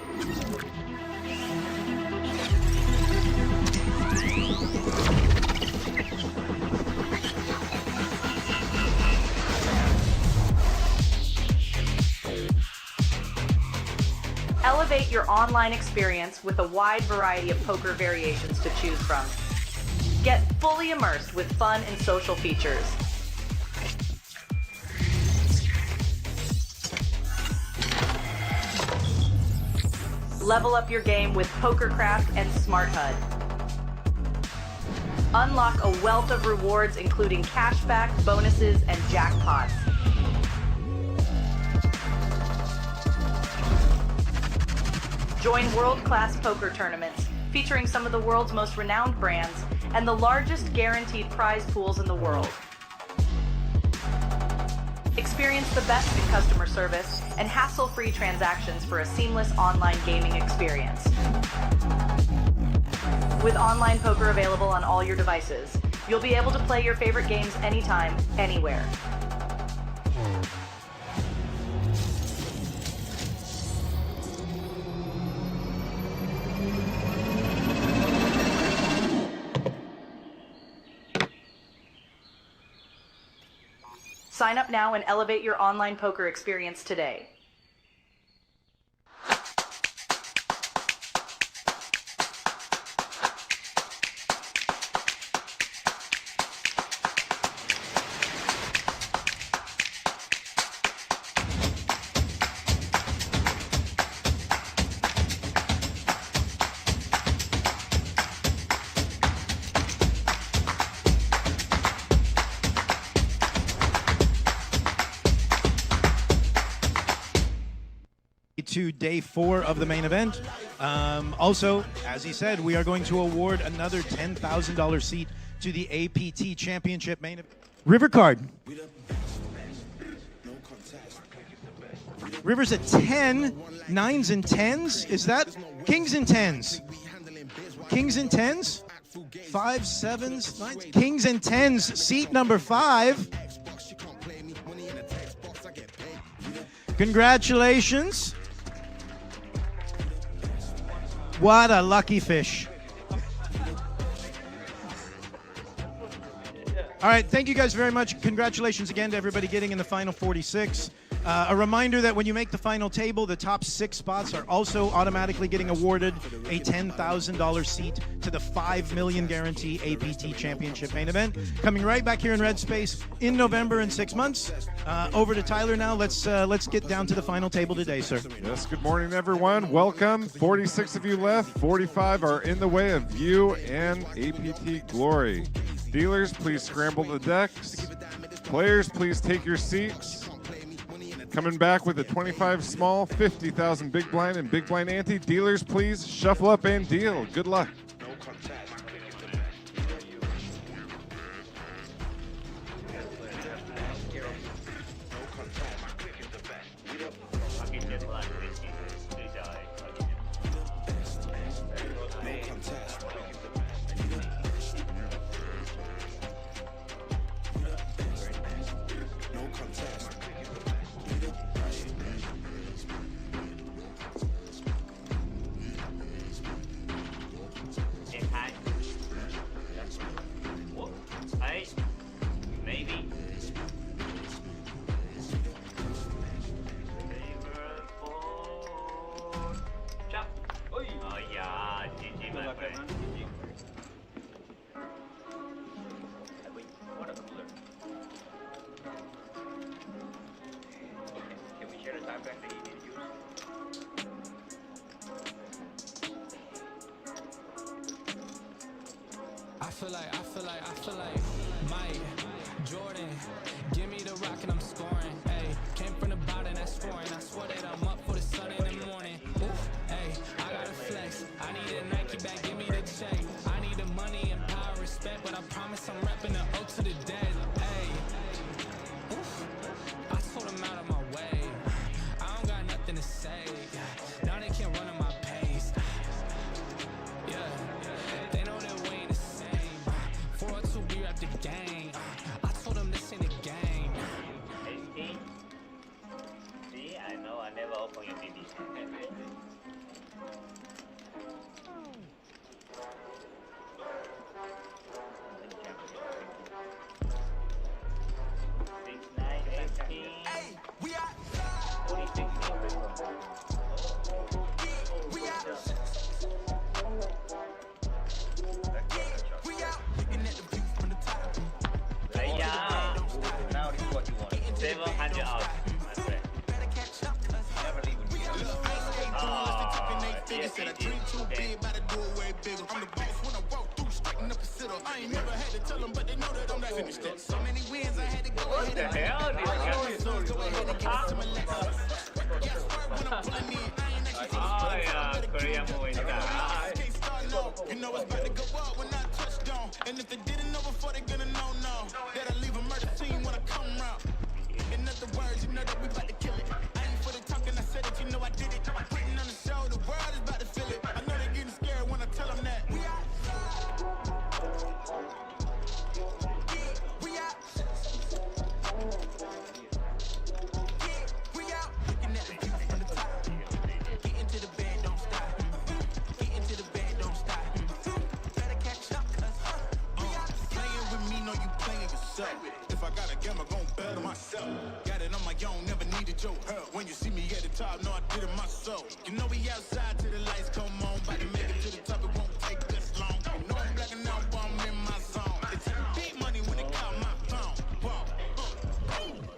Elevate your online experience with a wide variety of poker variations to choose from. Get fully immersed with fun and social features. Level up your game with PokerCraft and Smart HUD. Unlock a wealth of rewards including cashback, bonuses, and jackpots. Join world-class poker tournaments featuring some of the world's most renowned brands and the largest guaranteed prize pools in the world. Experience the best in customer service and hassle-free transactions for a seamless online gaming experience. With online poker available on all your devices, you'll be able to play your favorite games anytime, anywhere. Sign up now and elevate your online poker experience today. To day 4 of the main event. Also, as he said, we are going to award another $10,000 seat to the APT Championship main event. River card. River's at 10, 9s and 10s. Is that kings and 10s? Kings and 10s? 5, 7s, 9s. Kings and 10s, seat number 5. Congratulations. What a lucky fish. All right, thank you guys very much. Congratulations again to everybody getting in the final 46. A reminder that when you make the final table, the top 6 spots are also automatically getting awarded a $10,000 seat to the $5 million guarantee APT Championship main event. Coming right back here in Red Space in November in 6 months. Over to Tyler now. Let's get down to the final table today, sir. Yes, good morning, everyone. Welcome. 46 of you left. 45 are in the way of you and APT Glory. Dealers, please scramble the decks. Players, please take your seats. Coming back with a 25 small, 50,000 big blind and big blind ante. Dealers, please shuffle up and deal. Good luck. I feel like Mike, Jordan, give me the rock and I'm scoring. Hey, came from the bottom, that's foreign. I swear that I'm up for the sun in the morning. Oof, hey, I gotta flex. I need a Nike bag, give me the check. I need the money and power, respect, but I promise I'm repping the O to the dead. Hey, oof, I told them out of my way. I don't got nothing to say. Now they can't run at my pace. Yeah, they know that we ain't the same. 402, we rap the game. I told them this ain't a game. See, I know I never open your BB. Hey, we out. We out. We out. Looking at the view from the top. Hey, yeah. Now this is what you want. 700 out, my friend. Better catch up, cuz never leave with you. Said I dream too big, better do it way bigger. I'm the boss when I walk through, straighten up a sit up. I ain't never had to tell them, but they know that I'm not finished yet. So many wins, I had to go ahead and the hell? go ahead and give it to my legs. Yeah, swear when I'm pulling in, I ain't actually Oh, yeah, Korea moving down. you know it's about to go up when I touch down. And if they didn't know before, they gonna know now. That I leave a murder scene when I come round. In other words, you know that we about to kill it. I ain't for the talking, I said it, you know I did it. I'm putting on the show, the world is about to feel it. I know they're getting scared when I tell them that. We out. We out. We out. Looking at the view from the top. Get into the bed, don't stop. Get into the bed, don't stop. Better catch up, cuz we out. Playing with me, know you playing yourself. if I got a game, I'm gon' bet on myself. Got it on my own, never needed your help. When you see me at the top, know I did it myself. You know we outside till the lights come on. About to make it to the top, it won't take this long. You know I'm blacking out, but I'm in my zone. It's big money when it got my phone. Whoa.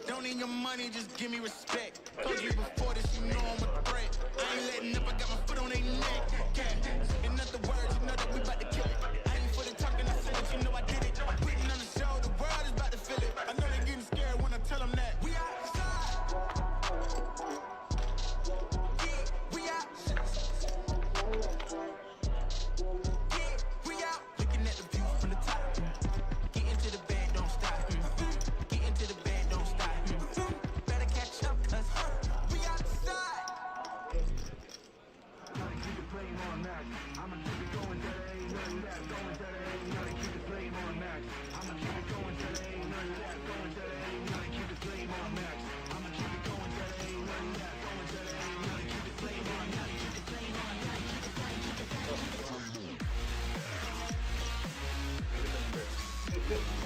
Don't need your money, just give me respect. Told you before this, you know I'm a threat. I ain't letting up, I got my foot on their neck. Yeah. In other words, you know that we about to kill it. I ain't for the talking, I said it, you know I did it. I'm putting on the show, the world is about to feel it. I know they're getting scared when I tell them that. We outside. Yeah, we out. Yeah, we out. Looking at the view from the top. Get into the bed, don't stop. Get into the bed, don't stop. Better catch up, cause we outside. I'ma keep it going till there ain't nothing left. Going till there ain't nothing. Keep the flame on max. I'ma keep it going till there ain't nothing left. Going till there ain't nothing. Keep the flame on max. I'ma keep it going till there ain't nothing left. Going till there ain't nothing. Keep the flame on max. Keep the flame on max. Keep the flame. Keep the flame.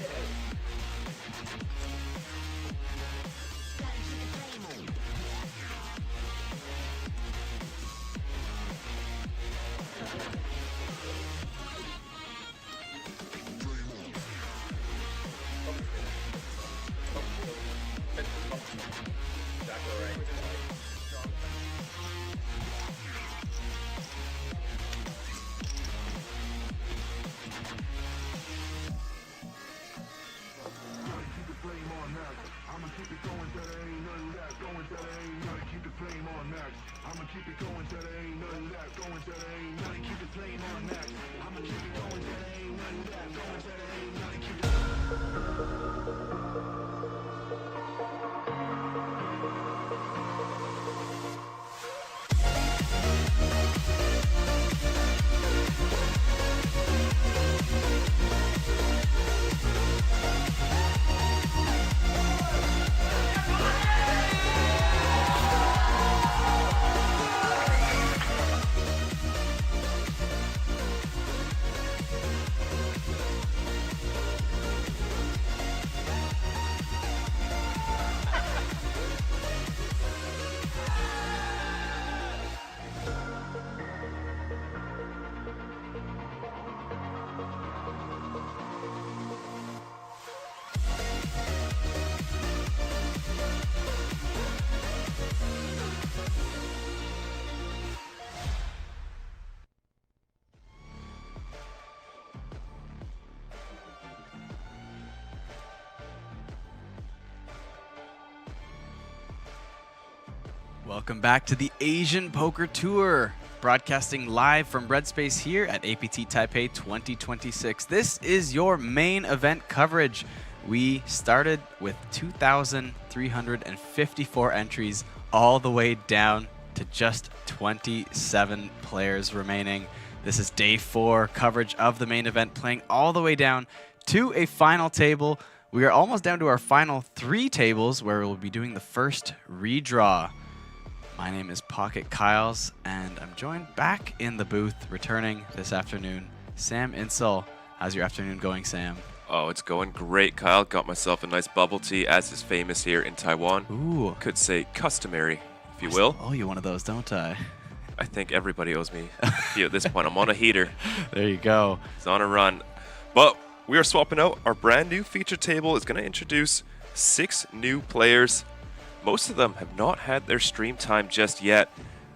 I'ma keep it going till there ain't nothing left. Going till there ain't nothing. Keep the flame on max. I'ma keep it going till there ain't nothing left. Going till there ain't nothing. Keep the flame on max. I'ma keep it going till there ain't nothing left. Going till there ain't nothing. Keep the Welcome back to the Asian Poker Tour, broadcasting live from Red Space here at APT Taipei 2026. This is your main event coverage. We started with 2,354 entries all the way down to just 27 players remaining. This is day 4 coverage of the main event, playing all the way down to a final table. We are almost down to our final 3 tables where we'll be doing the first redraw. My name is PocketKyles, and I'm joined back in the booth, returning this afternoon, Sam Insole. How's your afternoon going, Sam? Oh, it's going great, Kyle. Got myself a nice bubble tea, as is famous here in Taiwan. Ooh. Could say customary, if you will. I owe you one of those, don't I? I think everybody owes me a few at this point. I'm on a heater. There you go. It's on a run. But we are swapping out. Our brand new feature table is going to introduce 6 new players. Most of them have not had their stream time just yet.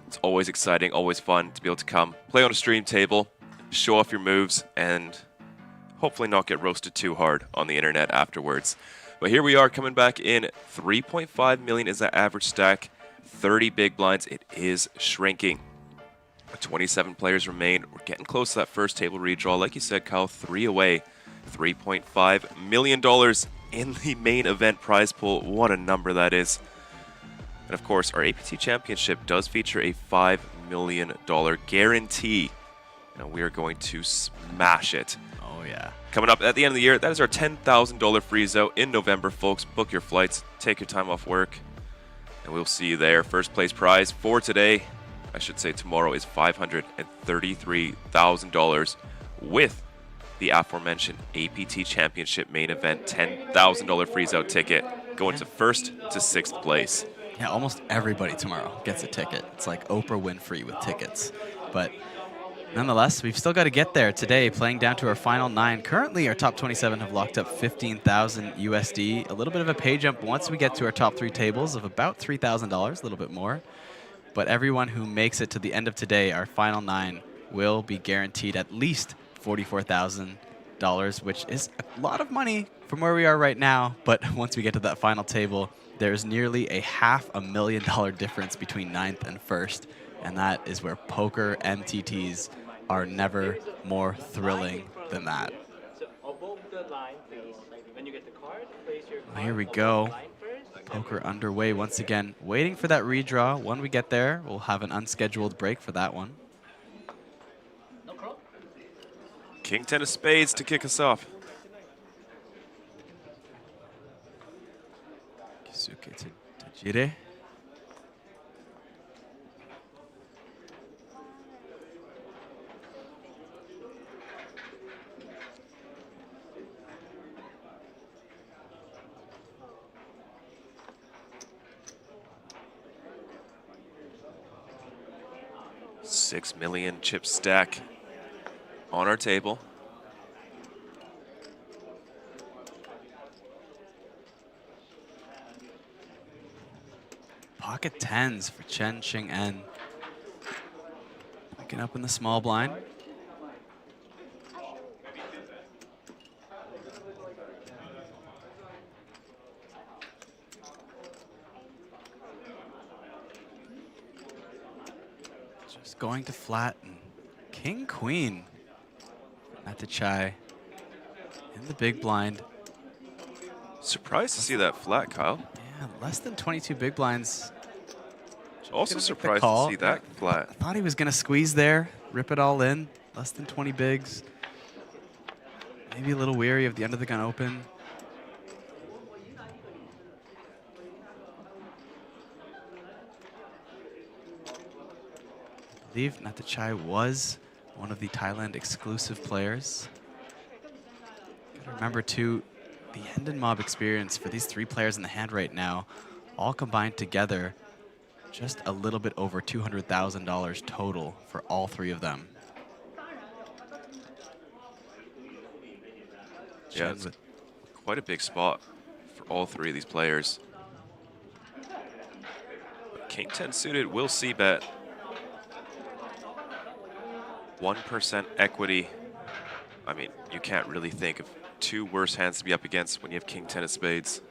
It's always exciting, always fun to be able to come play on a stream table, show off your moves, and hopefully not get roasted too hard on the internet afterwards. But here we are coming back in. 3.5 million is that average stack. 30 big blinds. It is shrinking. 27 players remain. We're getting close to that first table redraw. Like you said, Kyle, 3 away. $3.5 million in the main event prize pool. What a number that is. And of course, our APT Championship does feature a $5 million guarantee. And we are going to smash it. Oh, yeah. Coming up at the end of the year, that is our $10,000 freeze out in November, folks. Book your flights, take your time off work, and we'll see you there. First place prize for today, I should say tomorrow, is $533,000 with the aforementioned APT Championship main event $10,000 freeze-out ticket, going to 1st to 6th place. Yeah, almost everybody tomorrow gets a ticket. It's like Oprah Winfrey with tickets. But nonetheless, we've still got to get there today, playing down to our final 9. Currently, our top 27 have locked up 15,000 USD. A little bit of a pay jump once we get to our top 3 tables of about $3,000, a little bit more. But everyone who makes it to the end of today, our final 9, will be guaranteed at least $44,000, which is a lot of money from where we are right now. But once we get to that final table, there's nearly a $500,000 difference between 9th and 1st. And that is where poker MTTs are never more thrilling than that. Well, here we go. Poker underway once again. Waiting for that redraw. When we get there, we'll have an unscheduled break for that one. King 10 of spades to kick us off. Kisuke to Tajire. $6 million chip stack on our table. Pocket 10s for Chen Ching-en. Picking up in the small blind. Just going to flat. And King Queen at the chai in the big blind. Surprised to see that flat, Kyle. Yeah, less than 22 big blinds. Also surprised to see that flat. I thought he was going to squeeze there, rip it all in. Less than 20 bigs. Maybe a little weary of the under the gun open. I believe Natachai was one of the Thailand exclusive players. Gotta remember too, the end and mob experience for these 3 players in the hand right now, all combined together, just a little bit over $200,000 total for all 3 of them. Yeah, it's quite a big spot for all 3 of these players. But King 10 suited will c-bet. 1% equity. I mean, you can't really think of 2 worse hands to be up against when you have King 10 of spades.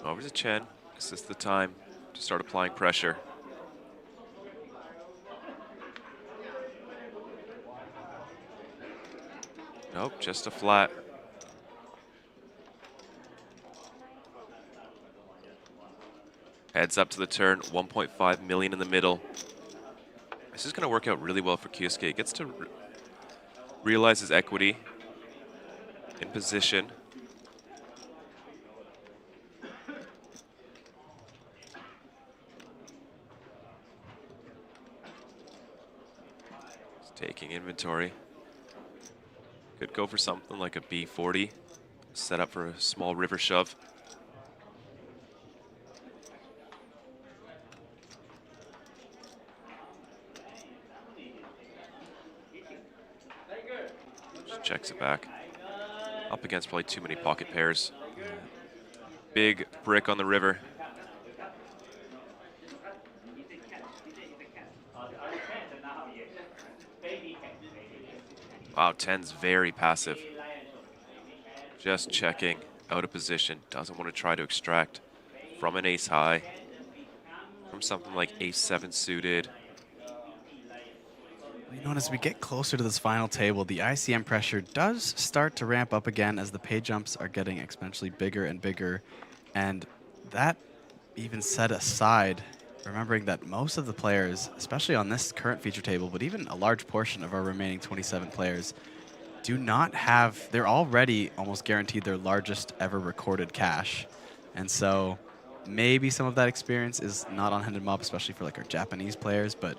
Over to Chen. Is this the time to start applying pressure? Nope, just a flat. Heads up to the turn, 1.5 million in the middle. This is going to work out really well for Kyusuke. Gets to realize his equity in position. Taking inventory. Could go for something like a B40. Set up for a small river shove. Just checks it back. Up against probably too many pocket pairs. Big brick on the river. Wow, 10's very passive. Just checking, out of position. Doesn't want to try to extract from an ace high. From something like ace 7 suited. You know, as we get closer to this final table, the ICM pressure does start to ramp up again as the pay jumps are getting exponentially bigger and bigger. And that even set aside, remembering that most of the players, especially on this current feature table, but even a large portion of our remaining 27 players, do not have, they're already almost guaranteed their largest ever recorded cash. And so maybe some of that experience is not on hand and mob, especially for like our Japanese players, but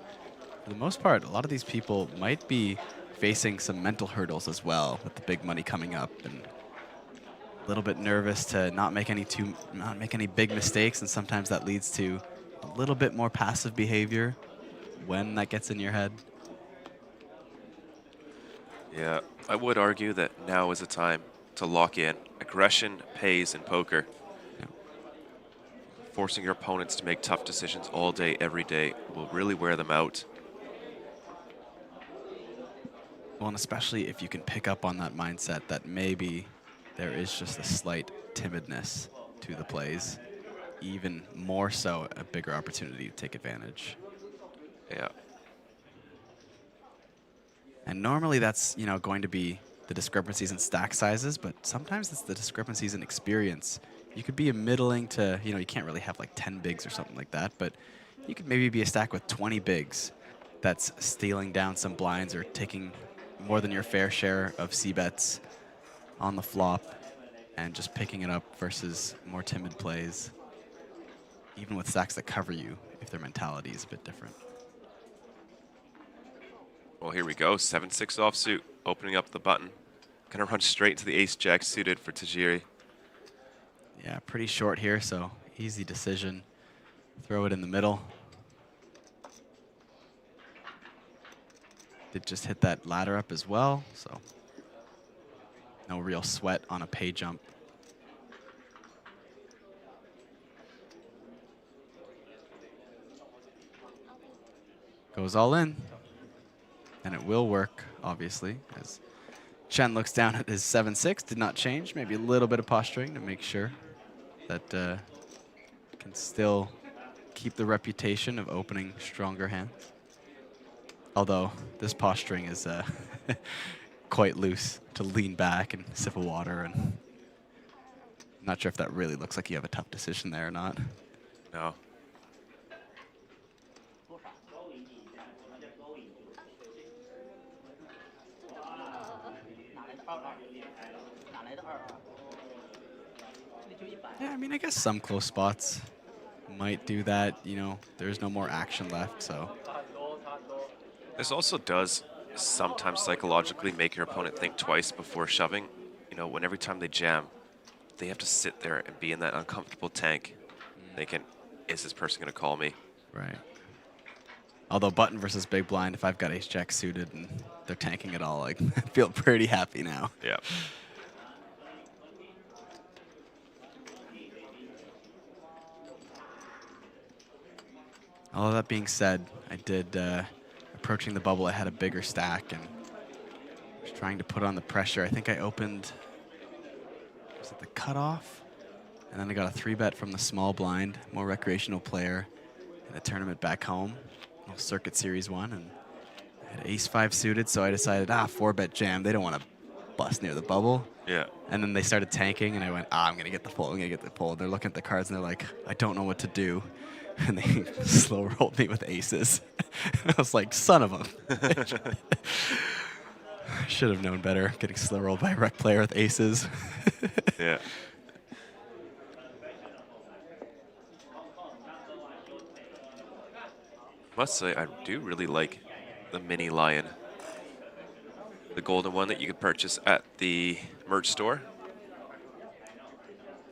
for the most part, a lot of these people might be facing some mental hurdles as well with the big money coming up, and a little bit nervous to not make any big mistakes, and sometimes that leads to a little bit more passive behavior when that gets in your head. Yeah, I would argue that now is the time to lock in. Aggression pays in poker. Forcing your opponents to make tough decisions all day, every day will really wear them out. Well, and especially if you can pick up on that mindset that maybe there is just a slight timidness to the plays, even more so a bigger opportunity to take advantage. Yeah. And normally that's, you know, going to be the discrepancies in stack sizes, but sometimes it's the discrepancies in experience. You could be a middling to, you know, you can't really have like 10 bigs or something like that, but you could maybe be a stack with 20 bigs that's stealing down some blinds or taking more than your fair share of C-bets on the flop and just picking it up versus more timid plays, even with stacks that cover you if their mentality is a bit different. Well, here we go. 7-6 offsuit, opening up the button. Gonna run straight to the ace-jack suited for Tajiri. Yeah, pretty short here, so easy decision. Throw it in the middle. Did just hit that ladder up as well, so no real sweat on a pay jump. Goes all in. And it will work, obviously, as Chen looks down at his 7-6. Did not change. Maybe a little bit of posturing to make sure that can still keep the reputation of opening stronger hands. Although this posturing is quite loose to lean back and sip of water. And I'm not sure if that really looks like you have a tough decision there or not. No. Yeah, I mean, I guess some close spots might do that. You know, there's no more action left, so. This also does sometimes psychologically make your opponent think twice before shoving. You know, when every time they jam, they have to sit there and be in that uncomfortable tank. Thinking, is this person going to call me? Right. Although button versus big blind, if I've got ace-jack suited and they're tanking it all, like, I feel pretty happy now. Yeah. All that being said, I did, approaching the bubble, I had a bigger stack and was trying to put on the pressure. I think I opened, was it the cutoff? And then I got a 3-bet from the small blind, more recreational player in a tournament back home, little Circuit Series 1, and I had ace-5 suited, so I decided, 4-bet jam. They don't want to bust near the bubble. Yeah. And then they started tanking, and I went, I'm going to get the pull, I'm going to get the pull. They're looking at the cards, and they're like, I don't know what to do. And they slow rolled me with aces. I was like, son of a. I should have known better, getting slow rolled by a rec player with aces. Yeah. Must say, I do really like the mini lion. The golden one that you could purchase at the merch store.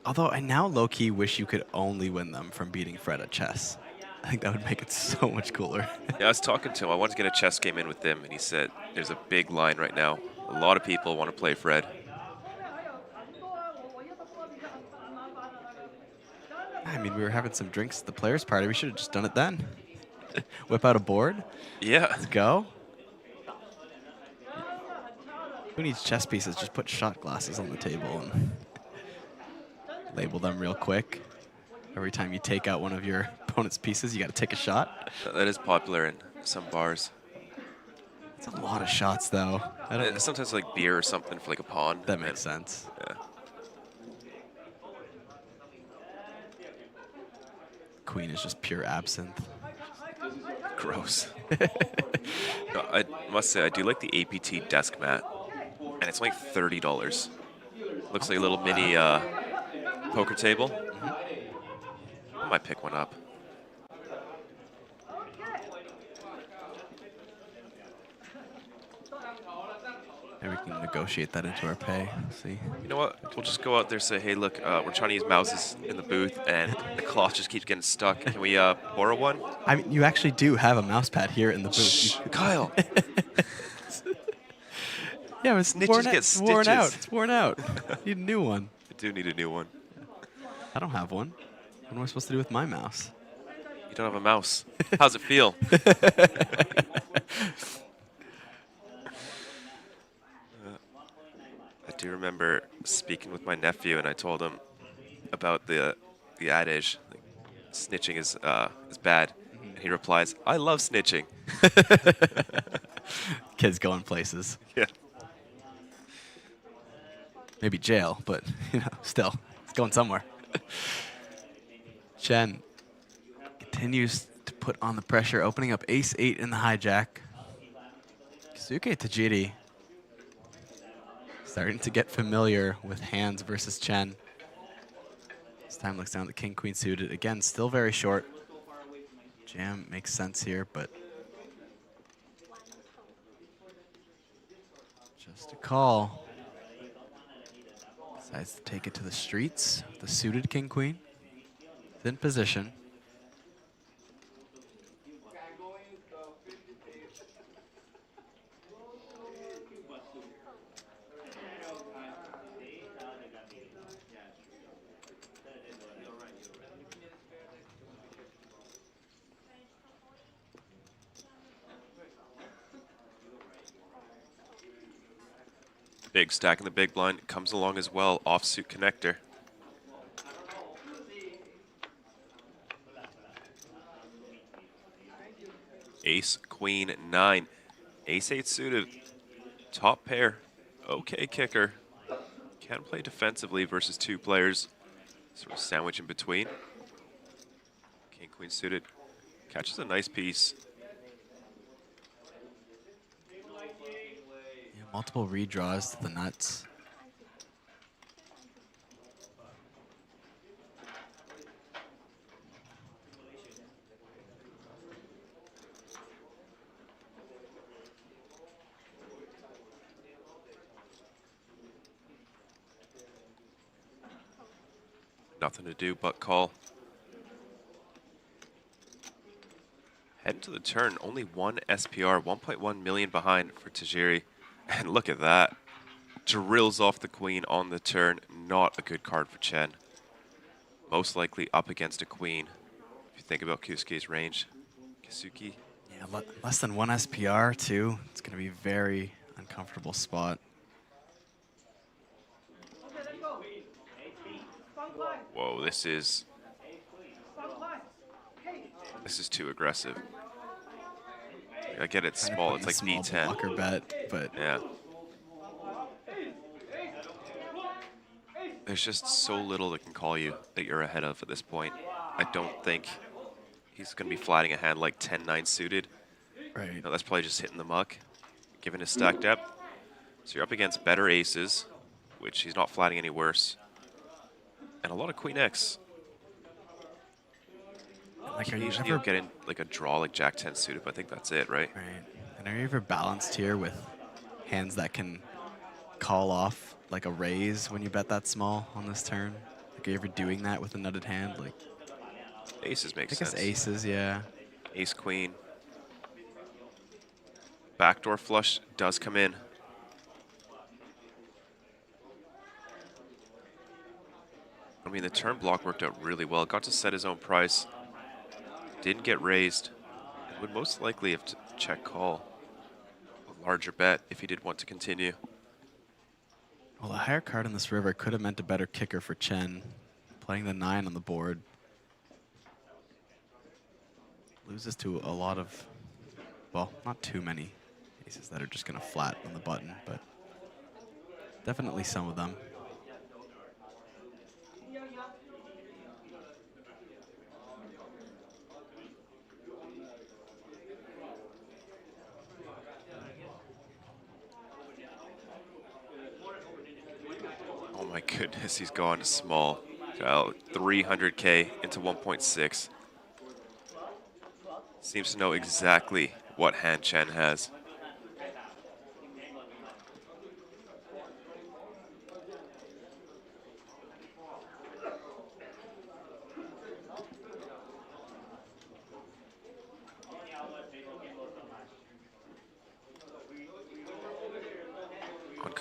Although I now low-key wish you could only win them from beating Fred at chess. I think that would make it so much cooler. Yeah, I was talking to him. I wanted to get a chess game in with him, and he said there's a big line right now. A lot of people want to play Fred. I mean, we were having some drinks at the players' party. We should have just done it then. Whip out a board. Yeah. Let's go. Who needs chess pieces? Just put shot glasses on the table and label them real quick. Every time you take out one of your opponent's pieces, you got to take a shot. That is popular in some bars. It's a lot of shots, though. Sometimes like beer or something for like a pawn. That makes sense. Yeah. Queen is just pure absinthe. Gross. No, I must say, I do like the APT desk mat. And it's like $30. Looks like a little mini poker table. I might pick one up. Maybe we can negotiate that into our pay. See. You know what? We'll just go out there and say, hey, look, we're trying to use mouses in the booth, and the cloth just keeps getting stuck. Can we borrow one? I mean, you actually do have a mouse pad here in the booth. Shh, Kyle. Yeah, it's Snitches worn, get it's worn out. stitches. It's worn out. Need a new one. I do need a new one. I don't have one. What am I supposed to do with my mouse? You don't have a mouse. How's it feel? I do remember speaking with my nephew, and I told him about the adage, like, snitching is bad. And he replies, I love snitching. Kids going places. Yeah. Maybe jail, but still, it's going somewhere. Chen continues to put on the pressure, opening up ace-8 in the hijack. Keisuke Tajiri starting to get familiar with hands versus Chen. This time looks down the king-queen suited. Again, still very short. Jam makes sense here, but just a call. Decides to take it to the streets. The suited king-queen is in position. Big stack in the big blind comes along as well, offsuit connector. Ace, queen, 9. Ace-8 suited, top pair, okay kicker. Can play defensively versus 2 players. Sort of sandwich in between. King, queen suited, catches a nice piece. Multiple redraws to the nuts. Nothing to do but call. Heading to the turn, only 1 SPR, 1.1 million behind for Tajiri. And look at that. Drills off the queen on the turn. Not a good card for Chen. Most likely up against a queen. If you think about Keisuke's range. Keisuke. Yeah, less than 1 SPR too. It's going to be a very uncomfortable spot. Whoa, this is too aggressive. I get it's small, it's like small D10. blocker bet, but yeah. There's just so little that can call you that you're ahead of at this point. I don't think he's going to be flatting a hand like 10-9 suited. Right. No, that's probably just hitting the muck, given his stack depth. So you're up against better aces, which he's not flatting any worse. And a lot of queen X. Like, are you Usually ever you'll get in like a draw like Jack-10 suited, but I think that's it, right? Right. And are you ever balanced here with hands that can call off like a raise when you bet that small on this turn? Like, are you ever doing that with a nutted hand? Like Aces makes sense. I guess aces, yeah. Ace, queen. Backdoor flush does come in. I mean, the turn block worked out really well. Got to set his own price. Didn't get raised. And would most likely have to check call a larger bet if he did want to continue. Well, the higher card in this river could have meant a better kicker for Chen. Playing the 9 on the board. Loses to a lot of, well, not too many aces that are just going to flat on the button, but definitely some of them. Oh my goodness, he's gone small. 300K into 1.6. Seems to know exactly what hand Chen has.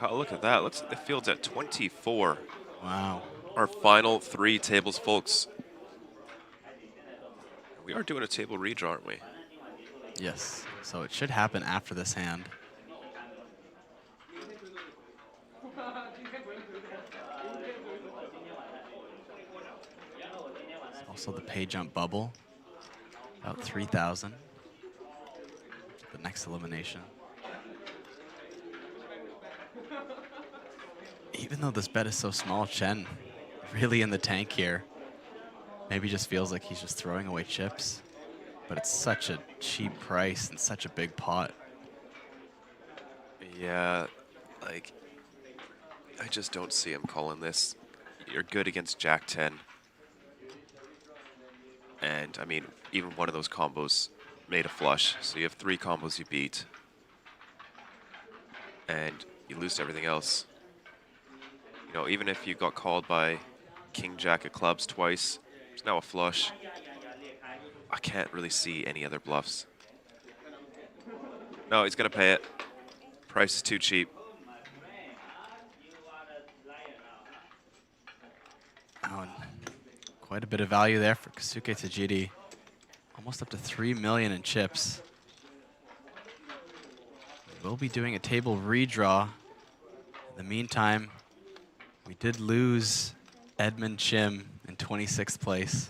Kyle, look at that. Looks like the field's at 24. Wow. Our final 3 tables, folks. We are doing a table redraw, aren't we? Yes. So it should happen after this hand. There's also the pay jump bubble. About 3,000. The next elimination. Even though this bet is so small, Chen really in the tank here. Maybe just feels like he's just throwing away chips. But it's such a cheap price and such a big pot. Yeah, like, I just don't see him calling this. You're good against Jack 10. And, I mean, even one of those combos made a flush. So you have 3 combos you beat. And you lose to everything else. You know, even if you got called by King Jack of clubs twice, it's now a flush. I can't really see any other bluffs. No, he's going to pay it. Price is too cheap. Oh, and quite a bit of value there for Keisuke Tajiri. Almost up to 3 million in chips. We'll be doing a table redraw. In the meantime, we did lose Edmund Chim in 26th place.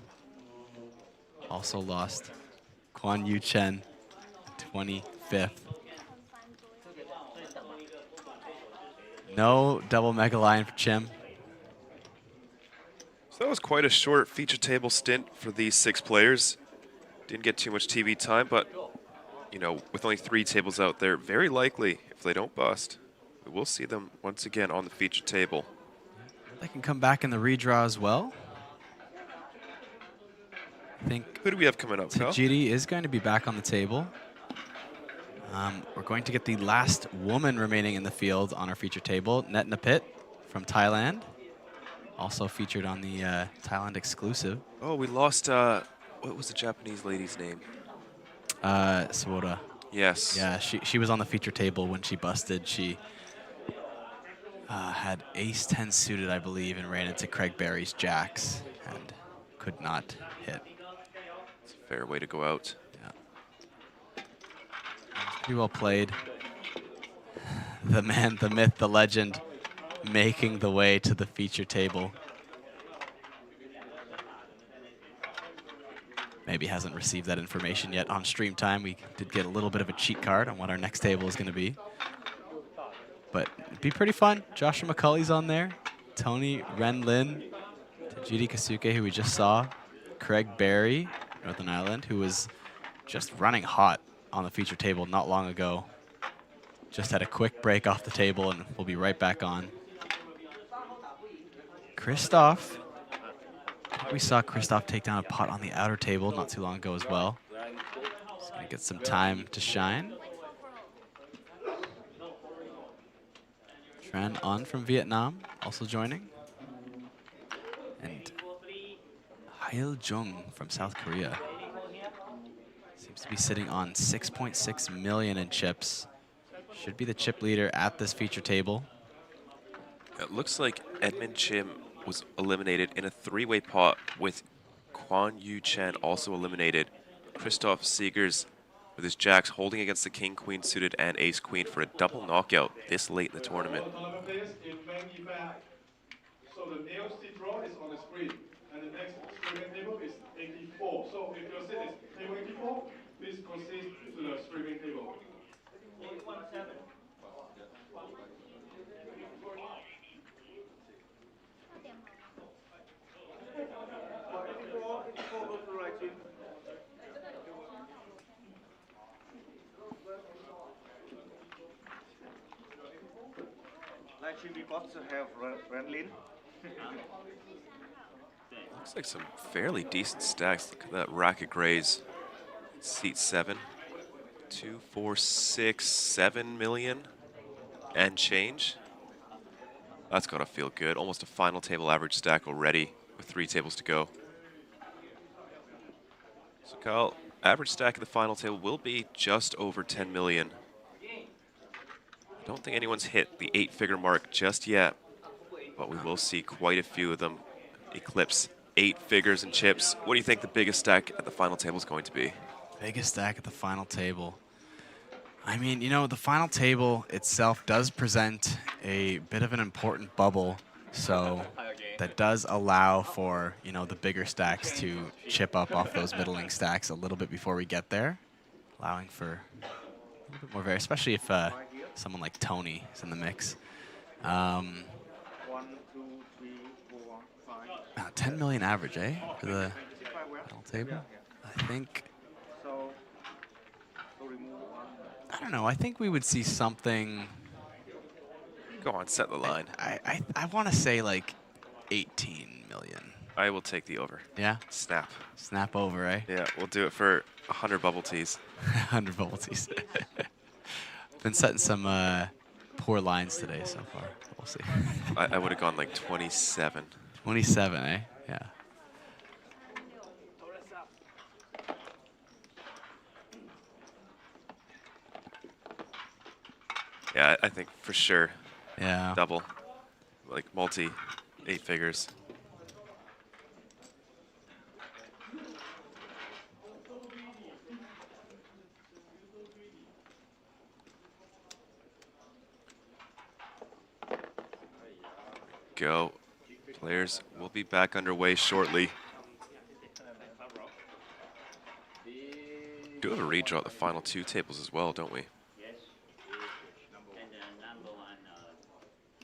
Also lost Kwan Yu Chen in 25th. No double mega line for Chim. So that was quite a short feature table stint for these 6 players. Didn't get too much TV time, but you know, with only 3 tables out there, very likely, if they don't bust, we will see them once again on the feature table. They can come back in the redraw as well. I think who do we have coming up, Kyle? Tajiri is going to be back on the table. We're going to get the last woman remaining in the field on our feature table, Netnapit from Thailand. Also featured on the Thailand exclusive. Oh, we lost, what was the Japanese lady's name? Sawada. Yes. Yeah, she was on the feature table when she busted. She had ace 10 suited, I believe, and ran into Craig Barry's jacks and could not hit. It's a fair way to go out. Yeah. Pretty well played. The man, the myth, the legend, making the way to the feature table. Maybe hasn't received that information yet on stream time. We did get a little bit of a cheat card on what our next table is going to be. But it'd be pretty fun. Joshua McCulley's on there. Tony Renlin, Tajiri Keisuke, who we just saw. Craig Barry, Northern Ireland, who was just running hot on the feature table not long ago. Just had a quick break off the table and we'll be right back on. Christoph. We saw Christoph take down a pot on the outer table not too long ago as well. Just gonna get some time to shine. Tran On from Vietnam also joining. And Hail Jung from South Korea. Seems to be sitting on 6.6 million in chips. Should be the chip leader at this feature table. It looks like Edmund Chim was eliminated in a 3-way pot with Kwan Yu Chen also eliminated. Christoph Siegers with his jacks holding against the king, queen suited, and ace queen for a double knockout this late in the tournament. So the next draw is on the screen, and the next streaming table is 84. So if your seat is table 84, please proceed to the streaming table. Actually, we also have Renlin. Looks like some fairly decent stacks. Look at that rack of grays. Seat 7. 2, 4, 6, 7 million and change. That's gotta feel good. Almost a final table average stack already with 3 tables to go. So Kyle, average stack of the final table will be just over 10 million. Don't think anyone's hit the 8-figure mark just yet, but we will see quite a few of them eclipse 8 figures in chips. What do you think the biggest stack at the final table is going to be? Biggest stack at the final table. I mean, you know, the final table itself does present a bit of an important bubble, so that does allow for, you know, the bigger stacks to chip up off those middling stacks a little bit before we get there, allowing for a little bit more variety, especially if someone like Tony is in the mix. 1, 2, 3, 4, 5. 10 million average, eh, for the final table? I think, So remove 1. I don't know, I think we would see something. Go on, set the line. I want to say like 18 million. I will take the over. Yeah? Snap. Snap over, eh? Yeah, we'll do it for 100 bubble teas. 100 bubble teas. Been setting some poor lines today so far. We'll see. I would have gone like 27. 27, eh? Yeah. Yeah, I think for sure. Yeah. Double. Like multi 8 figures. Go. Players will be back underway shortly. Do have a redraw at the final 2 tables as well, don't we? Yes. And the number 1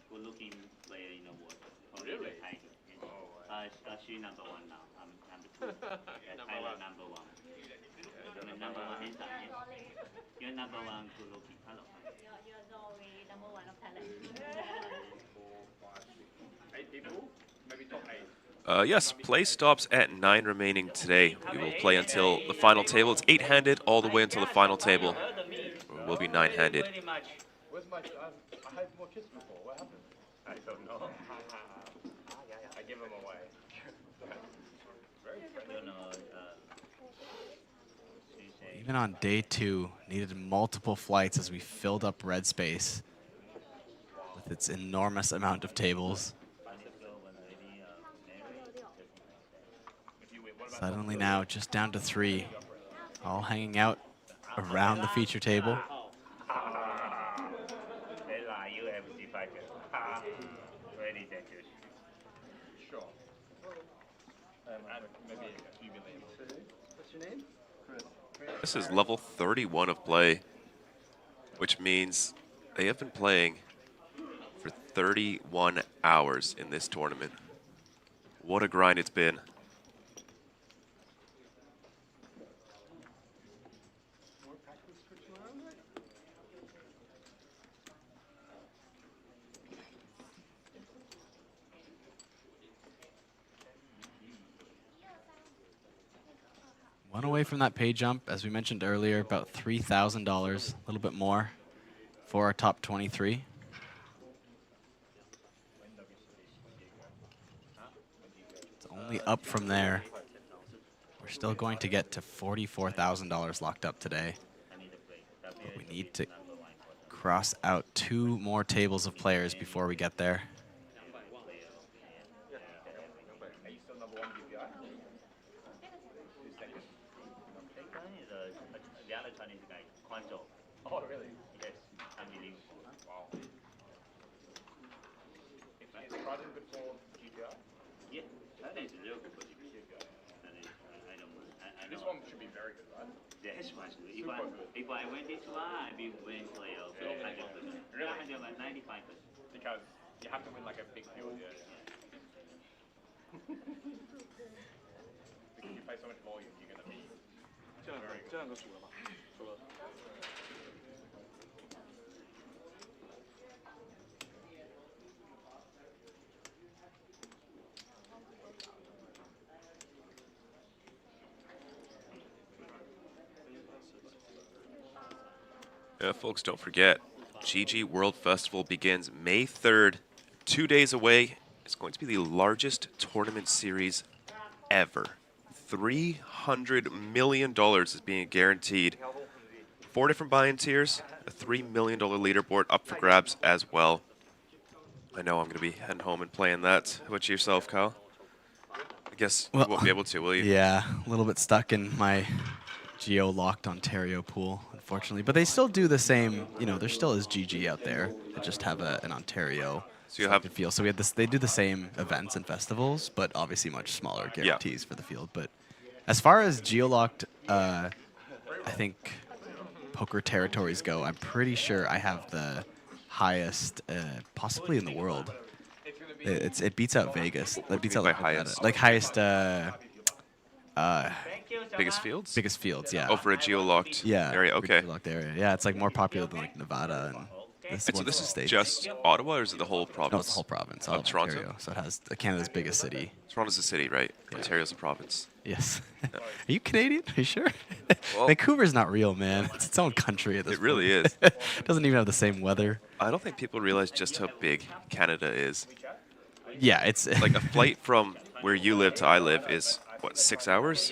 good-looking player in the world. Really? She's number 1 now. I'm number 2. Tyler number 1. You're number 1 handsome, yes. You're number 1 good-looking. Hello. You're number 1 of Thailand. 8 people? Maybe top 8. Yes, play stops at 9 remaining today. We will play until the final table. It's 8-handed all the way until the final table. It will be 9-handed. Where's my... I had more chips before. What happened? I don't know. I give them away. Even on day 2, needed multiple flights as we filled up red space with its enormous amount of tables. Suddenly now just down to 3, all hanging out around the feature table. Sure. Maybe accumulate. What's your name? Chris. This is level 31 of play, which means they have been playing for 31 hours in this tournament. What a grind it's been. One away from that pay jump, as we mentioned earlier, about $3,000, a little bit more for our top 23. It's only up from there. We're still going to get to $44,000 locked up today. But we need to cross out 2 more tables of players before we get there. Oh, really? Yes, unbelievable. Wow. Is Surprising good for GTR? Yeah, that is real good for GTR. I don't know. This one should be very good, right? Yeah, this one's good. Super good. If I win this one, I'd be winning player of 100%. Really? 95%. Because you have to win like a big field. Yeah. Because you play so much volume, you're going to be very good. Yeah, folks, don't forget, GG World Festival begins May 3rd, 2 days away. It's going to be the largest tournament series ever. $300 million is being guaranteed 4 different buy-in tiers, a $3 million leaderboard up for grabs as well. I know I'm going to be heading home and playing that. How about yourself, Kyle? I guess you won't be able to, will you? Yeah, a little bit stuck in my geo-locked Ontario pool, unfortunately. But they still do the same, you know, there still is GG out there. They just have an Ontario so you have field. So we had this, they do the same events and festivals, but obviously much smaller guarantees for the field. But as far as geo-locked, I think poker territories go, I'm pretty sure I have the highest, possibly in the world. It beats out Vegas. It beats out like highest. Like highest. Biggest fields? Biggest fields, yeah. Oh, for a geo-locked area. Okay. Geo-locked area. Yeah, it's like more popular than like Nevada and so this is just Ottawa, or is it the whole province? No, it's the whole province. All of Toronto. Ontario. So it has Canada's biggest city. Toronto's a city, right? Yeah. Ontario's a province. Yes. Are you Canadian? Are you sure? Well, Vancouver's not real, man. It's its own country at this point. It really is. It doesn't even have the same weather. I don't think people realize just how big Canada is. Yeah, it's like a flight from where you live to I live is, what, 6 hours?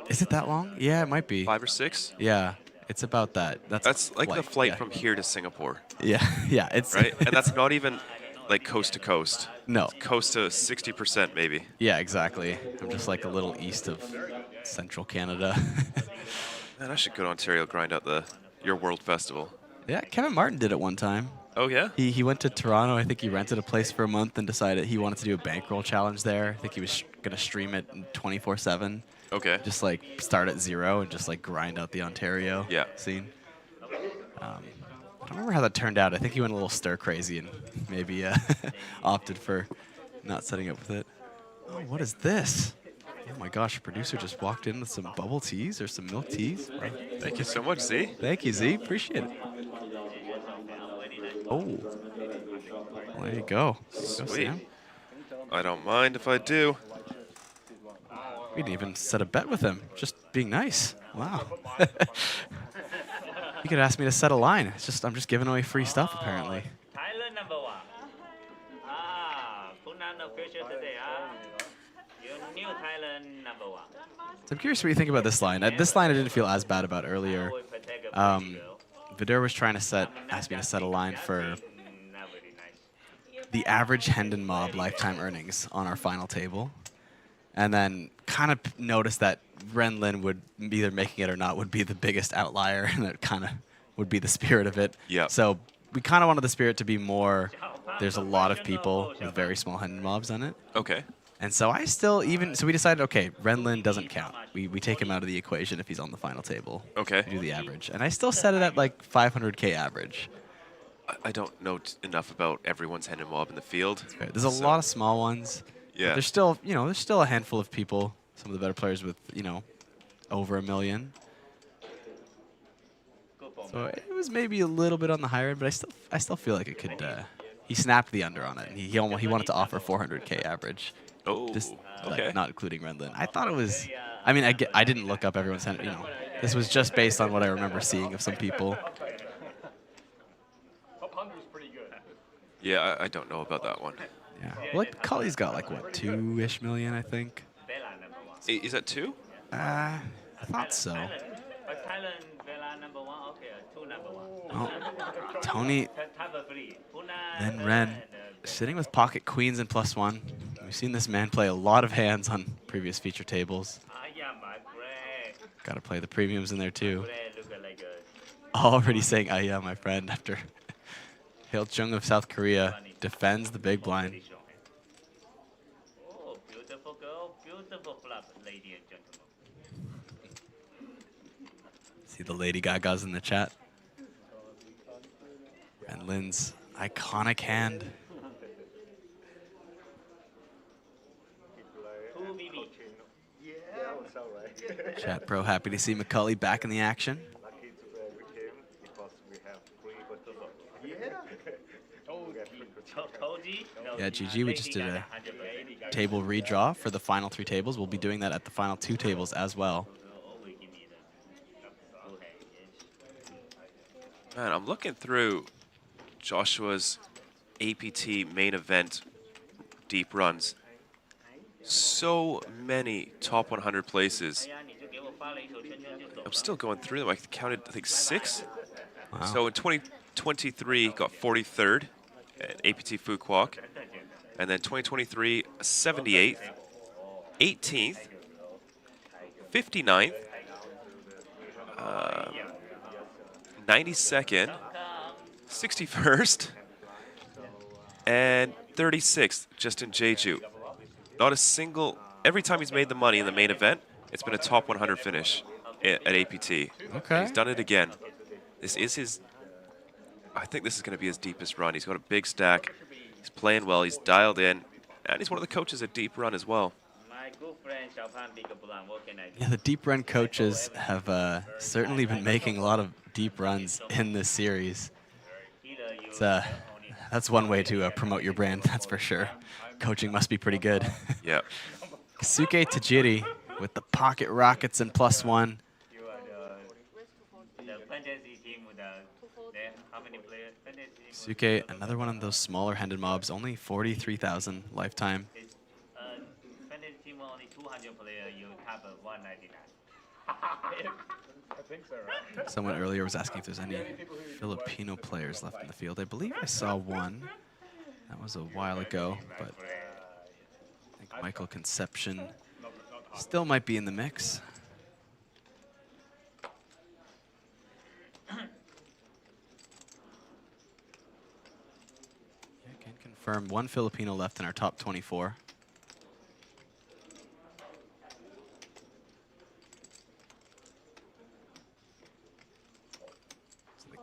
Is it that long? Yeah, it might be. 5 or 6? Yeah, it's about that. That's like the flight from here to Singapore. Yeah, yeah, it's right, and that's not even like coast to coast. No, it's coast to 60% maybe. Yeah, exactly. I'm just like a little east of central Canada. Man, I should go to Ontario, grind out your World Festival. Yeah, Kevin Martin did it one time. Oh yeah. He went to Toronto. I think he rented a place for a month and decided he wanted to do a bankroll challenge there. I think he was gonna stream it 24/7. Okay. Just like start at 0 and just like grind out the Ontario scene. I don't remember how that turned out. I think he went a little stir crazy and maybe opted for not setting up with it. Oh, what is this? Oh my gosh, a producer just walked in with some bubble teas or some milk teas. Thank you so much, Z. Thank you, Z. Appreciate it. Oh, well, there you go. Sweet. I don't mind if I do. We didn't even set a bet with him. Just being nice. Wow. You could ask me to set a line. It's just I'm just giving away free stuff apparently. Thailand number 1. Punana official today. Your new Thailand number 1. So I'm curious what you think about this line. This line I didn't feel as bad about earlier. Vidur was trying to ask me to set a line for the average Hendon Mob lifetime earnings on our final table. And then kind of noticed that Renlin would either making it or not would be the biggest outlier, and that kind of would be the spirit of it. Yeah. So we kind of wanted the spirit to be more, there's a lot of people with very small Hendon Mobs on it. Okay. And so so we decided, okay, Renlin doesn't count. We take him out of the equation if he's on the final table. Okay. We do the average. And I still set it at like 500K average. I don't know enough about everyone's Hendon Mob in the field. There's a lot of small ones. Yeah. There's still, there's still a handful of people, some of the better players with, over 1 million. So it was maybe a little bit on the higher end, but I still feel like it could. He snapped the under on it. And he wanted to offer 400K average. Oh, just okay. Like, not including Renlin. I thought it was. I mean, I didn't look up everyone's. This was just based on what I remember seeing of some people. Yeah, I don't know about that one. Yeah. Well, like Cully's got like what, 2-ish million, I think. Is that 2? I thought so. Oh, Tony, then Ren, sitting with pocket queens and +1. We've seen this man play a lot of hands on previous feature tables. Got to play the premiums in there too. Already saying, "Ah, yeah, my friend," after Hail Chung of South Korea defends the big blind. Oh, beautiful girl, beautiful flop, lady and gentlemen. See the Lady Gagas in the chat. And Lynn's iconic hand. Chat Pro, happy to see McCully back in the action. Yeah, GG, we just did a table redraw for the final 3 tables. We'll be doing that at the final 2 tables as well. Man, I'm looking through Joshua's APT main event deep runs. So many top 100 places. I'm still going through them. I counted, I think, 6. Wow. So in 2023, got 43rd at APT Fukuoka. And then 2023, 78th, 18th, 59th, 92nd, 61st, and 36th, just in Jeju. Not a single, every time he's made the money in the main event, it's been a top 100 finish at APT. Okay. He's done it again. This is his, I think this is going to be his deepest run. He's got a big stack. He's playing well. He's dialed in. And he's one of the coaches at Deep Run as well. Yeah, the deep run coaches have certainly been making a lot of deep runs in this series. It's, that's one way to promote your brand, that's for sure. Coaching must be pretty good. Yep. Keisuke Tajiri with the pocket rockets and +1. Keisuke, another one of those smaller handed mobs, only 43,000 lifetime. Someone earlier was asking if there's any Filipino players left in the field. I believe I saw one. That was a while ago, but I think Michael Conception still might be in the mix. I can confirm one Filipino left in our top 24.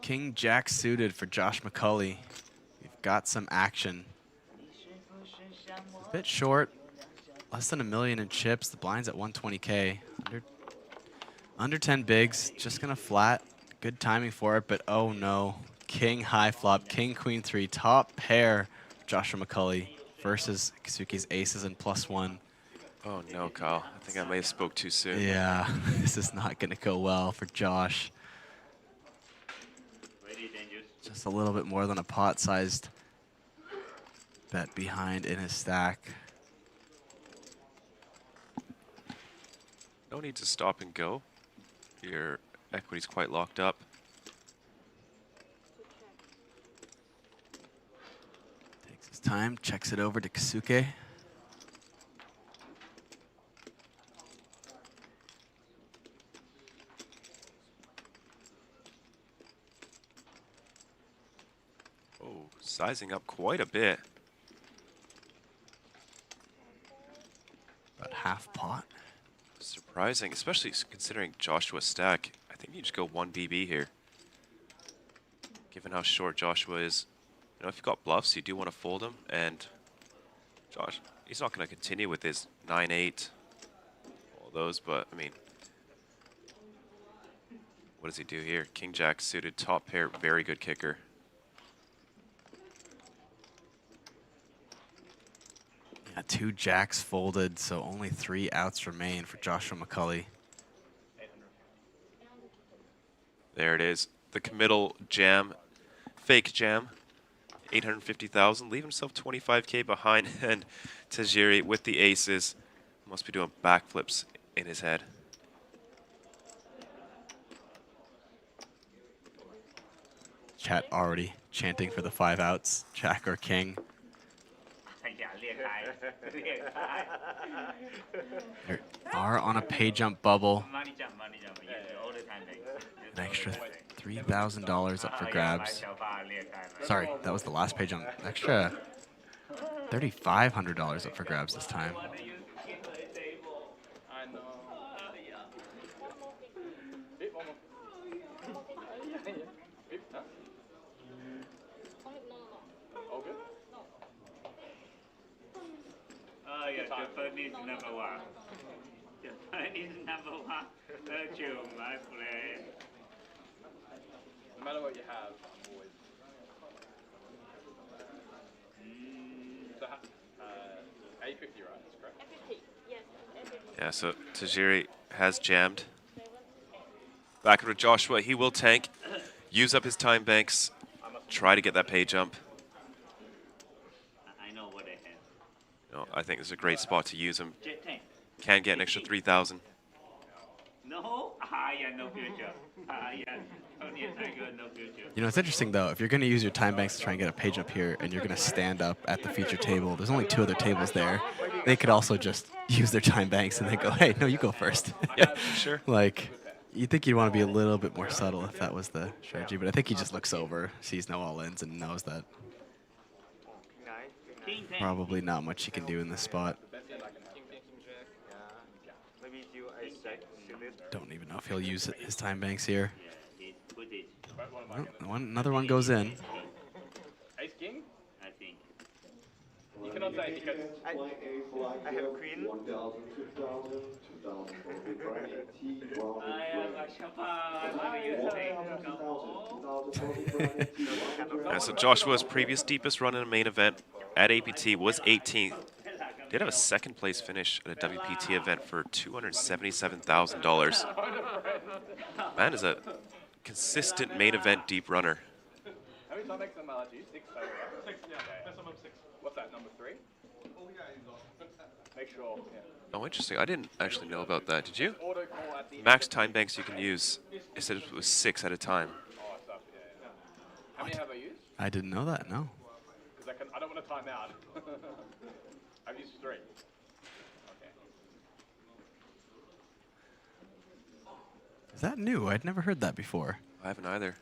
King Jack suited for Josh McCulley. We've got some action. A bit short, less than $1 million in chips. The blind's at 120K. Under 10 bigs, just gonna flat. Good timing for it, but oh no. King high flop, King Queen 3, top pair. Joshua McCulley versus Keisuke's aces and +1. Oh no, Kyle. I think I may have spoke too soon. Yeah, this is not gonna go well for Josh. Just a little bit more than a pot-sized bet behind in his stack. No need to stop and go. Your equity's quite locked up. Takes his time, checks it over to Keisuke. Sizing up quite a bit. About half pot. Surprising, especially considering Joshua's stack. I think you just go 1 BB here. Given how short Joshua is. You know, if you've got bluffs, you do want to fold him. And Josh, he's not going to continue with his 9-8, all those, but I mean, what does he do here? King Jack suited, top pair, very good kicker. Yeah, 2 jacks folded, so only 3 outs remain for Joshua McCulley. There it is. The committal jam, fake jam, 850,000. Leave himself 25K behind, and Tajiri with the aces must be doing backflips in his head. Chat already chanting for the 5 outs, Jack or King. They are on a pay jump bubble. An extra $3,000 up for grabs. Sorry, that was the last pay jump. Extra $3,500 up for grabs this time. Oh yeah, Stephan is number 1. Stephan is number 1. That's you, my friend. No matter what you have, I'm always. A50, right? That's correct. A50, yes. Yeah, so Tajiri has jammed. Back over to Joshua. He will tank, use up his time banks, try to get that pay jump. I know what I have. No, I think this is a great spot to use him. Can get an extra 3,000. No. yeah, no future. Yeah, Tony and Tiger, no future. You know, it's interesting though. If you're going to use your time banks to try and get a page up here, and you're going to stand up at the feature table, there's only 2 other tables there. They could also just use their time banks and then go, hey, no, you go first. Yeah, sure. Like, you'd think you'd want to be a little bit more subtle if that was the strategy, but I think he just looks over, sees no all-ins, and knows that probably not much he can do in this spot. Don't even know if he'll use his time banks here. Well, another one goes in. Ace King? I think. You cannot say because I have a queen. 1,000, 2,000, 2,000 for big blind 18, round I am a champagne. Yeah, so Joshua's previous deepest run in a main event at APT was 18th. Did have a second place finish at a WPT event for $277,000. Man is a consistent main event deep runner. how many time makes them LRG? 6 so far? 6, yeah. Maximum 6. What's that, number 3? Make sure. Yeah. Oh, interesting. I didn't actually know about that. Did you? Max time banks you can use. It said it was 6 at a time. How many have I used? I didn't know that, no. Because I don't want to time out. I've used 3. Okay. Is that new? I'd never heard that before. I haven't either.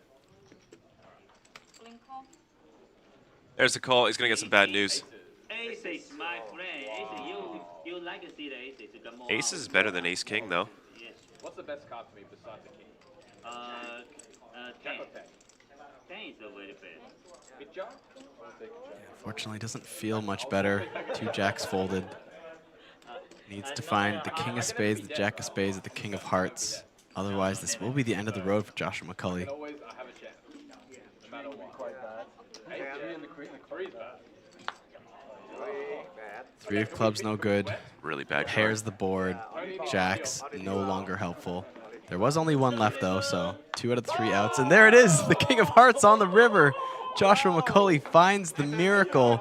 There's the call. He's going to get some bad news. Aces, my friend. Aces, you like to see the aces. Come on. Aces is better than Ace King, though. Yes. What's the best card for me besides the king? 10. Jack or 10? 10 is the very best. Big jar? Unfortunately, doesn't feel much better. 2 jacks folded. Needs to find the king of spades, the jack of spades, and the king of hearts. Otherwise, this will be the end of the road for Joshua McCulley. Always I have a chance. No matter what. Quite bad. 8, 3 and the queen. The 3 is bad. 3 of clubs, no good. Really bad. Pairs the board. Jacks, no longer helpful. There was only 1 left, though, so 2 out of 3 outs. And there it is, the king of hearts on the river. Joshua McCulley finds the miracle.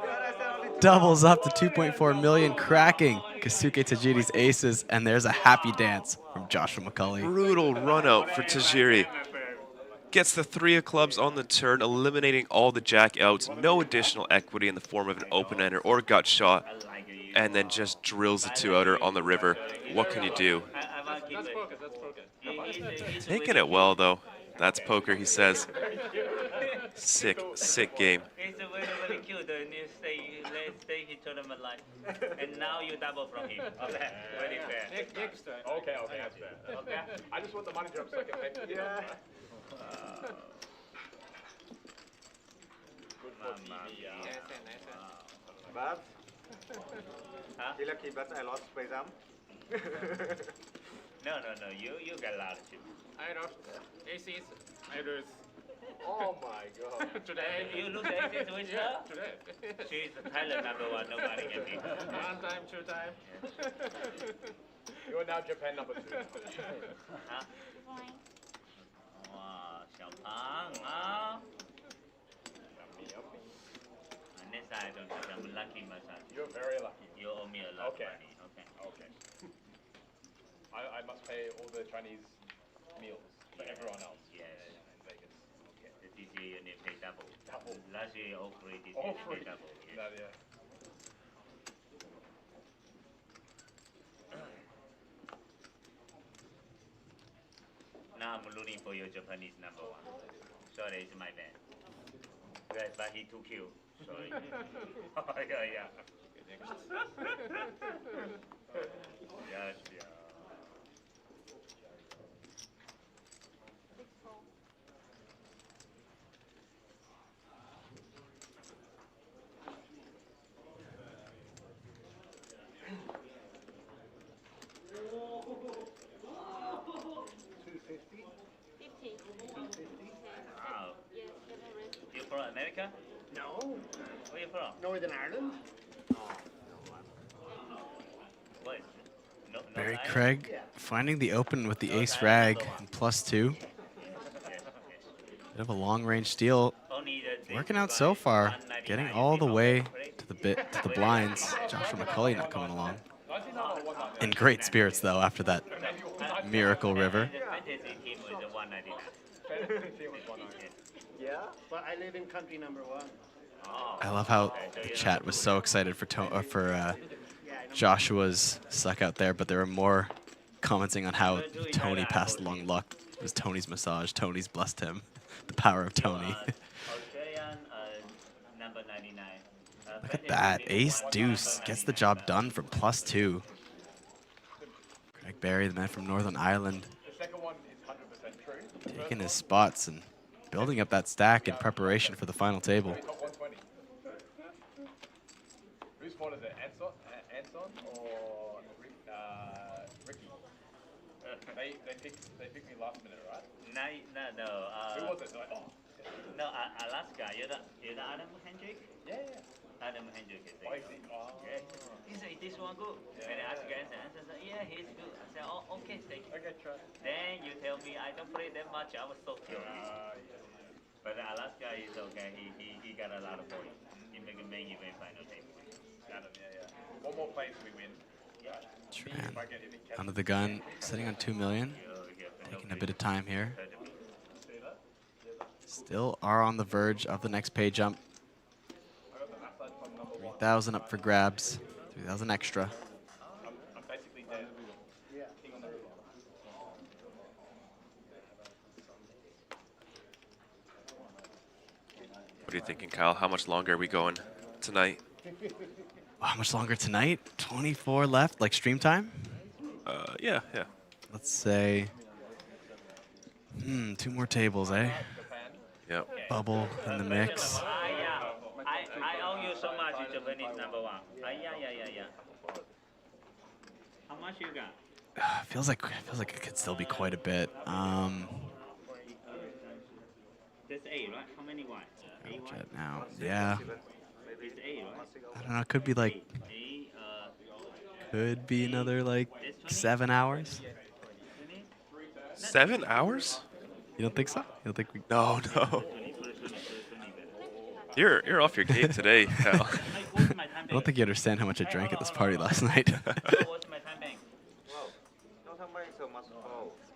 Doubles up to 2.4 million, cracking Keisuke Tajiri's aces. And there's a happy dance from Joshua McCulley. Brutal run out for Tajiri. Gets the 3 of clubs on the turn, eliminating all the jack outs. No additional equity in the form of an open-ender or gut shot. And then just drills the 2-outer on the river. What can you do? That's poker. That's poker. Taking it well, though. That's poker, he says. Sick, sick game. It's very, very cute. And you stay his tournament line. And now you double from him. Okay, very fair. Next turn. Okay, that's fair. Okay. I just want the money drop so I can pay. Yeah. Good for TV. But you lucky, but I lost by some. No. You got a lot of chips. I lost. Aces. I lose. Oh my god. Today. You lose aces with her? Today. She's Thailand #1. Nobody can beat her. 1 time, 2 time. You are now Japan #2. Huh? Wow, champagne, huh? Next time I don't think I'm lucky myself. You're very lucky. You owe me a lot of money. Okay. I must pay all the Chinese meals for everyone else. Yeah. In Vegas. Okay. This year you need to pay double. Last year all free. This All year you free. pay double. Yes. No, yeah. Now I'm rooting for your Japanese #1. Sorry, it's my bad. Yes, but he took you. Sorry. Oh, yeah. Yes, yeah. Wow. You from America? No. Where you from? Northern Ireland. What? No, Barry Craig finding the open with the ace rag and +2. Bit of a long-range steal. Working out so far, getting all the way to the blinds. Joshua McCulley not coming along. In great spirits though after that miracle river. 199. Yeah, but I live in country number 1. I love how the chat was so excited for Joshua's suck out there, but there were more commenting on how Tony passed long luck. It was Tony's massage. Tony's blessed him. The power of Tony. Australian number 99. Look at that. Ace deuce gets the job done from +2. Greg Barry, the man from Northern Ireland, taking his spots and building up that stack in preparation for the final table. Whose fault is it? Anson or Ricky? They picked me last minute, right? No. Who was it? No, Alaska. You're the Adam Hendrick? Yeah. Adam Hendrick is Oh, it. is he? Oh. Yeah. He said, this one good. And I asked Anson. Anson said, yeah, he's good. I said, oh, okay, thank you. Okay, try. Then you tell me I don't play that much. I was so curious. But Alaska is okay. He got a lot of points. He made a main event final table. Got him, yeah. One more place we win. Tran under the gun, sitting on 2 million. Taking a bit of time here. Still are on the verge of the next pay jump. 3,000 up for grabs. 3,000 extra. I'm basically dead. Yeah. King on the river. What are you thinking, Kyle? How much longer are we going tonight? How much longer tonight? 24 left, like stream time? Yeah. Let's say, 2 more tables, eh? Yep. Bubble in the mix. I owe you so much, Japanese number 1. Yeah. How much you got? Feels like it could still be quite a bit. That's 8, right? How many white? Chat now. Yeah. It's 8, right? I don't know. It could be like. Could be another like 7 hours. 7 hours? You don't think so? You don't think we? No. You're off your game today, Kyle. I don't think you understand how much I drank at this party last night.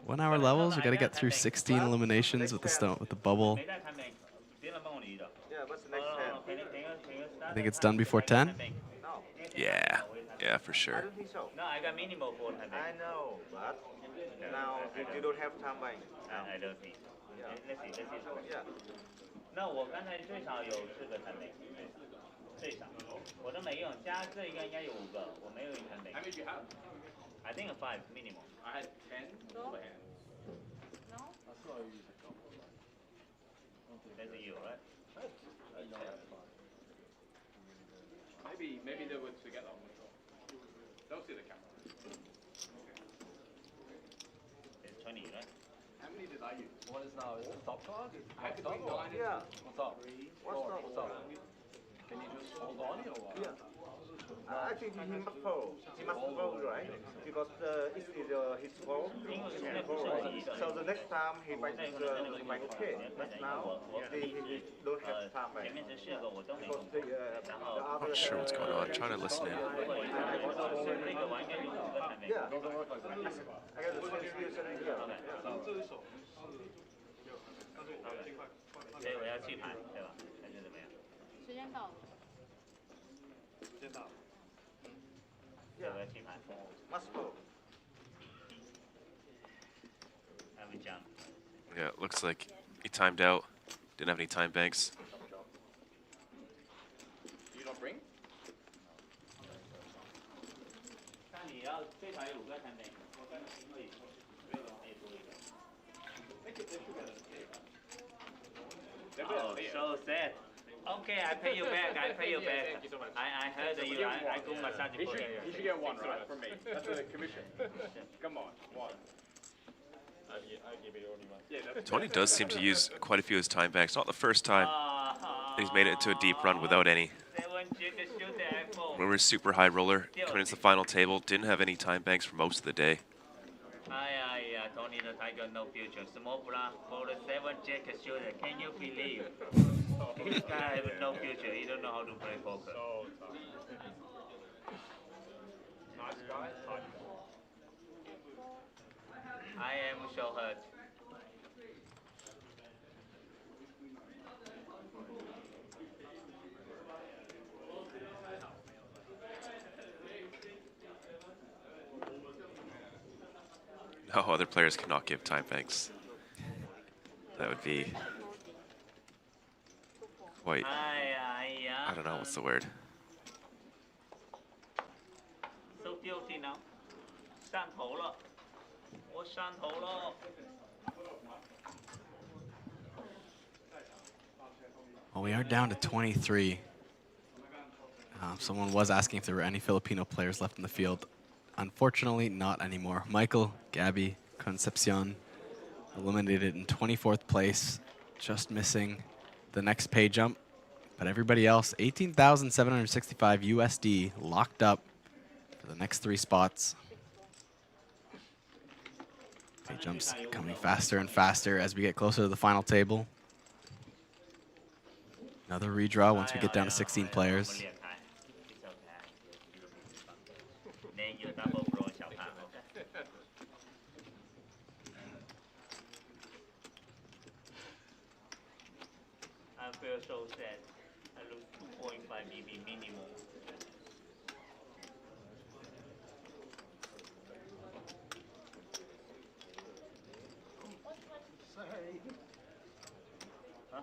1 hour levels. We got to get through 16 eliminations with the bubble. I think it's done before 10. Yeah, for sure. No, I got minimum 4 times. I know, but now you don't have time buying. I don't think. Let's see. Yeah. 那我刚才最少有4个摊位，最少，我都没用，加这个应该有5个，我没有一摊位。How many do you have? I think 5 minimum. I had 10. No. That's you, right? Maybe they were together. They'll see the camera. It's 20, right? How many did I use? What is now? Is the top card? I have to be 9. Yeah. What's up? What's up? Can you just hold on or what? Yeah. Actually, he must fold. He must fold, right? Because it is his fault. So the next time he might okay. But now he don't have time. I'm not sure what's going on. I'm trying to listen in. Yeah. I got the same situation here. 所以我要去盘，对吧？还是怎么样？时间到了。时间到了。我要去盘。Must fold. Have a jump. Yeah, it looks like he timed out. Didn't have any time banks. You don't bring? 那你要最少有5个摊位，我刚才可以多一个。Oh, so sad. Okay, I pay you back. Thank you so much. I heard you. I go massage for you. He should get 1, right, from me. That's a commission. Come on, 1. I give it only 1. Yeah, that's Tony does seem to use quite a few of his time banks. Not the first time he's made it into a deep run without any. We were a super high roller coming into the final table. Didn't have any time banks for most of the day. Tony the Tiger, no future. Small block for the 7 jack shooter. Can you believe? This guy has no future. He don't know how to play poker. nice guy. I am so hurt. No, other players cannot give time banks. That would be quite, I don't know, what's the word? So guilty now. 上头了，我上头了。Well, we are down to 23. Someone was asking if there were any Filipino players left in the field. Unfortunately, not anymore. Michael, Gabby, Concepcion eliminated in 24th place, just missing the next pay jump. But everybody else, 18,765 USD locked up for the next 3 spots. Pay jumps coming faster and faster as we get closer to the final table. Another redraw once we get down to 16 players. I feel so sad. I lose 2.5 BB minimum. Huh?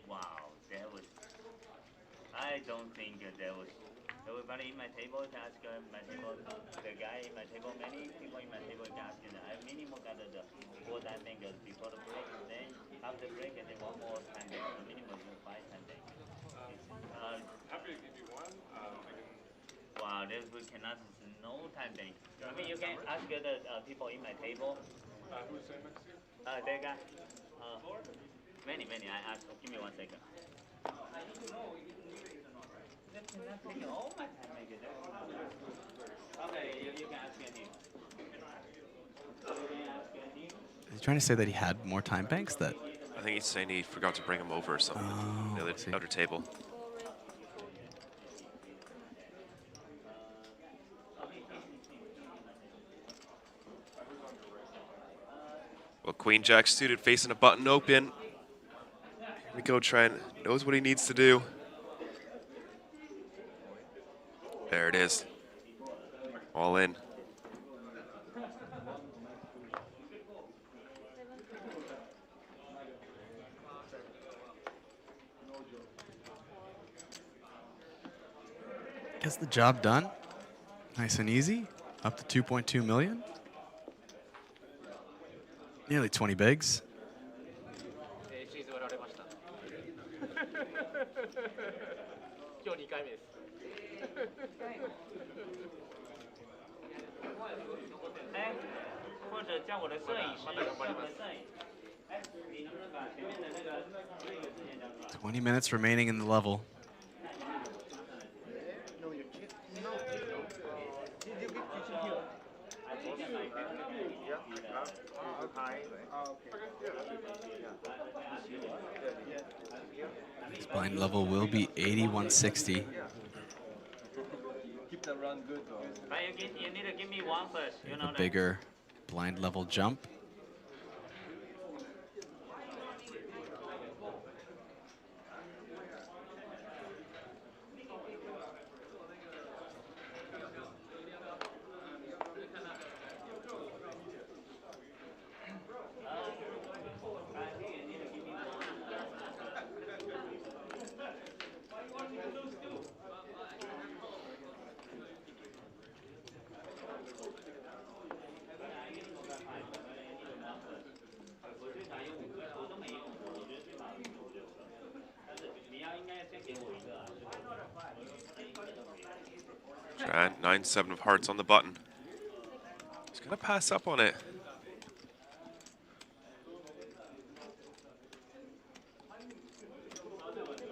Wow, that was. I don't think there was. Everybody in my table is asking my table. The guy in my table, many people in my table is asking. I minimum got the 4 time bangers before the break, then after break, and then 1 more time banger. The minimum is 5 time bangers. Happy to give you one. Wow, this we cannot. No time bank. I mean, you can ask the people in my table. Who's saying next to you? That guy. Many. I asked. Give me 1 second. All my time makers. Okay, you can ask him. He's trying to say that he had more time banks that. I think he's saying he forgot to bring him over or something. Oh, the other table. Well, Queen Jack suited facing a button open. Here we go, Trent. Knows what he needs to do. There it is. All in. Gets the job done. Nice and easy. Up to 2.2 million. Nearly 20 bigs. "20 minutes remaining in the level." This blind level will be 8160. Keep the run good though. You need to give me 1 first. You know A bigger blind level jump. Trent, 9-7 of hearts on the button. He's gonna pass up on it.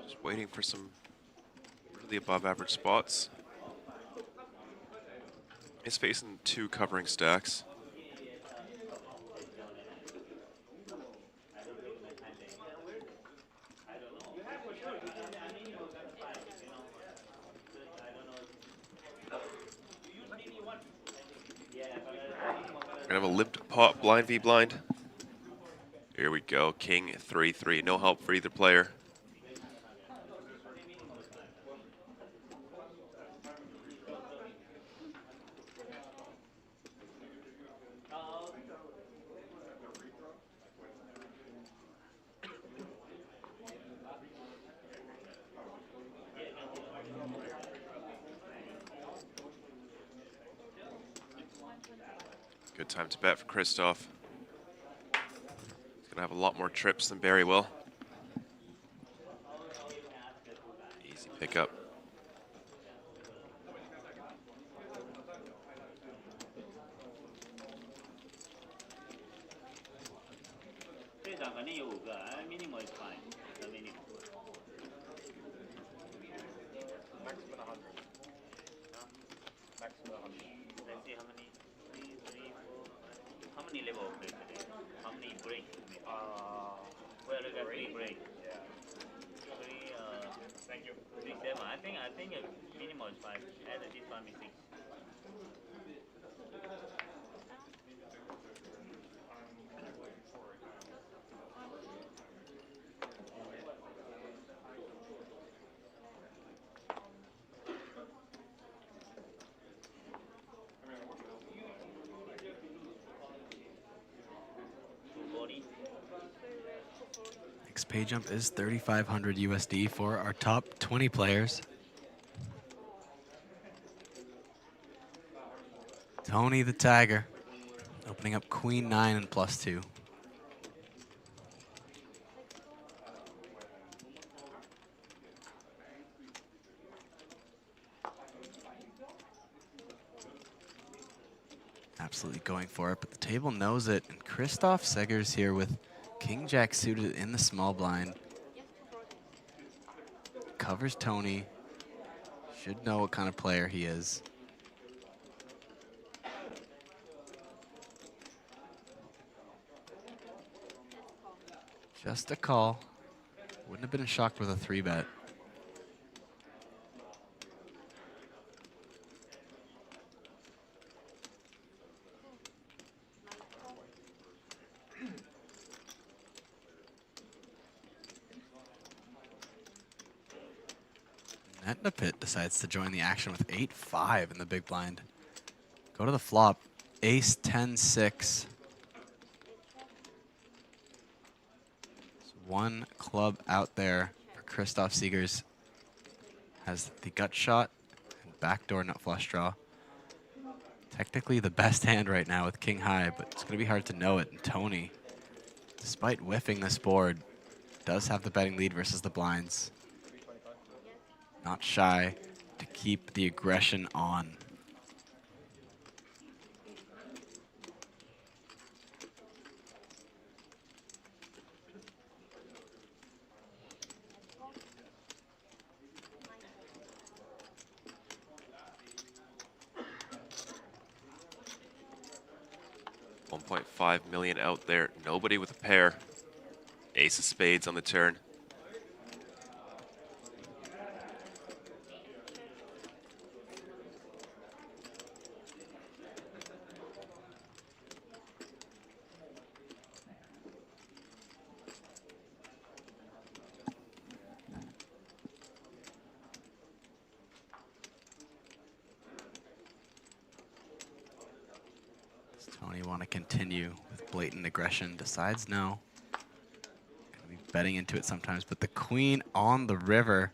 Just waiting for some really above average spots. He's facing 2 covering stacks. We're gonna have a limped pot blind v blind. Here we go, king 3-3. No help for either player. Good time to bet for Christoph. He's gonna have a lot more trips than Barry will. Easy pickup. Minimum is fine. The minimum. Maximum 100. Maximum 100. Let's see how many. 3, 3, 4. How many level of break today? How many break? Well, look at 3 break. Yeah. 3. Thank you. 3, 7. I think minimum is 5. And this one is 6. Next pay jump is 3,500 USD for our top 20 players. Tony the Tiger opening up Queen 9 and +2. Absolutely going for it, but the table knows it. And Christoph Seggers here with King Jack suited in the small blind. Covers Tony. Should know what kind of player he is. Just a call. Wouldn't have been shocked with a 3-bet. Netnapit decides to join the action with 8-5 in the big blind. Go to the flop. Ace 10-6. One club out there for Christoph Seegers. Has the gut shot and backdoor nut flush draw. Technically the best hand right now with king high, but it's going to be hard to know it. And Tony, despite whiffing this board, does have the betting lead versus the blinds. Not shy to keep the aggression on. $1.5 million out there. Nobody with a pair. Ace of spades on the turn. Does Tony want to continue with blatant aggression? Decides no. Gonna be betting into it sometimes, but the queen on the river,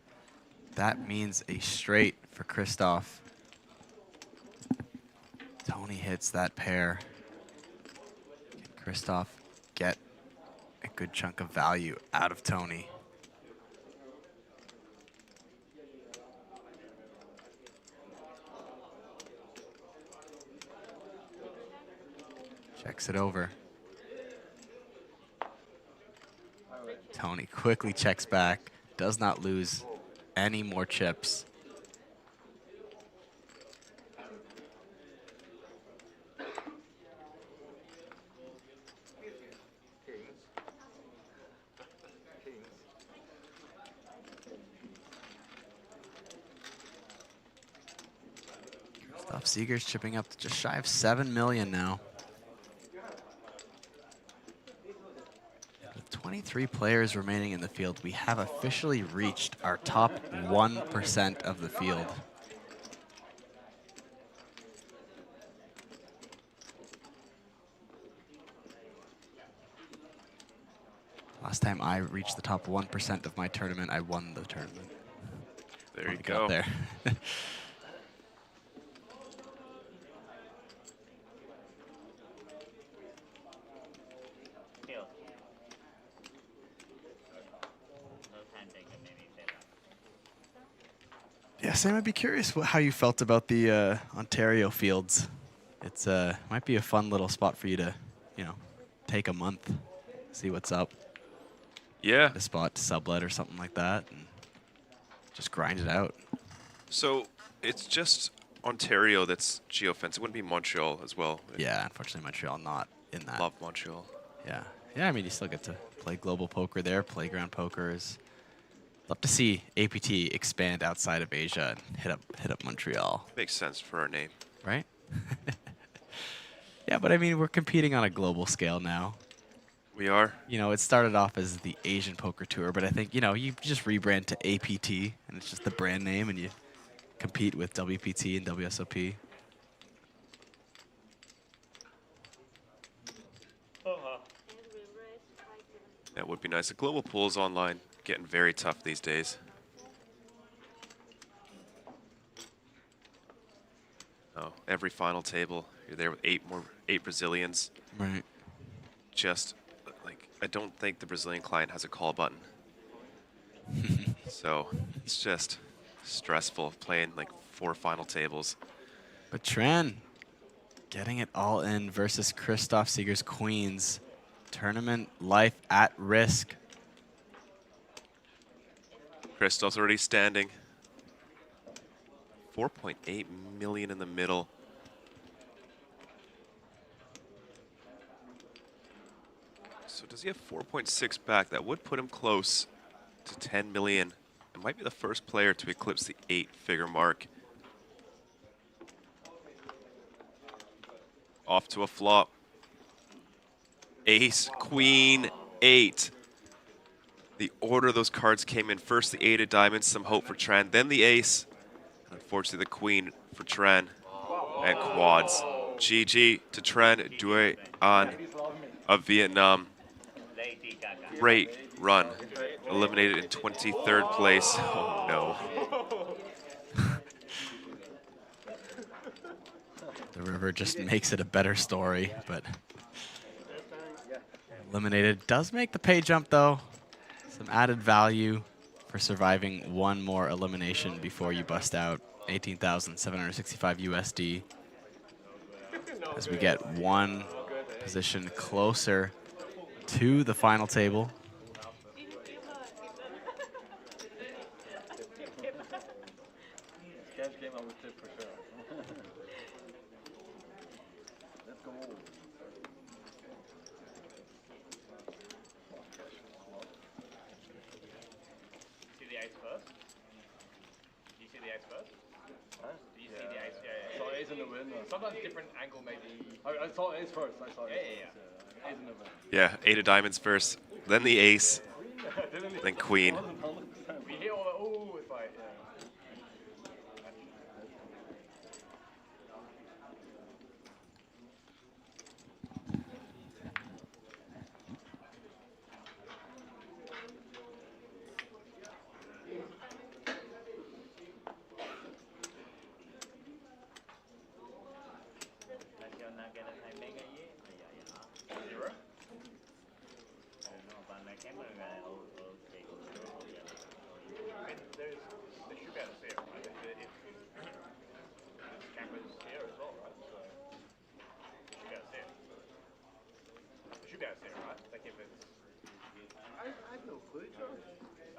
that means a straight for Christoph. Tony hits that pair. Can Christoph get a good chunk of value out of Tony? Checks it over. Tony quickly checks back, does not lose any more chips. Christoph Seegers chipping up to just shy of 7 million now. 23 players remaining in the field. We have officially reached our top 1% of the field. Last time I reached the top 1% of my tournament, I won the tournament. There you We go. got there. Yeah, Sam, I'd be curious how you felt about the Ontario fields. It's might be a fun little spot for you to, take a month, see what's up. Yeah. A spot to sublet or something like that, and just grind it out. So it's just Ontario that's geofence. It wouldn't be Montreal as well. Yeah, unfortunately, Montreal not in that. Love Montreal. Yeah. Yeah, I mean, you still get to play global poker there, playground pokers. Love to see APT expand outside of Asia and hit up Montreal. Makes sense for our name. Right? Yeah, but I mean, we're competing on a global scale now. We are. It started off as the Asian Poker Tour, but I think, you just rebrand to APT, and it's just the brand name, and you compete with WPT and WSOP. That would be nice. The global pools online getting very tough these days. Oh, every final table, you're there with eight Brazilians. Right. Just I don't think the Brazilian client has a call button. So it's just stressful playing 4 final tables. But Tran getting it all in versus Christoph Seeger's Queens. Tournament life at risk. Christoph's already standing. 4.8 million in the middle. So does he have 4.6 back? That would put him close to 10 million. It might be the first player to eclipse the 8-figure mark. Off to a flop. Ace, queen, 8. The order those cards came in. First the 8 of diamonds, some hope for Tran, then the ace. Unfortunately, the queen for Tran. And quads. GG to Tran Duan of Vietnam. Great run. Eliminated in 23rd place. Oh no. The river just makes it a better story, but eliminated. Does make the pay jump, though. Some added value for surviving one more elimination before you bust out 18,765 USD. As we get one position closer to the final table. Sometimes different angle maybe. I saw ace first. I saw ace in the middle. Yeah, 8 of diamonds first, then the ace, then queen. We hear all the ooh, it's like, yeah.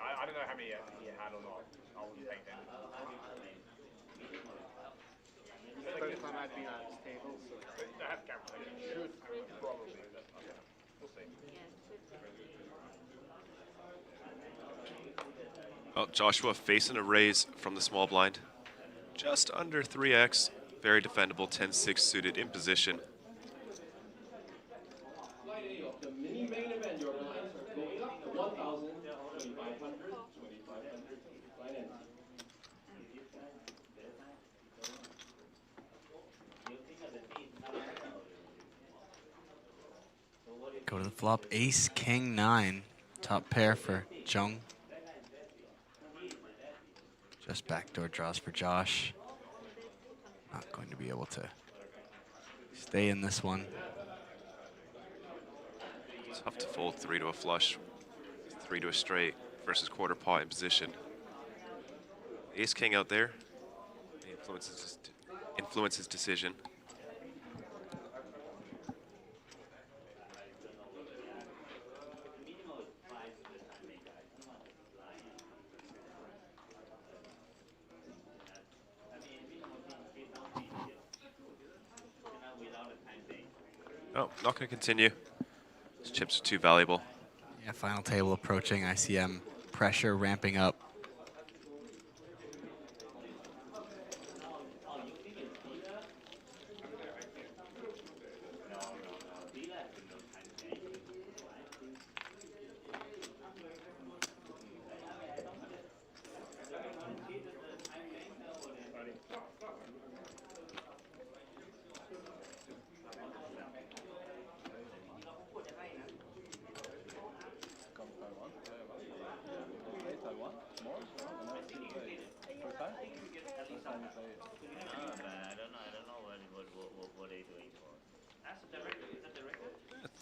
I don't know how many he had or not. I wasn't paying attention. First time I've been on this table, so I have calculated. Should probably. Okay. We'll see. Oh, Joshua facing a raise from the small blind. Just under 3x. Very defendable. 10-6 suited in position. The mini main event, your blinds are going up. Go to the flop. Ace, king, 9. Top pair for Jung. Just backdoor draws for Josh. Not going to be able to stay in this one. Tough to fold 3 to a flush, 3 to a straight versus quarter pot in position. Ace king out there influences decision. Oh, not going to continue. These chips are too valuable. Yeah, final table approaching. ICM pressure ramping up.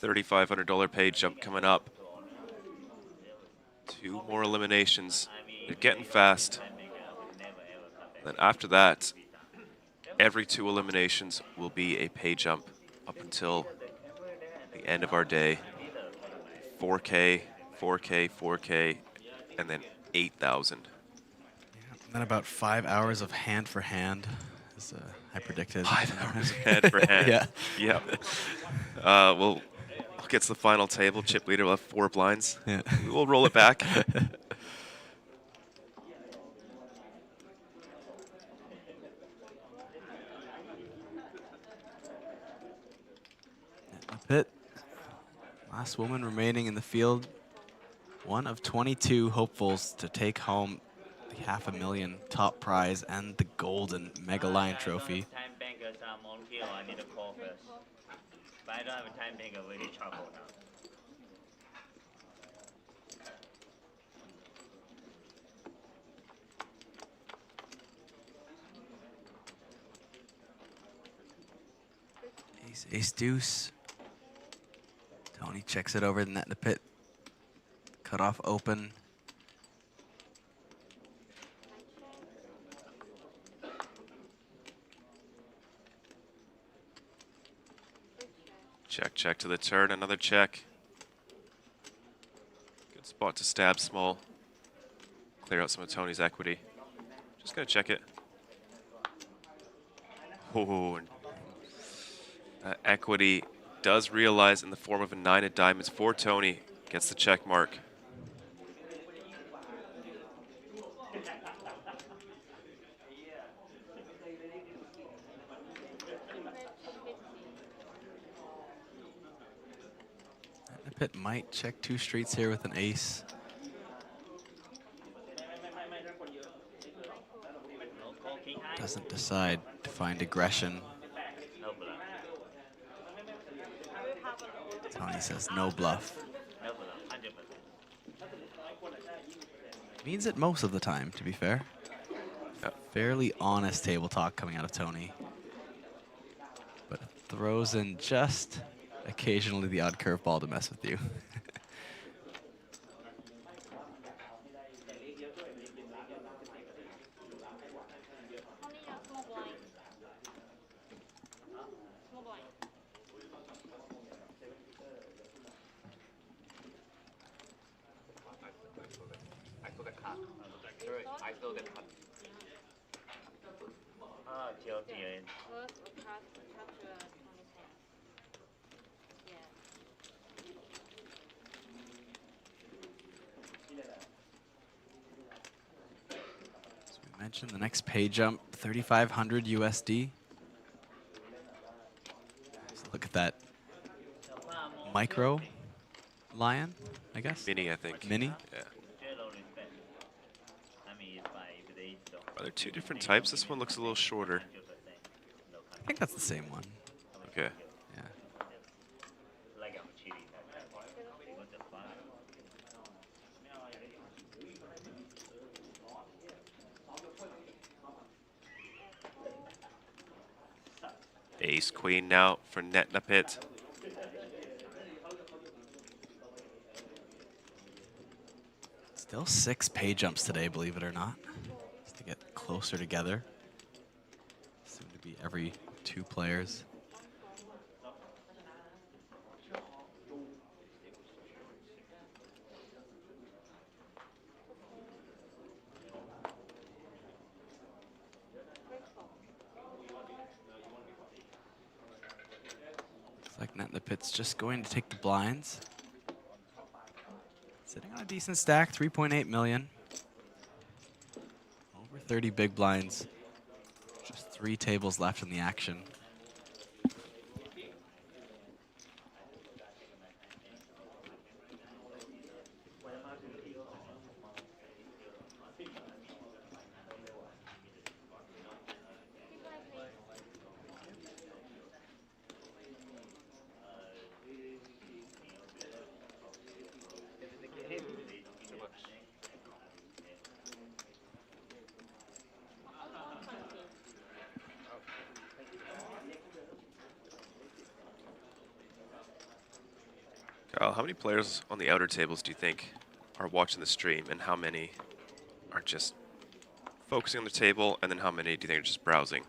$3,500 pay jump coming up. 2 more eliminations. They're getting fast. Then after that, every 2 eliminations will be a pay jump up until the end of our day. 4K, 4K, 4K, and then 8,000. And then about 5 hours of hand for hand, as I predicted. 5 hours of hand for hand. Yeah. Yep. We'll get to the final table. Chip leader will have 4 blinds. Yeah. We'll roll it back. Pit. Last woman remaining in the field. One of 22 hopefuls to take home the $500,000 top prize and the golden Mega Lion trophy. Time bankers are on here. I need to call first. But I don't have a time banker. Really trouble now. Ace, ace, deuce. Tony checks it over the net in the pit. Cut off open. Check, check to the turn. Another check. Good spot to stab small. Clear out some of Tony's equity. Just gonna check it. Oh, and equity does realize in the form of a 9 of diamonds for Tony. Gets the check mark. The pit might check 2 streets here with an ace. Doesn't decide to find aggression. Tony says no bluff. Means it most of the time, to be fair. Fairly honest table talk coming out of Tony. But throws in just occasionally the odd curveball to mess with you. Mentioned the next pay jump, 3,500 USD. So look at that micro lion, I guess. Mini, I think. Mini. Yeah. Are there 2 different types? This one looks a little shorter. I think that's the same one. Okay. Yeah. Ace queen now for Netnapit. Still 6 pay jumps today, believe it or not, just to get closer together. Seem to be every 2 players. Looks like Netnapit's just going to take the blinds. Sitting on a decent stack, 3.8 million. Over 30 big blinds. Just 3 tables left in the action. Kyle, how many players on the outer tables do you think are watching the stream, and how many are just focusing on the table, and then how many do you think are just browsing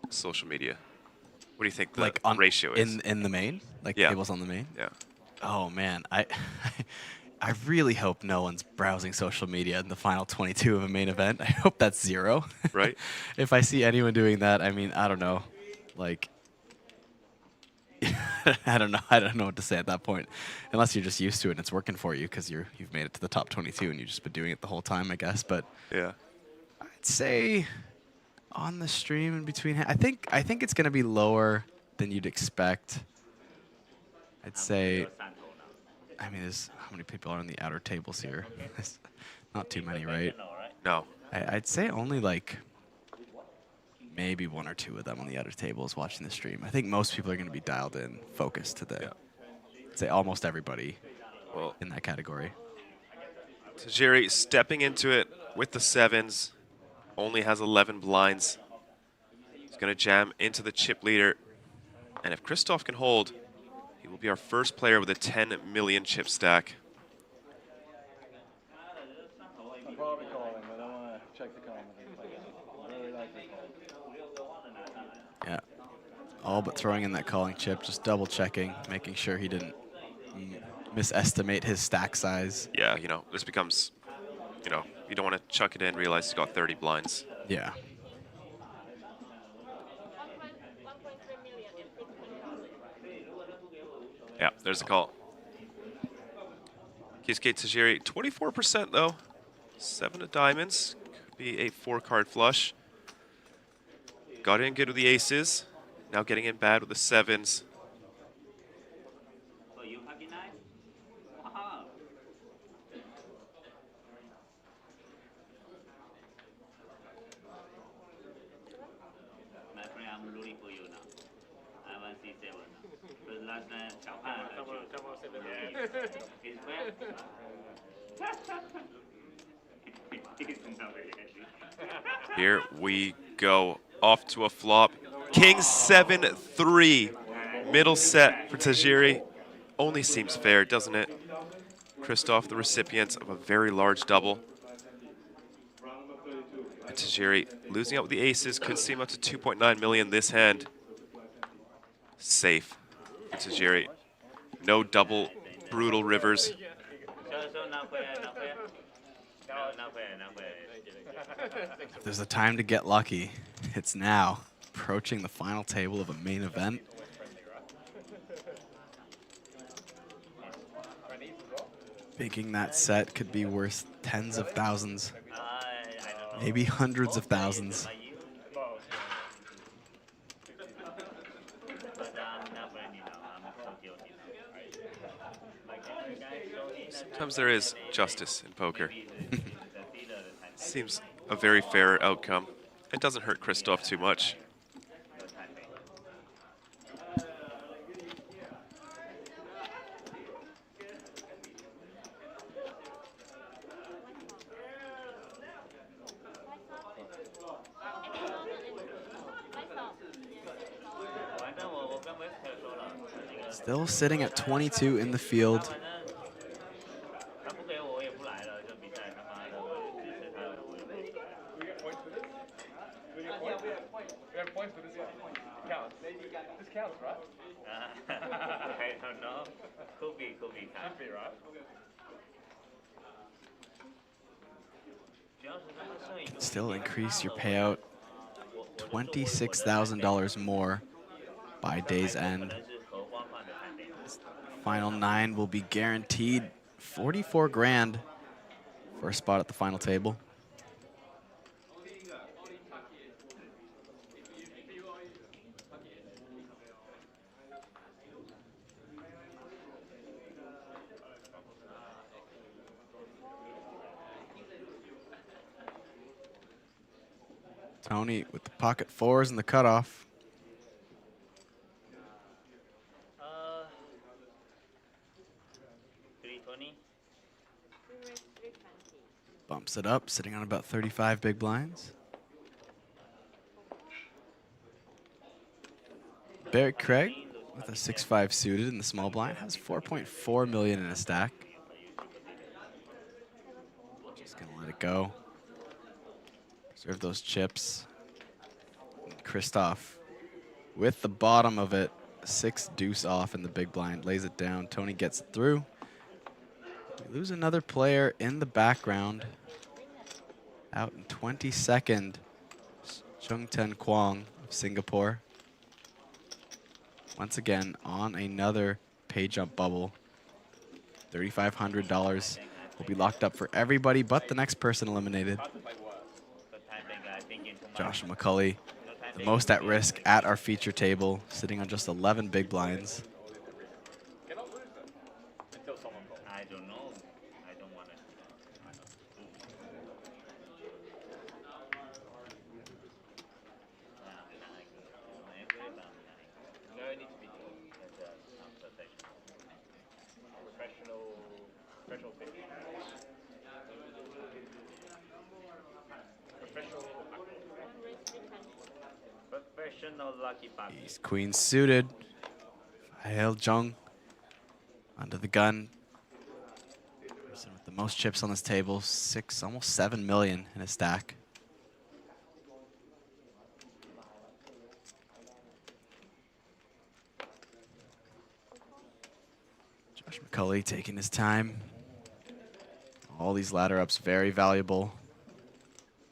social media? What do you think the Like on, ratio is? in the main? Like Yeah. tables on the main? Yeah. Oh man, I really hope no one's browsing social media in the final 22 of a main event. I hope that's 0. Right. If I see anyone doing that, I mean, I don't know. Like, I don't know what to say at that point. Unless you're just used to it and it's working for you because you've made it to the top 22 and you've just been doing it the whole time, I guess. But yeah, I'd say on the stream in between, I think it's gonna be lower than you'd expect. I'd say, I mean, how many people are on the outer tables here? Not too many, right? No. I'd say only like maybe 1 or 2 of them on the outer tables watching the stream. I think most people are going to be dialed in, focused to the, I'd say almost everybody in that category. Tajiri stepping into it with the 7s, only has 11 blinds. He's going to jam into the chip leader. And if Christoph can hold, he will be our first player with a 10 million chip stack. I'm probably calling, but I want to check the comments. Really like the call. Yeah. All but throwing in that calling chip, just double checking, making sure he didn't misestimate his stack size. Yeah, you know, this becomes, you know, you don't want to chuck it in, realize he's got 30 blinds. Yeah. Yeah, there's the call. Kisuke Tajiri, 24% though. 7 of diamonds. Could be a 4-card flush. Got in good with the aces. Now getting in bad with the 7s. My friend, I'm rooting for you now. I want C7 now. Because last time, His friend? He's not very happy. Here we go. Off to a flop. King 7-3. Middle set for Tajiri. Only seems fair, doesn't it? Christoph, the recipient of a very large double. And Tajiri losing out with the aces, could seem up to 2.9 million this hand. Safe for Tajiri. No double brutal rivers. If there's a time to get lucky, it's now. Approaching the final table of a main event. Thinking that set could be worth tens of thousands, maybe hundreds of thousands. Sometimes there is justice in poker. Seems a very fair outcome. It doesn't hurt Christoph too much. Still sitting at 22 in the field. We have points for this one. Counts. This counts, right? I don't know. Could be. Could be, right? Still increase your payout $26,000 more by day's end. Final 9 will be guaranteed 44 grand for a spot at the final table. Tony with the pocket 4s and the cutoff. Bumps it up, sitting on about 35 big blinds. Barry Craig with a 6-5 suited in the small blind has 4.4 million in a stack. Just gonna let it go. Reserve those chips. And Christoph with the bottom of it, 6 deuce off in the big blind, lays it down. Tony gets it through. We lose another player in the background. Out in 22nd, Chung Ten Kwong of Singapore. Once again, on another pay jump bubble. $3,500 will be locked up for everybody but the next person eliminated. Josh McCulley, the most at risk at our feature table, sitting on just 11 big blinds. I don't know. I don't want to. No need to be professional pitch. Professional lucky puppy. He's queen suited. Hail Jung under the gun. Person with the most chips on this table, 6, almost 7 million in his stack. Josh McCulley taking his time. All these ladder ups very valuable,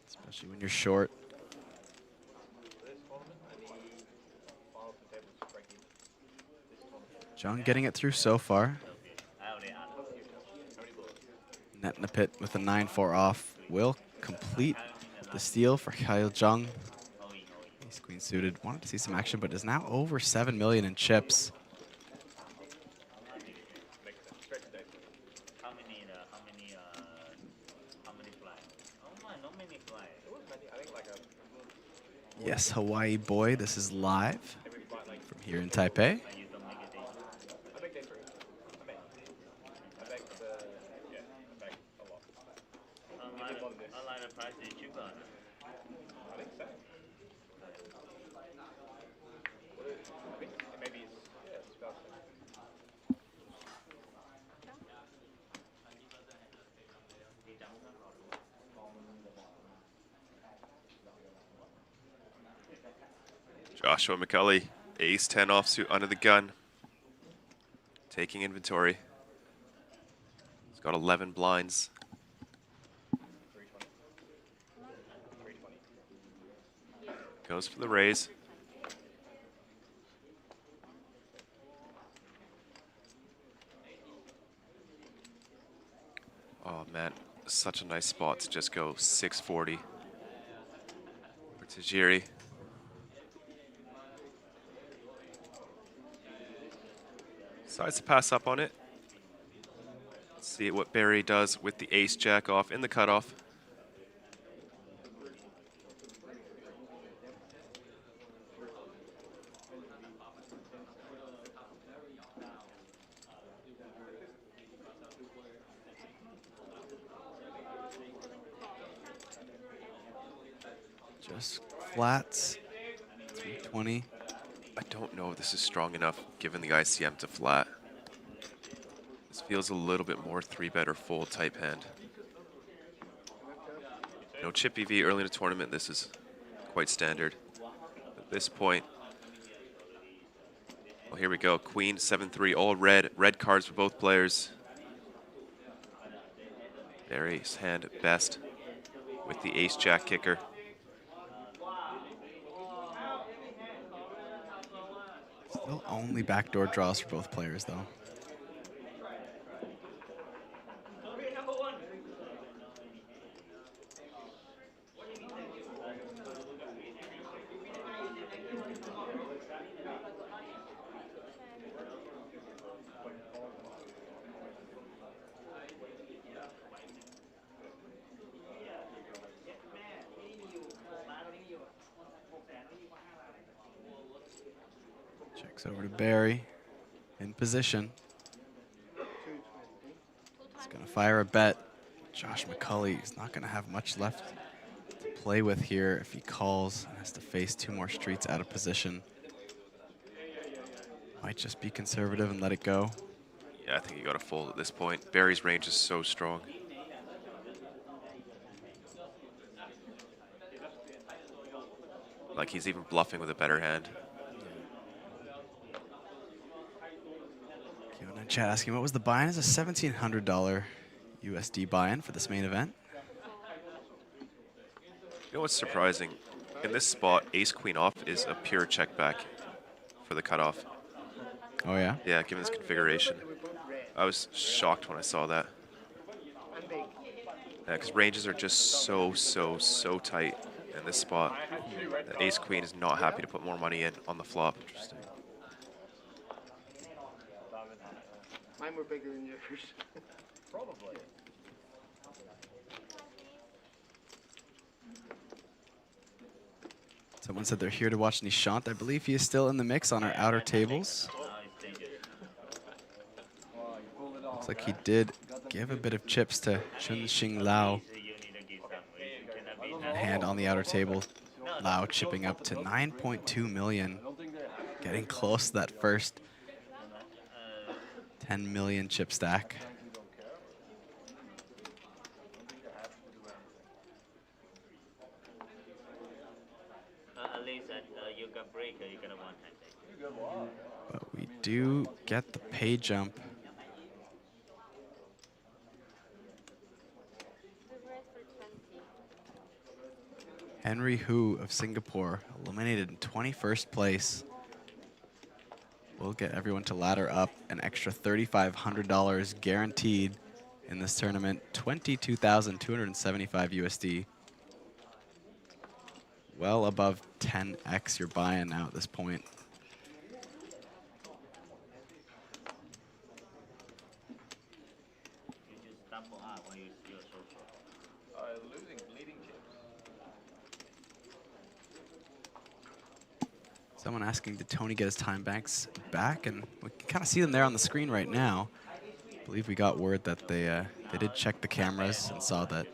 especially when you're short. Jung getting it through so far. Net in the pit with a 9-4 off will complete the steal for Kyle Jung. He's queen suited. Wanted to see some action, but is now over 7 million in chips. Yes, Hawaii boy, this is live from here in Taipei. Joshua McCulley, ace-10 offsuit under the gun. Taking inventory. He's got 11 blinds. Goes for the raise. Oh man, such a nice spot to just go 640 for Tajiri. Decides to pass up on it. Let's see what Barry does with the ace jack off in the cutoff. Just flats, 320. I don't know if this is strong enough given the ICM to flat. This feels a little bit more 3-bet or fold type hand. No chip EV early in the tournament. This is quite standard. At this point, well, here we go. Queen, 7-3, all red. Red cards for both players. Barry's hand at best with the ace-jack kicker. Still only backdoor draws for both players, though. Checks over to Barry, in position. He's gonna fire a bet. Josh McCulley is not gonna have much left to play with here if he calls and has to face 2 more streets out of position. Might just be conservative and let it go. Yeah, I think you gotta fold at this point. Barry's range is so strong. Like he's even bluffing with a better hand. Keon in chat asking, what was the buy-in? Is a $1,700 USD buy-in for this main event. You know what's surprising? In this spot, ace-queen off is a pure check back for the cutoff. Oh, yeah? Yeah, given this configuration. I was shocked when I saw that. Yeah, because ranges are just so tight in this spot. The ace-queen is not happy to put more money in on the flop. Interesting. Mine were bigger than yours. Probably. Someone said they're here to watch Nishant. I believe he is still in the mix on our outer tables. Looks like he did give a bit of chips to Chun-Xing Lao. Hand on the outer table. Lao chipping up to 9.2 million. Getting close to that first 10 million chip stack. But we do get the pay jump. Henry Hu of Singapore, eliminated in 21st place. We'll get everyone to ladder up an extra $3,500 guaranteed in this tournament. 22,275 USD. Well above 10x your buy-in now at this point. Losing bleeding chips. Someone asking, did Tony get his time banks back? And we can kind of see them there on the screen right now. I believe we got word that they did check the cameras and saw that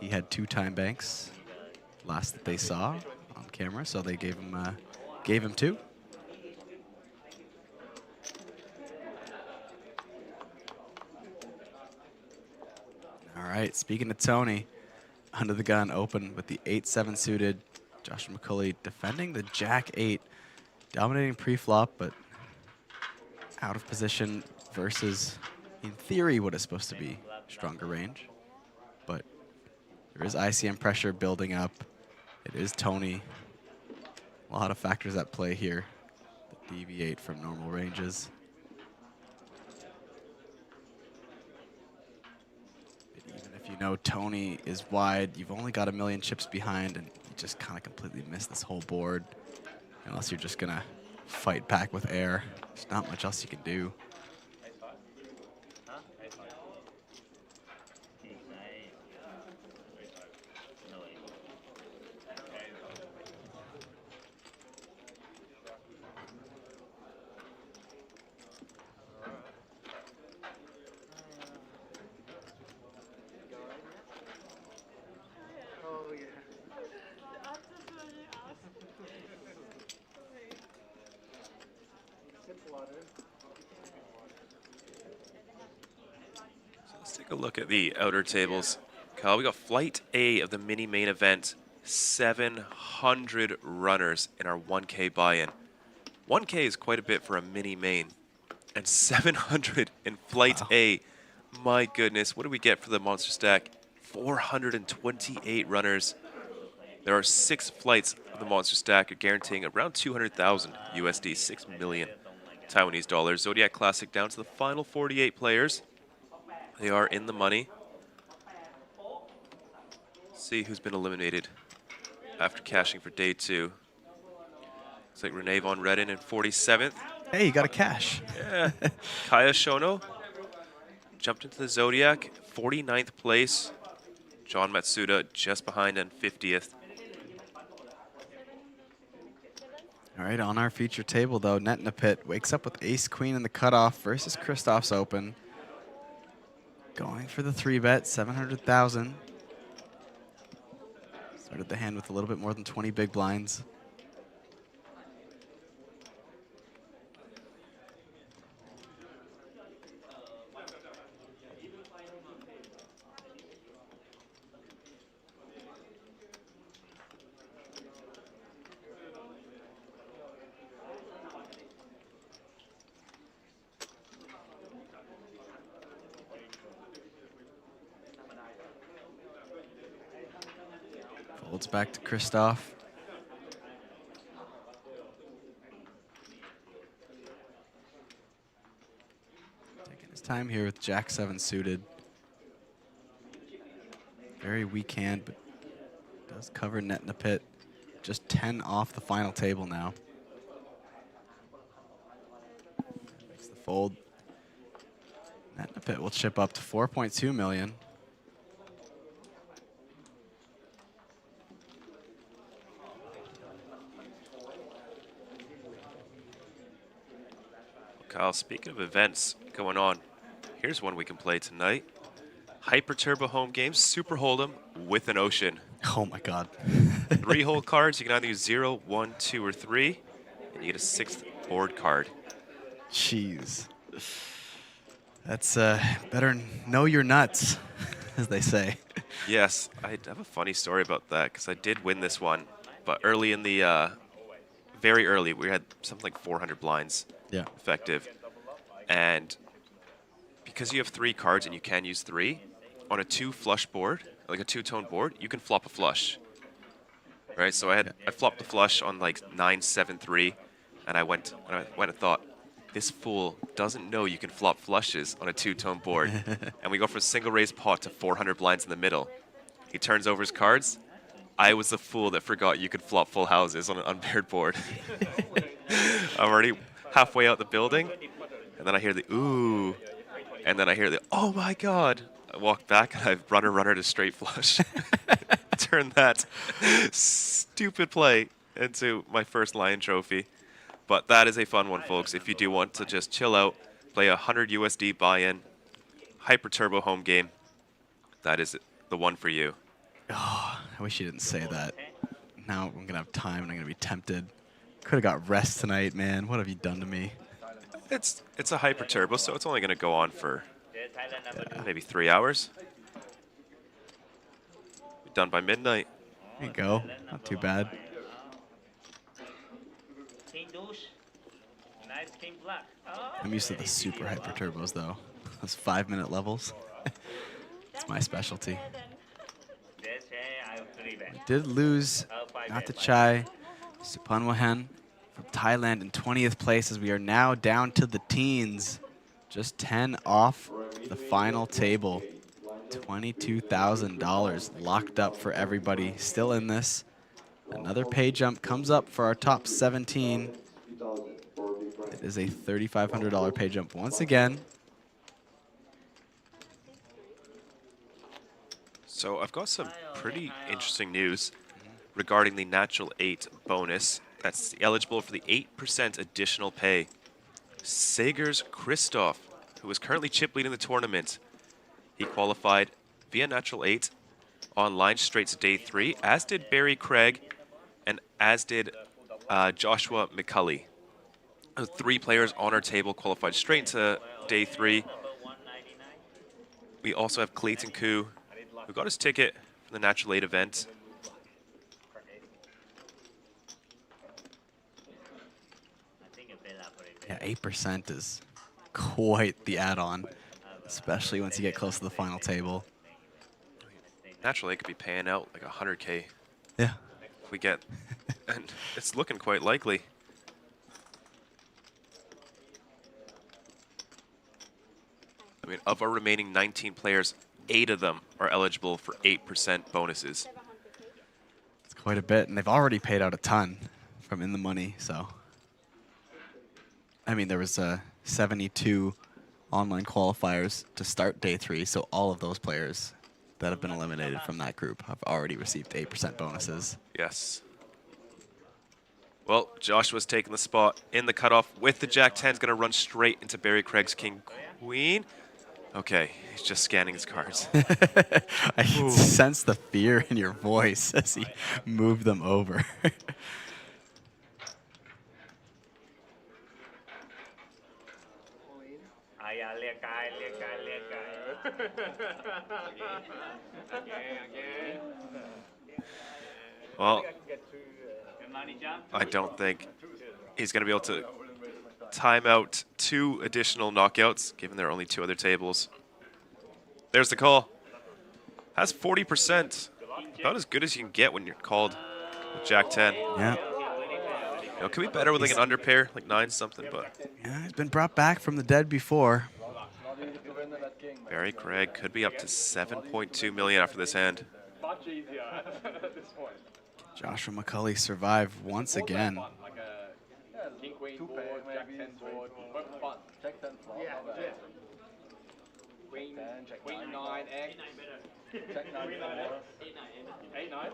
he had 2 time banks last that they saw on camera, so they gave him 2. All right, speaking of Tony, under the gun open with the 8-7 suited. Josh McCulley defending the Jack-8, dominating pre-flop, but out of position versus, in theory, what is supposed to be stronger range. But there is ICM pressure building up. It is Tony. A lot of factors at play here that deviate from normal ranges. But even if you know Tony is wide, you've only got 1 million chips behind, and you just kind of completely miss this whole board. Unless you're just going to fight back with air. There's not much else you can do. Let's take a look at the outer tables. Kyle, we got Flight A of the mini main event. 700 runners in our 1K buy-in. 1K is quite a bit for a mini main. And 700 in Flight A. My goodness, what do we get for the monster stack? 428 runners. There are 6 flights of the monster stack, guaranteeing around 200,000 USD, 6 million Taiwanese dollars. Zodiac Classic down to the final 48 players. They are in the money. See who's been eliminated after cashing for day 2. Looks like Renee Von Redden in 47th. Hey, you got a cash. Yeah. Kaya Shono jumped into the Zodiac, 49th place. John Matsuda just behind in 50th. All right, on our feature table, though, Netnapit wakes up with ace-queen in the cutoff versus Christoph's open. Going for the 3-bet, 700,000. Started the hand with a little bit more than 20 big blinds. Folds back to Christoph. Taking his time here with Jack-7 suited. Very weak hand, but does cover Netnapit. Just 10 off the final table now. Makes the fold. Netnapit will chip up to 4.2 million. Kyle, speaking of events going on, here's one we can play tonight. Hyper Turbo home game, Super Hold'em with an ocean. Oh my God. 3-hole cards, you can either use 0, 1, 2, or 3, and you get a 6th board card. Jeez. That's better know your nuts, as they say. Yes, I have a funny story about that, because I did win this one, but early in the, very early, we had something like 400 blinds. Yeah. Effective. And because you have 3 cards and you can use 3, on a 2 flush board, like a 2-tone board, you can flop a flush. Right? So I flopped the flush on like 9-7-3, and I went and thought, this fool doesn't know you can flop flushes on a 2-tone board. And we go from a single raise pot to 400 blinds in the middle. He turns over his cards. I was the fool that forgot you could flop full houses on an unpaired board. I'm already halfway out the building, and then I hear the ooh, and then I hear the oh my God. I walk back and I runner to straight flush. Turn that stupid play into my first Lion trophy. But that is a fun one, folks. If you do want to just chill out, play 100 USD buy-in, Hyper Turbo home game, that is the one for you. Oh, I wish you didn't say that. Now I'm going to have time and I'm going to be tempted. Could have got rest tonight, man. What have you done to me? It's a Hyper Turbo, so it's only going to go on for maybe 3 hours. Be done by midnight. There you go. Not too bad. I'm used to the super Hyper Turbos, though. Those 5-minute levels. It's my specialty. We did lose not to Chai Supanwahan from Thailand in 20th place, as we are now down to the teens. Just 10 off the final table. $22,000 locked up for everybody still in this. Another pay jump comes up for our top 17. It is a $3,500 pay jump once again. So I've got some pretty interesting news regarding the Natural 8 bonus. That's eligible for the 8% additional pay. Sagers Christoph, who is currently chip leading the tournament, he qualified via Natural 8 on line straight to day 3, as did Barry Craig and as did Joshua McCulley. 3 players on our table qualified straight into day 3. We also have Clayton Koo, who got his ticket for the Natural Aid event. Yeah, 8% is quite the add-on, especially once you get close to the final table. Natural Aid could be paying out like 100K. Yeah. If we get, and it's looking quite likely. I mean, of our remaining 19 players, 8 of them are eligible for 8% bonuses. It's quite a bit, and they've already paid out a ton from In the Money, so. I mean, there was 72 online qualifiers to start day 3, so all of those players that have been eliminated from that group have already received 8% bonuses. Yes. Well, Joshua's taking the spot in the cutoff with the Jack 10. He's going to run straight into Barry Craig's King Queen. Okay, he's just scanning his cards. I can sense the fear in your voice as he moved them over. Well, I don't think he's going to be able to time out 2 additional knockouts, given there are only 2 other tables. There's the call. Has 40%. About as good as you can get when you're called with Jack 10. Yeah. You know, could be better with like an underpair, like 9 something, but. Yeah, he's been brought back from the dead before. Barry Craig could be up to 7.2 million after this hand. Joshua McCulley survived once again. King Queen board, Jack 10 board, fun. Jack 10 flop. Queen 9 X. Jack 9 8 9.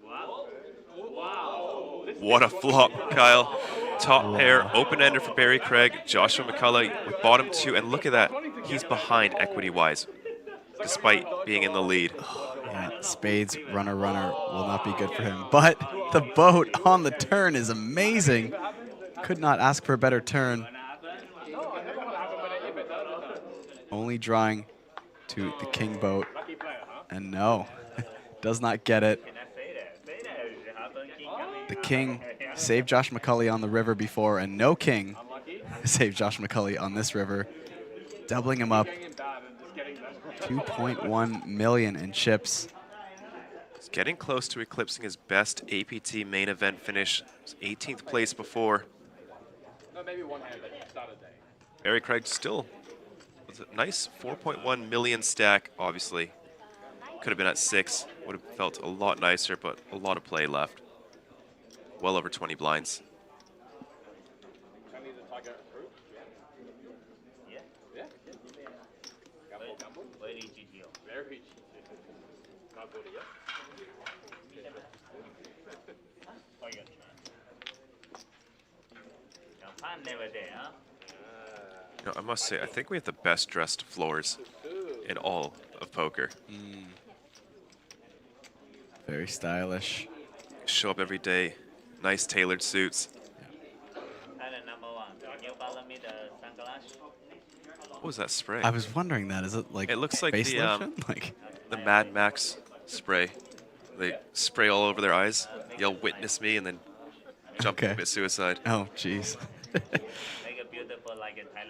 Wow. What a flop, Kyle. Top pair, open-ender for Barry Craig, Joshua McCulley with bottom 2, and look at that. He's behind equity-wise, despite being in the lead. Yeah, spades, runner will not be good for him. But the boat on the turn is amazing. Could not ask for a better turn. Only drawing to the king boat. And no, does not get it. The king saved Josh McCulley on the river before, and no king saved Josh McCulley on this river, doubling him up. 2.1 million in chips. He's getting close to eclipsing his best APT main event finish. 18th place before. Barry Craig still with a nice 4.1 million stack, obviously. Could have been at 6. Would have felt a lot nicer, but a lot of play left. Well over 20 blinds. You know, I must say, I think we have the best dressed floors in all of poker. Very stylish. Show up every day. Nice tailored suits. What was that spray? I was wondering that. Is it like it looks like face the lotion? Like the Mad Max spray. They spray all over their eyes, yell "Witness me," and then jump and commit suicide. Oh, jeez.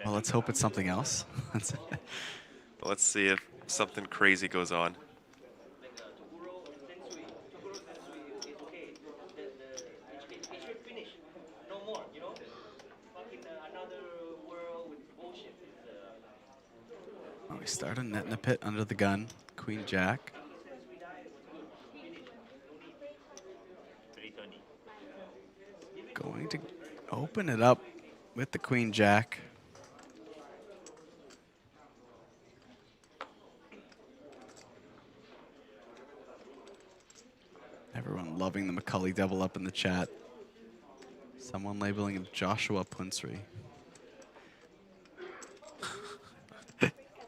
Well, let's hope it's something else. Let's see if something crazy goes on. Oh, we start a net in the pit under the gun. Queen Jack. Going to open it up with the Queen Jack. Everyone loving the McCulley double up in the chat. Someone labeling him Joshua Punsry.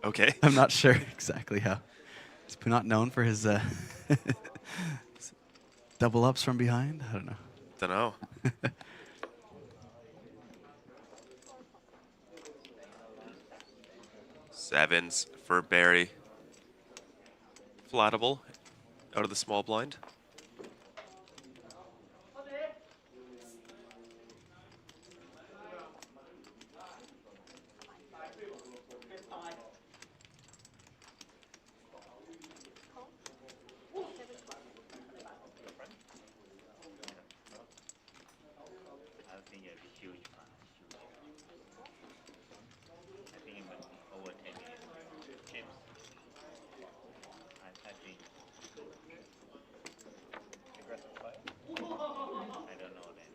Okay. I'm not sure exactly how. Is Punat known for his double ups from behind? I don't know. Don't know. Sevens for Barry. Flattable out of the small blind. I think it'll be huge fun. Huge. I think it must be over 10 million chips. I think. Aggressive play. I don't know then.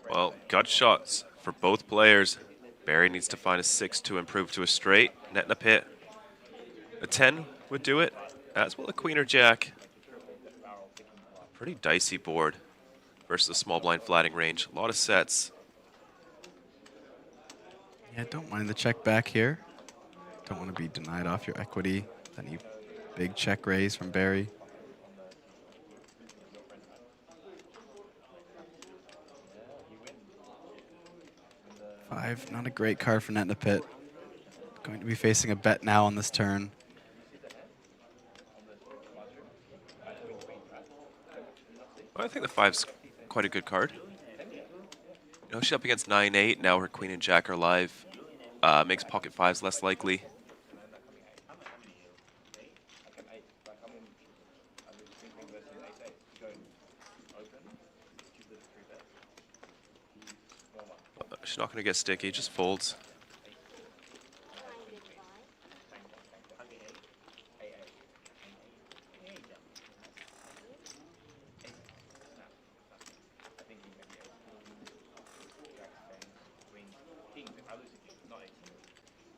Well, gut shots for both players. Barry needs to find a 6 to improve to a straight. Net in a pit. A 10 would do it, as will a queen or jack. Pretty dicey board versus a small blind flatting range. A lot of sets. Yeah, don't mind the check back here. Don't want to be denied off your equity. Any big check raise from Barry. Five, not a great card for net in a pit. Going to be facing a bet now on this turn. I think the 5's quite a good card. You know, she's up against 9-8. Now her queen and jack are live. Makes pocket 5s less likely. She's not going to get sticky, just folds.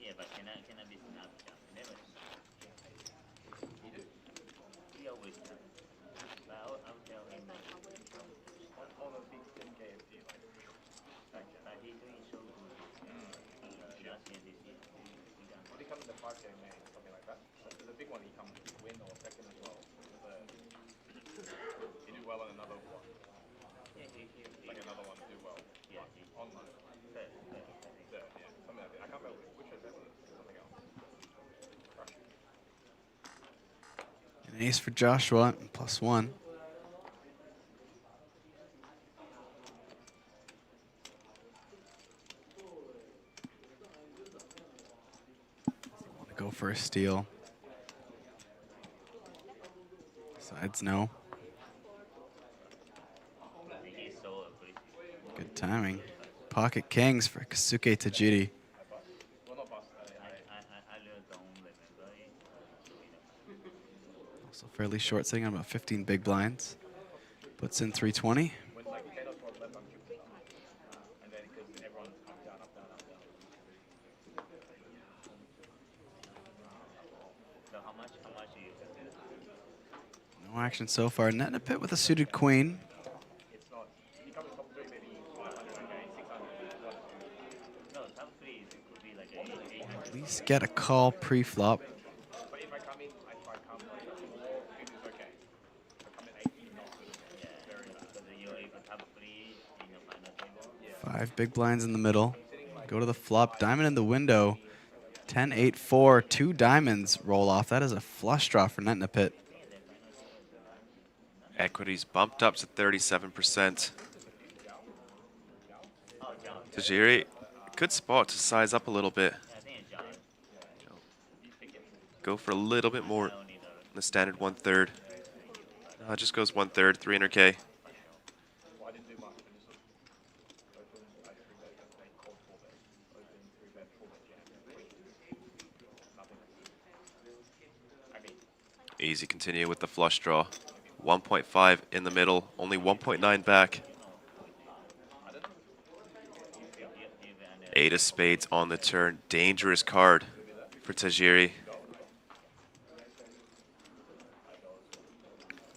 Yeah, but can I be snapped? Never. He always snaps. But I'll tell him. On a big 10K FD, But he's doing so good. Last year, this year. When he comes in the 5K man, something like that. But for the big one, he comes win or second as well. He do well on another one. Like another one do well. Yeah, online. Third, yeah. Something like that. I can't remember which was that one. Something else. An ace for Joshua, +1. Want to go for a steal. Sides no. He's so aggressive. Good timing. Pocket kings for Kasuke Tajiri. Also fairly short, sitting on about 15 big blinds. Puts in 320. No action so far. Net in a pit with a suited queen. At least get a call pre-flop. Five big blinds in the middle. Go to the flop. Diamond in the window. 10, 8, 4. Two diamonds roll off. That is a flush draw for net in a pit. Equities bumped up to 37%. Tajiri, good spot to size up a little bit. Go for a little bit more than the standard 1/3. Just goes 1/3, 300K. Easy continue with the flush draw. 1.5 in the middle, only 1.9 back. 8 of spades on the turn. Dangerous card for Tajiri.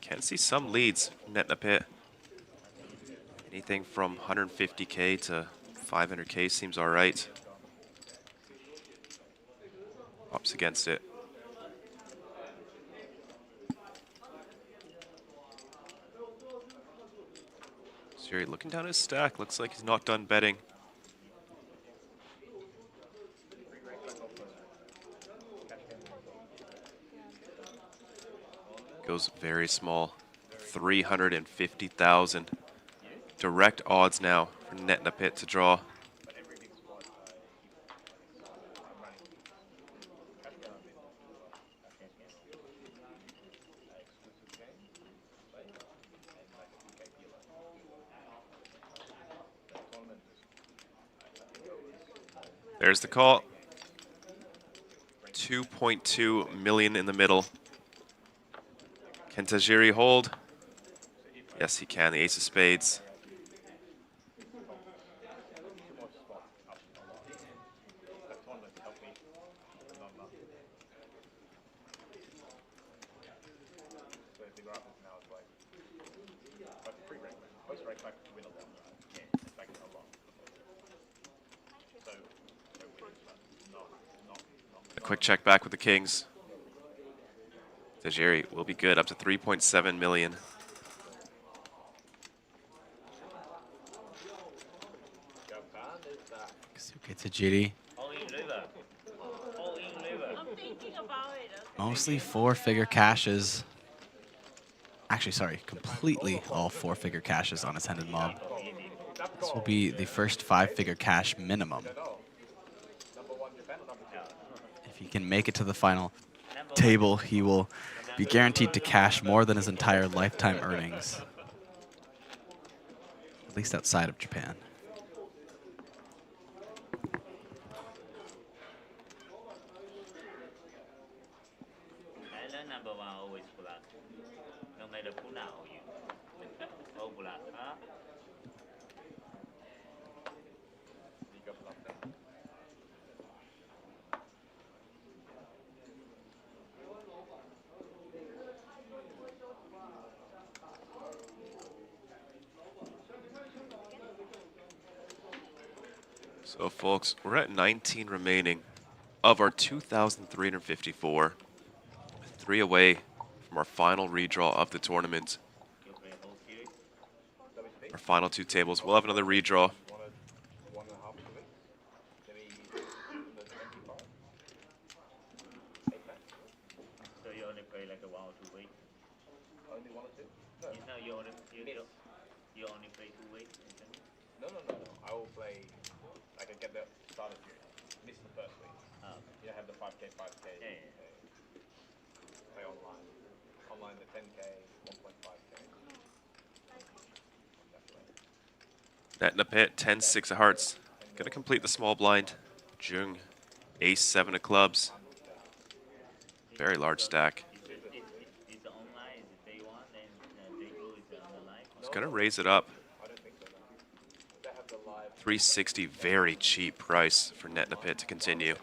Can see some leads from net in a pit. Anything from 150K to 500K seems all right. Pops against it. Siri looking down his stack. Looks like he's not done betting. Goes very small. 350,000. Direct odds now for Net in a Pit to draw. There's the call. 2.2 million in the middle. Can Tajiri hold? Yes, he can. The ace of spades. A quick check back with the kings. Tajiri will be good, up to 3.7 million. Suke Tajiri. Mostly four-figure cashes. Actually, sorry, completely all four-figure cashes on his Hendon Mob. This will be the first five-figure cash minimum. If he can make it to the final table, he will be guaranteed to cash more than his entire lifetime earnings. At least outside of Japan. So folks, we're at 19 remaining of our 2,354. 3 away from our final redraw of the tournament. Our final 2 tables. We'll have another redraw. So you only play like a 1 or 2 weeks? Only 1 or 2? No. You only play 2 weeks? No. I will play, I can get the starter series. Miss the first week. You have the 5K. Play online. Online the 10K, 1.5K. Net in a Pit, 10-6 of hearts. Gonna complete the small blind. Jung, ace 7 of clubs. Very large stack. He's gonna raise it up. 360, very cheap price for Net in a Pit to continue.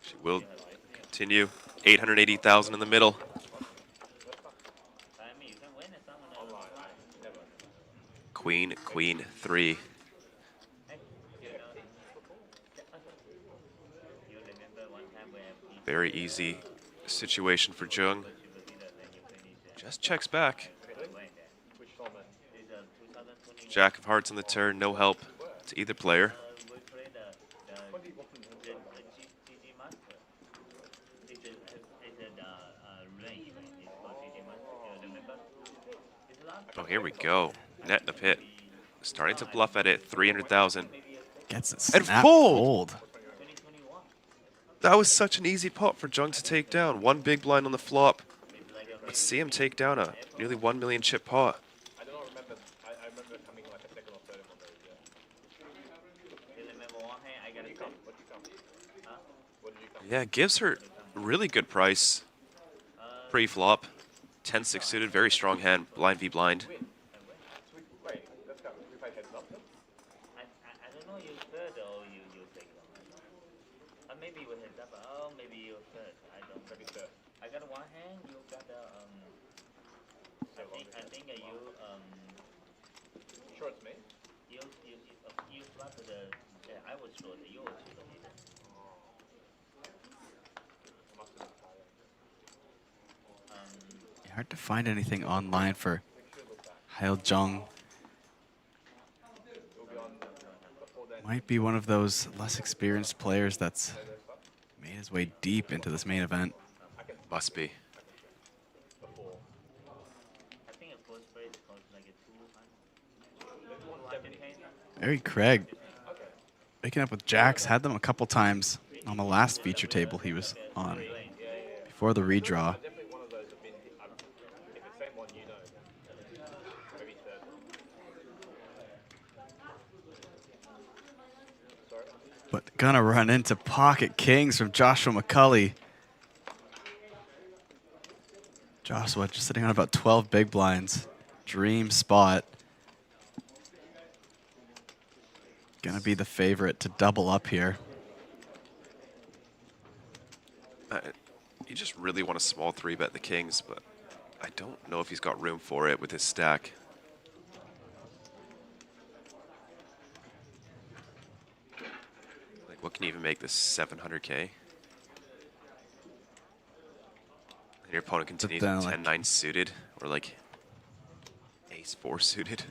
She will continue. 880,000 in the middle. Queen, 3. Very easy situation for Jung. Just checks back. Jack of hearts on the turn, no help to either player. Oh, here we go. Net in a Pit. Starting to bluff at it, 300,000. Gets it and snap fold. That was such an easy pot for Jung to take down. 1 big blind on the flop. Let's see him take down a nearly 1 million chip pot. I don't remember. I remember coming like a second or third on those, yeah. Yeah, gives her really good price. Pre-flop. 10-6 suited, very strong hand. Blind v blind. Wait, let's go. We play heads up then? I don't know, you third or you take it. Maybe with heads up. Oh, maybe you third. I don't. Maybe third. I got one hand. You got I think you Sure, it's me. You flop the. Yeah, I was short. You were short. Hard to find anything online for Hail Jung. Might be one of those less experienced players that's made his way deep into this main event. Must be. Barry Craig picking up with jacks, had them a couple times on the last feature table he was on before the redraw. But gonna run into pocket kings from Joshua McCulley. Joshua just sitting on about 12 big blinds. Dream spot. Gonna be the favorite to double up here. You just really want to small 3-bet the kings, but I don't know if he's got room for it with his stack. Like, what can you even make this 700K? Your opponent continues with 10-9 suited, or like ace-4 suited.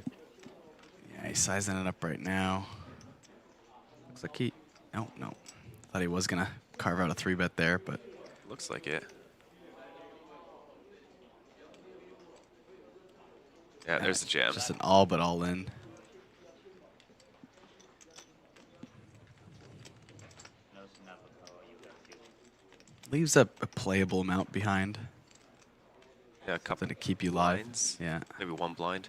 Yeah, he's sizing it up right now. Looks like he, no. Thought he was gonna carve out a 3-bet there, but. Looks like it. Yeah, there's the jam. Just an all but all in. Leaves a playable amount behind. Yeah, a couple to keep you live. Blinds. Yeah. Maybe one blind.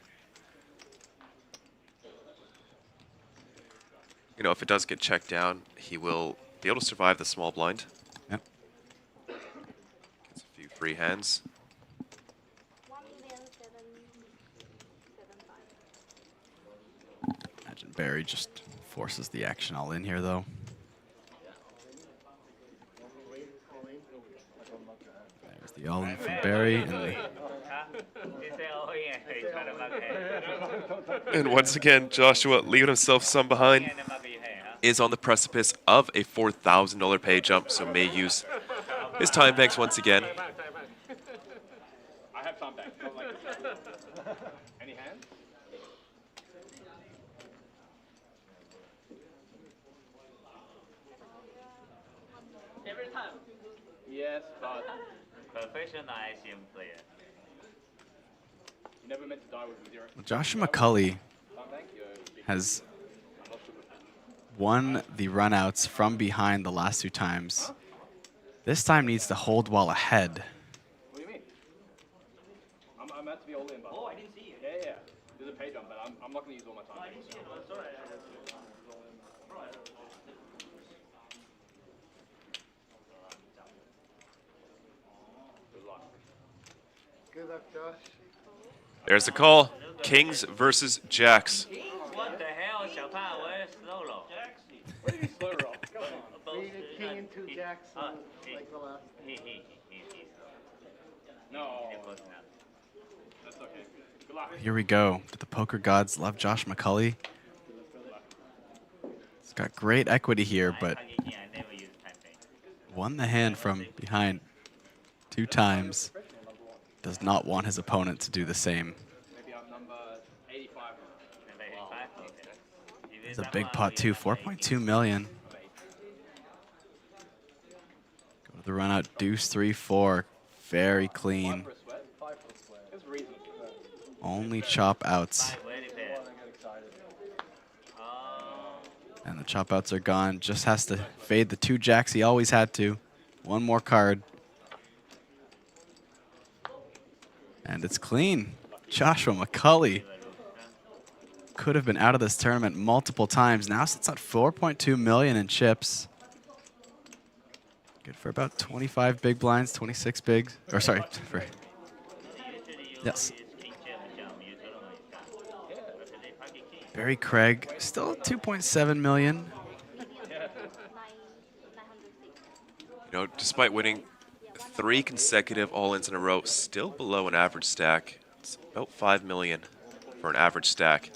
You know, if it does get checked down, he will be able to survive the small blind. Yep. Gets a few free hands. Imagine Barry just forces the action all in here, though. There's the all in from Barry. And once again, Joshua, leaving himself some behind, is on the precipice of a $4,000 pay jump, so may use his time banks once again. I have time banks. Any hands? Every time. Yes, but professional ICM player. You never meant to die with zero. Joshua McCulley has won the runouts from behind the last 2 times. This time needs to hold while ahead. What do you mean? I'm meant to be all in, but oh, I didn't see you. Yeah. There's a pay jump, but I'm not going to use all my time. I didn't see it. Sorry. Good luck, Josh. There's the call. Kings versus Jacks. What the hell, Stephan? Where's slow roll? Where did you slow roll? Come on. Beat a king and 2 jacks like the last. No. That's okay. Good luck. Here we go. Do the poker gods love Josh McCulley? He's got great equity here, but won the hand from behind 2 times. Does not want his opponent to do the same. Maybe I'm number 85. It's a big pot too, 4.2 million. Go to the run out, deuce 3-4, very clean. Only chop outs. And the chop outs are gone. Just has to fade the 2 jacks he always had to. 1 more card. And it's clean. Joshua McCulley could have been out of this tournament multiple times. Now sits at 4.2 million in chips. Good for about 25 big blinds, 26 bigs. Or sorry, yes. Barry Craig, still at 2.7 million. You know, despite winning 3 consecutive all-ins in a row, still below an average stack. It's about 5 million for an average stack.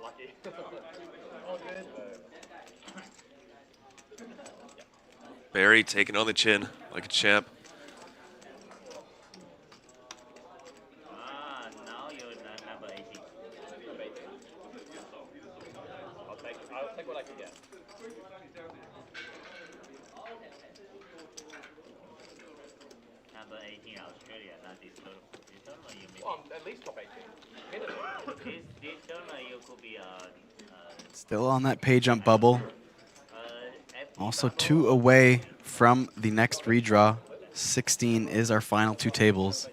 lucky. All good. Barry taking on the chin like a champ. Now you're number 18. I'll take what I can get. Number 18 Australia, not this tournament. This tournament you may Well, at least top 18. this tournament you could be Still on that pay jump bubble. Also 2 away from the next redraw. 16 is our final 2 tables.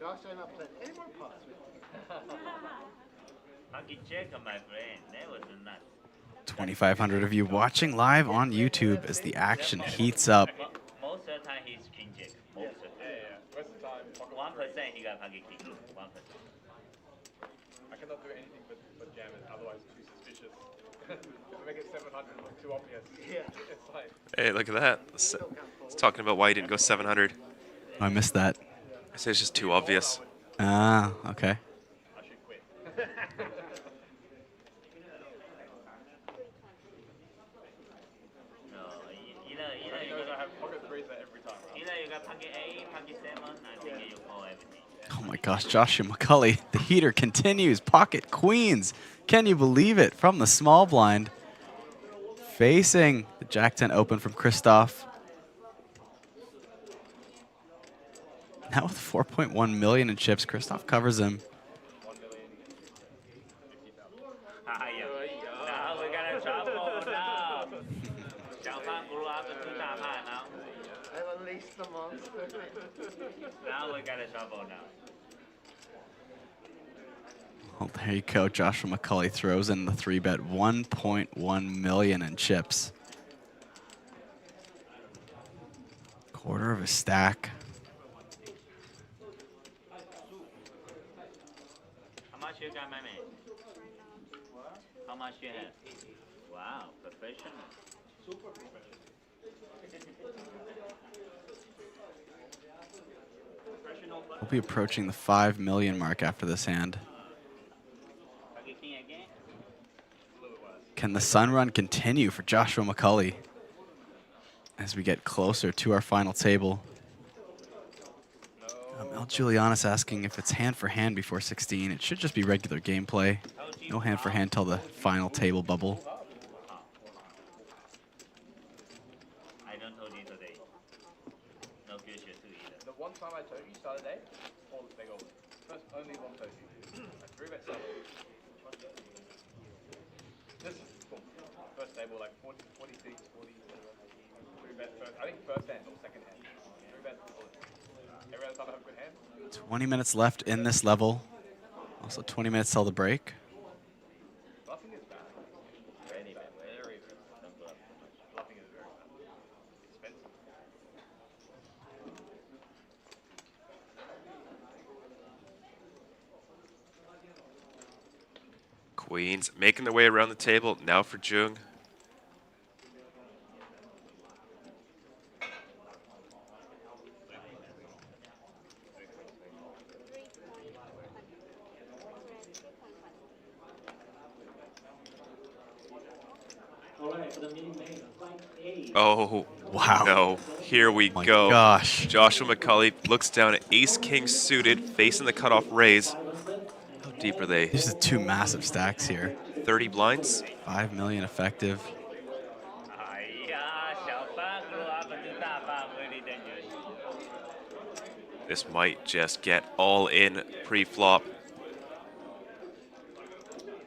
Josh, I'm not playing any more pots with you. Monkey check on my brain. That was nuts. 2,500 of you watching live on YouTube as the action heats up. Most of the time he's king jack. Most of the time. Most of the time, 1% he got pocket king. 1%. I cannot do anything but jam it, otherwise too suspicious. If I make it 700, it looks too obvious. Yeah. It's like... Hey, look at that. It's talking about why he didn't go 700. Oh, I missed that. I say it's just too obvious. Ah, okay. I should quit. You got pocket 8, pocket 7, I think you call everything. Oh my gosh, Joshua McCulley. The heater continues. Pocket queens. Can you believe it? From the small blind. Facing the Jack 10 open from Christoph. Now with 4.1 million in chips, Christoph covers him. Now we got a trouble now. Stephan grew up in Taiwan now. I've unleashed the monster. Now we got a trouble now. Well, there you go. Joshua McCulley throws in the 3-bet 1.1 million in chips. Quarter of a stack. How much you got, my man? How much you have? Wow, professional. Super professional. We'll be approaching the 5 million mark after this hand. Can the sun run continue for Joshua McCulley as we get closer to our final table? El Julianis asking if it's hand for hand before 16. It should just be regular gameplay. No hand for hand till the final table bubble. I don't told you today. No future too either. The one time I told you, Saturday, all the big old. First, only one told you. I 3-bet Saturday. This cool. First table, like 40, 46, 40, 3-bet first. I think first hand or second hand. 3-bet. Every other time I have a good hand. 20 minutes left in this level. Also 20 minutes till the break. Bluffing is bad. Very bad. Very bad. Don't bluff too much. Bluffing is very bad. Expensive. Queens making their way around the table. Now for Jung. Oh, wow. No. Here we My go. gosh. Joshua McCulley looks down at ace-king suited, facing the cutoff raise. How deep are they? These are 2 massive stacks here. 30 blinds. 5 million effective. This might just get all in pre-flop.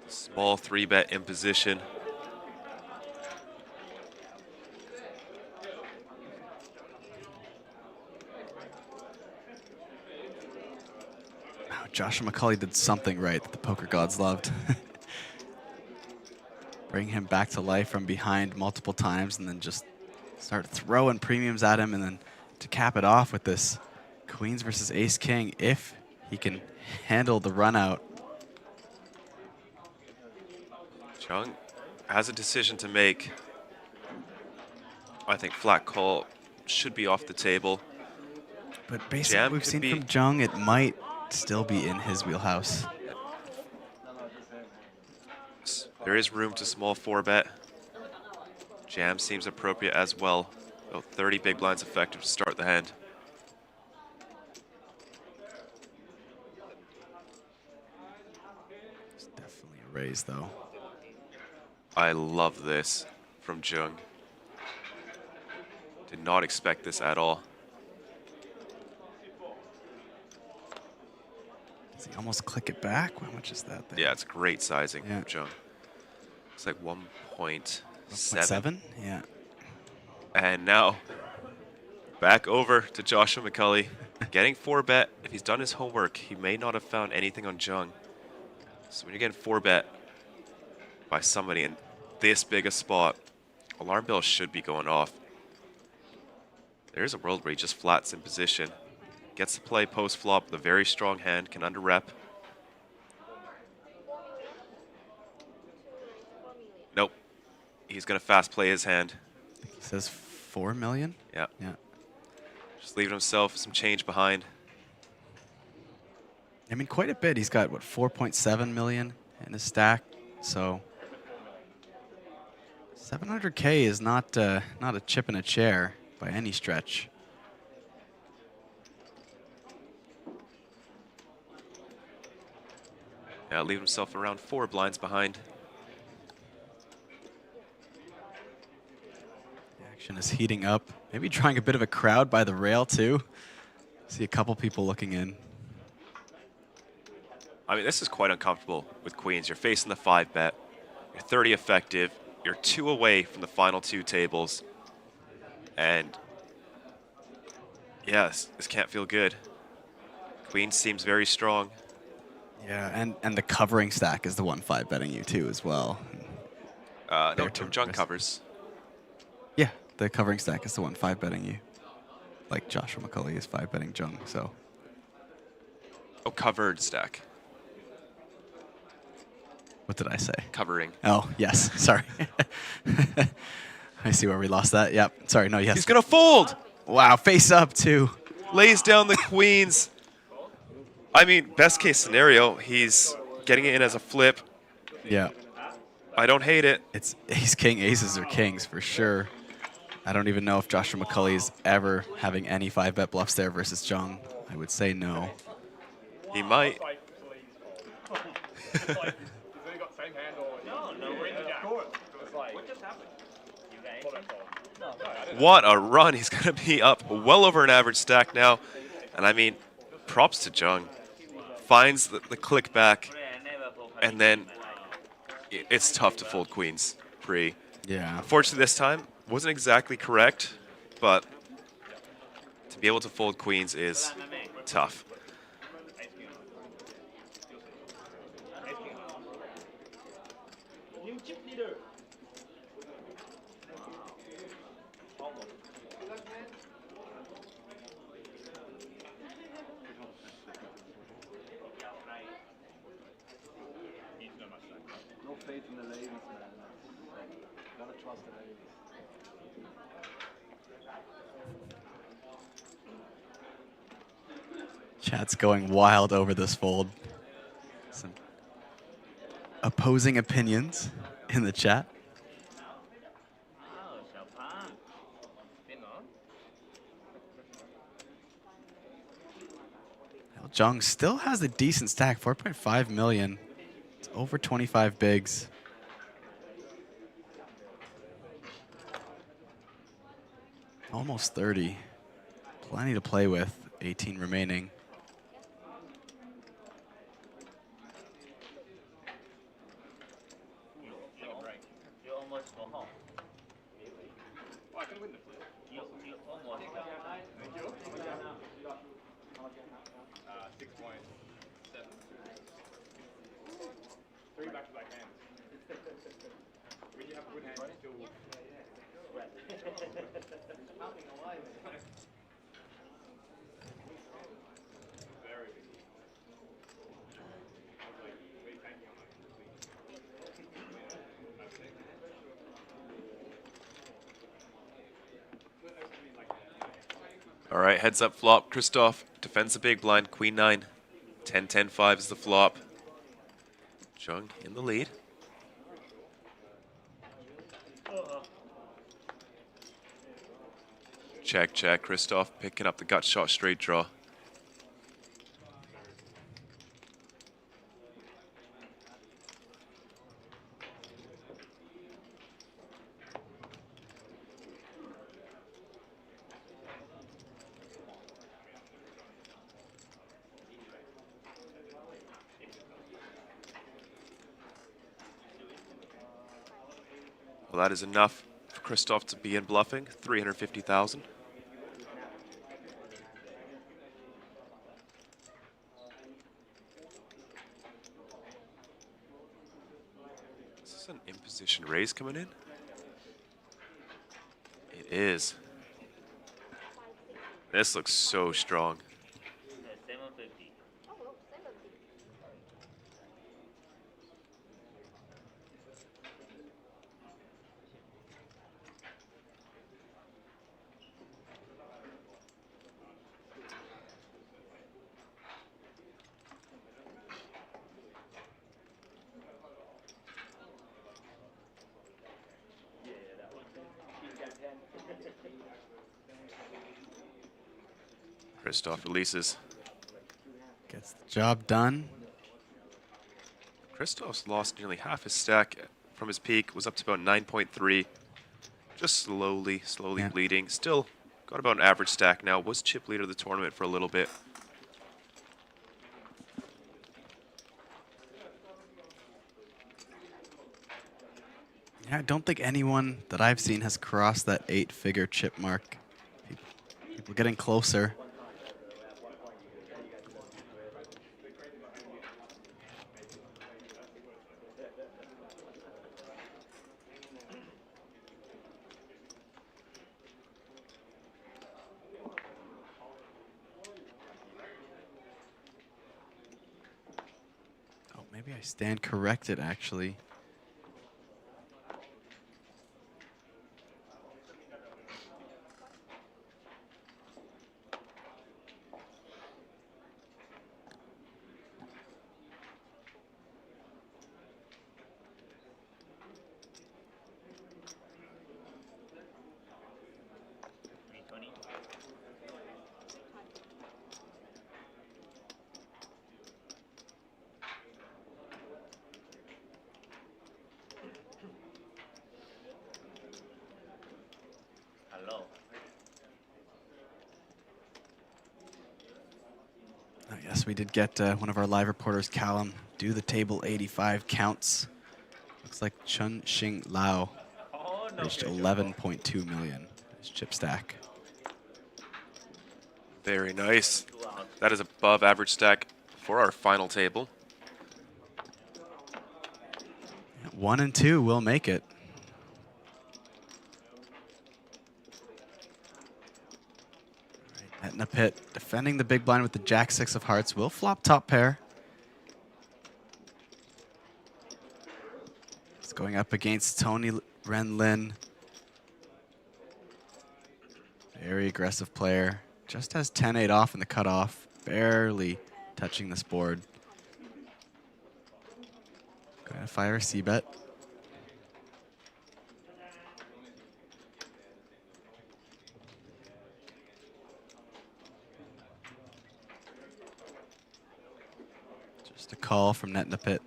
Small 3-bet in position. Joshua McCulley did something right that the poker gods loved. Bring him back to life from behind multiple times and then just start throwing premiums at him, and then to cap it off with this Queens versus Ace King. If he can handle the run out. Jung has a decision to make. I think flat call should be off the table. But based on Jam what we've could seen be- from Jung, it might still be in his wheelhouse. There is room to small 4-bet. Jam seems appropriate as well. About 30 big blinds effective to start the hand. It's definitely a raise, though. I love this from Jung. Did not expect this at all. Does he almost click it back? How much is that? There? Yeah, it's great sizing from Jung. It's like 1.7. 1.7? Yeah. And now, back over to Joshua McCulley. Getting 4-bet. If he's done his homework, he may not have found anything on Jung. So when you're getting 4-bet by somebody in this big a spot, alarm bells should be going off. There's a world where he just flats in position. Gets to play post-flop with a very strong hand, can under-rep. Nope. He's going to fast play his hand. He says 4 million? Yeah. Yeah. Just leaving himself some change behind. I mean, quite a bit. He's got, what, 4.7 million in his stack. So 700K is not a chip in a chair by any stretch. Yeah, leave himself around 4 blinds behind. The action is heating up. Maybe drawing a bit of a crowd by the rail, too. See a couple people looking in. I mean, this is quite uncomfortable with queens. You're facing the 5-bet. You're 30 effective. You're 2 away from the final 2 tables. And yeah, this can't feel good. Queen seems very strong. Yeah, and the covering stack is the one 5-betting you, too, as well. No, Jung covers. Yeah, the covering stack is the one 5-betting you. Like Joshua McCulley is 5-betting Jung, so. Oh, covered stack. What did I say? Covering. Oh, yes, sorry. I see where we lost that. Yep, sorry, no, yes. He's going to fold! Wow, face up, too. Lays down the queens. I mean, best case scenario, he's getting it in as a flip. Yeah. I don't hate it. It's ace, king, aces, or kings for sure. I don't even know if Joshua McCulley's ever having any 5-bet bluffs there versus Jung. I would say no. He might. What a run. He's going to be up well over an average stack now. And I mean, props to Jung. Finds the click back, and then it's tough to fold queens pre. Yeah. Unfortunately, this time wasn't exactly correct, but to be able to fold queens is tough. No faith in the ladies, man. Gotta trust the ladies. Chat's going wild over this fold. Some opposing opinions in the chat. Jung still has a decent stack, 4.5 million. It's over 25 bigs. Almost 30. Plenty to play with, 18 remaining. You almost go home. I can win the flip. You almost. 6.7. 3 back-to-back hands. When you have a good hand, you still very big. All right, heads up flop. Christoph defends the big blind. Queen 9. 10-10-5 is the flop. Chung in the lead. Check, check. Christoph picking up the gut shot straight draw. Well, that is enough for Christoph to be in bluffing. 350,000. Is this an imposition raise coming in? It is. This looks so strong. 750. Christoph releases. Gets the job done. Christoph's lost nearly half his stack from his peak. Was up to about 9.3. Just slowly bleeding. Still got about an average stack now. Was chip leader of the tournament for a little bit. Yeah, I don't think anyone that I've seen has crossed that 8-figure chip mark. People getting closer. Oh, maybe I stand corrected, actually. Hello. Yes, we did get one of our live reporters, Callum, do the table 85 counts. Looks like Chun Xing Lao reached 11.2 million his chip stack. Very nice. That is above average stack for our final table. 1 and 2 will make it. Net in a pit, defending the big blind with the Jack-6 of hearts. Will flop top pair. It's going up against Tony Ren Lin. Very aggressive player. Just has 10-8 off in the cutoff. Barely touching this board. Going to fire a C-bet. Just a call from net in the pit.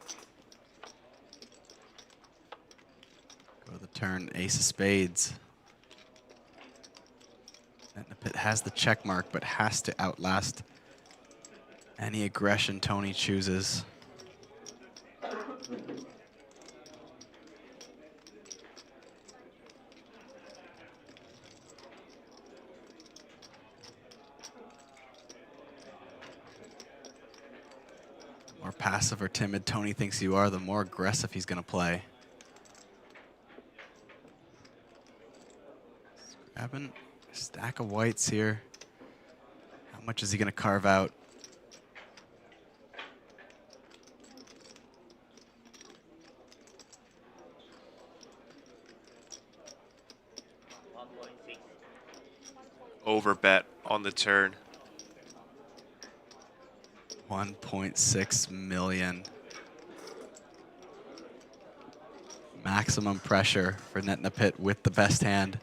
Go to the turn, ace of spades. Net in the pit has the check mark, but has to outlast any aggression Tony chooses. The more passive or timid Tony thinks you are, the more aggressive he's going to play. Grabbing a stack of whites here. How much is he going to carve out? overbet on the turn. 1.6 million. Maximum pressure for Netnapit with the best hand.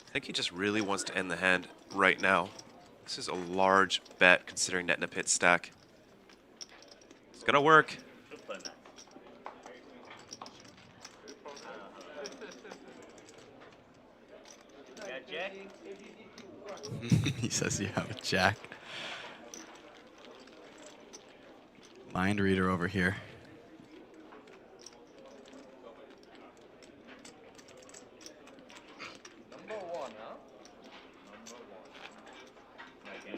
I think he just really wants to end the hand right now. This is a large bet considering Netnapit's stack. It's gonna work. Jack? He says you have a jack. Mind reader over here. Number one, huh? Okay.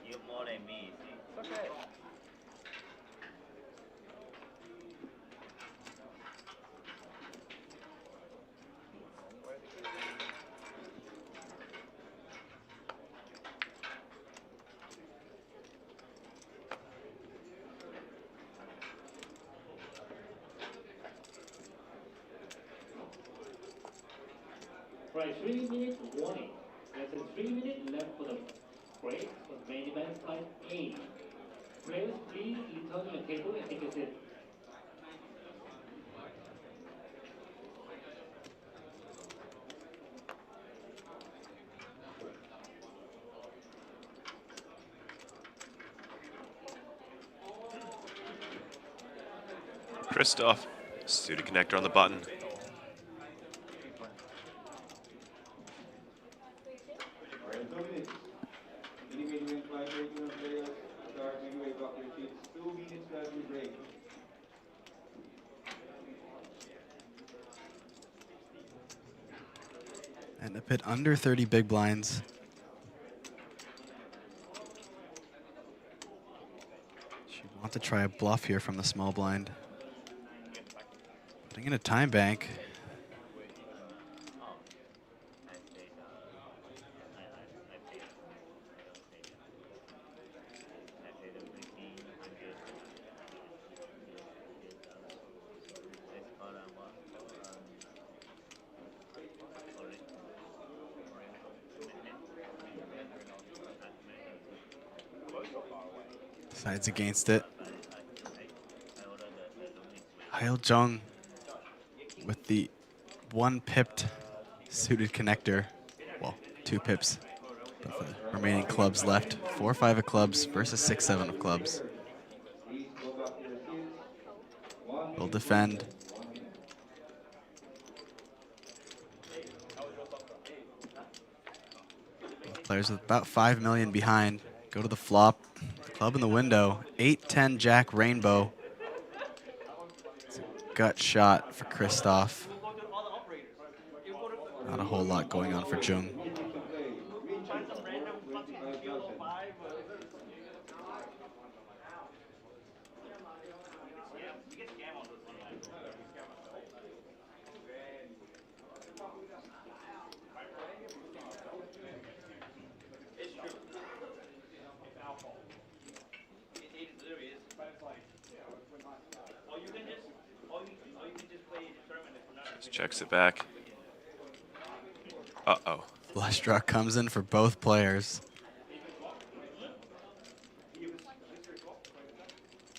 You're more than me, see? It's okay. Right, 3-minute warning. There's a 3 minute left for the break for the main event flight A. Players, please return your table and take a seat. Christoph, suited connector on the button. And a bit under 30 big blinds. She want to try a bluff here from the small blind. Putting in a time bank. Decides against it. Heil Jung with the 1 pipped suited connector. Well, 2 pips. But the remaining clubs left. 4-5 of clubs versus 6-7 of clubs. Will defend. Both players with about 5 million behind. Go to the flop. Club in the window. 8-10 Jack Rainbow. It's a gut shot for Christoph. Not a whole lot going on for Jung. Just checks it back. Uh-oh. Flush draw comes in for both players.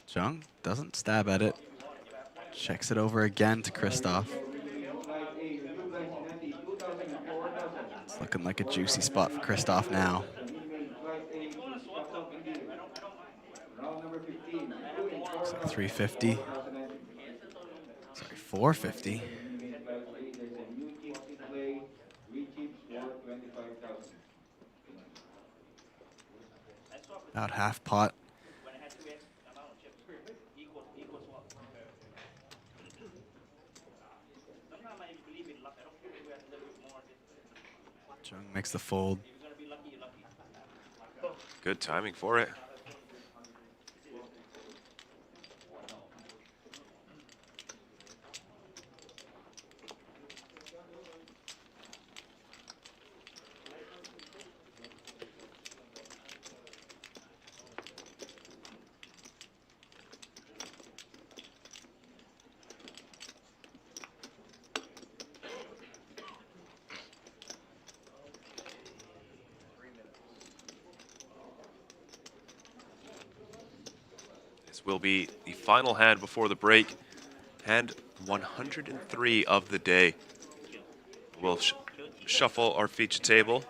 Jung doesn't stab at it. Checks it over again to Christoph. It's looking like a juicy spot for Christoph now. Looks like 350. Sorry, 450. About half pot. Jung makes the fold. Good timing for it. will be the final hand before the break. Hand 103 of the day. We'll shuffle our feature table.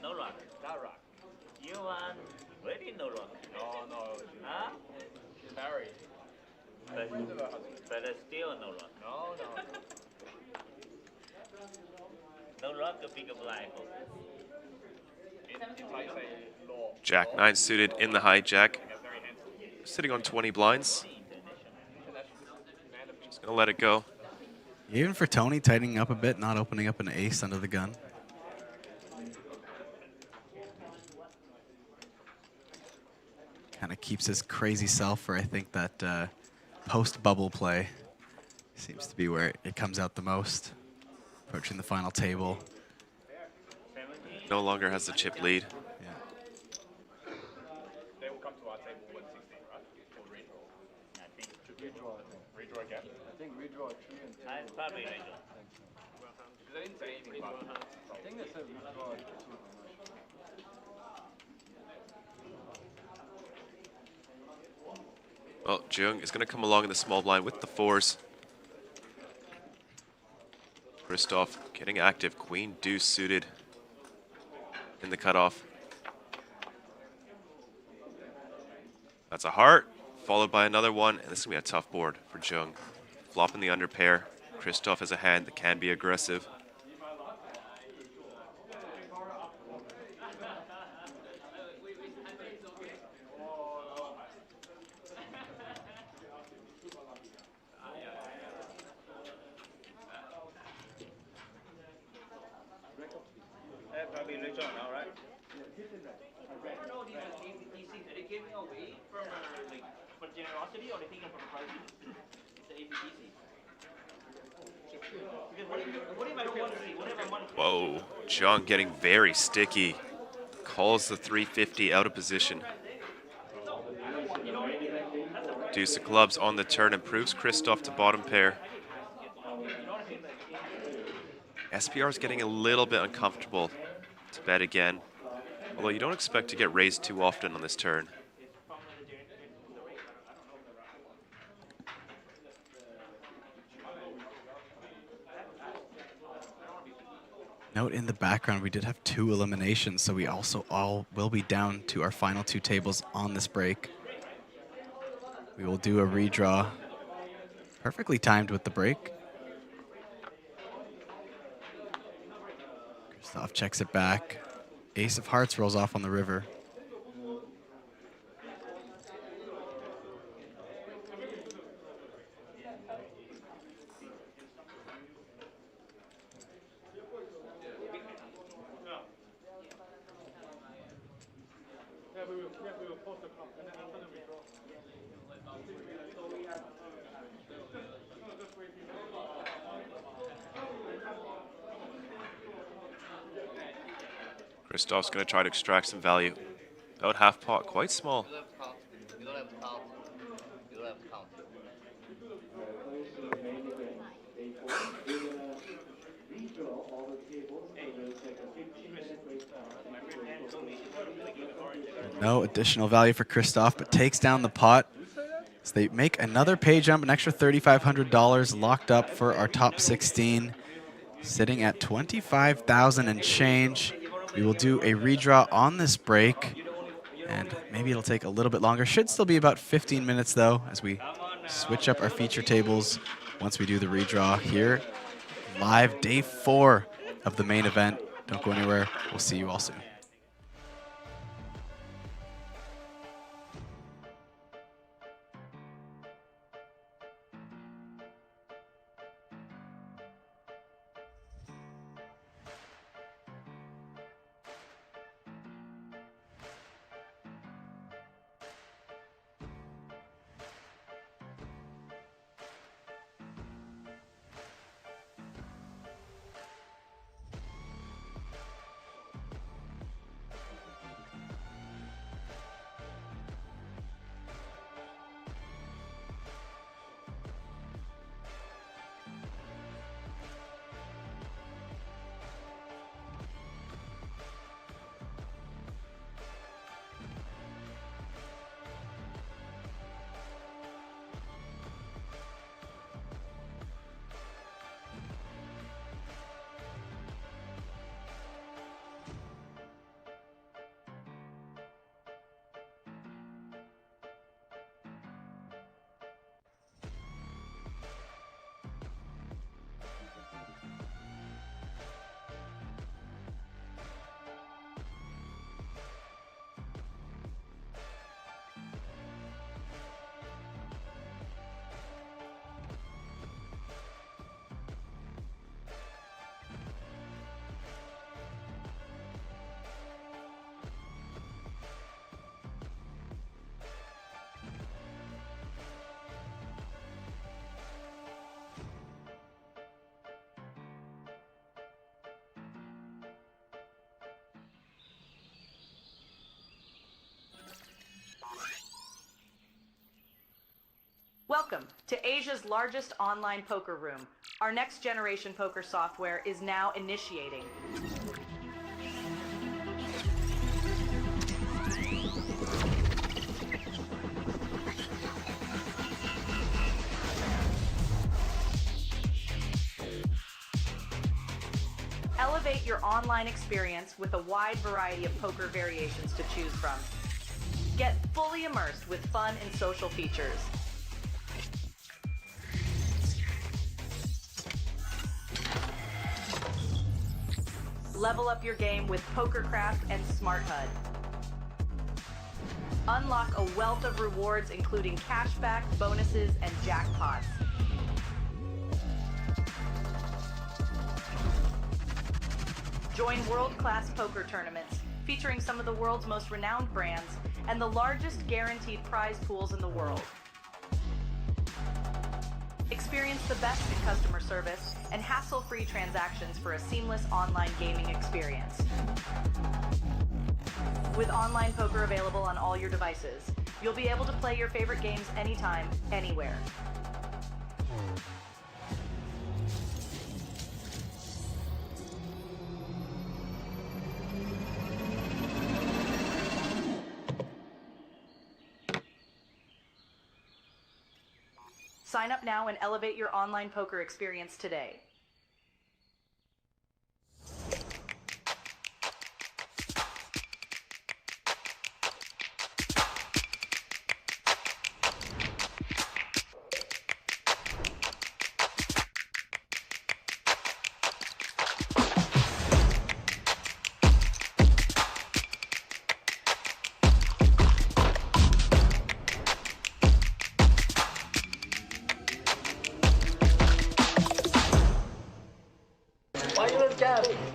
No rock. You want very no rock. No. Huh? Married. But still no rock. No. No rock, a big blind. Jack 9 suited in the hijack. Sitting on 20 blinds. Just gonna let it go. Even for Tony, tightening up a bit, not opening up an ace under the gun. Kind of keeps his crazy self for, I think, that post-bubble play. Seems to be where it comes out the most. Approaching the final table. No longer has the chip lead. They will come to our table 116, right? Or redraw. I think redraw. Redraw again? I think redraw 3 and 2. It's probably redraw. Because they didn't say anything about it. I think they said redraw 2. Well, Jung is going to come along in the small blind with the 4s. Christoph getting active. Queen deuce suited in the cutoff. That's a heart, followed by another one, and this is going to be a tough board for Jung. Flopping the under pair. Christoph has a hand that can be aggressive. Probably redraw now, right? For generosity, or they taking from the prize? It's the APTC. What if I don't want to see? What if I want to? Whoa, Jung getting very sticky. Calls the 350 out of position. Deuce of clubs on the turn, improves Christoph to bottom pair. SPR is getting a little bit uncomfortable to bet again, although you don't expect to get raised too often on this turn. Note in the background, we did have 2 eliminations, so we also all will be down to our final 2 tables on this break. We will do a redraw. Perfectly timed with the break. Christoph checks it back. Ace of hearts rolls off on the river. Christoph's going to try to extract some value. About half pot, quite small. You don't have to count. You don't have to count. No additional value for Christoph, but takes down the pot. So they make another pay jump, an extra $3,500 locked up for our top 16, sitting at 25,000 and change. We will do a redraw on this break, and maybe it'll take a little bit longer. Should still be about 15 minutes, though, as we switch up our feature tables once we do the redraw here. Live day 4 of the main event. Don't go anywhere. We'll see you all soon. To Asia's largest online poker room, our next generation poker software is now initiating. Elevate your online experience with a wide variety of poker variations to choose from. Get fully immersed with fun and social features. Level up your game with PokerCraft and Smart HUD. Unlock a wealth of rewards including cashback, bonuses, and jackpots. Join world-class poker tournaments featuring some of the world's most renowned brands and the largest guaranteed prize pools in the world. Experience the best in customer service and hassle-free transactions for a seamless online gaming experience. With online poker available on all your devices, you'll be able to play your favorite games anytime, anywhere. Sign up now and elevate your online poker experience today.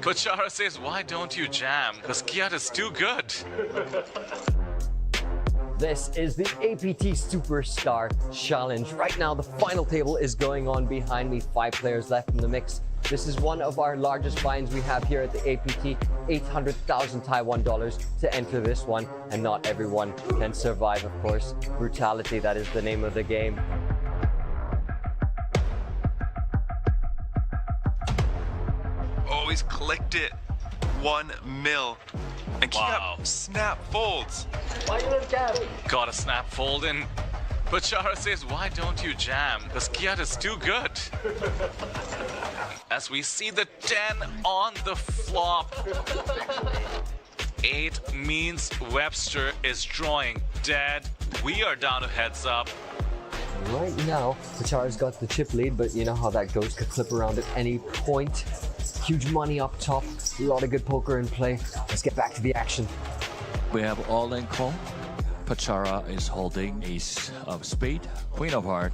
Kochara says, why don't you jam? Because Kiat is too good. This is the APT Superstar Challenge. Right now, the final table is going on behind me. 5 players left in the mix. This is one of our largest buy-ins we have here at the APT, 800,000 Taiwan dollars to enter this one. And not everyone can survive, of course. Brutality, that is the name of the game. Always clicked it. 1 mil. And Wow. Kiat snap folds. Got a snap fold in. Kochara says, why don't you jam? Because Kiat is too good. As we see the 10 on the flop. 8 means Webster is drawing dead. We are down to heads up. Right now, Kochara's got the chip lead, but you know how that goes. Could flip around at any point. Huge money up top. A lot of good poker in play. Let's get back to the action. We have all-in call. Kochara is holding ace of spade, queen of heart,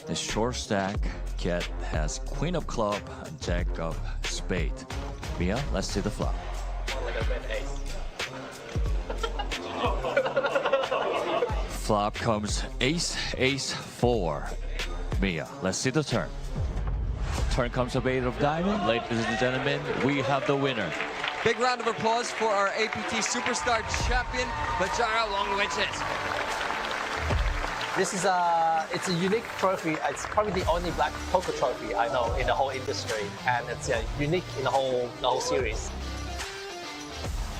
the short stack. Kiat has queen of club, jack of spade. Mia, let's see the flop. Flop comes ace, ace, 4. Mia, let's see the turn. Turn comes a 8 of diamond. Ladies and gentlemen, we have the winner. Big round of applause for our APT Superstar champion, Kochara Wongwitches. This is it's a unique trophy. It's probably the only black poker trophy I know in the whole industry, and it's unique in the whole series.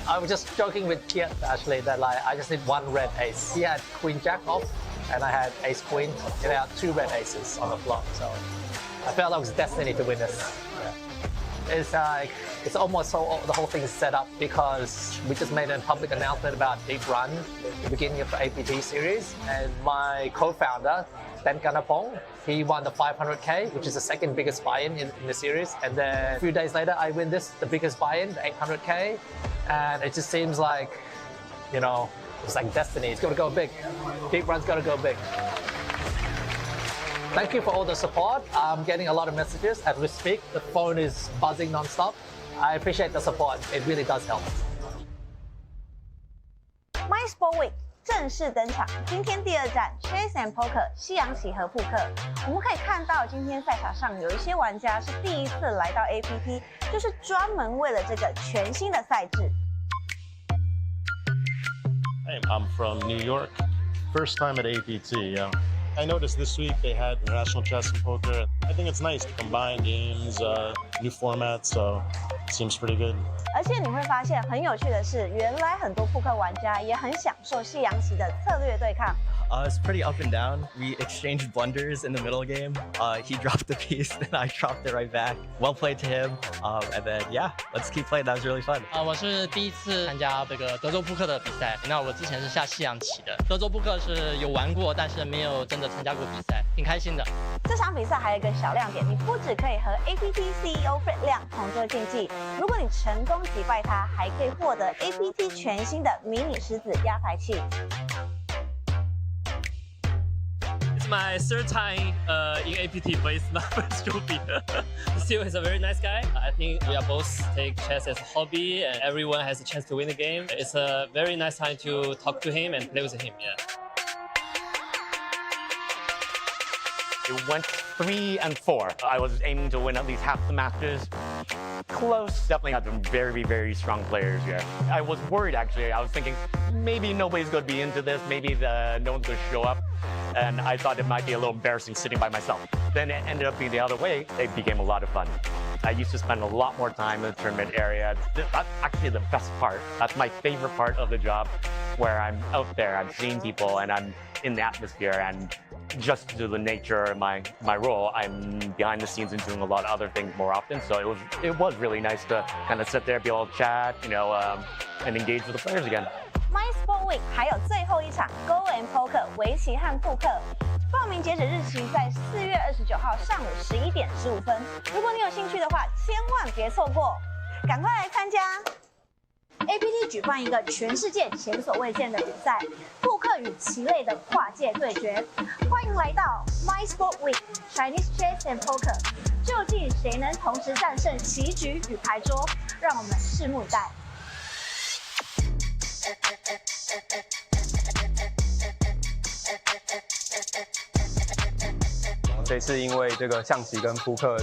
I was just joking with Kiat actually that like I just need 1 red ace. He had queen jack off, and I had ace queen. And I had 2 red aces on the flop, so I felt I was destined to win this. Yeah. It's like it's almost so the whole thing is set up because we just made a public announcement about Deep Run, the beginning of the APT series, and my co-founder, Ben Ganapong, he won the 500K, which is the second biggest buy-in in the series. And then a few days later, I win this, the biggest buy-in, the 800K. And it just seems like, you know, it's like destiny. It's got to go big. Deep Run's got to go big. Thank you for all the support. I'm getting a lot of messages as we speak. The phone is buzzing non-stop. I appreciate the support. It really does help. My Sport Week 正式登场，今天第2站 Chase and Poker 西洋棋和扑克。我们可以看到，今天赛场上有一些玩家是第一次来到 APT， 就是专门为了这个全新的赛制。Hey, I'm from New York. First time at APT. I noticed this week they had international chess and poker. I think it's nice to combine games, new formats, so it seems pretty good. 而且你会发现很有趣的是，原来很多扑克玩家也很享受西洋棋的策略对抗。 It's pretty up and down. We exchanged blunders in the middle game. He dropped the piece, then I dropped it right back. Well played to him. And then, yeah, let's keep playing. That was really fun. 我是第一次参加这个德州扑克的比赛。那我之前是下西洋棋的，德州扑克是有玩过，但是没有真的参加过比赛，挺开心的。这场比赛还有一个小亮点，你不只可以和 APT CEO Fred 亮同桌竞技，如果你成功击败他，还可以获得 APT 全新的迷你狮子压牌器。 It's my third time in APT, but it's my first trophy. Still, he's a very nice guy. I think we are both take chess as a hobby, and everyone has a chance to win the game. It's a very nice time to talk to him and play with him. Yeah. It went 3 and 4. I was aiming to win at least half the matches. Close. Definitely had some very, very strong players here. I was worried actually. I was thinking maybe nobody's going to be into this. Maybe no one's going to show up. And I thought it might be a little embarrassing sitting by myself. Then it ended up being the other way. It became a lot of fun. I used to spend a lot more time in the tournament area. That's actually the best part. That's my favorite part of the job, where I'm out there, I'm seeing people, and I'm in the atmosphere. And just due to the nature of my role, I'm behind the scenes and doing a lot of other things more often. So it was really nice to kind of sit there, be able to chat, and engage with the players again. My Sport Week 还有最后一场 Go and Poker 围棋和扑克，报名截止日期在4月29号上午11点15分。如果你有兴趣的话，千万别错过，赶快来参加。APT 举办一个全世界前所未见的比赛——扑克与棋类的跨界对决。欢迎来到 My Sport Week Chinese Chess and Poker， 究竟谁能同时战胜棋局与牌桌？让我们拭目以待。 这次因为这个象棋跟扑克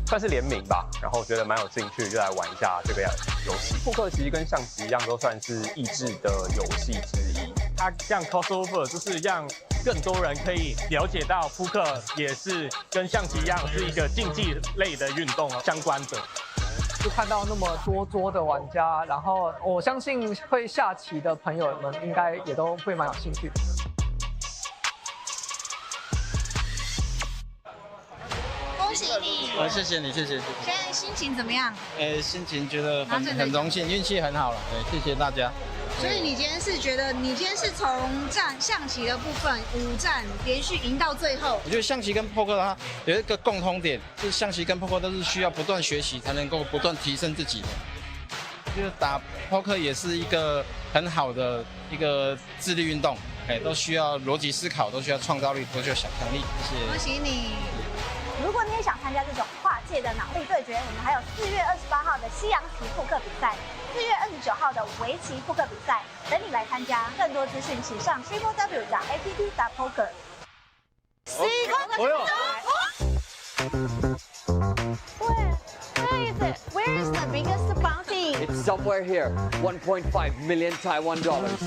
算是联名吧，然后觉得蛮有兴趣，就来玩一下这个游戏。扑克其实跟象棋一样，都算是益智的游戏之一。它像 crossover， 就是让更多人可以了解到扑克也是跟象棋一样是一个竞技类的运动相关的。 就看到那么多桌的玩家，然后我相信会下棋的朋友们应该也都会蛮有兴趣的。恭喜你！谢谢你，谢谢。现在心情怎么样？心情觉得很荣幸，运气很好了。对，谢谢大家。 所以你今天是觉得，你今天是从象棋的部分5战连续赢到最后。我觉得象棋跟扑克它有一个共通点，就是象棋跟扑克都是需要不断学习才能够不断提升自己的。就是打扑克也是一个很好的一个智力运动，都需要逻辑思考，都需要创造力，都需要想象力。谢谢。恭喜你！如果你也想参加这种跨界的脑力对决，我们还有4月28号的西洋棋扑克比赛，4月29号的围棋扑克比赛，等你来参加。更多资讯请上 www.apt.poker。Where is the biggest bounty? It's somewhere here. 1.5 million Taiwan dollars.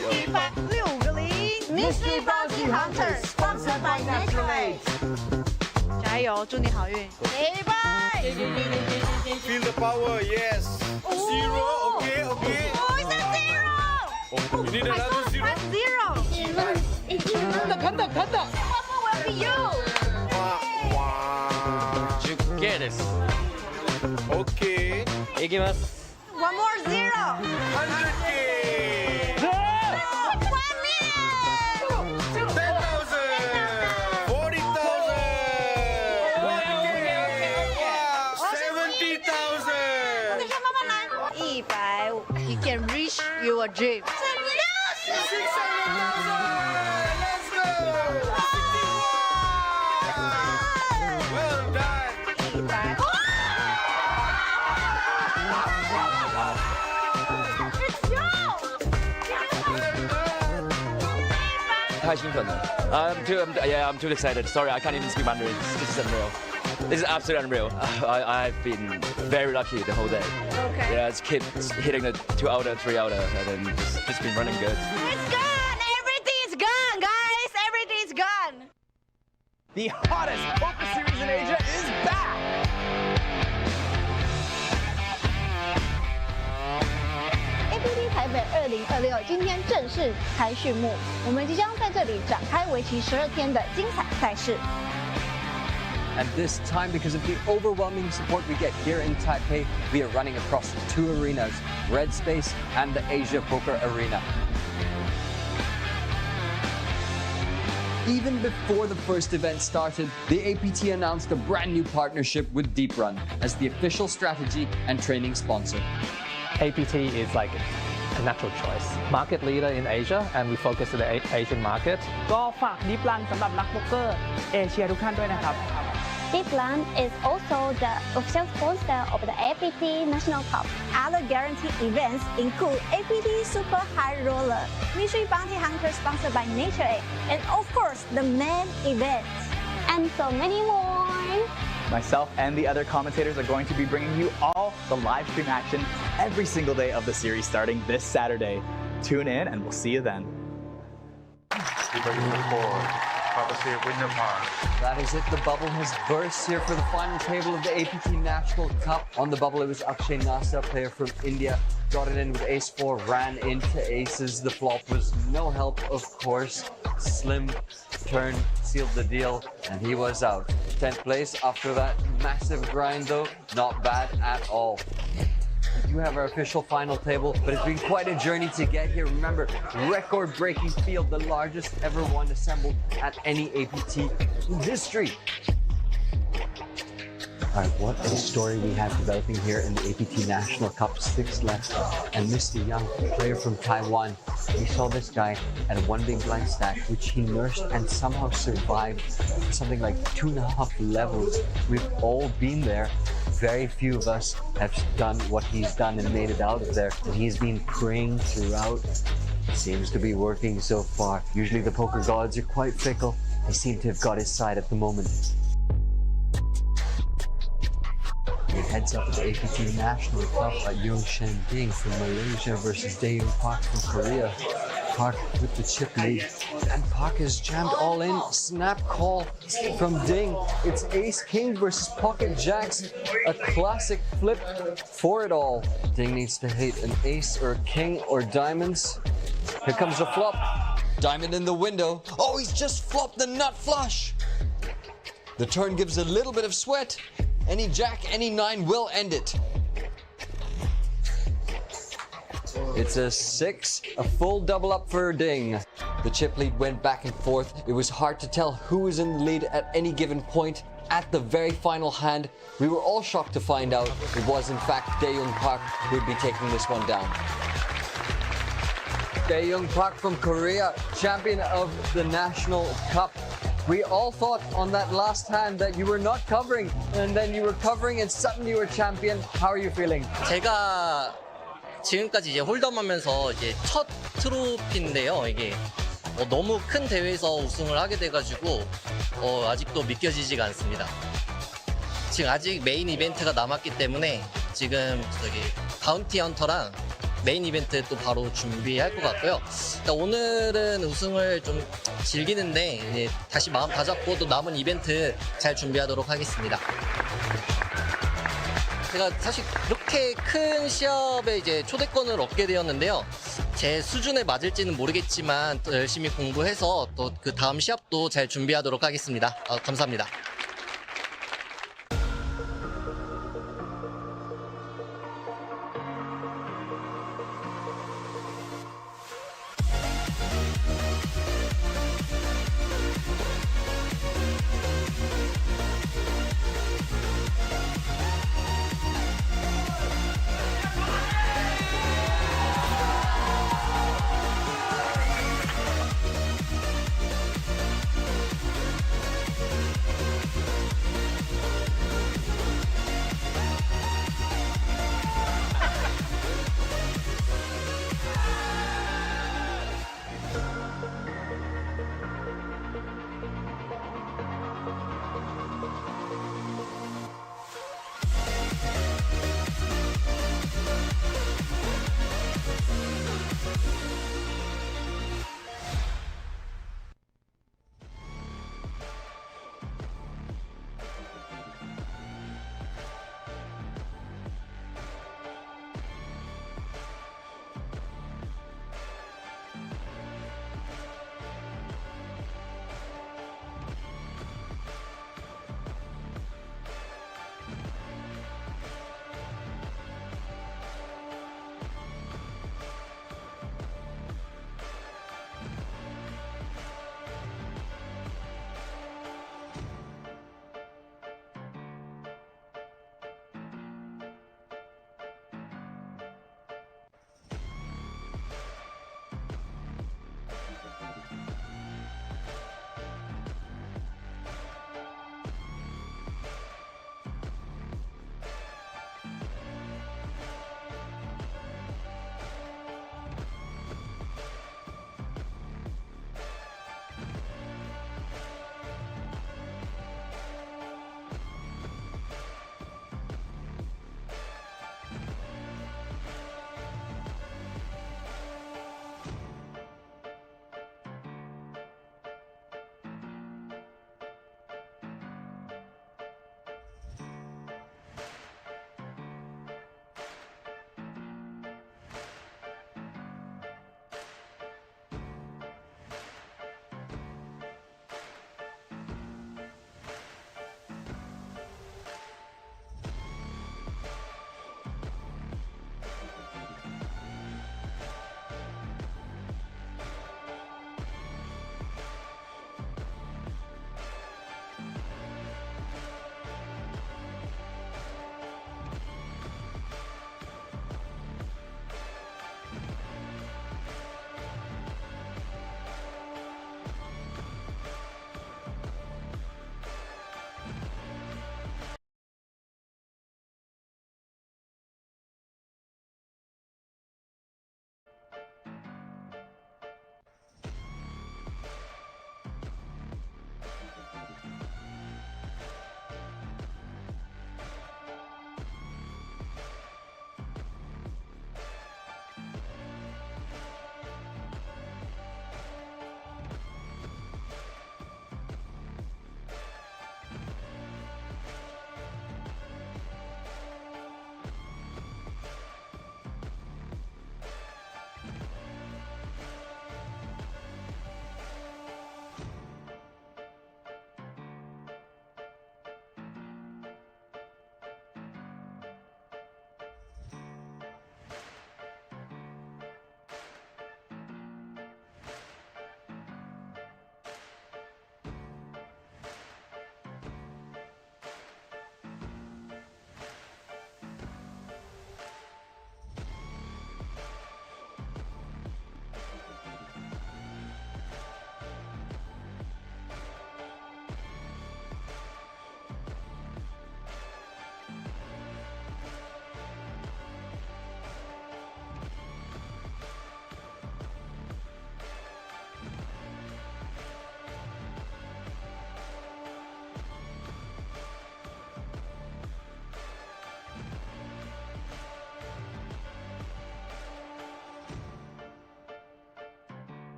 160个0 Mystery Bounty Hunter sponsored by Naturate。加油，祝你好运！礼拜。 Feel the power, yes. Zero, okay. Oh, it's a zero. You need another zero. Zero. Even. 等等。What will be you? You get it. Okay. いきます。 One more zero. 100K. 100,000. You can reach your dream. 太兴奋了 I'm too excited. Sorry, I can't even speak Mandarin. This is unreal. This is absolutely unreal. I've been very lucky the whole day. Okay. Yeah, it's kept hitting the 2-outer, 3-outer, and then just been running good. It's gone. Everything's gone, guys. Everything's The hottest poker series in Asia is back! APT 台北2026今天正式开序幕，我们即将在这里展开为期12天的精彩赛事。And this time, because of the overwhelming support we get here in Taipei, we are running across 2 arenas, Red Space and the Asia Poker Arena. Even before the first event started, the APT announced a brand new partnership with Deep Run as the official strategy and training sponsor. APT is like a natural choice. Market leader in Asia, and we focus on the Asian market. ก็ฝากดิฟรันสำหรับนักโป๊กเกอร์เอเชียทุกท่านด้วยนะครับ Deep Run is also the official sponsor of the APT National Cup. Other guaranteed events include APT Super High Roller, Mystery Bounty Hunter sponsored by Nature Aid, and of course the main event. And so many more. Myself and the other commentators are going to be bringing you all the live stream action every single day of the series starting this Saturday. Tune in and we'll see you then. That is it. The bubble has burst here for the final table of the APT National Cup. On the bubble, it was Akshay Nasa, player from India. Got it in with ace-4, ran into aces. The flop was no help, of course. Slim turn, sealed the deal, and he was out. 10th place after that massive grind, though. Not bad at all. We do have our official final table, but it's been quite a journey to get here. Remember, record-breaking field, the largest ever one assembled at any APT in history. All right, what a story we have developing here in the APT National Cup. 6 left, and Mr. Young, player from Taiwan, we saw this guy at 1 big blind stack, which he nursed and somehow survived something like 2.5 levels. We've all been there. Very few of us have done what he's done and made it out of there. And he's been praying throughout. Seems to be working so far. Usually the poker gods are quite fickle. They seem to have got his side at the moment. He heads up to the APT National Cup at Yung Shen Ding from Malaysia versus Dae-Young Park from Korea. Park with the chip lead, and Park is jammed all in. Snap call from Ding. It's Ace-King versus Pocket Jacks. A classic flip for it all. Ding needs to hit an ace or a king or diamonds. Here comes the flop. Diamond in the window. Oh, he's just flopped the nut flush. The turn gives a little bit of sweat. Any jack, any 9 will end it. It's a 6, a full double up for Ding. The chip lead went back and forth. It was hard to tell who was in the lead at any given point. At the very final hand, we were all shocked to find out it was in fact Dae-Young Park who would be taking this one down. Dae-Young Park from Korea, champion of the National Cup. We all thought on that last hand that you were not covering, and then you were covering and suddenly you were champion. How are you feeling? 제가 지금까지 이제 홀덤하면서 이제 첫 트로피인데요. 이게 너무 큰 대회에서 우승을 하게 돼가지고 아직도 믿겨지지가 않습니다. 지금 아직 메인 이벤트가 남았기 때문에 지금 저기 바운티 헌터랑 메인 이벤트 또 바로 준비할 것 같고요. 일단 오늘은 우승을 좀 즐기는데 이제 다시 마음 다잡고 또 남은 이벤트 잘 준비하도록 하겠습니다. 제가 사실 그렇게 큰 시합에 이제 초대권을 얻게 되었는데요. 제 수준에 맞을지는 모르겠지만 또 열심히 공부해서 또 그 다음 시합도 잘 준비하도록 하겠습니다. 감사합니다.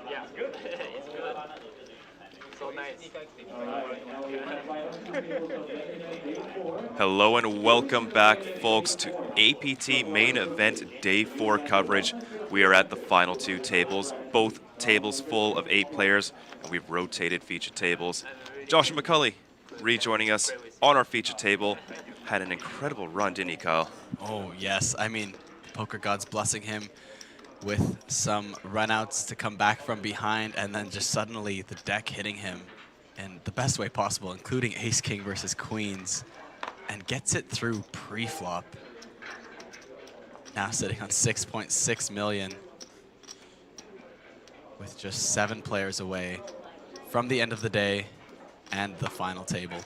Yeah, good. It's good. So nice. Hello and welcome back, folks, to APT Main Event Day 4 coverage. We are at the final 2 tables, both tables full of 8 players, and we've rotated feature tables. Joshua McCulley rejoining us on our feature table. Had an incredible run, didn't he, Kyle? Oh, yes. I mean, poker gods blessing him with some runouts to come back from behind, and then just suddenly the deck hitting him in the best way possible, including ace-king versus queens, and gets it through pre-flop. Now sitting on 6.6 million with just 7 players away from the end of the day and the final table.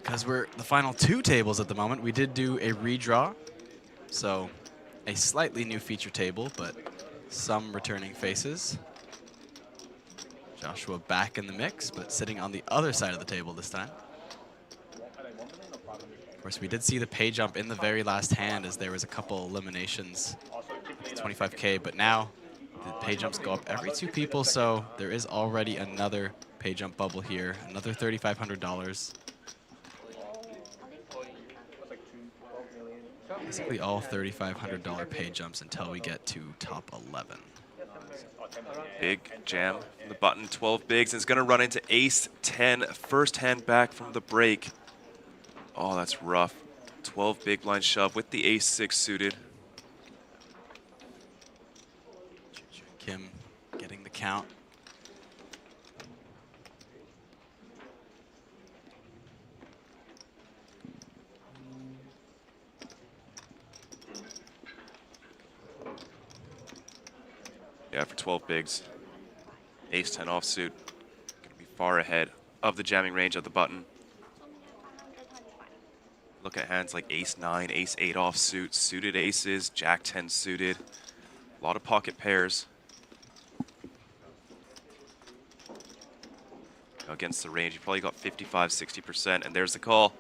Because we're the final 2 tables at the moment, we did do a redraw. So a slightly new feature table, but some returning faces. Joshua back in the mix, but sitting on the other side of the table this time. Of course, we did see the pay jump in the very last hand as there was a couple eliminations, 25K, but now the pay jumps go up every 2 people, so there is already another pay jump bubble here, another $3,500. Basically all $3,500 pay jumps until we get to top 11. Big jam from the button, 12 bigs, and it's going to run into ace-10, first hand back from the break. Oh, that's rough. 12 big blind shove with the ace-6 suited. Kim getting the count. Yeah, for 12 bigs. Ace-10 offsuit. Gonna be far ahead of the jamming range of the button. Look at hands like ace-9, ace-8 offsuit, suited aces, jack-10 suited. A lot of pocket pairs. Against the range, you probably got 55, 60%, and there's the call.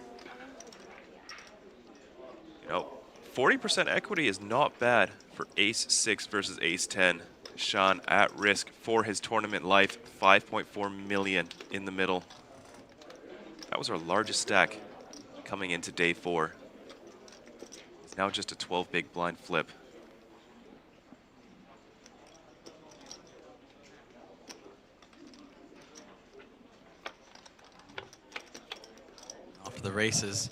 You know, 40% equity is not bad for ace-6 versus ace-10. Sean at risk for his tournament life, 5.4 million in the middle. That was our largest stack coming into day 4. It's now just a 12 big blind flip. Off to the races.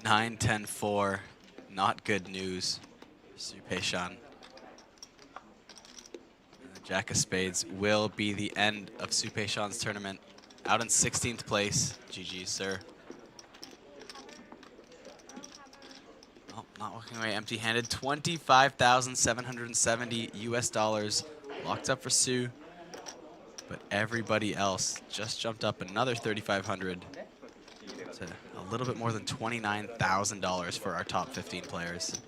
9-10-4. Not good news. Supeshan. Jack of Spades will be the end of Supeshan's tournament. Out in 16th place. GG, sir. Oh, not walking away empty-handed. 25,770 US dollars locked up for Sue. But everybody else just jumped up another 3,500 to a little bit more than $29,000 for our top 15 players.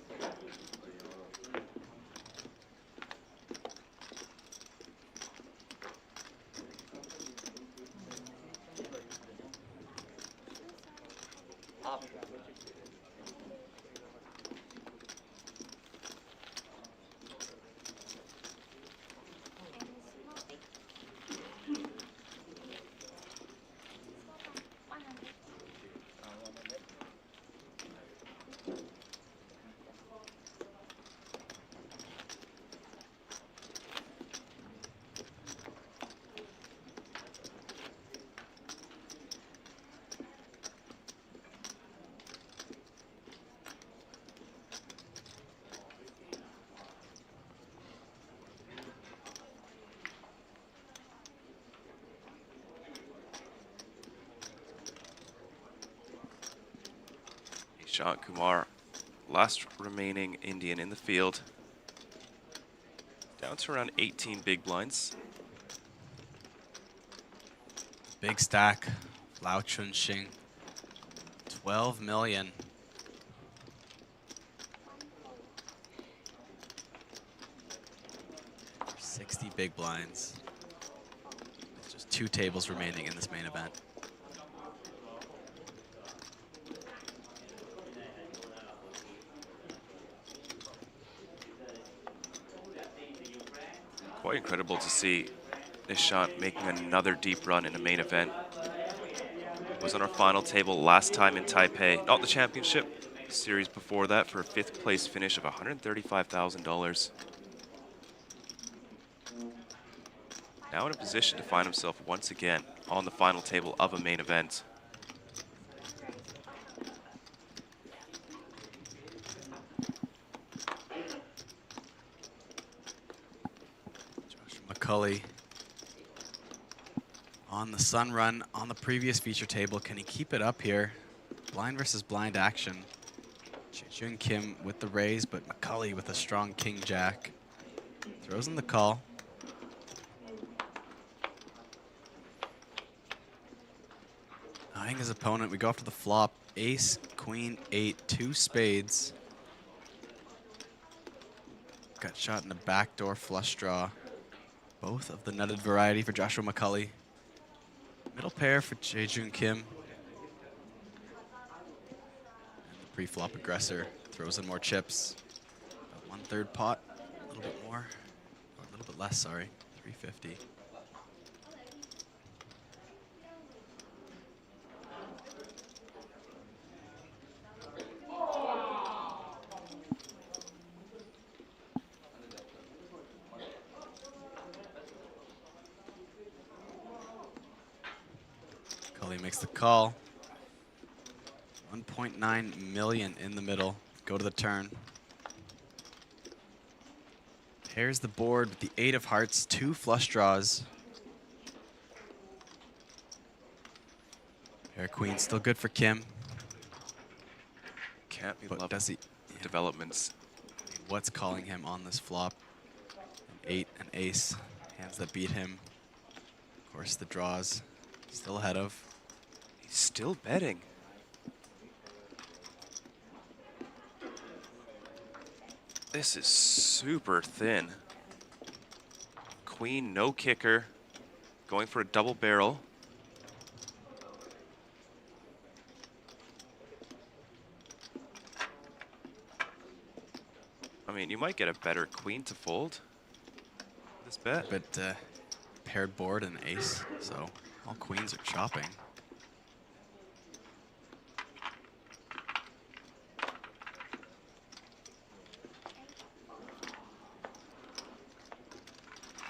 Ishant Kumar, last remaining Indian in the field. Down to around 18 big blinds. Big stack. Lao Chunxing. 12 million. For 60 big blinds. There's just 2 tables remaining in this main event. Quite incredible to see Nishant making another deep run in a main event. Was on our final table last time in Taipei, not the championship, series before that for a 5th place finish of $135,000. Now in a position to find himself once again on the final table of a main event. McCulley on the sun run on the previous feature table. Can he keep it up here? Blind versus blind action. Jae-Jun Kim with the raise, but McCulley with a strong king jack. Throws in the call. Eyeing his opponent, we go after the flop. Ace, queen, 8, 2 spades. Got shot in the backdoor flush draw. Both of the nutted variety for Joshua McCulley. Middle pair for Jae-Jun Kim. And the pre-flop aggressor throws in more chips. About 1/3 pot, a little bit more, or a little bit less, sorry, 350. Makes the call. 1.9 million in the middle. Go to the turn. Pairs the board with the 8 of hearts, 2 flush draws. Pair queen still good for Kim. Can't be but loving does he developments. What's calling him on this flop? An 8 and ace, hands that beat him. Of course, the draws still ahead of. He's still betting. This is super thin. Queen, no kicker. Going for a double barrel. I mean, you might get a better queen to fold this bet. But paired board and ace, so all queens are chopping.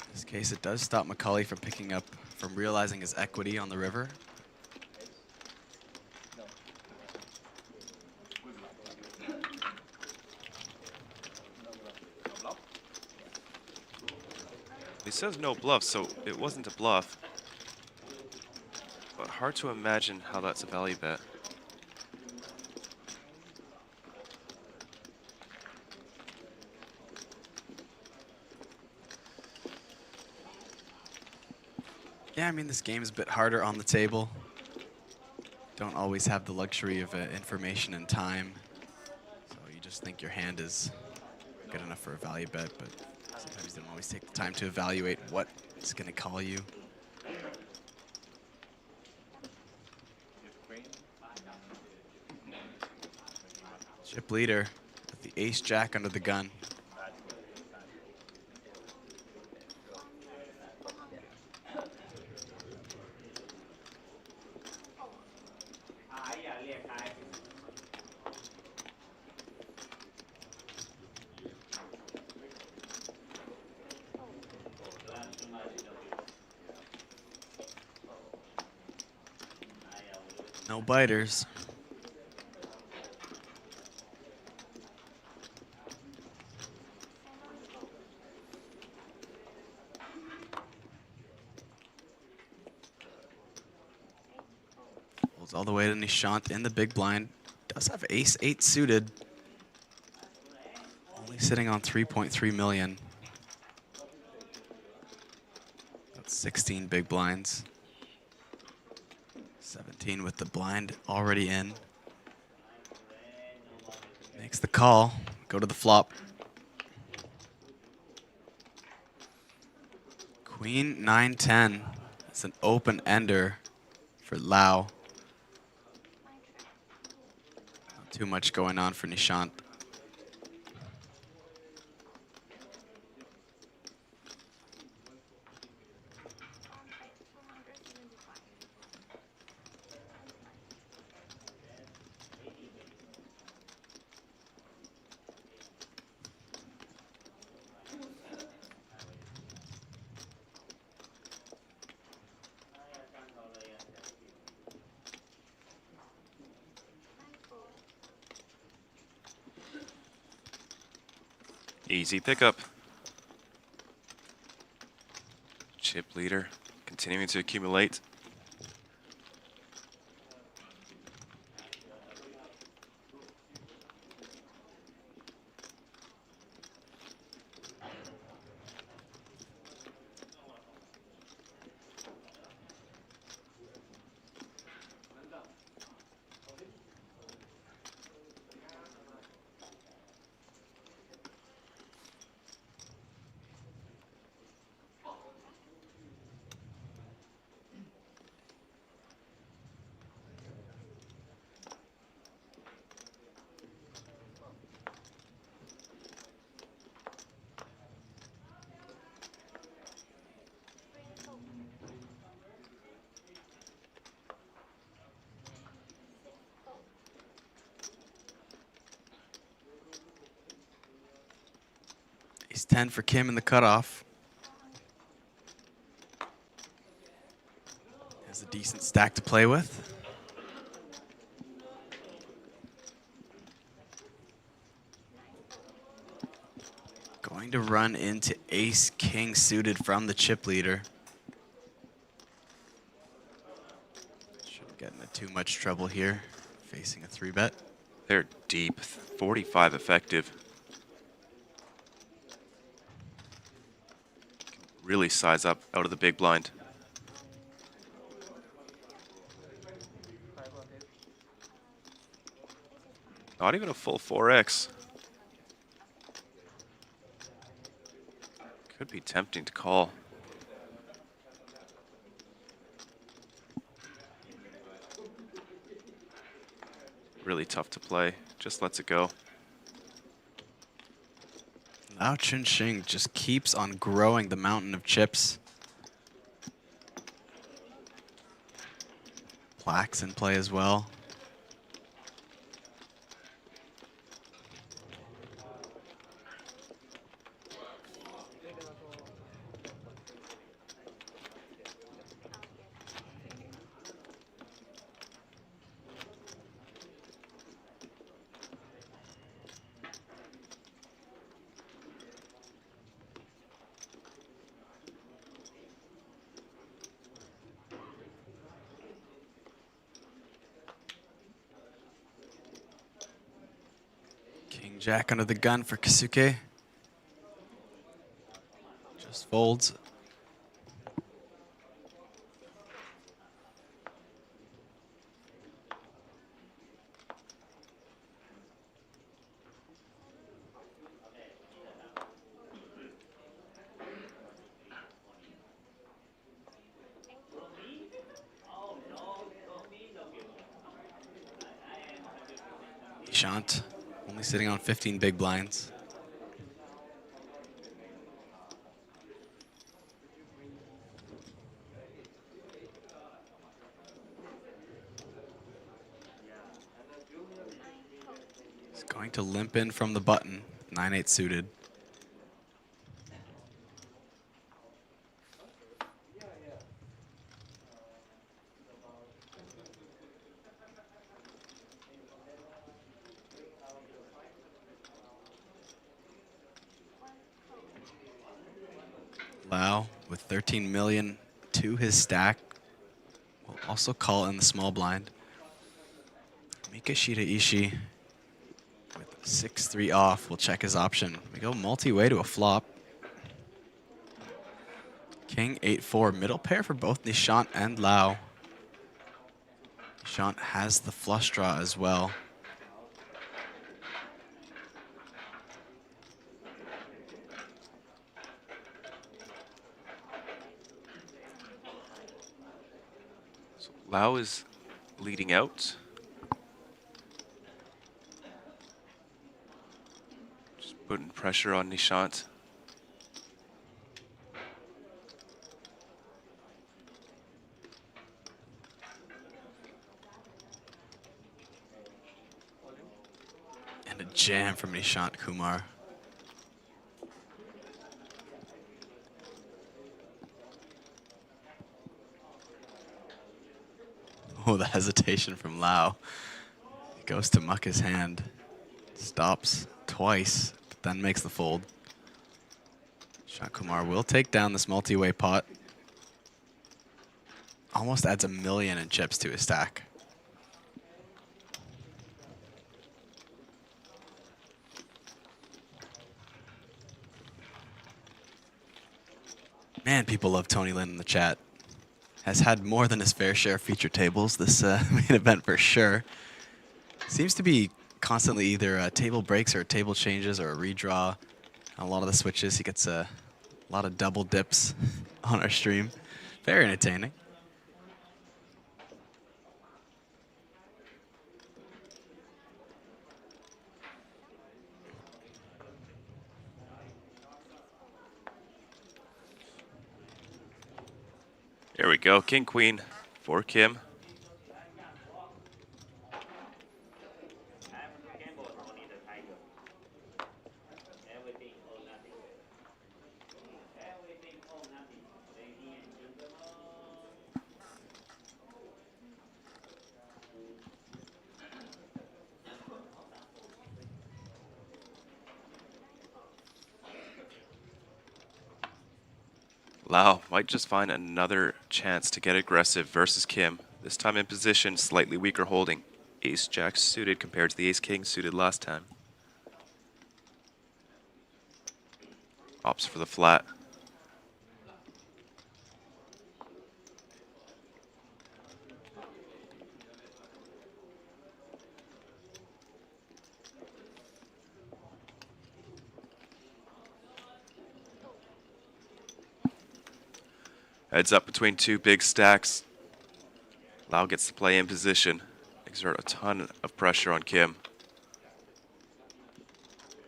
In this case, it does stop McCulley from realizing his equity on the river. He says no bluff, so it wasn't a bluff. But hard to imagine how that's a value bet. Yeah, I mean, this game is a bit harder on the table. Don't always have the luxury of information and time. So you just think your hand is good enough for a value bet, but sometimes you don't always take the time to evaluate what is going to call you. Chip leader with the ace-jack under the gun. No biters. Folds all the way to Nishant in the big blind. Does have ace-8 suited. Only sitting on 3.3 million. That's 16 big blinds. 17 with the blind already in. Makes the call. Go to the flop. Queen 9-10. It's an open ender for Lau. Not too much going on for Nishant. Easy pickup. Chip leader continuing to accumulate. Ace 10 for Kim in the cutoff. Has a decent stack to play with. Going to run into Ace King suited from the chip leader. Shouldn't get into too much trouble here. Facing a 3-bet. They're deep, 45 effective. Really size up out of the big blind. Not even a full 4x. Could be tempting to call. Really tough to play. Just lets it go. Lao Chunxing just keeps on growing the mountain of chips. Black's in play as well. King Jack under the gun for Keisuke. Just folds. Ishant only sitting on 15 big blinds. He's going to limp in from the button, 9-8 suited. Lau with 13 million to his stack will also call in the small blind. Mikashita Ishii with 6-3 off will check his option. We go multi-way to a flop. King 8-4, middle pair for both Nishant and Lau. Nishant has the flush draw as well. Lau is leading out. Just putting pressure on Nishant. And a jam from Nishant Kumar. Oh, the hesitation from Lau. He goes to muck his hand. Stops twice, but then makes the fold. Kumar will take down this multi-way pot. Almost adds 1 million in chips to his stack. Man, people love Tony Lin in the chat. Has had more than his fair share of feature tables this main event for sure. Seems to be constantly either table breaks or table changes or a redraw. On a lot of the switches, he gets a lot of double dips on our stream. Very entertaining. Here we go, King Queen for Kim. Lau might just find another chance to get aggressive versus Kim. This time in position, slightly weaker holding. Ace-Jack suited compared to the Ace-King suited last time. Opts for the flat. Heads up between two big stacks. Lau gets to play in position. Exert a ton of pressure on Kim.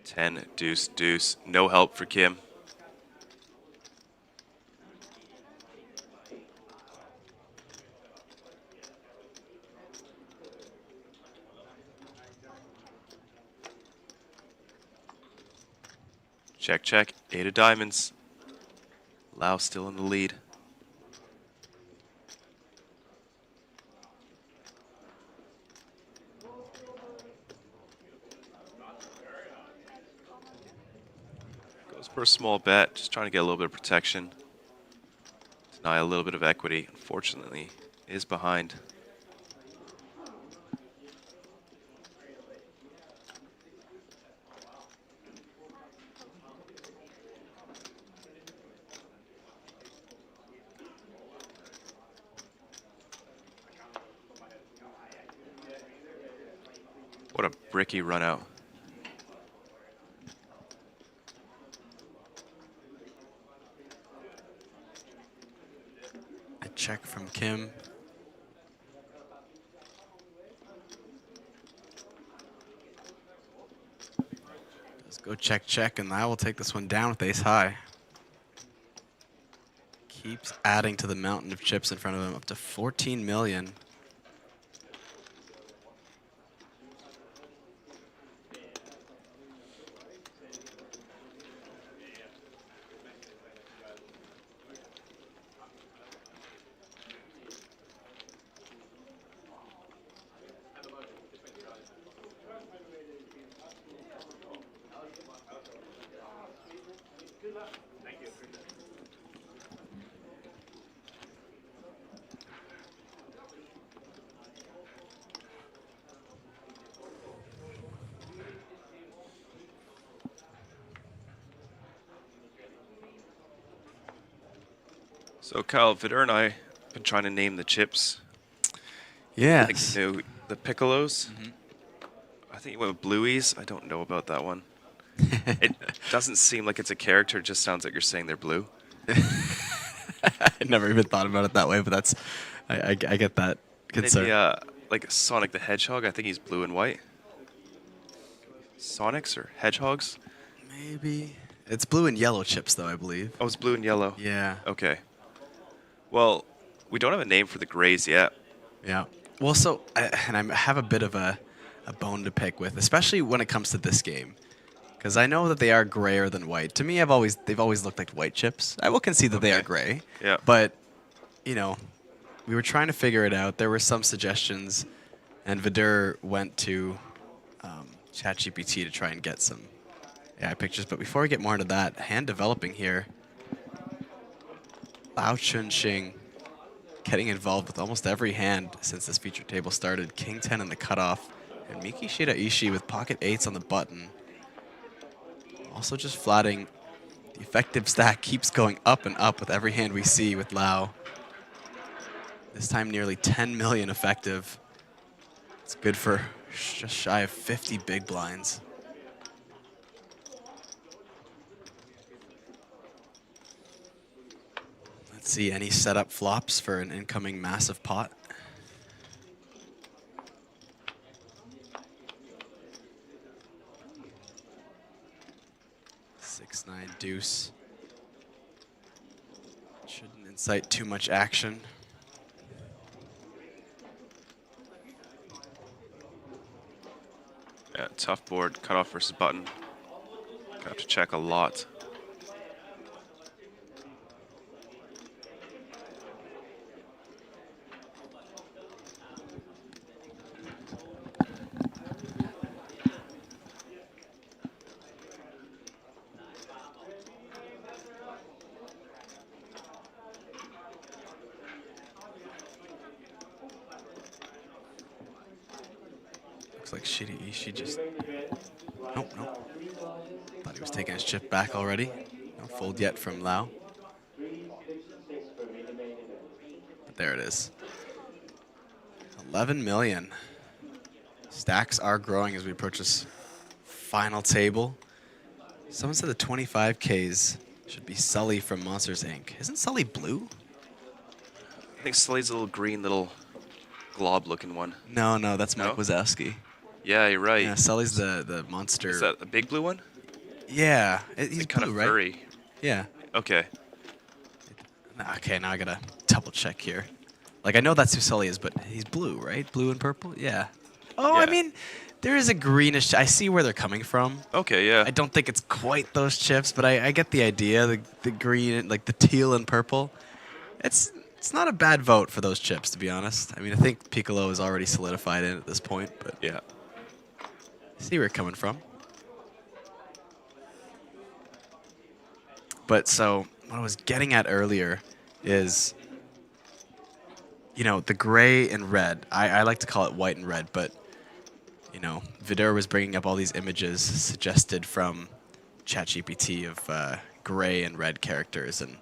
10, deuce, deuce. No help for Kim. Check, check. 8 of diamonds. Lau still in the lead. For a small bet, just trying to get a little bit of protection. Deny a little bit of equity. Unfortunately, is behind. What a bricky run out. Check from Kim. Let's go check, check, and I will take this one down with ace high. Keeps adding to the mountain of chips in front of him, up to 14 million. So Kyle, Vidur and I have been trying to name the chips. Yeah. I think you know the Piccolos. I think you went with Blueies. I don't know about that one. It doesn't seem like it's a character. It just sounds like you're saying they're blue. I never even thought about it that way, but that's I get that concern. Maybe like Sonic the Hedgehog. I think he's blue and white. Sonics or Hedgehogs? Maybe. It's blue and yellow chips, though, I believe. Oh, it's blue and yellow? Yeah. Okay. Well, we don't have a name for the grays yet. Yeah. Well, so, and I have a bit of a bone to pick with, especially when it comes to this game. Because I know that they are grayer than white. To me, they've always looked like white chips. I will concede that they are gray. Yeah. But, you know, we were trying to figure it out. There were some suggestions, and Vidur went to ChatGPT to try and get some AI pictures. But before we get more into that, hand developing here. Lao Chunxing getting involved with almost every hand since this feature table started. King 10 in the cutoff, and Miki Shiraishi with pocket 8s on the button. Also just flatting. The effective stack keeps going up and up with every hand we see with Lao. This time nearly 10 million effective. It's good for just shy of 50 big blinds. Let's see any setup flops for an incoming massive pot. 6-9 deuce. Shouldn't incite too much action. Yeah, tough board, cutoff versus button. Gonna have to check a lot. Looks like Shiraishi just... Nope, nope. Thought he was taking his chip back already. No fold yet from Lao. But there it is. 11 million. Stacks are growing as we approach this final table. Someone said the 25Ks should be Sully from Monsters, Inc. Isn't Sully blue? I think Sully's a little green, little glob-looking one. No, no, that's Mike Wazowski. Yeah, you're right. Yeah, Sully's the monster. Is that a big blue one? Yeah, he's kind blue, of right? furry. Yeah. Okay. Okay, now I gotta double check here. Like, I know that's who Sully is, but he's blue, right? Blue and purple? Yeah. Oh, I mean, there is a greenish... I see where they're coming from. Okay, yeah. I don't think it's quite those chips, but I get the idea. The green, like the teal and purple. It's not a bad vote for those chips, to be honest. I mean, I think Piccolo is already solidified in at this point, but... Yeah. See where it's coming from. But so, what I was getting at earlier is, you know, the gray and red. I like to call it white and red, but, you know, Vidur was bringing up all these images suggested from ChatGPT of gray and red characters. And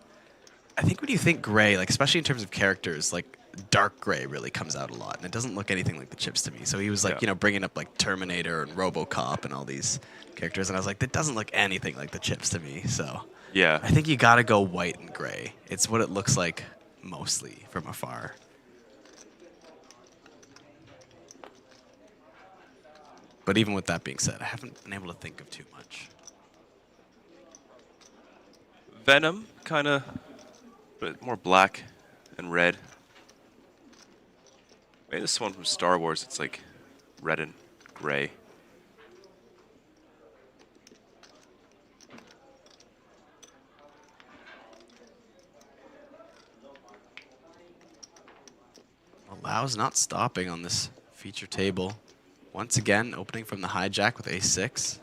I think when you think gray, like, especially in terms of characters, like, dark gray really comes out a lot, and it doesn't look anything like the chips to me. So he was like, you know, bringing up like Terminator and RoboCop and all these characters, and I was like, that doesn't look anything like the chips to me. So yeah, I think you gotta go white and gray. It's what it looks like mostly from afar. But even with that being said, I haven't been able to think of too much. Venom, kind of, but more black and red. Maybe this one from Star Wars, it's like red and gray. Lao's not stopping on this feature table. Once again, opening from the hijack with ace-6.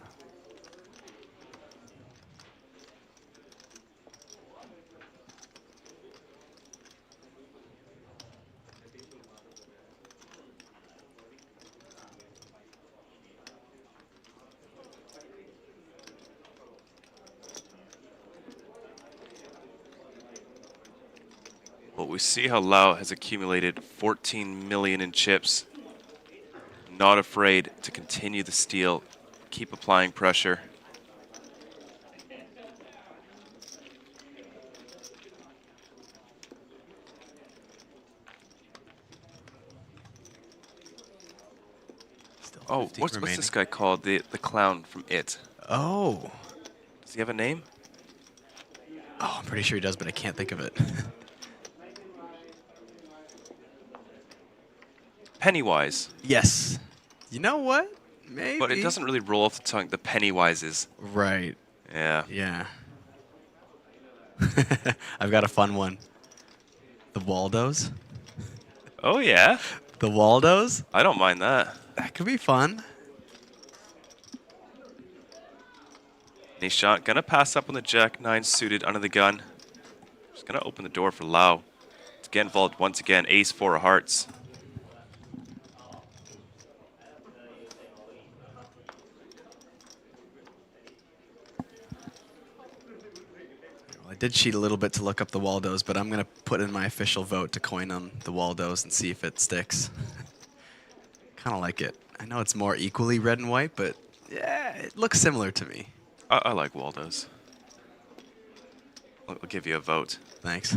Well, we see how Lao has accumulated 14 million in chips. Not afraid to continue the steal, keep applying pressure. Oh, what's this guy called? The clown from It. Oh. Does he have a name? Oh, I'm pretty sure he does, but I can't think of it. Pennywise. Yes. You know what? Maybe. But it doesn't really roll off the tongue. The Pennywises. Right. Yeah. Yeah. I've got a fun one. The Waldos. Oh, yeah? The Waldos? I don't mind that. That could be fun. Nishant gonna pass up on the Jack 9 suited under the gun. Just gonna open the door for Lau to get involved once again. Ace 4 of hearts. I did cheat a little bit to look up the Waldos, but I'm going to put in my official vote to coin on the Waldos and see if it sticks. Kind of like it. I know it's more equally red and white, but yeah, it looks similar to me. I like Waldos. I'll give you a vote. Thanks.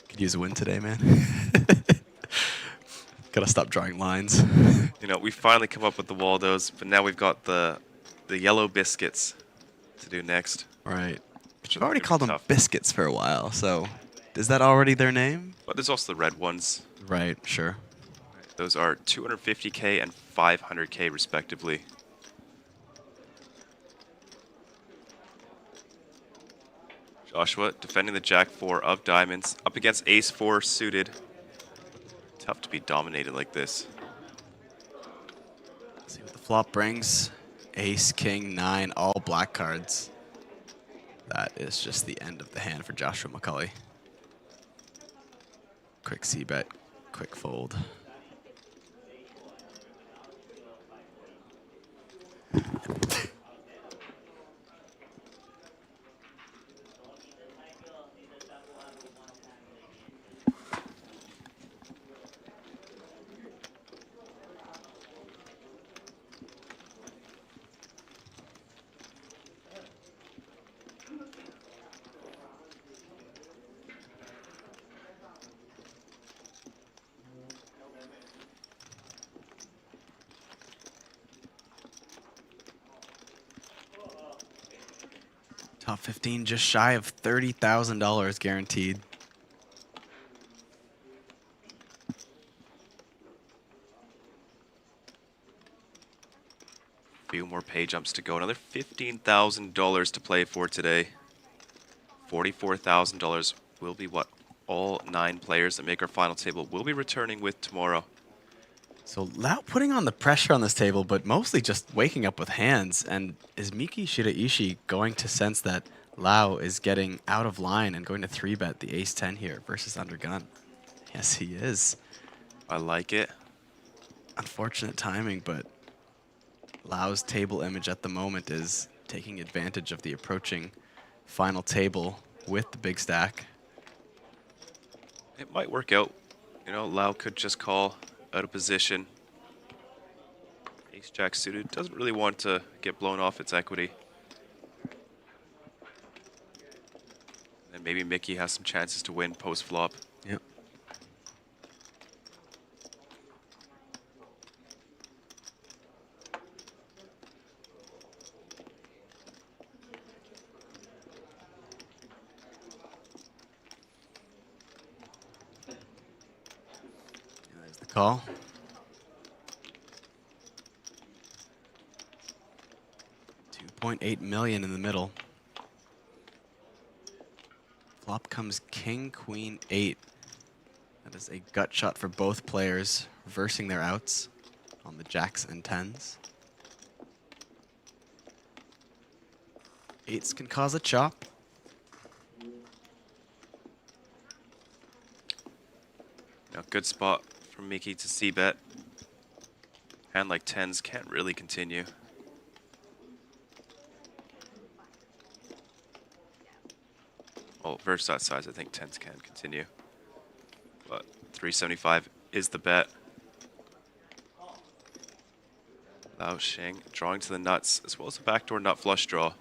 Could use a win today, man. Gotta stop drawing lines. You know, we finally come up with the Waldos, but now we've got the yellow biscuits to do next. Right. But you've already called them biscuits for a while, so is that already their name? But there's also the red ones. Right, sure. Those are 250k and 500k respectively. Joshua defending the Jack 4 of diamonds up against Ace 4 suited. Tough to be dominated like this. Let's see what the flop brings. Ace, King, 9, all black cards. That is just the end of the hand for Joshua McCulley. Quick c-bet, quick fold. Top 15 just shy of $30,000 guaranteed. Few more pay jumps to go. Another $15,000 to play for today. $44,000 will be what all 9 players that make our final table will be returning with tomorrow. So Lau putting on the pressure on this table, but mostly just waking up with hands. And is Miki Shiraishi going to sense that Lau is getting out of line and going to 3-bet the ace-10 here versus under gun? Yes, he is. I like it. Unfortunate timing, but Lau's table image at the moment is taking advantage of the approaching final table with the big stack. It might work out. You know, Lau could just call out of position. Ace-Jack suited doesn't really want to get blown off its equity. And maybe Mickey has some chances to win post-flop. Yep. There's the call. $2.8 million in the middle. Flop comes King, Queen, 8. That is a gut shot for both players, reversing their outs on the jacks and 10s. 8s can cause a chop. Now, good spot for Mickey to c-bet. Hand like 10s can't really continue. Well, versus that size, I think 10s can continue. But 375 is the bet. Lao Shing drawing to the nuts, as well as a backdoor nut flush draw.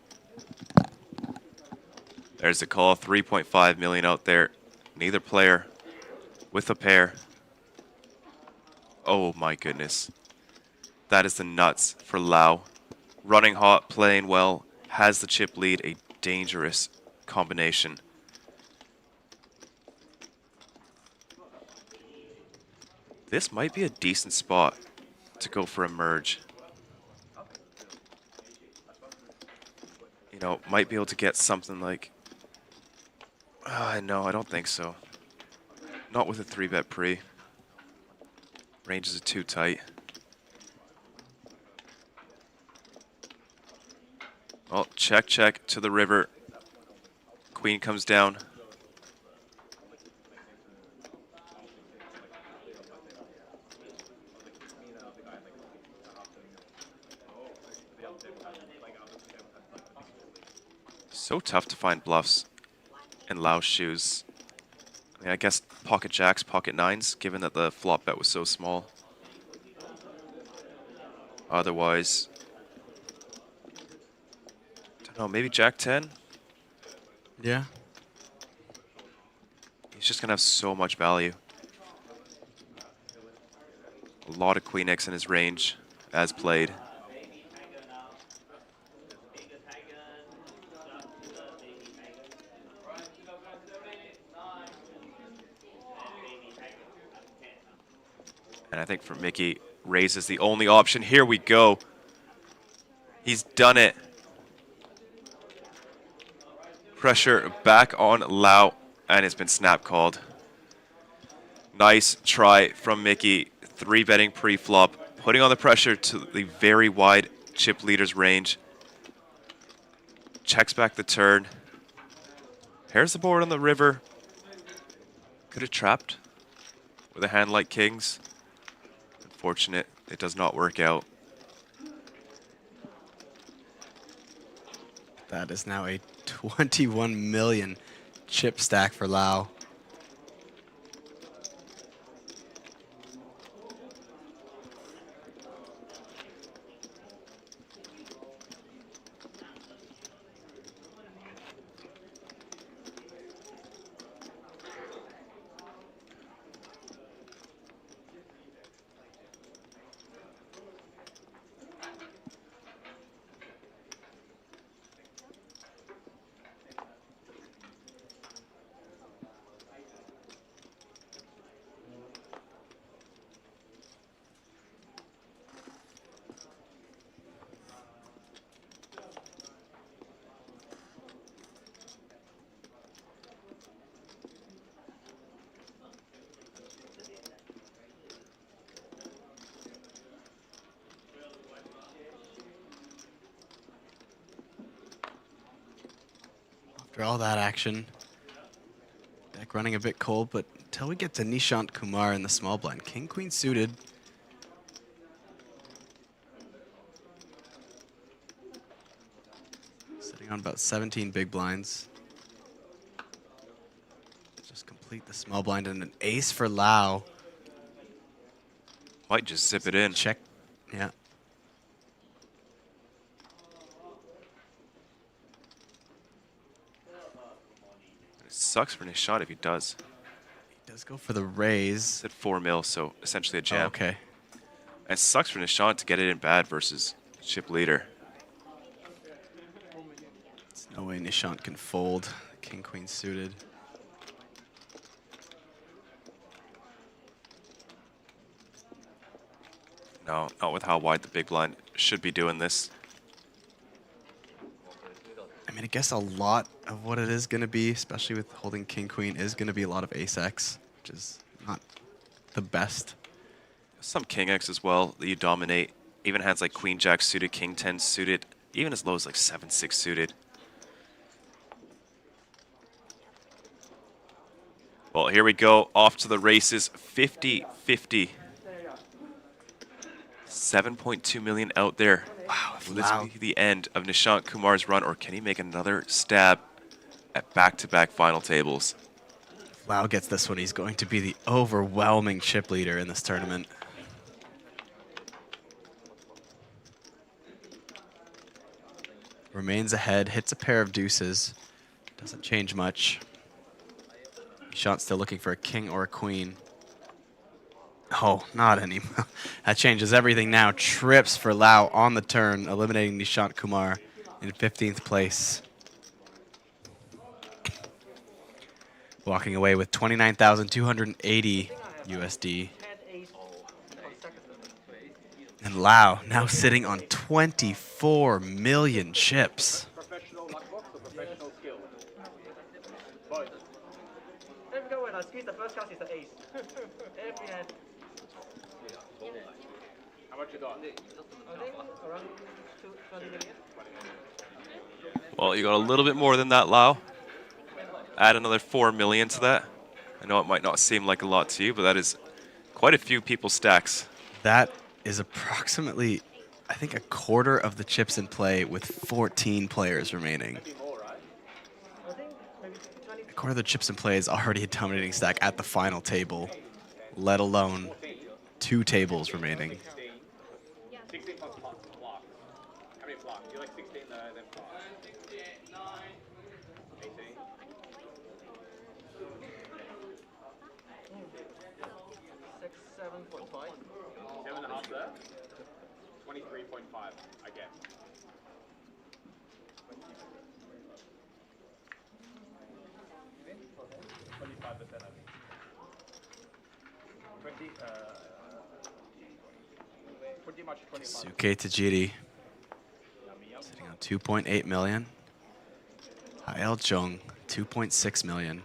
There's the call, 3.5 million out there. Neither player with a pair. Oh my goodness. That is the nuts for Lau. Running hot, playing well, has the chip lead, a dangerous combination. This might be a decent spot to go for a merge. You know, might be able to get something like... no, I don't think so. Not with a 3-bet pre. Ranges are too tight. Well, check to the river. Queen comes down. So tough to find bluffs in Lau's shoes. I mean, I guess pocket jacks, pocket nines, given that the flop bet was so small. Otherwise, I don't know, maybe jack 10? Yeah. He's just gonna have so much value. A lot of queen X in his range, as played. And I think for Mickey, raise is the only option. Here we go. He's done it. Pressure back on Lau, and it's been snap called. Nice try from Mickey. 3-betting pre-flop, putting on the pressure to the very wide chip leader's range. Checks back the turn. Pairs the board on the river. Could have trapped with a hand like kings. Unfortunate, it does not work out. That is now a 21 million chip stack for Lau. After all that action, deck running a bit cold, but until we get to Nishant Kumar in the small blind, king queen suited. Sitting on about 17 big blinds. Just complete the small blind and an ace for Lau. Might just zip it in. Check, yeah. Sucks for Nishant if he does. He does go for the raise. At 4 mil, so essentially a jam. Oh, okay. And it sucks for Nishant to get it in bad versus chip leader. There's no way Nishant can fold. King queen suited. No, not with how wide the big blind should be doing this. I mean, I guess a lot of what it is going to be, especially with holding king queen, is going to be a lot of ace X, which is not the best. Some king X as well that you dominate. Even hands like queen jack suited, king 10 suited, even as low as like 7-6 suited. Well, here we go, off to the races, 50-50. 7.2 million out there. Wow, will this be the end of Nishant Kumar's run, or can he make another stab at back-to-back final tables? If Lau gets this one, he's going to be the overwhelming chip leader in this tournament. Remains ahead, hits a pair of deuces. Doesn't change much. Nishant's still looking for a king or a queen. Oh, not anymore. That changes everything now. Trips for Lau on the turn, eliminating Nishant Kumar in 15th place. Walking away with 29,280 USD. And Lau now sitting on 24 million chips. How much you got? I think around 20 million. Well, you got a little bit more than that, Lau. Add another 4 million to that. I know it might not seem like a lot to you, but that is quite a few people's stacks. That is approximately, I think, a quarter of the chips in play with 14 players remaining. A quarter of the chips in play is already a dominating stack at the final table, let alone 2 tables remaining. Suke Tajiri sitting on 2.8 million. Hael Jung, 2.6 million.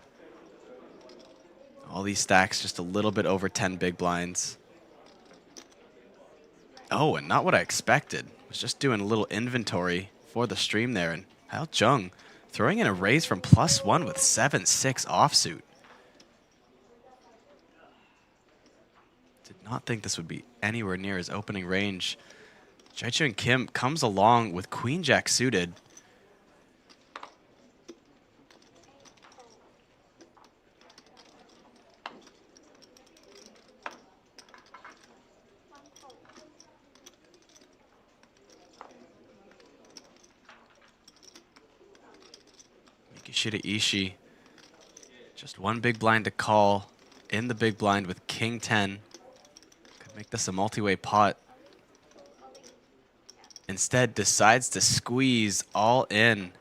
All these stacks just a little bit over 10 big blinds. Oh, and not what I expected. Was just doing a little inventory for the stream there, and Hael Jung throwing in a raise from +1 with 7-6 offsuit. Did not think this would be anywhere near his opening range. Jaichun Kim comes along with Queen Jack suited. Mikishita Ishii, just one big blind to call in the big blind with King 10. Could make this a multi-way pot. Instead, decides to squeeze all in.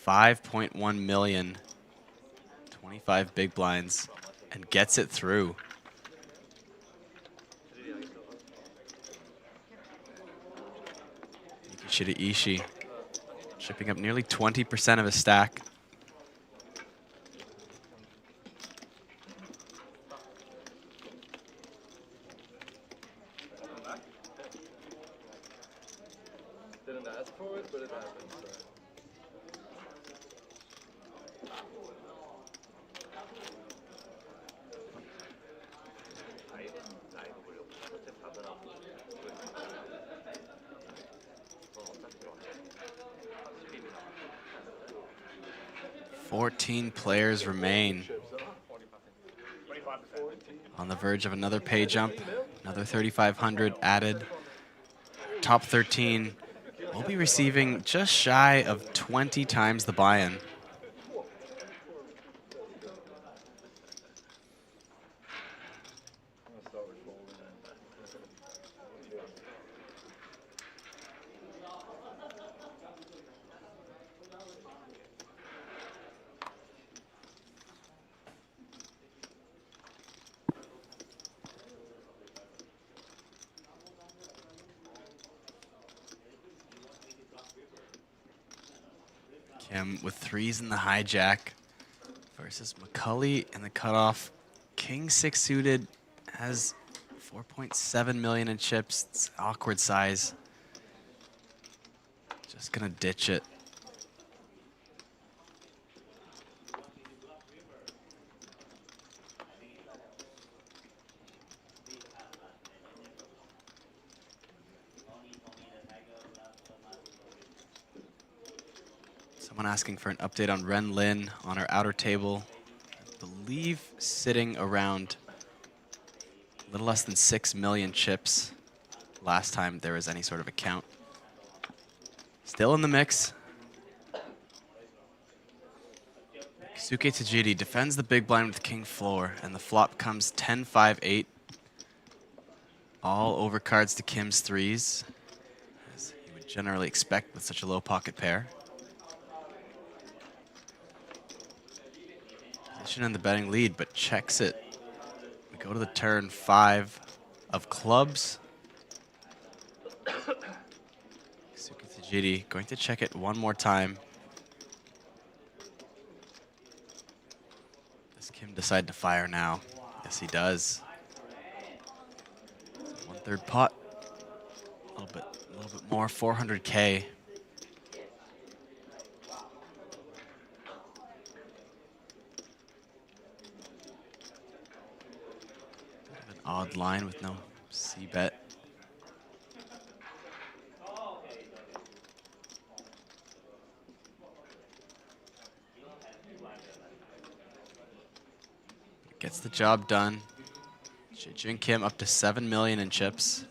5.1 million, 25 big blinds, and gets it through. Mikishita Ishii shipping up nearly 20% of his stack. Didn't ask for it, but it happened. So. 14 players remain. On the verge of another pay jump, another 3,500 added. Top 13 will be receiving just shy of 20 times the buy-in. Kim with threes in the hijack versus McCulley in the cutoff. King 6 suited has 4.7 million in chips. It's awkward size. Just gonna ditch it. Someone asking for an update on Ren Lin on our outer table. I believe sitting around a little less than 6 million chips last time there was any sort of a count. Still in the mix. Suke Tajiri defends the big blind with king floor, and the flop comes 10-5-8. All overcards to Kim's threes, as you would generally expect with such a low pocket pair. In the betting lead, but checks it. We go to the turn 5 of clubs. Suke Tajiri going to check it one more time. Does Kim decide to fire now? Yes, he does. So 1/3 pot. A little bit more, 400K. odd line with no c-bet. Gets the job done. Jin Kim up to 7 million in chips.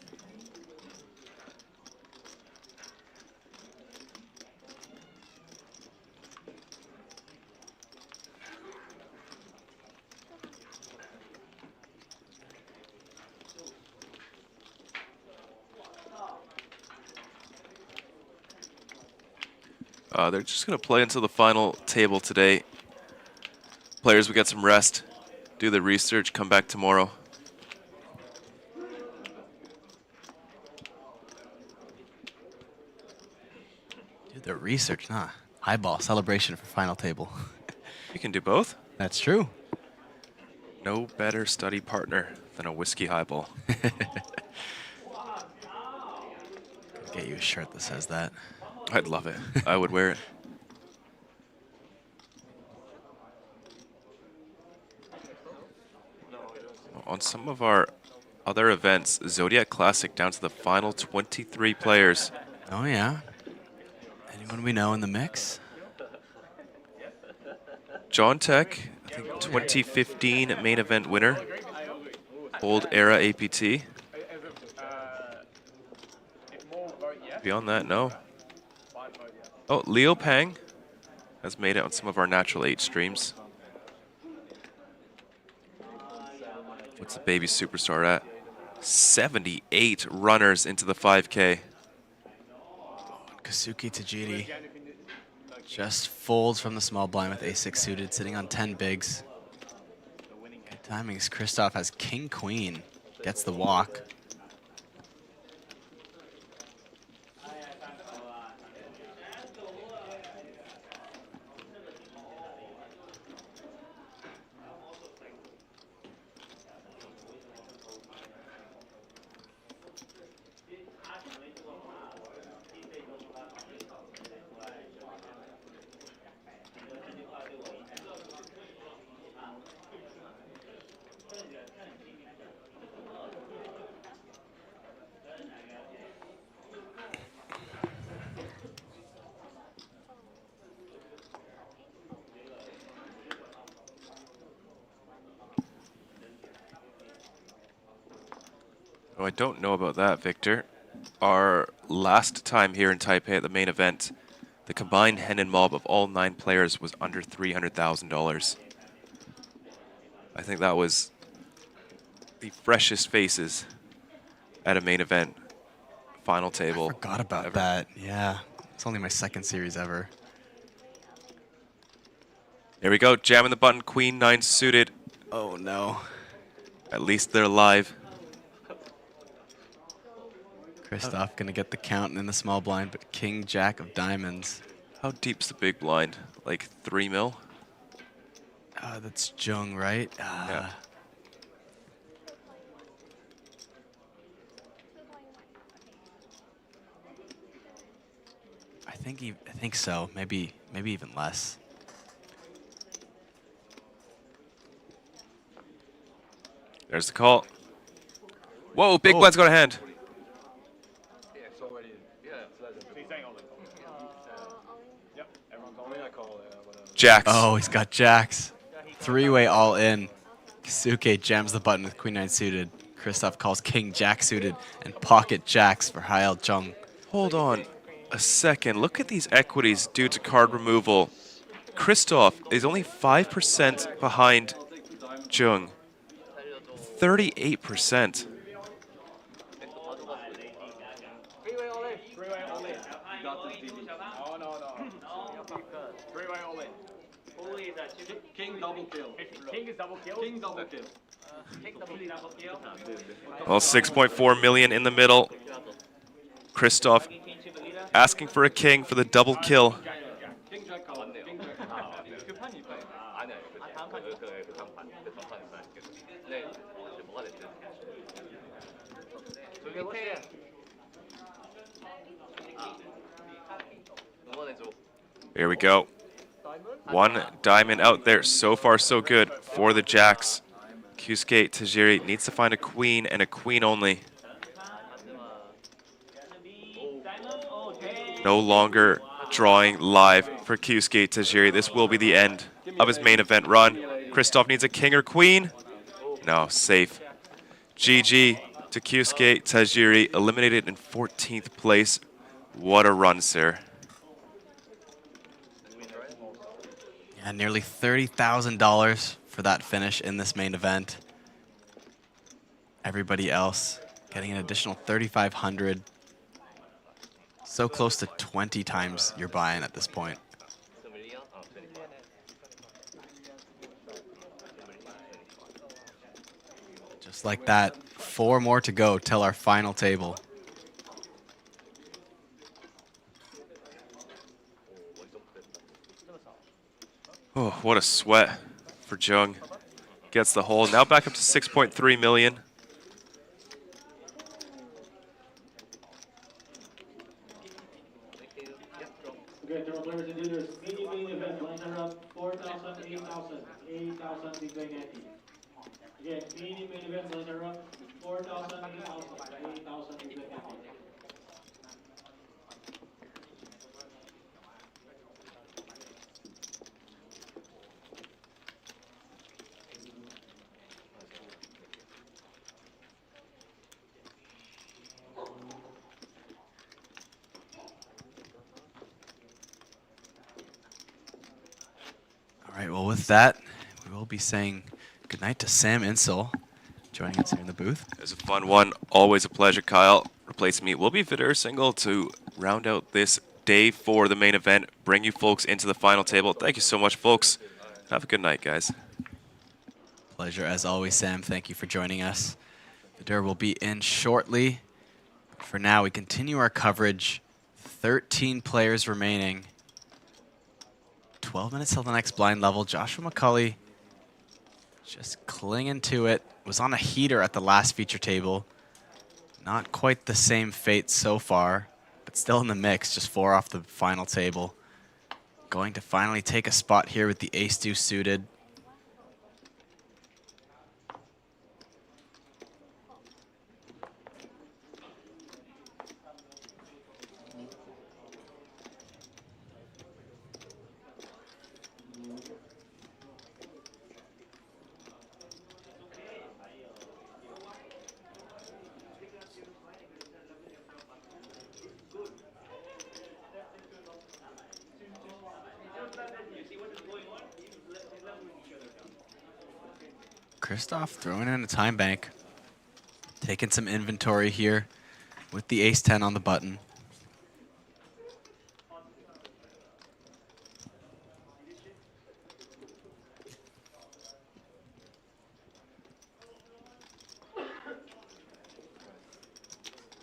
They're just going to play until the final table today. Players will get some rest, do the research, come back tomorrow. Do the research, nah. Highball celebration for final table. You can do both. That's true. No better study partner than a whiskey highball. Get you a shirt that says that. I'd love it. I would wear it. On some of our other events, Zodiac Classic down to the final 23 players. Oh yeah. Anyone we know in the mix? John Tech, I think 2015 main event winner. Old era APT. Beyond that, no. Oh, Leo Pang has made it on some of our Natural 8 streams. What's the baby superstar at? 78 runners into the 5K. Kazuki Tajiri just folds from the small blind with a6 suited, sitting on 10 bigs. Good timings. Christoph has king queen, gets the walk. Oh, I don't know about that, Victor. Our last time here in Taipei at the main event, the combined hen and mob of all 9 players was under $300,000. I think that was the freshest faces at a main event final table. I forgot about that. Yeah, it's only my second series ever. Here we go, jamming the button, queen 9 suited. Oh no. At least they're live. Christoph gonna get the count in the small blind, but king jack of diamonds. How deep's the big blind? Like 3 mil? That's Jung, right? Yeah. I think so. Maybe even less. There's the call. Whoa, big blind's got a hand. Jacks. Oh, he's got jacks. 3-way all in. Kisuke jams the button with queen 9 suited. Christoph calls king jack suited and pocket jacks for Hael Jung. Hold on a second. Look at these equities due to card removal. Christoph is only 5% behind Jung. 38%. King double kill. King is double kill. King double kill. Well, 6.4 million in the middle. Christoph asking for a king for the double kill. Here we go. 1 diamond out there. So far, so good for the jacks. Kyusuke Tajiri needs to find a queen and a queen only. No longer drawing live for Kyusuke Tajiri. This will be the end of his main event run. Christoph needs a king or queen. No, safe. GG to Kyusuke Tajiri, eliminated in 14th place. What a run, sir. Yeah, nearly $30,000 for that finish in this main event. Everybody else getting an additional $3,500. So close to 20 times your buy-in at this point. Just like that, 4 more to go till our final table. Oh, what a sweat for Jung. Gets the hole. Now back up to 6.3 million. Okay, there are players and leaders. Main event, lines are up 4,000, 8,000, 8,000 big bang ante. Again, main event, lines are up 4,000, 8,000, 8,000 big bang ante. All right, well, with that, we will be saying goodnight to Sam Insole, joining us here in the booth. It was a fun one. Always a pleasure, Kyle. Replacing me will be Vidur Singhal to round out this day 4 of the main event, bring you folks into the final table. Thank you so much, folks. Have a good night, guys. Pleasure as always, Sam. Thank you for joining us. Vidur will be in shortly. For now, we continue our coverage. 13 players remaining. 12 minutes till the next blind level. Joshua McCulley just clinging to it. Was on a heater at the last feature table. Not quite the same fate so far, but still in the mix. Just 4 off the final table. Going to finally take a spot here with the ace-deuce suited. Christoph throwing in a time bank. Taking some inventory here with the ace-10 on the button.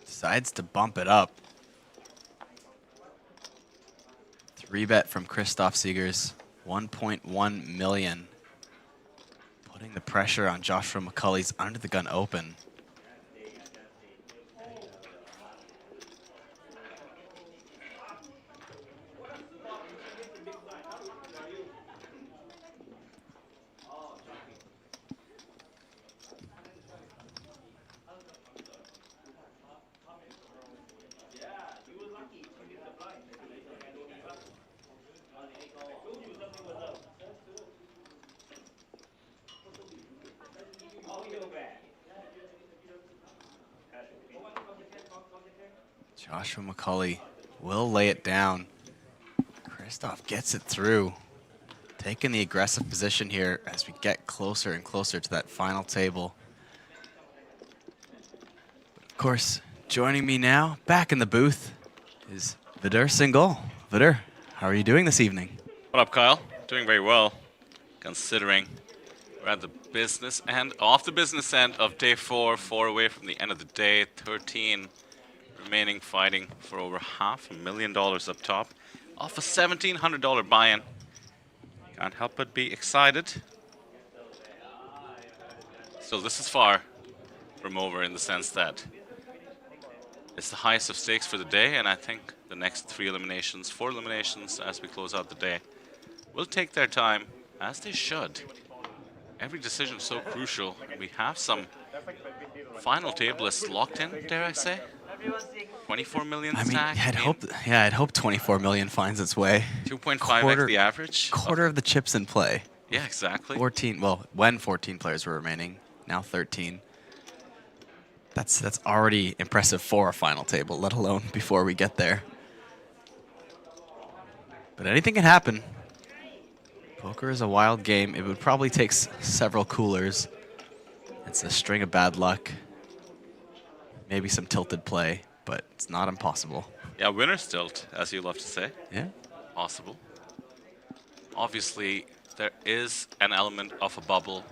Decides to bump it up. 3-bet from Christoph Siegers, 1.1 million. Putting the pressure on Joshua McCulley's under the gun open. Joshua McCulley will lay it down. Christoph gets it through. Taking the aggressive position here as we get closer and closer to that final table. Of course, joining me now, back in the booth, is Vidur Singhal. Vidur, how are you doing this evening? What up, Kyle? Doing very well, considering we're at the business end, off the business end of day 4, 4 away from the end of the day, 13 remaining fighting for over $500,000 up top, off a $1,700 buy-in. Can't help but be excited. So this is far from over in the sense that it's the highest of stakes for the day, and I think the next 4 eliminations as we close out the day will take their time, as they should. every decision is so crucial. We have some final table lists locked in, dare I say? 24 million I mean, stack. I'd hope 24 million finds its way. 2.5x the average. Quarter of the chips in play. Yeah, exactly. 14. Well, when 14 players were remaining, now 13. That's already impressive for a final table, let alone before we get there. But anything can happen. Poker is a wild game. It would probably take several coolers. It's a string of bad luck. Maybe some tilted play, but it's not impossible. Yeah, winner's tilt, as you love to say. Yeah. Possible. Obviously, there is an element of a bubble.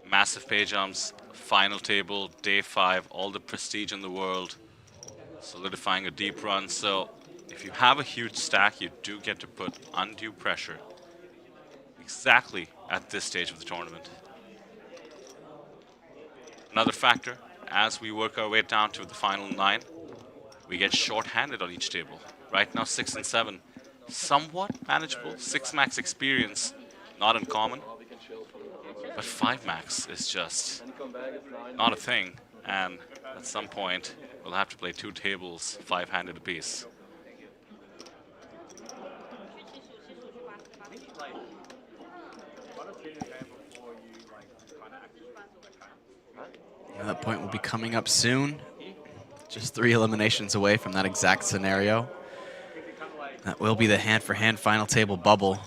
Massive pay jumps, final table, day 5, all the prestige in the world, solidifying a deep run. So if you have a huge stack, you do get to put undue pressure exactly at this stage of the tournament. Another factor, as we work our way down to the final 9, we get short-handed on each table. Right now, 6 and 7, somewhat manageable. 6 max experience, not uncommon. But 5 max is just not a thing. And at some point, we'll have to play 2 tables, 5-handed apiece. That point will be coming up soon. Just 3 eliminations away from that exact scenario. That will be the hand-for-hand final table bubble.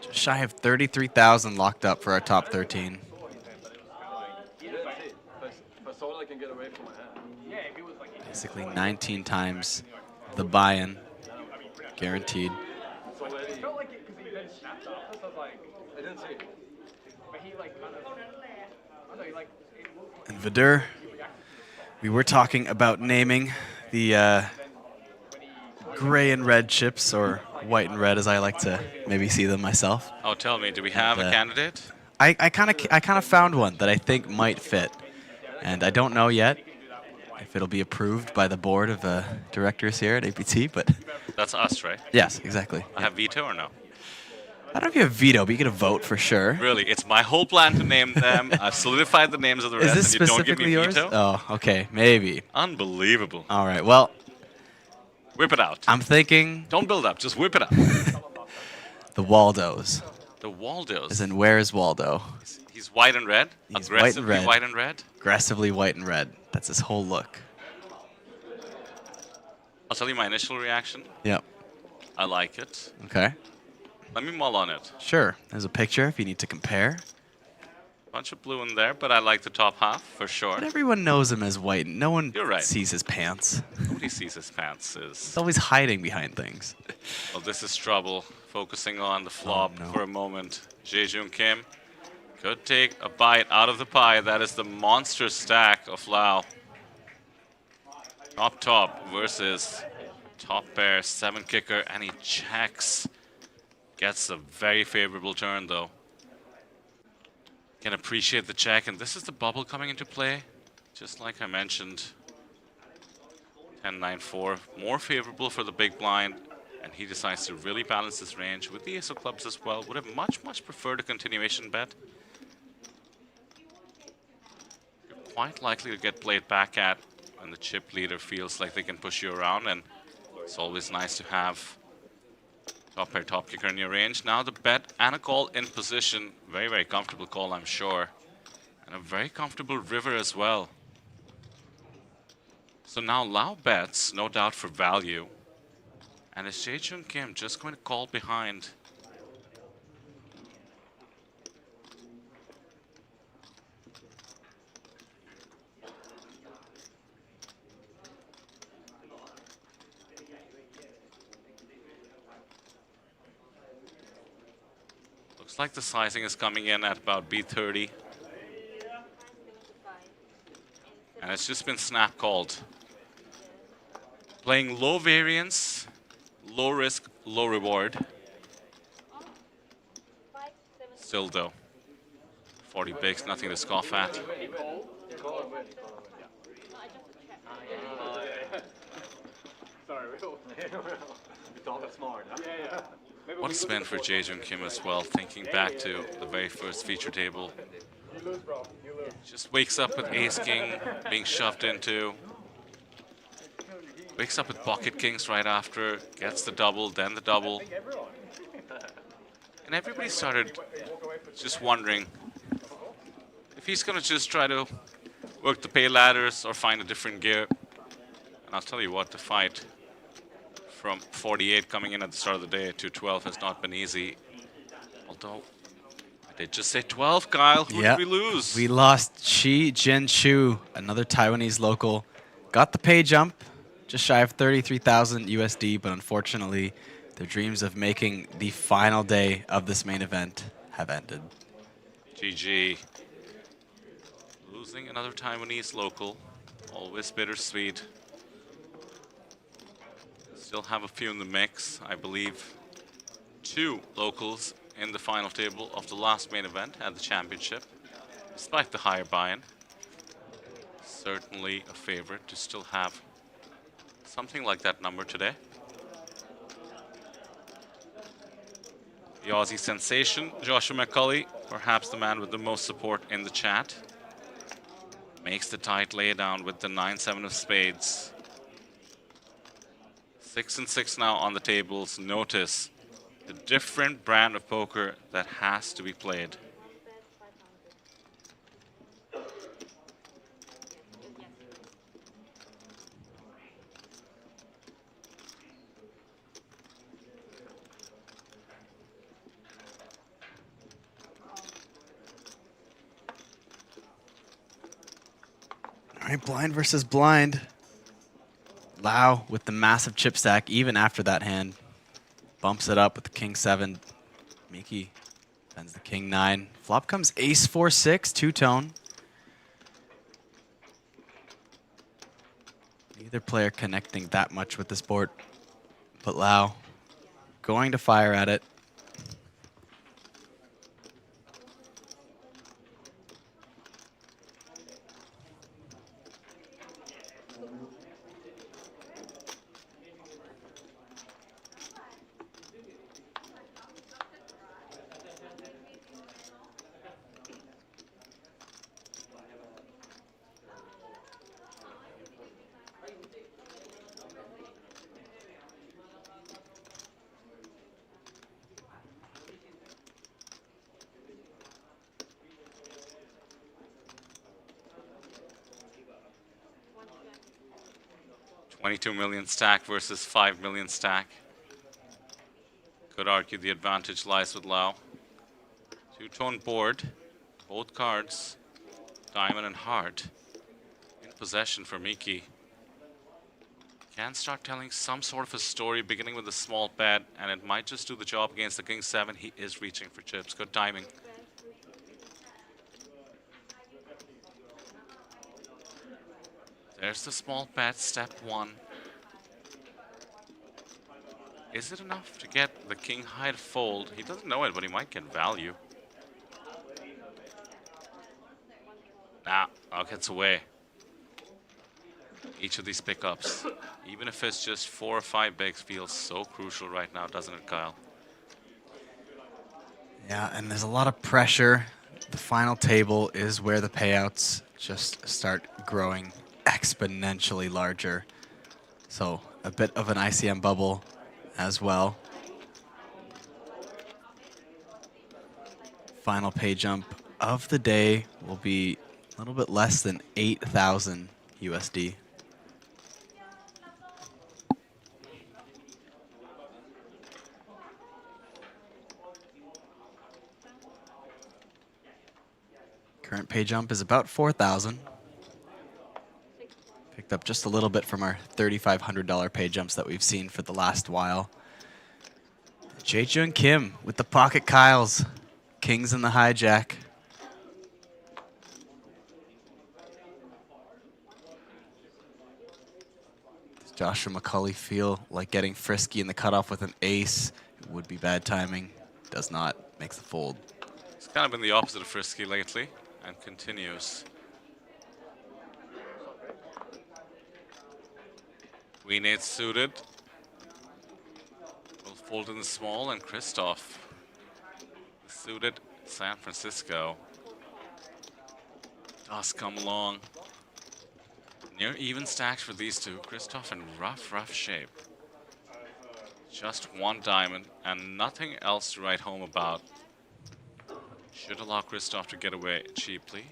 Just shy of 33,000 locked up for our top 13. Basically 19 times the buy-in, guaranteed. And Vidur, we were talking about naming the gray and red chips, or white and red as I like to maybe see them myself. Oh, tell me, do we have a candidate? I kind of found one that I think might fit, and I don't know yet if it'll be approved by the board of directors here at APT, but That's us, right? yes, exactly. I have veto or no? I don't know if you have veto, but you get a vote for sure. Really, it's my whole plan to name them. I've solidified the names of the Is rest, this and you don't give me specifically yours? veto? Oh, okay, maybe. Unbelievable. All right, well, Whip it out. I'm thinking Don't build up, just whip it out. the Waldos. The Waldos. As in, where is Waldo? He's white and red? He's Aggressively white and red? Aggressively white and red. That's his whole look. I'll tell you my initial reaction. Yep. I like it. Okay. Let me mull on it. Sure. There's a picture if you need to compare. Bunch of blue in there, but I like the top half for sure. But everyone knows him as white. No one You're right. sees his pants. Nobody sees his pants. He's always hiding behind things. Well, this is trouble. Focusing on the flop for a moment. Jae-Jung Kim could take a bite out of the pie. That is the monster stack of Lau. Top versus top pair, 7 kicker, and he checks. Gets a very favorable turn though. Can appreciate the check, and this is the bubble coming into play. Just like I mentioned, 10-9-4, more favorable for the big blind, and he decides to really balance his range with the ace of clubs as well. Would have much preferred a continuation bet. You're quite likely to get played back at when the chip leader feels like they can push you around, and it's always nice to have top pair, top kicker in your range. Now the bet and a call in position. Very comfortable call, I'm sure. And a very comfortable river as well. So now Lau bets, no doubt for value. And is Jae-Jung Kim just going to call behind? Looks like the sizing is coming in at about B30. And it's just been snap called. Playing low variance, low risk, low reward. Still though, 40 bigs, nothing to scoff at. Sorry, we thought that's smart. Huh? Yeah. What a spin for Jae-Jung Kim as well, thinking back to the very first feature table. Just wakes up with ace-king being shoved into. Wakes up with pocket kings right after, gets the double, then the double. And everybody started just wondering if he's going to just try to work the pay ladders or find a different gear. And I'll tell you what, the fight from 48 coming in at the start of the day to 12 has not been easy. Although, I did just say 12, Kyle. Who did we lose? We lost Chi Jin Chu, another Taiwanese local. Got the pay jump, just shy of 33,000 USD, but unfortunately, their dreams of making the final day of this main event have ended. GG. Losing another Taiwanese local. Always bittersweet. Still have a few in the mix. I believe 2 locals in the final table of the last main event at the championship, despite the higher buy-in. Certainly a favorite to still have something like that number today. The Aussie sensation, Joshua McCulley, perhaps the man with the most support in the chat, makes the tight laydown with the 9-7 of spades. 6 and 6 now on the tables. Notice the different brand of poker that has to be played. All right, blind versus blind. Lau with the massive chip stack, even after that hand. Bumps it up with the king 7. Miki sends the king 9. Flop comes ace 4-6, two-tone. Neither player connecting that much with this board, but Lau going to fire at it. $22 million stack versus $5 million stack. Could argue the advantage lies with Lau. Two-tone board, both cards, diamond and heart, in possession for Miki. Can start telling some sort of a story, beginning with a small bet, and it might just do the job against the king 7. He is reaching for chips. Good timing. There's the small bet, step 1. Is it enough to get the king high to fold? He doesn't know it, but he might get value. Nah, gets away. Each of these pickups, even if it's just 4 or 5 bigs, feels so crucial right now, doesn't it, Kyle? Yeah, and there's a lot of pressure. The final table is where the payouts just start growing exponentially larger. So a bit of an ICM bubble as well. Final pay jump of the day will be a little bit less than 8,000 USD. Current pay jump is about 4,000. Picked up just a little bit from our $3,500 pay jumps that we've seen for the last while. Jae-Jung Kim with the PocketKyles. Kings in the hijack. Does Joshua McCulley feel like getting frisky in the cutoff with an ace? It would be bad timing. Does not. Makes the fold. It's kind of been the opposite of frisky lately, and continues. Queen 8 suited. Will folded in small, and Christoph, suited San Francisco, does come along. Near even stacks for these two. Christoph in rough shape. Just one diamond and nothing else to write home about. Should allow Christoph to get away cheaply.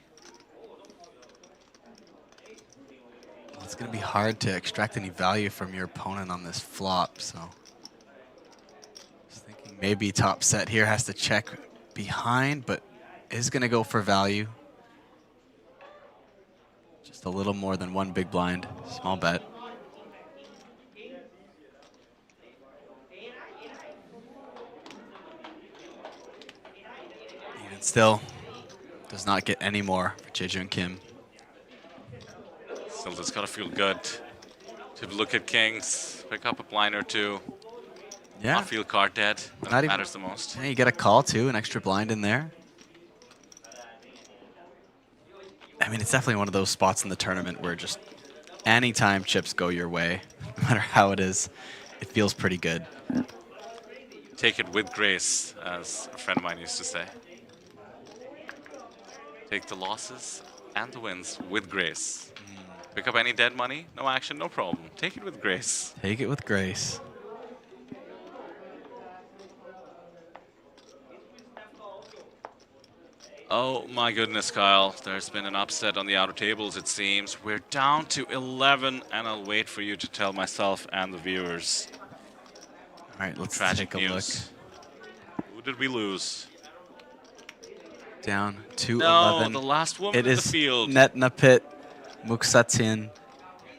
It's going to be hard to extract any value from your opponent on this flop, so. Just thinking maybe top set here has to check behind, but is going to go for value. Just a little more than one big blind, small bet. Even still, does not get any more for Jae-Jun Kim. Still just gotta feel good to look at kings, pick up a blind or two. Yeah. Not feel card dead. That matters the most. Yeah, you get a call too, an extra blind in there. I mean, it's definitely one of those spots in the tournament where just anytime chips go your way, no matter how it is, it feels pretty good. Take it with grace, as a friend of mine used to say. Take the losses and the wins with grace. Pick up any dead money, no action, no problem. Take it with grace. Take it with grace. Oh my goodness, Kyle. There's been an upset on the outer tables, it seems. We're down to 11, and I'll wait for you to tell myself and the viewers. All right, let's Tragic take a news. Who did we lose? Down to No, 11. the last woman it in is the field. Netnapit Muksatin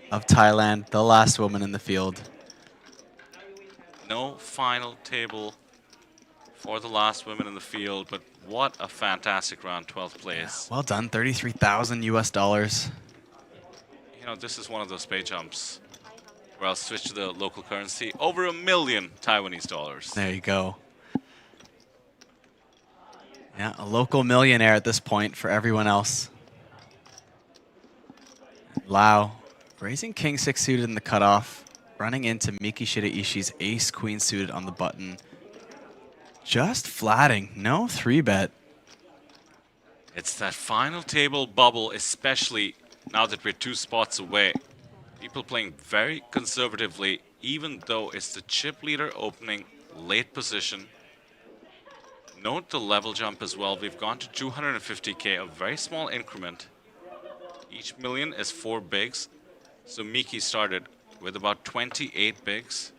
of Thailand, the last woman in the field. No final table for the last women in the field, but what a fantastic round, 12th place. Well done, 33,000 US dollars. You know, this is one of those pay jumps where I'll switch to the local currency. Over $1 million Taiwanese dollars. There you go. Yeah, a local millionaire at this point for everyone else. Lau raising king 6 suited in the cutoff, running into Miki Shiraishi's ace queen suited on the button. Just flatting, no 3-bet. It's that final table bubble, especially now that we're 2 spots away. People playing very conservatively, even though it's the chip leader opening late position. Note the level jump as well. We've gone to 250k, a very small increment. Each million is 4 bigs. So Miki started with about 28 bigs.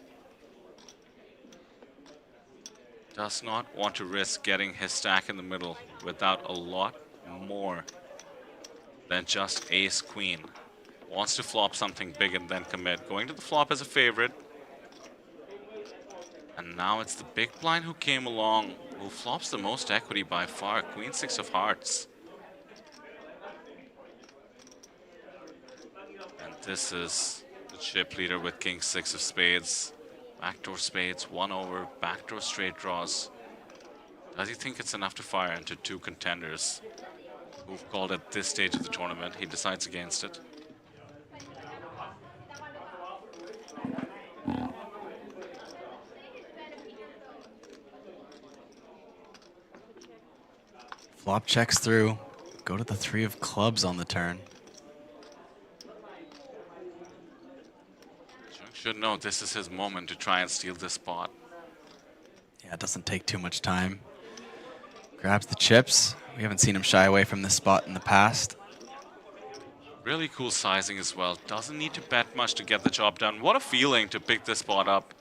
Does not want to risk getting his stack in the middle without a lot more than just ace queen. Wants to flop something big and then commit. Going to the flop as a favorite. And now it's the big blind who came along, who flops the most equity by far. Queen 6 of hearts. And this is the chip leader with king 6 of spades. Backdoor spades, 1 over, backdoor straight draws. Does he think it's enough to fire into 2 contenders who've called at this stage of the tournament? He decides against it. Flop checks through. Go to the 3 of clubs on the turn. Should know this is his moment to try and steal this spot. Yeah, it doesn't take too much time. Grabs the chips. We haven't seen him shy away from this spot in the past. Really cool sizing as well. Doesn't need to bet much to get the job done. What a feeling to pick this spot up.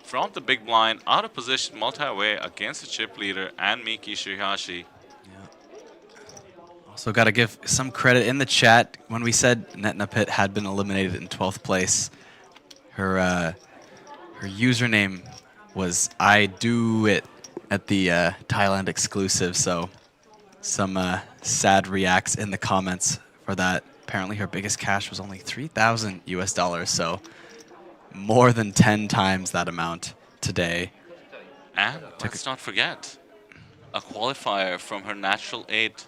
From the big blind, out of position, multi-way against the chip leader and Miki Shirashi. Also got to give some credit in the chat. When we said Netnapit had been eliminated in 12th place, her username was I do it at the Thailand exclusive. So some sad reacts in the comments for that. Apparently her biggest cash was only 3,000 US dollars. So more than 10 times that amount today. And let's not forget, a qualifier from her natural 8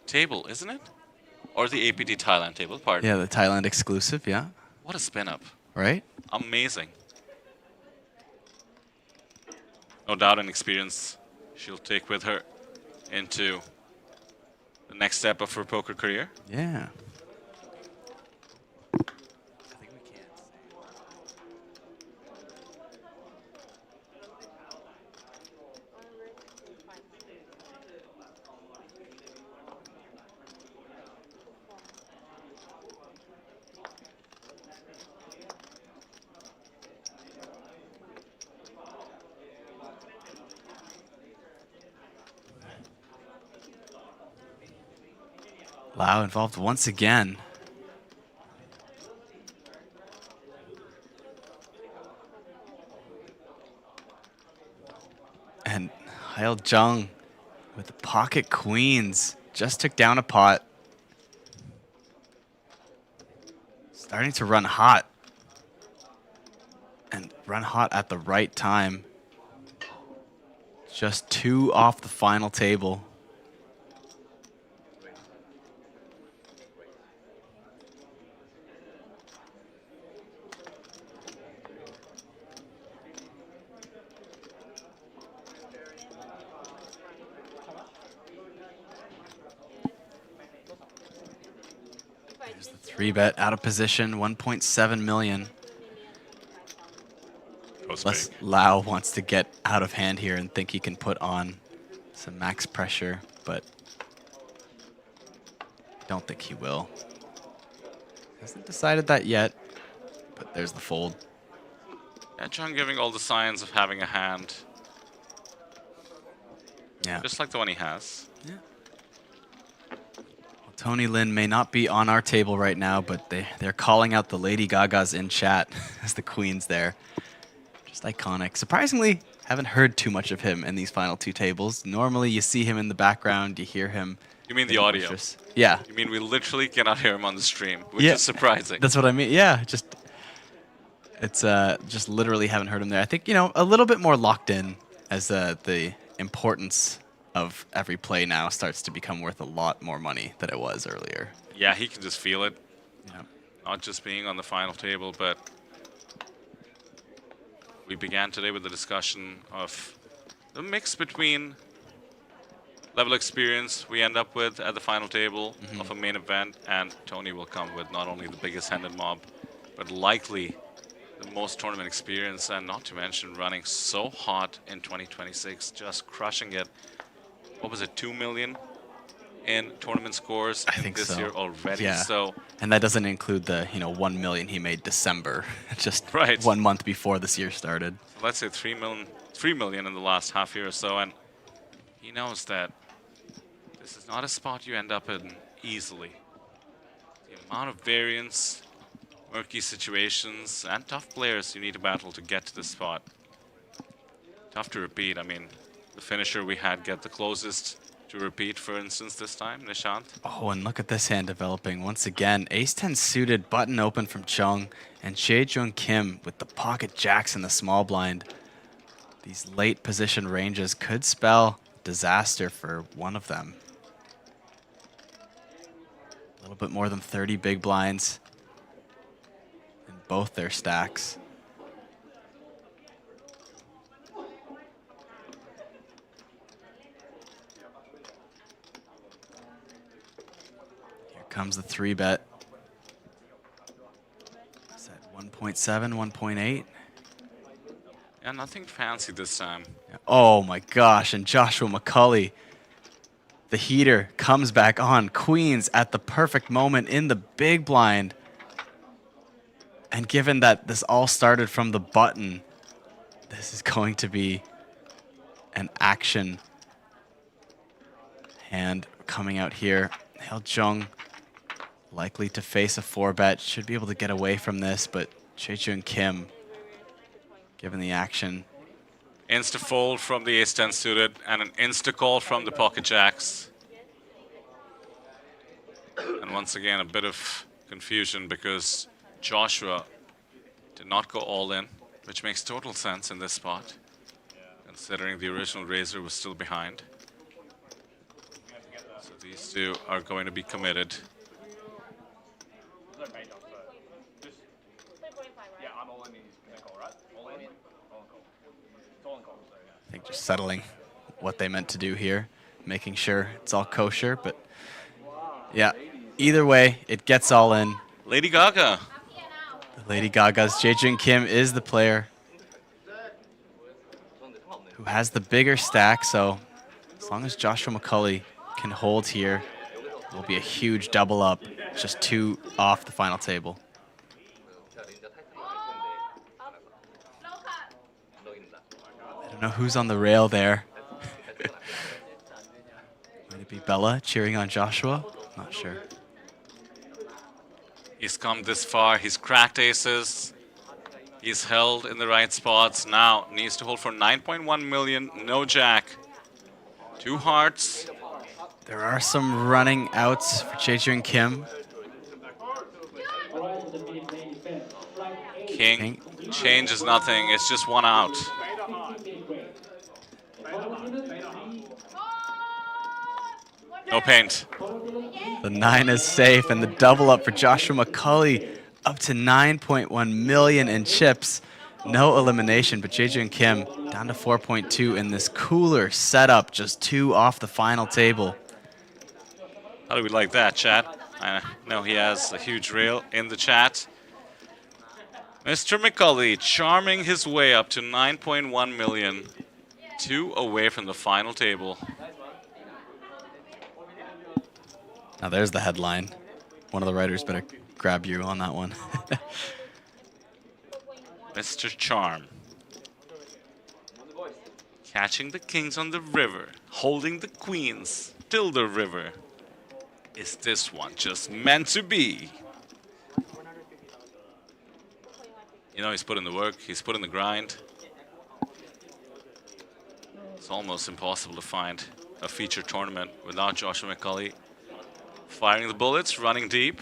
table, isn't it? Or the APT Thailand table, pardon. Yeah, the Thailand exclusive, yeah. What a spin up. Right? Amazing. no doubt an experience she'll take with her into the next step of her poker career. Yeah. Lau involved once again. And Heil Jung with the pocket queens just took down a pot. Starting to run hot. And run hot at the right time. Just 2 off the final table. There's the 3-bet out of position, 1.7 million. Unless Lau wants to get out of hand here and think he can put on some max pressure, but I don't think he will. Hasn't decided that yet, but there's the fold. Yeah, Jung giving all the signs of having a hand. Yeah. Just like the one he has. Yeah. Well, Tony Lin may not be on our table right now, but they're calling out the Lady Gagas in chat as the queen's there. Just iconic. Surprisingly, haven't heard too much of him in these final 2 tables. Normally, you see him in the background, you hear him. You mean the audio? Yeah. You mean we literally cannot hear him on the stream, which is surprising. That's what I mean. Yeah, it's just literally haven't heard him there. I think, a little bit more locked in as the importance of every play now starts to become worth a lot more money than it was earlier. Yeah, he can just feel it. Yeah. Not just being on the final table, but we began today with the discussion of the mix between level experience we end up with at the final table of a main event, and Tony will come with not only the biggest handed mob, but likely the most tournament experience, and not to mention running so hot in 2026, just crushing it. What was it, 2 million in tournament scores this year already? Yeah. So, and that doesn't include the 1 million he made December, just 1 month before this year started. let's say 3 million in the last half year or so, and he knows that this is not a spot you end up in easily. The amount of variance, murky situations, and tough players you need to battle to get to this spot. Tough to repeat. I mean, the finisher we had get the closest to repeat, for instance, this time, Nishant. Oh, and look at this hand developing once again. Ace-10 suited, button open from Chung, and Jae-Jung Kim with the pocket jacks in the small blind. These late position ranges could spell disaster for one of them. A little bit more than 30 big blinds in both their stacks. Comes the 3-bet. Is that 1.7, 1.8? Yeah, nothing fancy this time. Oh my gosh, and Joshua McCulley, the heater, comes back on. Queens at the perfect moment in the big blind. And given that this all started from the button, this is going to be an action hand coming out here. Hail Jung likely to face a 4-bet. Should be able to get away from this, but Jae-Jung Kim, given the action. Insta fold from the ace-10 suited, and an insta call from the pocket jacks. And once again, a bit of confusion because Joshua did not go all in, which makes total sense in this spot, considering the original raiser was still behind. So these two are going to be committed. I think just settling what they meant to do here, making sure it's all kosher. But yeah, either way, it gets all in. Lady Gaga. The Lady Gaga's Jae-Jun Kim is the player who has the bigger stack, so as long as Joshua McCulley can hold here, it will be a huge double up, just 2 off the final table. I don't know who's on the rail there. Might it be Bella cheering on Joshua? Not sure. He's come this far. He's cracked aces. He's held in the right spots. Now needs to hold for 9.1 million. No jack. 2 hearts. There are some running outs for Jae-Jun Kim. King changes nothing. It's just 1 out. No paint. The 9 is safe, and the double up for Joshua McCulley up to 9.1 million in chips. No elimination, but Jae-Jun Kim down to 4.2 in this cooler setup, just 2 off the final table. How do we like that, chat? I know he has a huge rail in the chat. Mr. McCulley charming his way up to 9.1 million. 2 away from the final table. Now there's the headline. One of the writers better grab you on that one. Mr. Charm. Catching the kings on the river, holding the queens till the river. Is this one just meant to be? You know, he's put in the work, he's put in the grind. It's almost impossible to find a feature tournament without Joshua McCulley firing the bullets, running deep.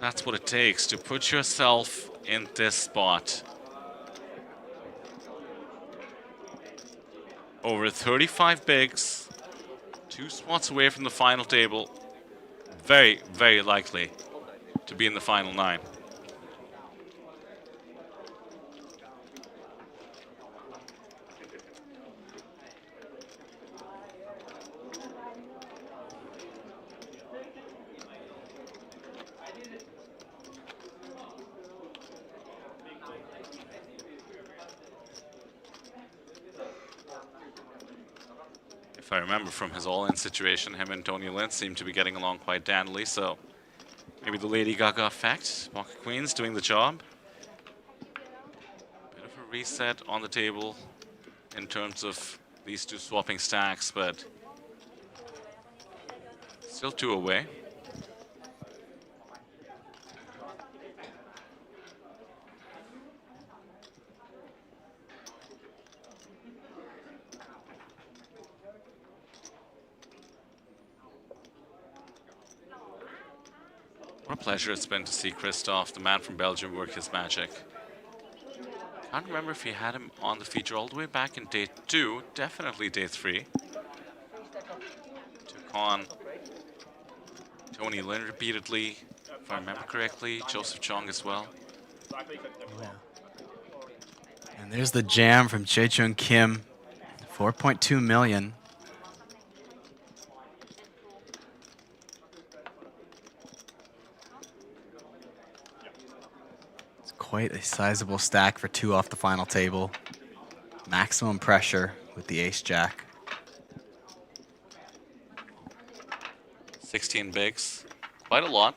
That's what it takes to put yourself in this spot. Over 35 bigs, 2 spots away from the final table. Very, very likely to be in the final 9. If I remember from his all-in situation, him and Tony Lynn seem to be getting along quite dandily, so maybe the Lady Gaga effect. Pocket Queens doing the job. Bit of a reset on the table in terms of these 2 swapping stacks, but still 2 away. What a pleasure it's been to see Christoph, the man from Belgium, work his magic. Can't remember if he had him on the feature all the way back in day 2, definitely day 3. Took on Tony Lin repeatedly, if I remember correctly, Joseph Chong as well. And there's the jam from Jae-Jun Kim, 4.2 million. Quite a sizable stack for 2 off the final table. Maximum pressure with the ace-jack. 16 bigs, quite a lot.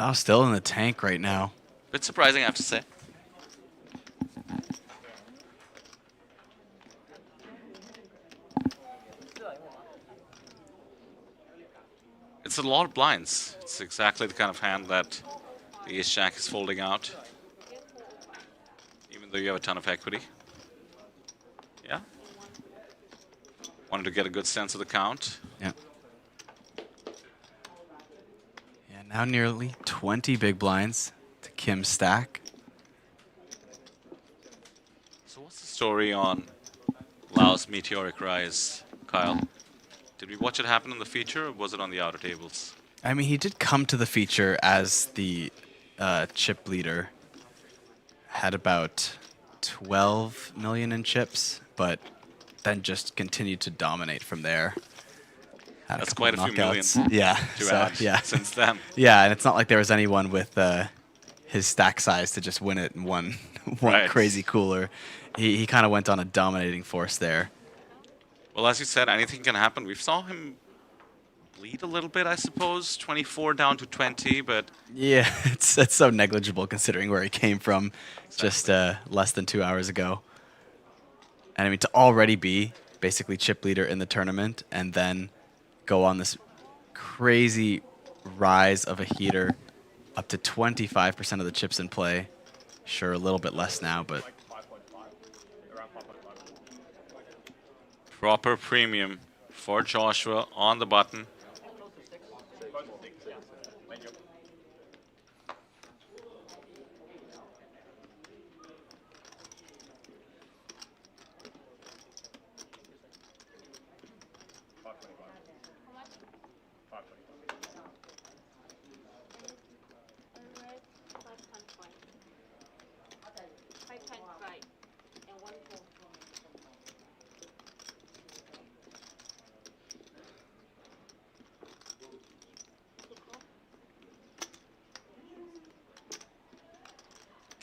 Oh, still in the tank right now. Bit surprising, I have to say. It's a lot of blinds. It's exactly the kind of hand that the ace-jack is folding out. Even though you have a ton of equity. Yeah. Wanted to get a good sense of the count. Yeah. Yeah, now nearly 20 big blinds to Kim's stack. So what's the story on Lao's meteoric rise, Kyle? Did we watch it happen in the feature, or was it on the outer tables? I mean, he did come to the feature as the chip leader. Had about 12 million in chips, but then just continued to dominate from there. Had That's couple quite a few knockouts. million Yeah. to add yeah. since then. Yeah, and it's not like there was anyone with his stack size to just win it in one Right. crazy cooler. He kind of went on a dominating force there. Well, as you said, anything can happen. We saw him bleed a little bit, I suppose. 24 down to 20, but Yeah, it's so negligible considering where he came from just less than 2 hours ago. And I mean, to already be basically chip leader in the tournament and then go on this crazy rise of a heater up to 25% of the chips in play. Sure, a little bit less now, but proper premium for Joshua on the button.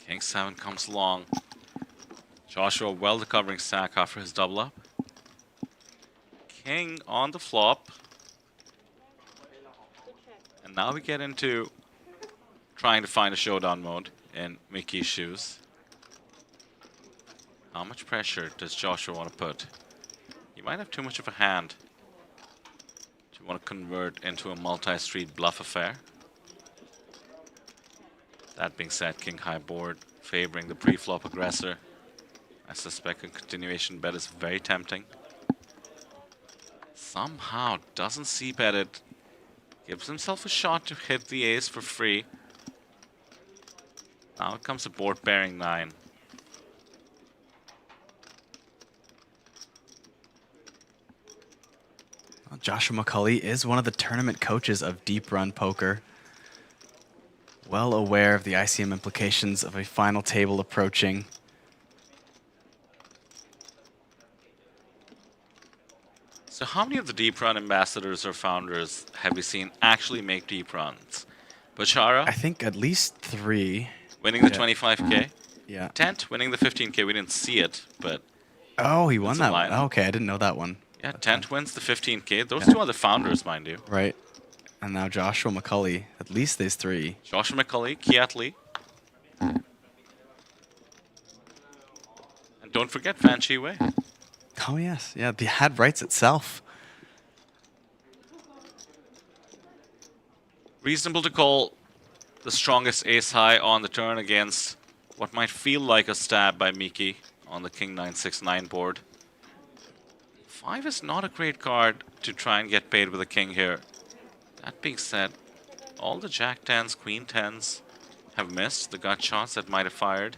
King 7 comes along. Joshua well recovering stack after his double up. King on the flop. And now we get into trying to find a showdown mode in Mickey's shoes. How much pressure does Joshua want to put? He might have too much of a hand to want to convert into a multi-street bluff affair. That being said, king high board favoring the pre-flop aggressor. I suspect a continuation bet is very tempting. Somehow doesn't c-bet it. Gives himself a shot to hit the ace for free. Now it comes a board pairing 9. well, Joshua McCulley is one of the tournament coaches of Deep Run Poker. Well aware of the ICM implications of a final table approaching. So how many of the deep run ambassadors or founders have we seen actually make deep runs? Bachara? I think at least 3. Winning the Yeah. 25K? Yeah. Tent winning the 15K. We didn't see it, but Oh, he won it's a that one. line. Oh, okay, I didn't know that one. Yeah, Tent wins the 15K. Those Yeah. two are the founders, mind you. Right. And now Joshua McCulley. At least there's 3. Joshua McCulley, Kiat Lee. And don't forget Fan Chi Wei. Oh, yes. Yeah, the ad writes itself. Reasonable to call the strongest ace high on the turn against what might feel like a stab by Miki on the King 9-6-9 board. 5 is not a great card to try and get paid with a king here. That being said, all the Jack 10s, Queen 10s have missed the gut shots that might have fired.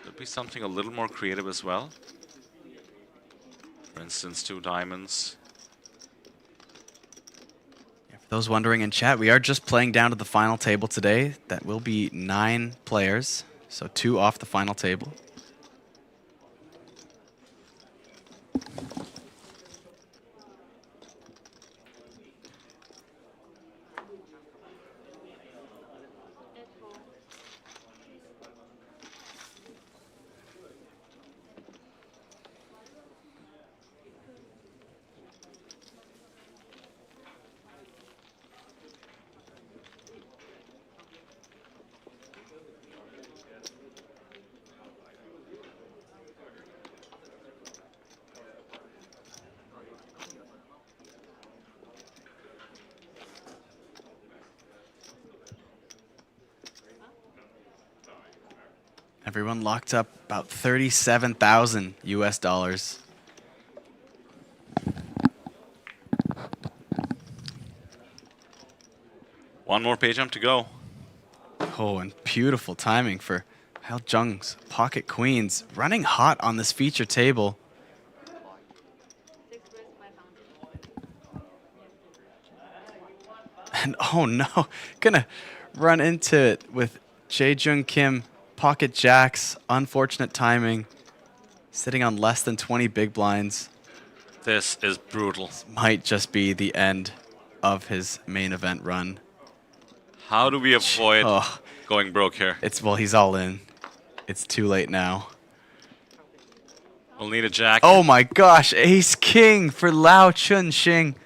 Could be something a little more creative as well. For instance, 2 diamonds. For those wondering in chat, we are just playing down to the final table today. That will be 9 players, so 2 off the final table. Everyone locked up about 37,000 US dollars. One more page jump to go. Oh, and beautiful timing for Hao Jung's pocket queens. Running hot on this feature table. And oh no, gonna run into it with Jae-jung Kim, pocket jacks, unfortunate timing, sitting on less than 20 big blinds. This is brutal. This might just be the end of his main event run. How do we avoid going broke here? Well, he's all in. It's too late now. We'll need a jack. Oh my gosh, ace king for Lao Chun-Xing.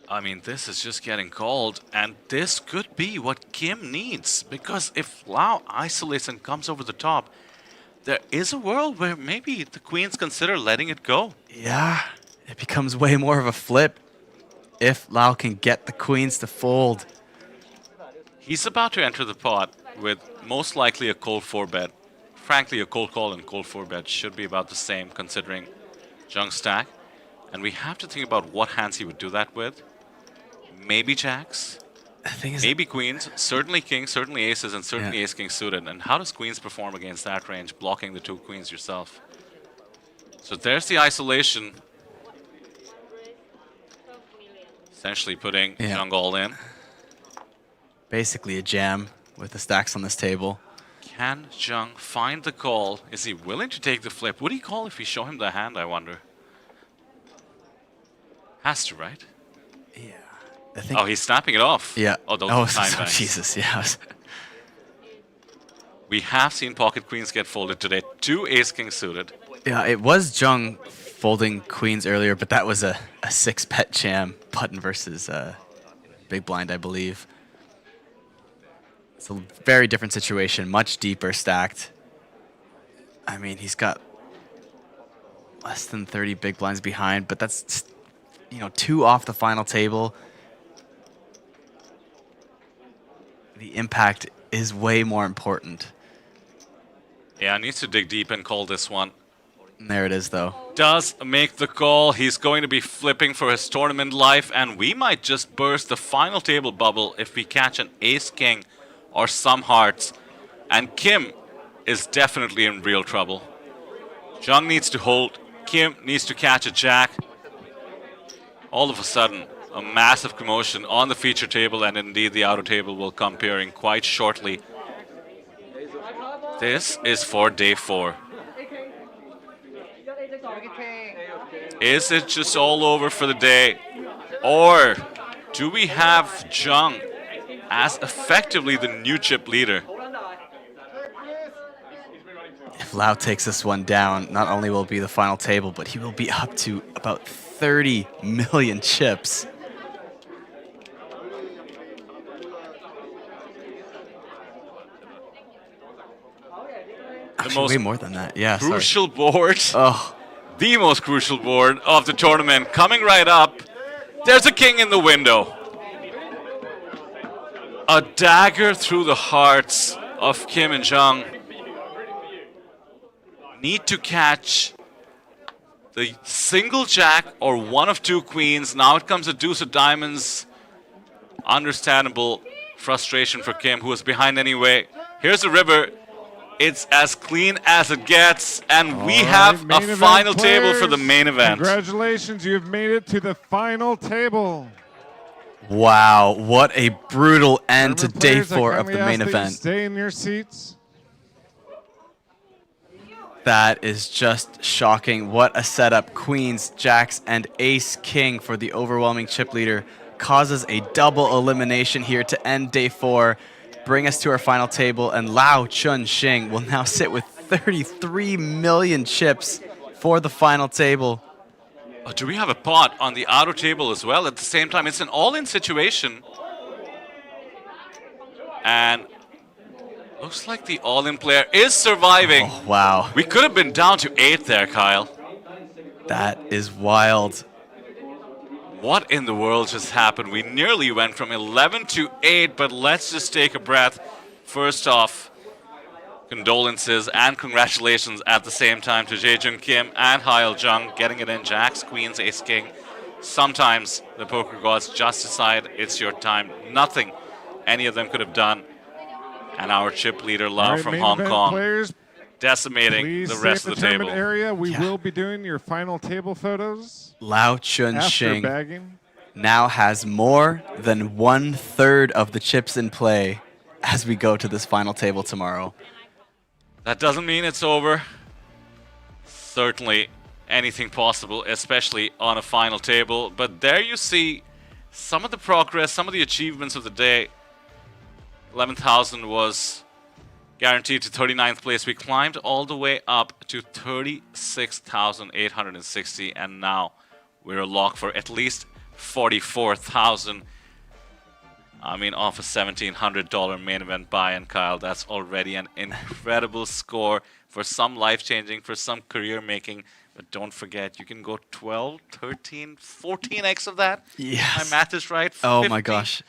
I mean, this is just getting called, and this could be what Kim needs, because if Lao isolates and comes over the top, there is a world where maybe the queens consider letting it go. Yeah, it becomes way more of a flip if Lao can get the queens to fold. He's about to enter the pot with most likely a cold 4-bet. Frankly, a cold call and cold 4-bet should be about the same considering Jung's stack. And we have to think about what hands he would do that with. Maybe jacks, maybe queens, certainly kings, certainly aces, and certainly ace-king suited. And how does queens perform against that range, blocking the 2 queens yourself? So there's the isolation. Essentially putting Jung all in. Basically a jam with the stacks on this table. Can Jung find the call? Is he willing to take the flip? Would he call if we show him the hand, I wonder? Has to, right? Yeah. I think he's snapping it off. Yeah. Oh, those are time banks. Jesus, yeah. We have seen pocket queens get folded today. 2 ace-king suited. Yeah, it was Jung folding queens earlier, but that was a 6-bet jam. Button versus big blind, I believe. It's a very different situation, much deeper stacked. I mean, he's got less than 30 big blinds behind, but that's, 2 off the final table. The impact is way more important. Yeah, needs to dig deep and call this one. And there it is, though. Does make the call. He's going to be flipping for his tournament life, and we might just burst the final table bubble if we catch an ace-king or some hearts. And Kim is definitely in real trouble. Jung needs to hold. Kim needs to catch a jack. All of a sudden, a massive commotion on the feature table, and indeed the outer table will come appearing quite shortly. This is for day 4. Is it just all over for the day? Or do we have Jung as effectively the new chip leader? If Lao takes this one down, not only will it be the final table, but he will be up to about 30 million chips. Actually, way more than that. Yeah, crucial board. Oh. The most crucial board of the tournament coming right up. There's a king in the window. A dagger through the hearts of Kim and Jung. Need to catch the single jack or one of 2 queens. Now it comes a deuce of diamonds. Understandable frustration for Kim, who was behind anyway. Here's the river. It's as clean as it gets, and we have a final table for the main event. Congratulations, you have made it to the final table. Wow, what a brutal end to day 4 of the main event. Stay in your seats. That is just shocking. What a setup. Queens, jacks, and ace-king for the overwhelming chip leader causes a double elimination here to end day 4. Bring us to our final table, and Lao Chun-Xing will now sit with 33 million chips for the final table. Do we have a pot on the outer table as well at the same time? It's an all-in situation. And looks like the all-in player is surviving. Oh, wow. We could have been down to 8 there, Kyle. That is wild. What in the world just happened? We nearly went from 11 to 8, but let's just take a breath. First off, condolences and congratulations at the same time to Jae-jung Kim and Hyle Jung getting it in. Jacks, queens, ace, king. sometimes the poker gods just decide it's your time. Nothing any of them could have done. And our chip leader, Lau from Hong Kong, players, decimating the rest of the table. Area. We will be doing your final table photos. Lau Chun-Shing bagging. now has more than 1/3 of the chips in play as we go to this final table tomorrow. That doesn't mean it's over. Certainly anything possible, especially on a final table. But there you see some of the progress, some of the achievements of the day. 11,000 was guaranteed to 39th place. We climbed all the way up to 36,860, and now we're a lock for at least 44,000. I mean, off a $1,700 main event buy-in, Kyle. That's already an incredible score for some life-changing, for some career-making. But don't forget, you can go 12, 13, 14x of that. Yes. My math is right. Oh 50. my gosh.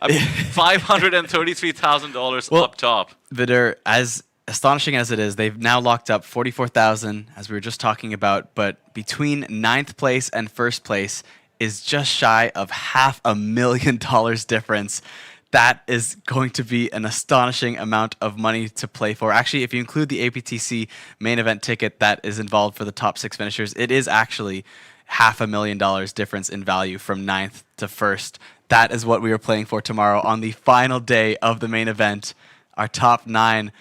$533,000 up top. Vidur, as astonishing as it is, they've now locked up 44,000, as we were just talking about, but between 9th place and 1st place is just shy of $500,000 difference. That is going to be an astonishing amount of money to play for. Actually, if you include the APTC main event ticket that is involved for the top 6 finishers, it is actually $500,000 difference in value from 9th to 1st. That is what we are playing for tomorrow on the final day of the main event. Our top 9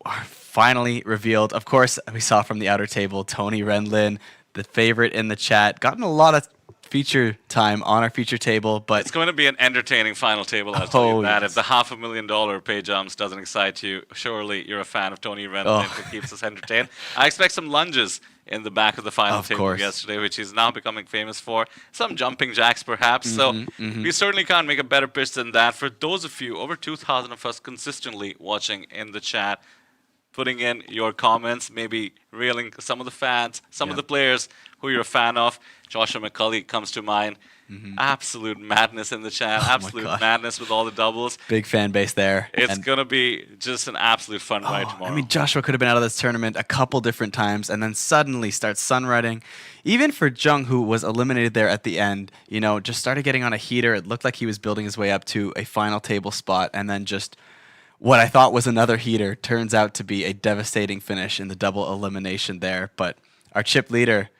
are finally revealed. Of course, we saw from the outer table, Tony Renlin, the favorite in the chat, gotten a lot of feature time on our feature table, but it's going to be an entertaining final table, I'll tell you that. If the $500,000 pay jumps doesn't excite you, surely you're a fan of Tony Renlin who keeps us entertained. I expect some lunges in the back of the final table yesterday, which he's now becoming famous for. Some jumping jacks, perhaps. We certainly can't make a better pitch than that. For those of you, over 2,000 of us consistently watching in the chat, putting in your comments, maybe reeling some of the fans, some of the players who you're a fan of. Joshua McCulley comes to mind. Absolute madness in the chat. Absolute madness with all the doubles. Big fan base there. It's going to be just an absolute fun ride tomorrow. I mean, Joshua could have been out of this tournament a couple different times and then suddenly starts sunriding. Even for Jung, who was eliminated there at the end, you know, just started getting on a heater. It looked like he was building his way up to a final table spot, and then just what I thought was another heater turns out to be a devastating finish in the double elimination there. But our chip leader,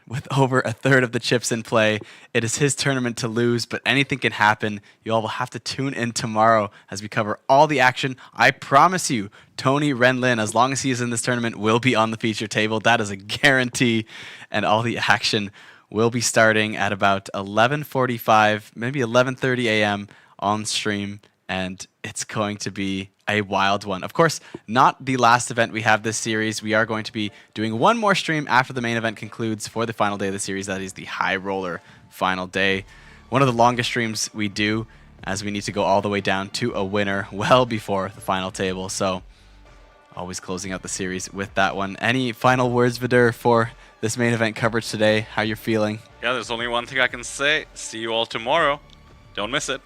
with over 1/3 of the chips in play, it is his tournament to lose, but anything can happen. You all will have to tune in tomorrow as we cover all the action. I promise you, Tony Renlin, as long as he is in this tournament, will be on the feature table. That is a guarantee, and all the action will be starting at about 11:45, maybe 11:30 a.m. on stream, and it's going to be a wild one. Of course, not the last event we have this series. We are going to be doing one more stream after the main event concludes for the final day of the series. That is the High Roller final day. One of the longest streams we do, as we need to go all the way down to a winner well before the final table. So always closing out the series with that one. Any final words, Vidur, for this main event coverage today? How you're feeling? Yeah, there's only one thing I can say. See you all tomorrow. Don't miss it.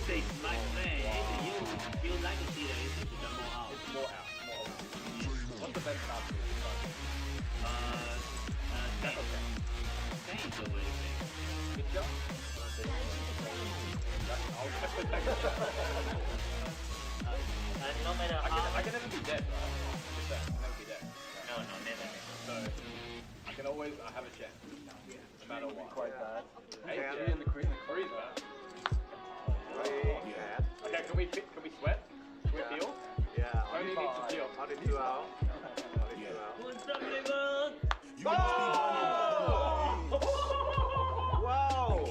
Ace, my friend. You like to see the ace to come more out. It's more out. What's the best stop? 10. 10 is the way. Good job. No matter how. I can never be dead, right? Just that, I can never be dead. No, never. So, I can always, I have a chance. No matter what. Quite bad. Hey, in the crease, man. Yeah. Okay, can we sweat? Can we feel? Yeah. Only need to feel. Only 2 hours. Wow!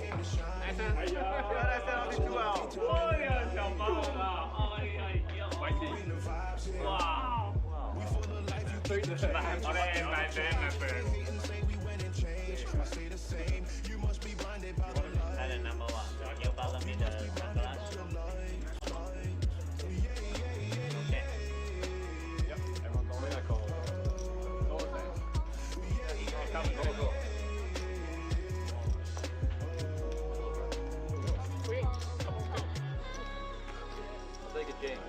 I said only 2 hours. Number 1. You follow me the sunglass. Okay. Yep, everyone's on it. Cool. Go. I'll take a game.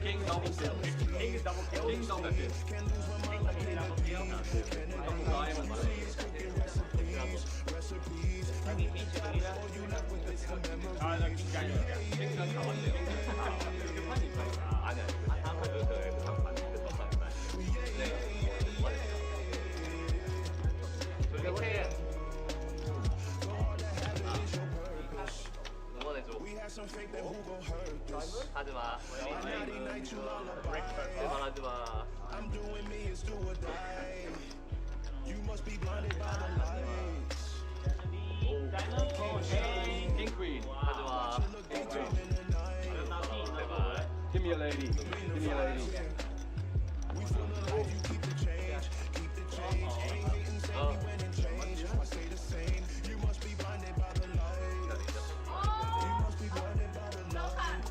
King double kill. King is double kill. King double kill. 하지마. Stephan 하지마. I'm doing me, it's do or die. You must be blinded by the lights. King queen. 하지마. Give me a lady. Give me a lady. We feel alive, you keep the change. Keep the change. Ain't hating, say we win and change. I say the same. You must be blinded by the lights. You must be blinded by the lights.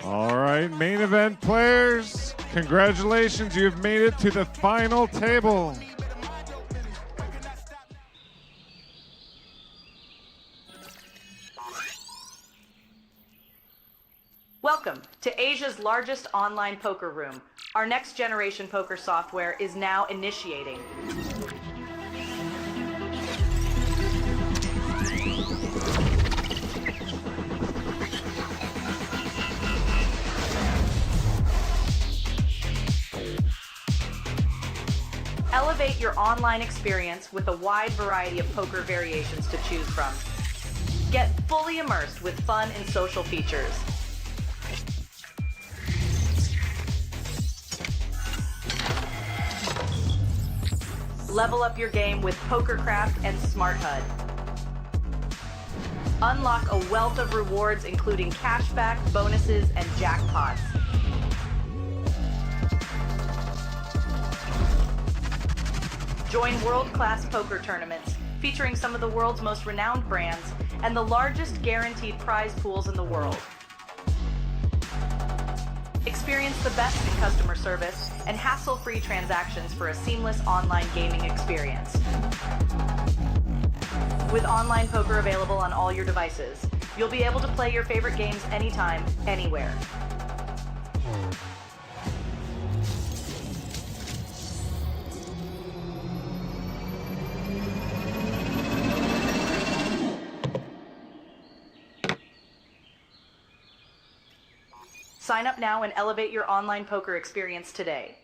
All right, main event players, congratulations, you've made it to the final table. Welcome to Asia's largest online poker room. Our next generation poker software is now initiating. Elevate your online experience with a wide variety of poker variations to choose from. Get fully immersed with fun and social features. Level up your game with PokerCraft and Smart HUD. Unlock a wealth of rewards including cashback, bonuses, and jackpots. Join world-class poker tournaments featuring some of the world's most renowned brands and the largest guaranteed prize pools in the world. Experience the best in customer service and hassle-free transactions for a seamless online gaming experience. With online poker available on all your devices, you'll be able to play your favorite games anytime, anywhere. Sign up now and elevate your online poker experience today.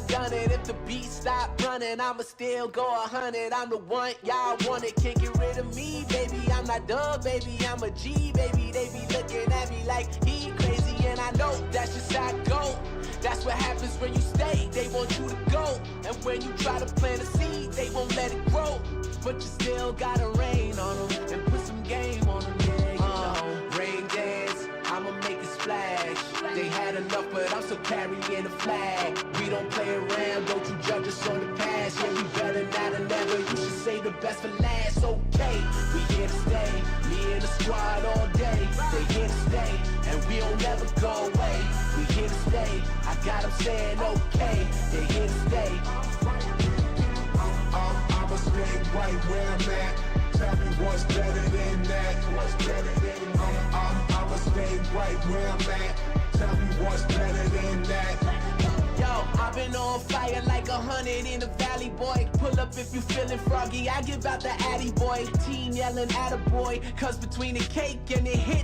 Done it. If the beat stop running, I'ma still go 100. I'm the one y'all wanted, can't get rid of me, baby. I'm not Doug, baby, I'm a G, baby. They be looking at me like he crazy, and I know that's just how I go. That's what happens when you stay, they want you to go. And when you try to plant a seed, they won't let it grow. But you still gotta rain on them and put some game on them, yeah. Rain dance, I'ma make it splash. They had enough, but I'm still carrying the flag. We don't play around, don't you judge us on the past. Yeah, we better now than never, you should say the best for last. Okay, we here to stay, me and the squad all day. They here to stay, and we don't never go away. We here to stay, I got them saying okay. They here to stay. I'ma stay right where I'm at. Tell me what's better than that. What's better than that? I'ma stay right where I'm at. Tell me what's better than that. Yo, I've been on fire like 100 in the valley, boy. Pull up if you feeling froggy, I give out the addy, boy. Team yelling at a boy, cause between the cake and the hit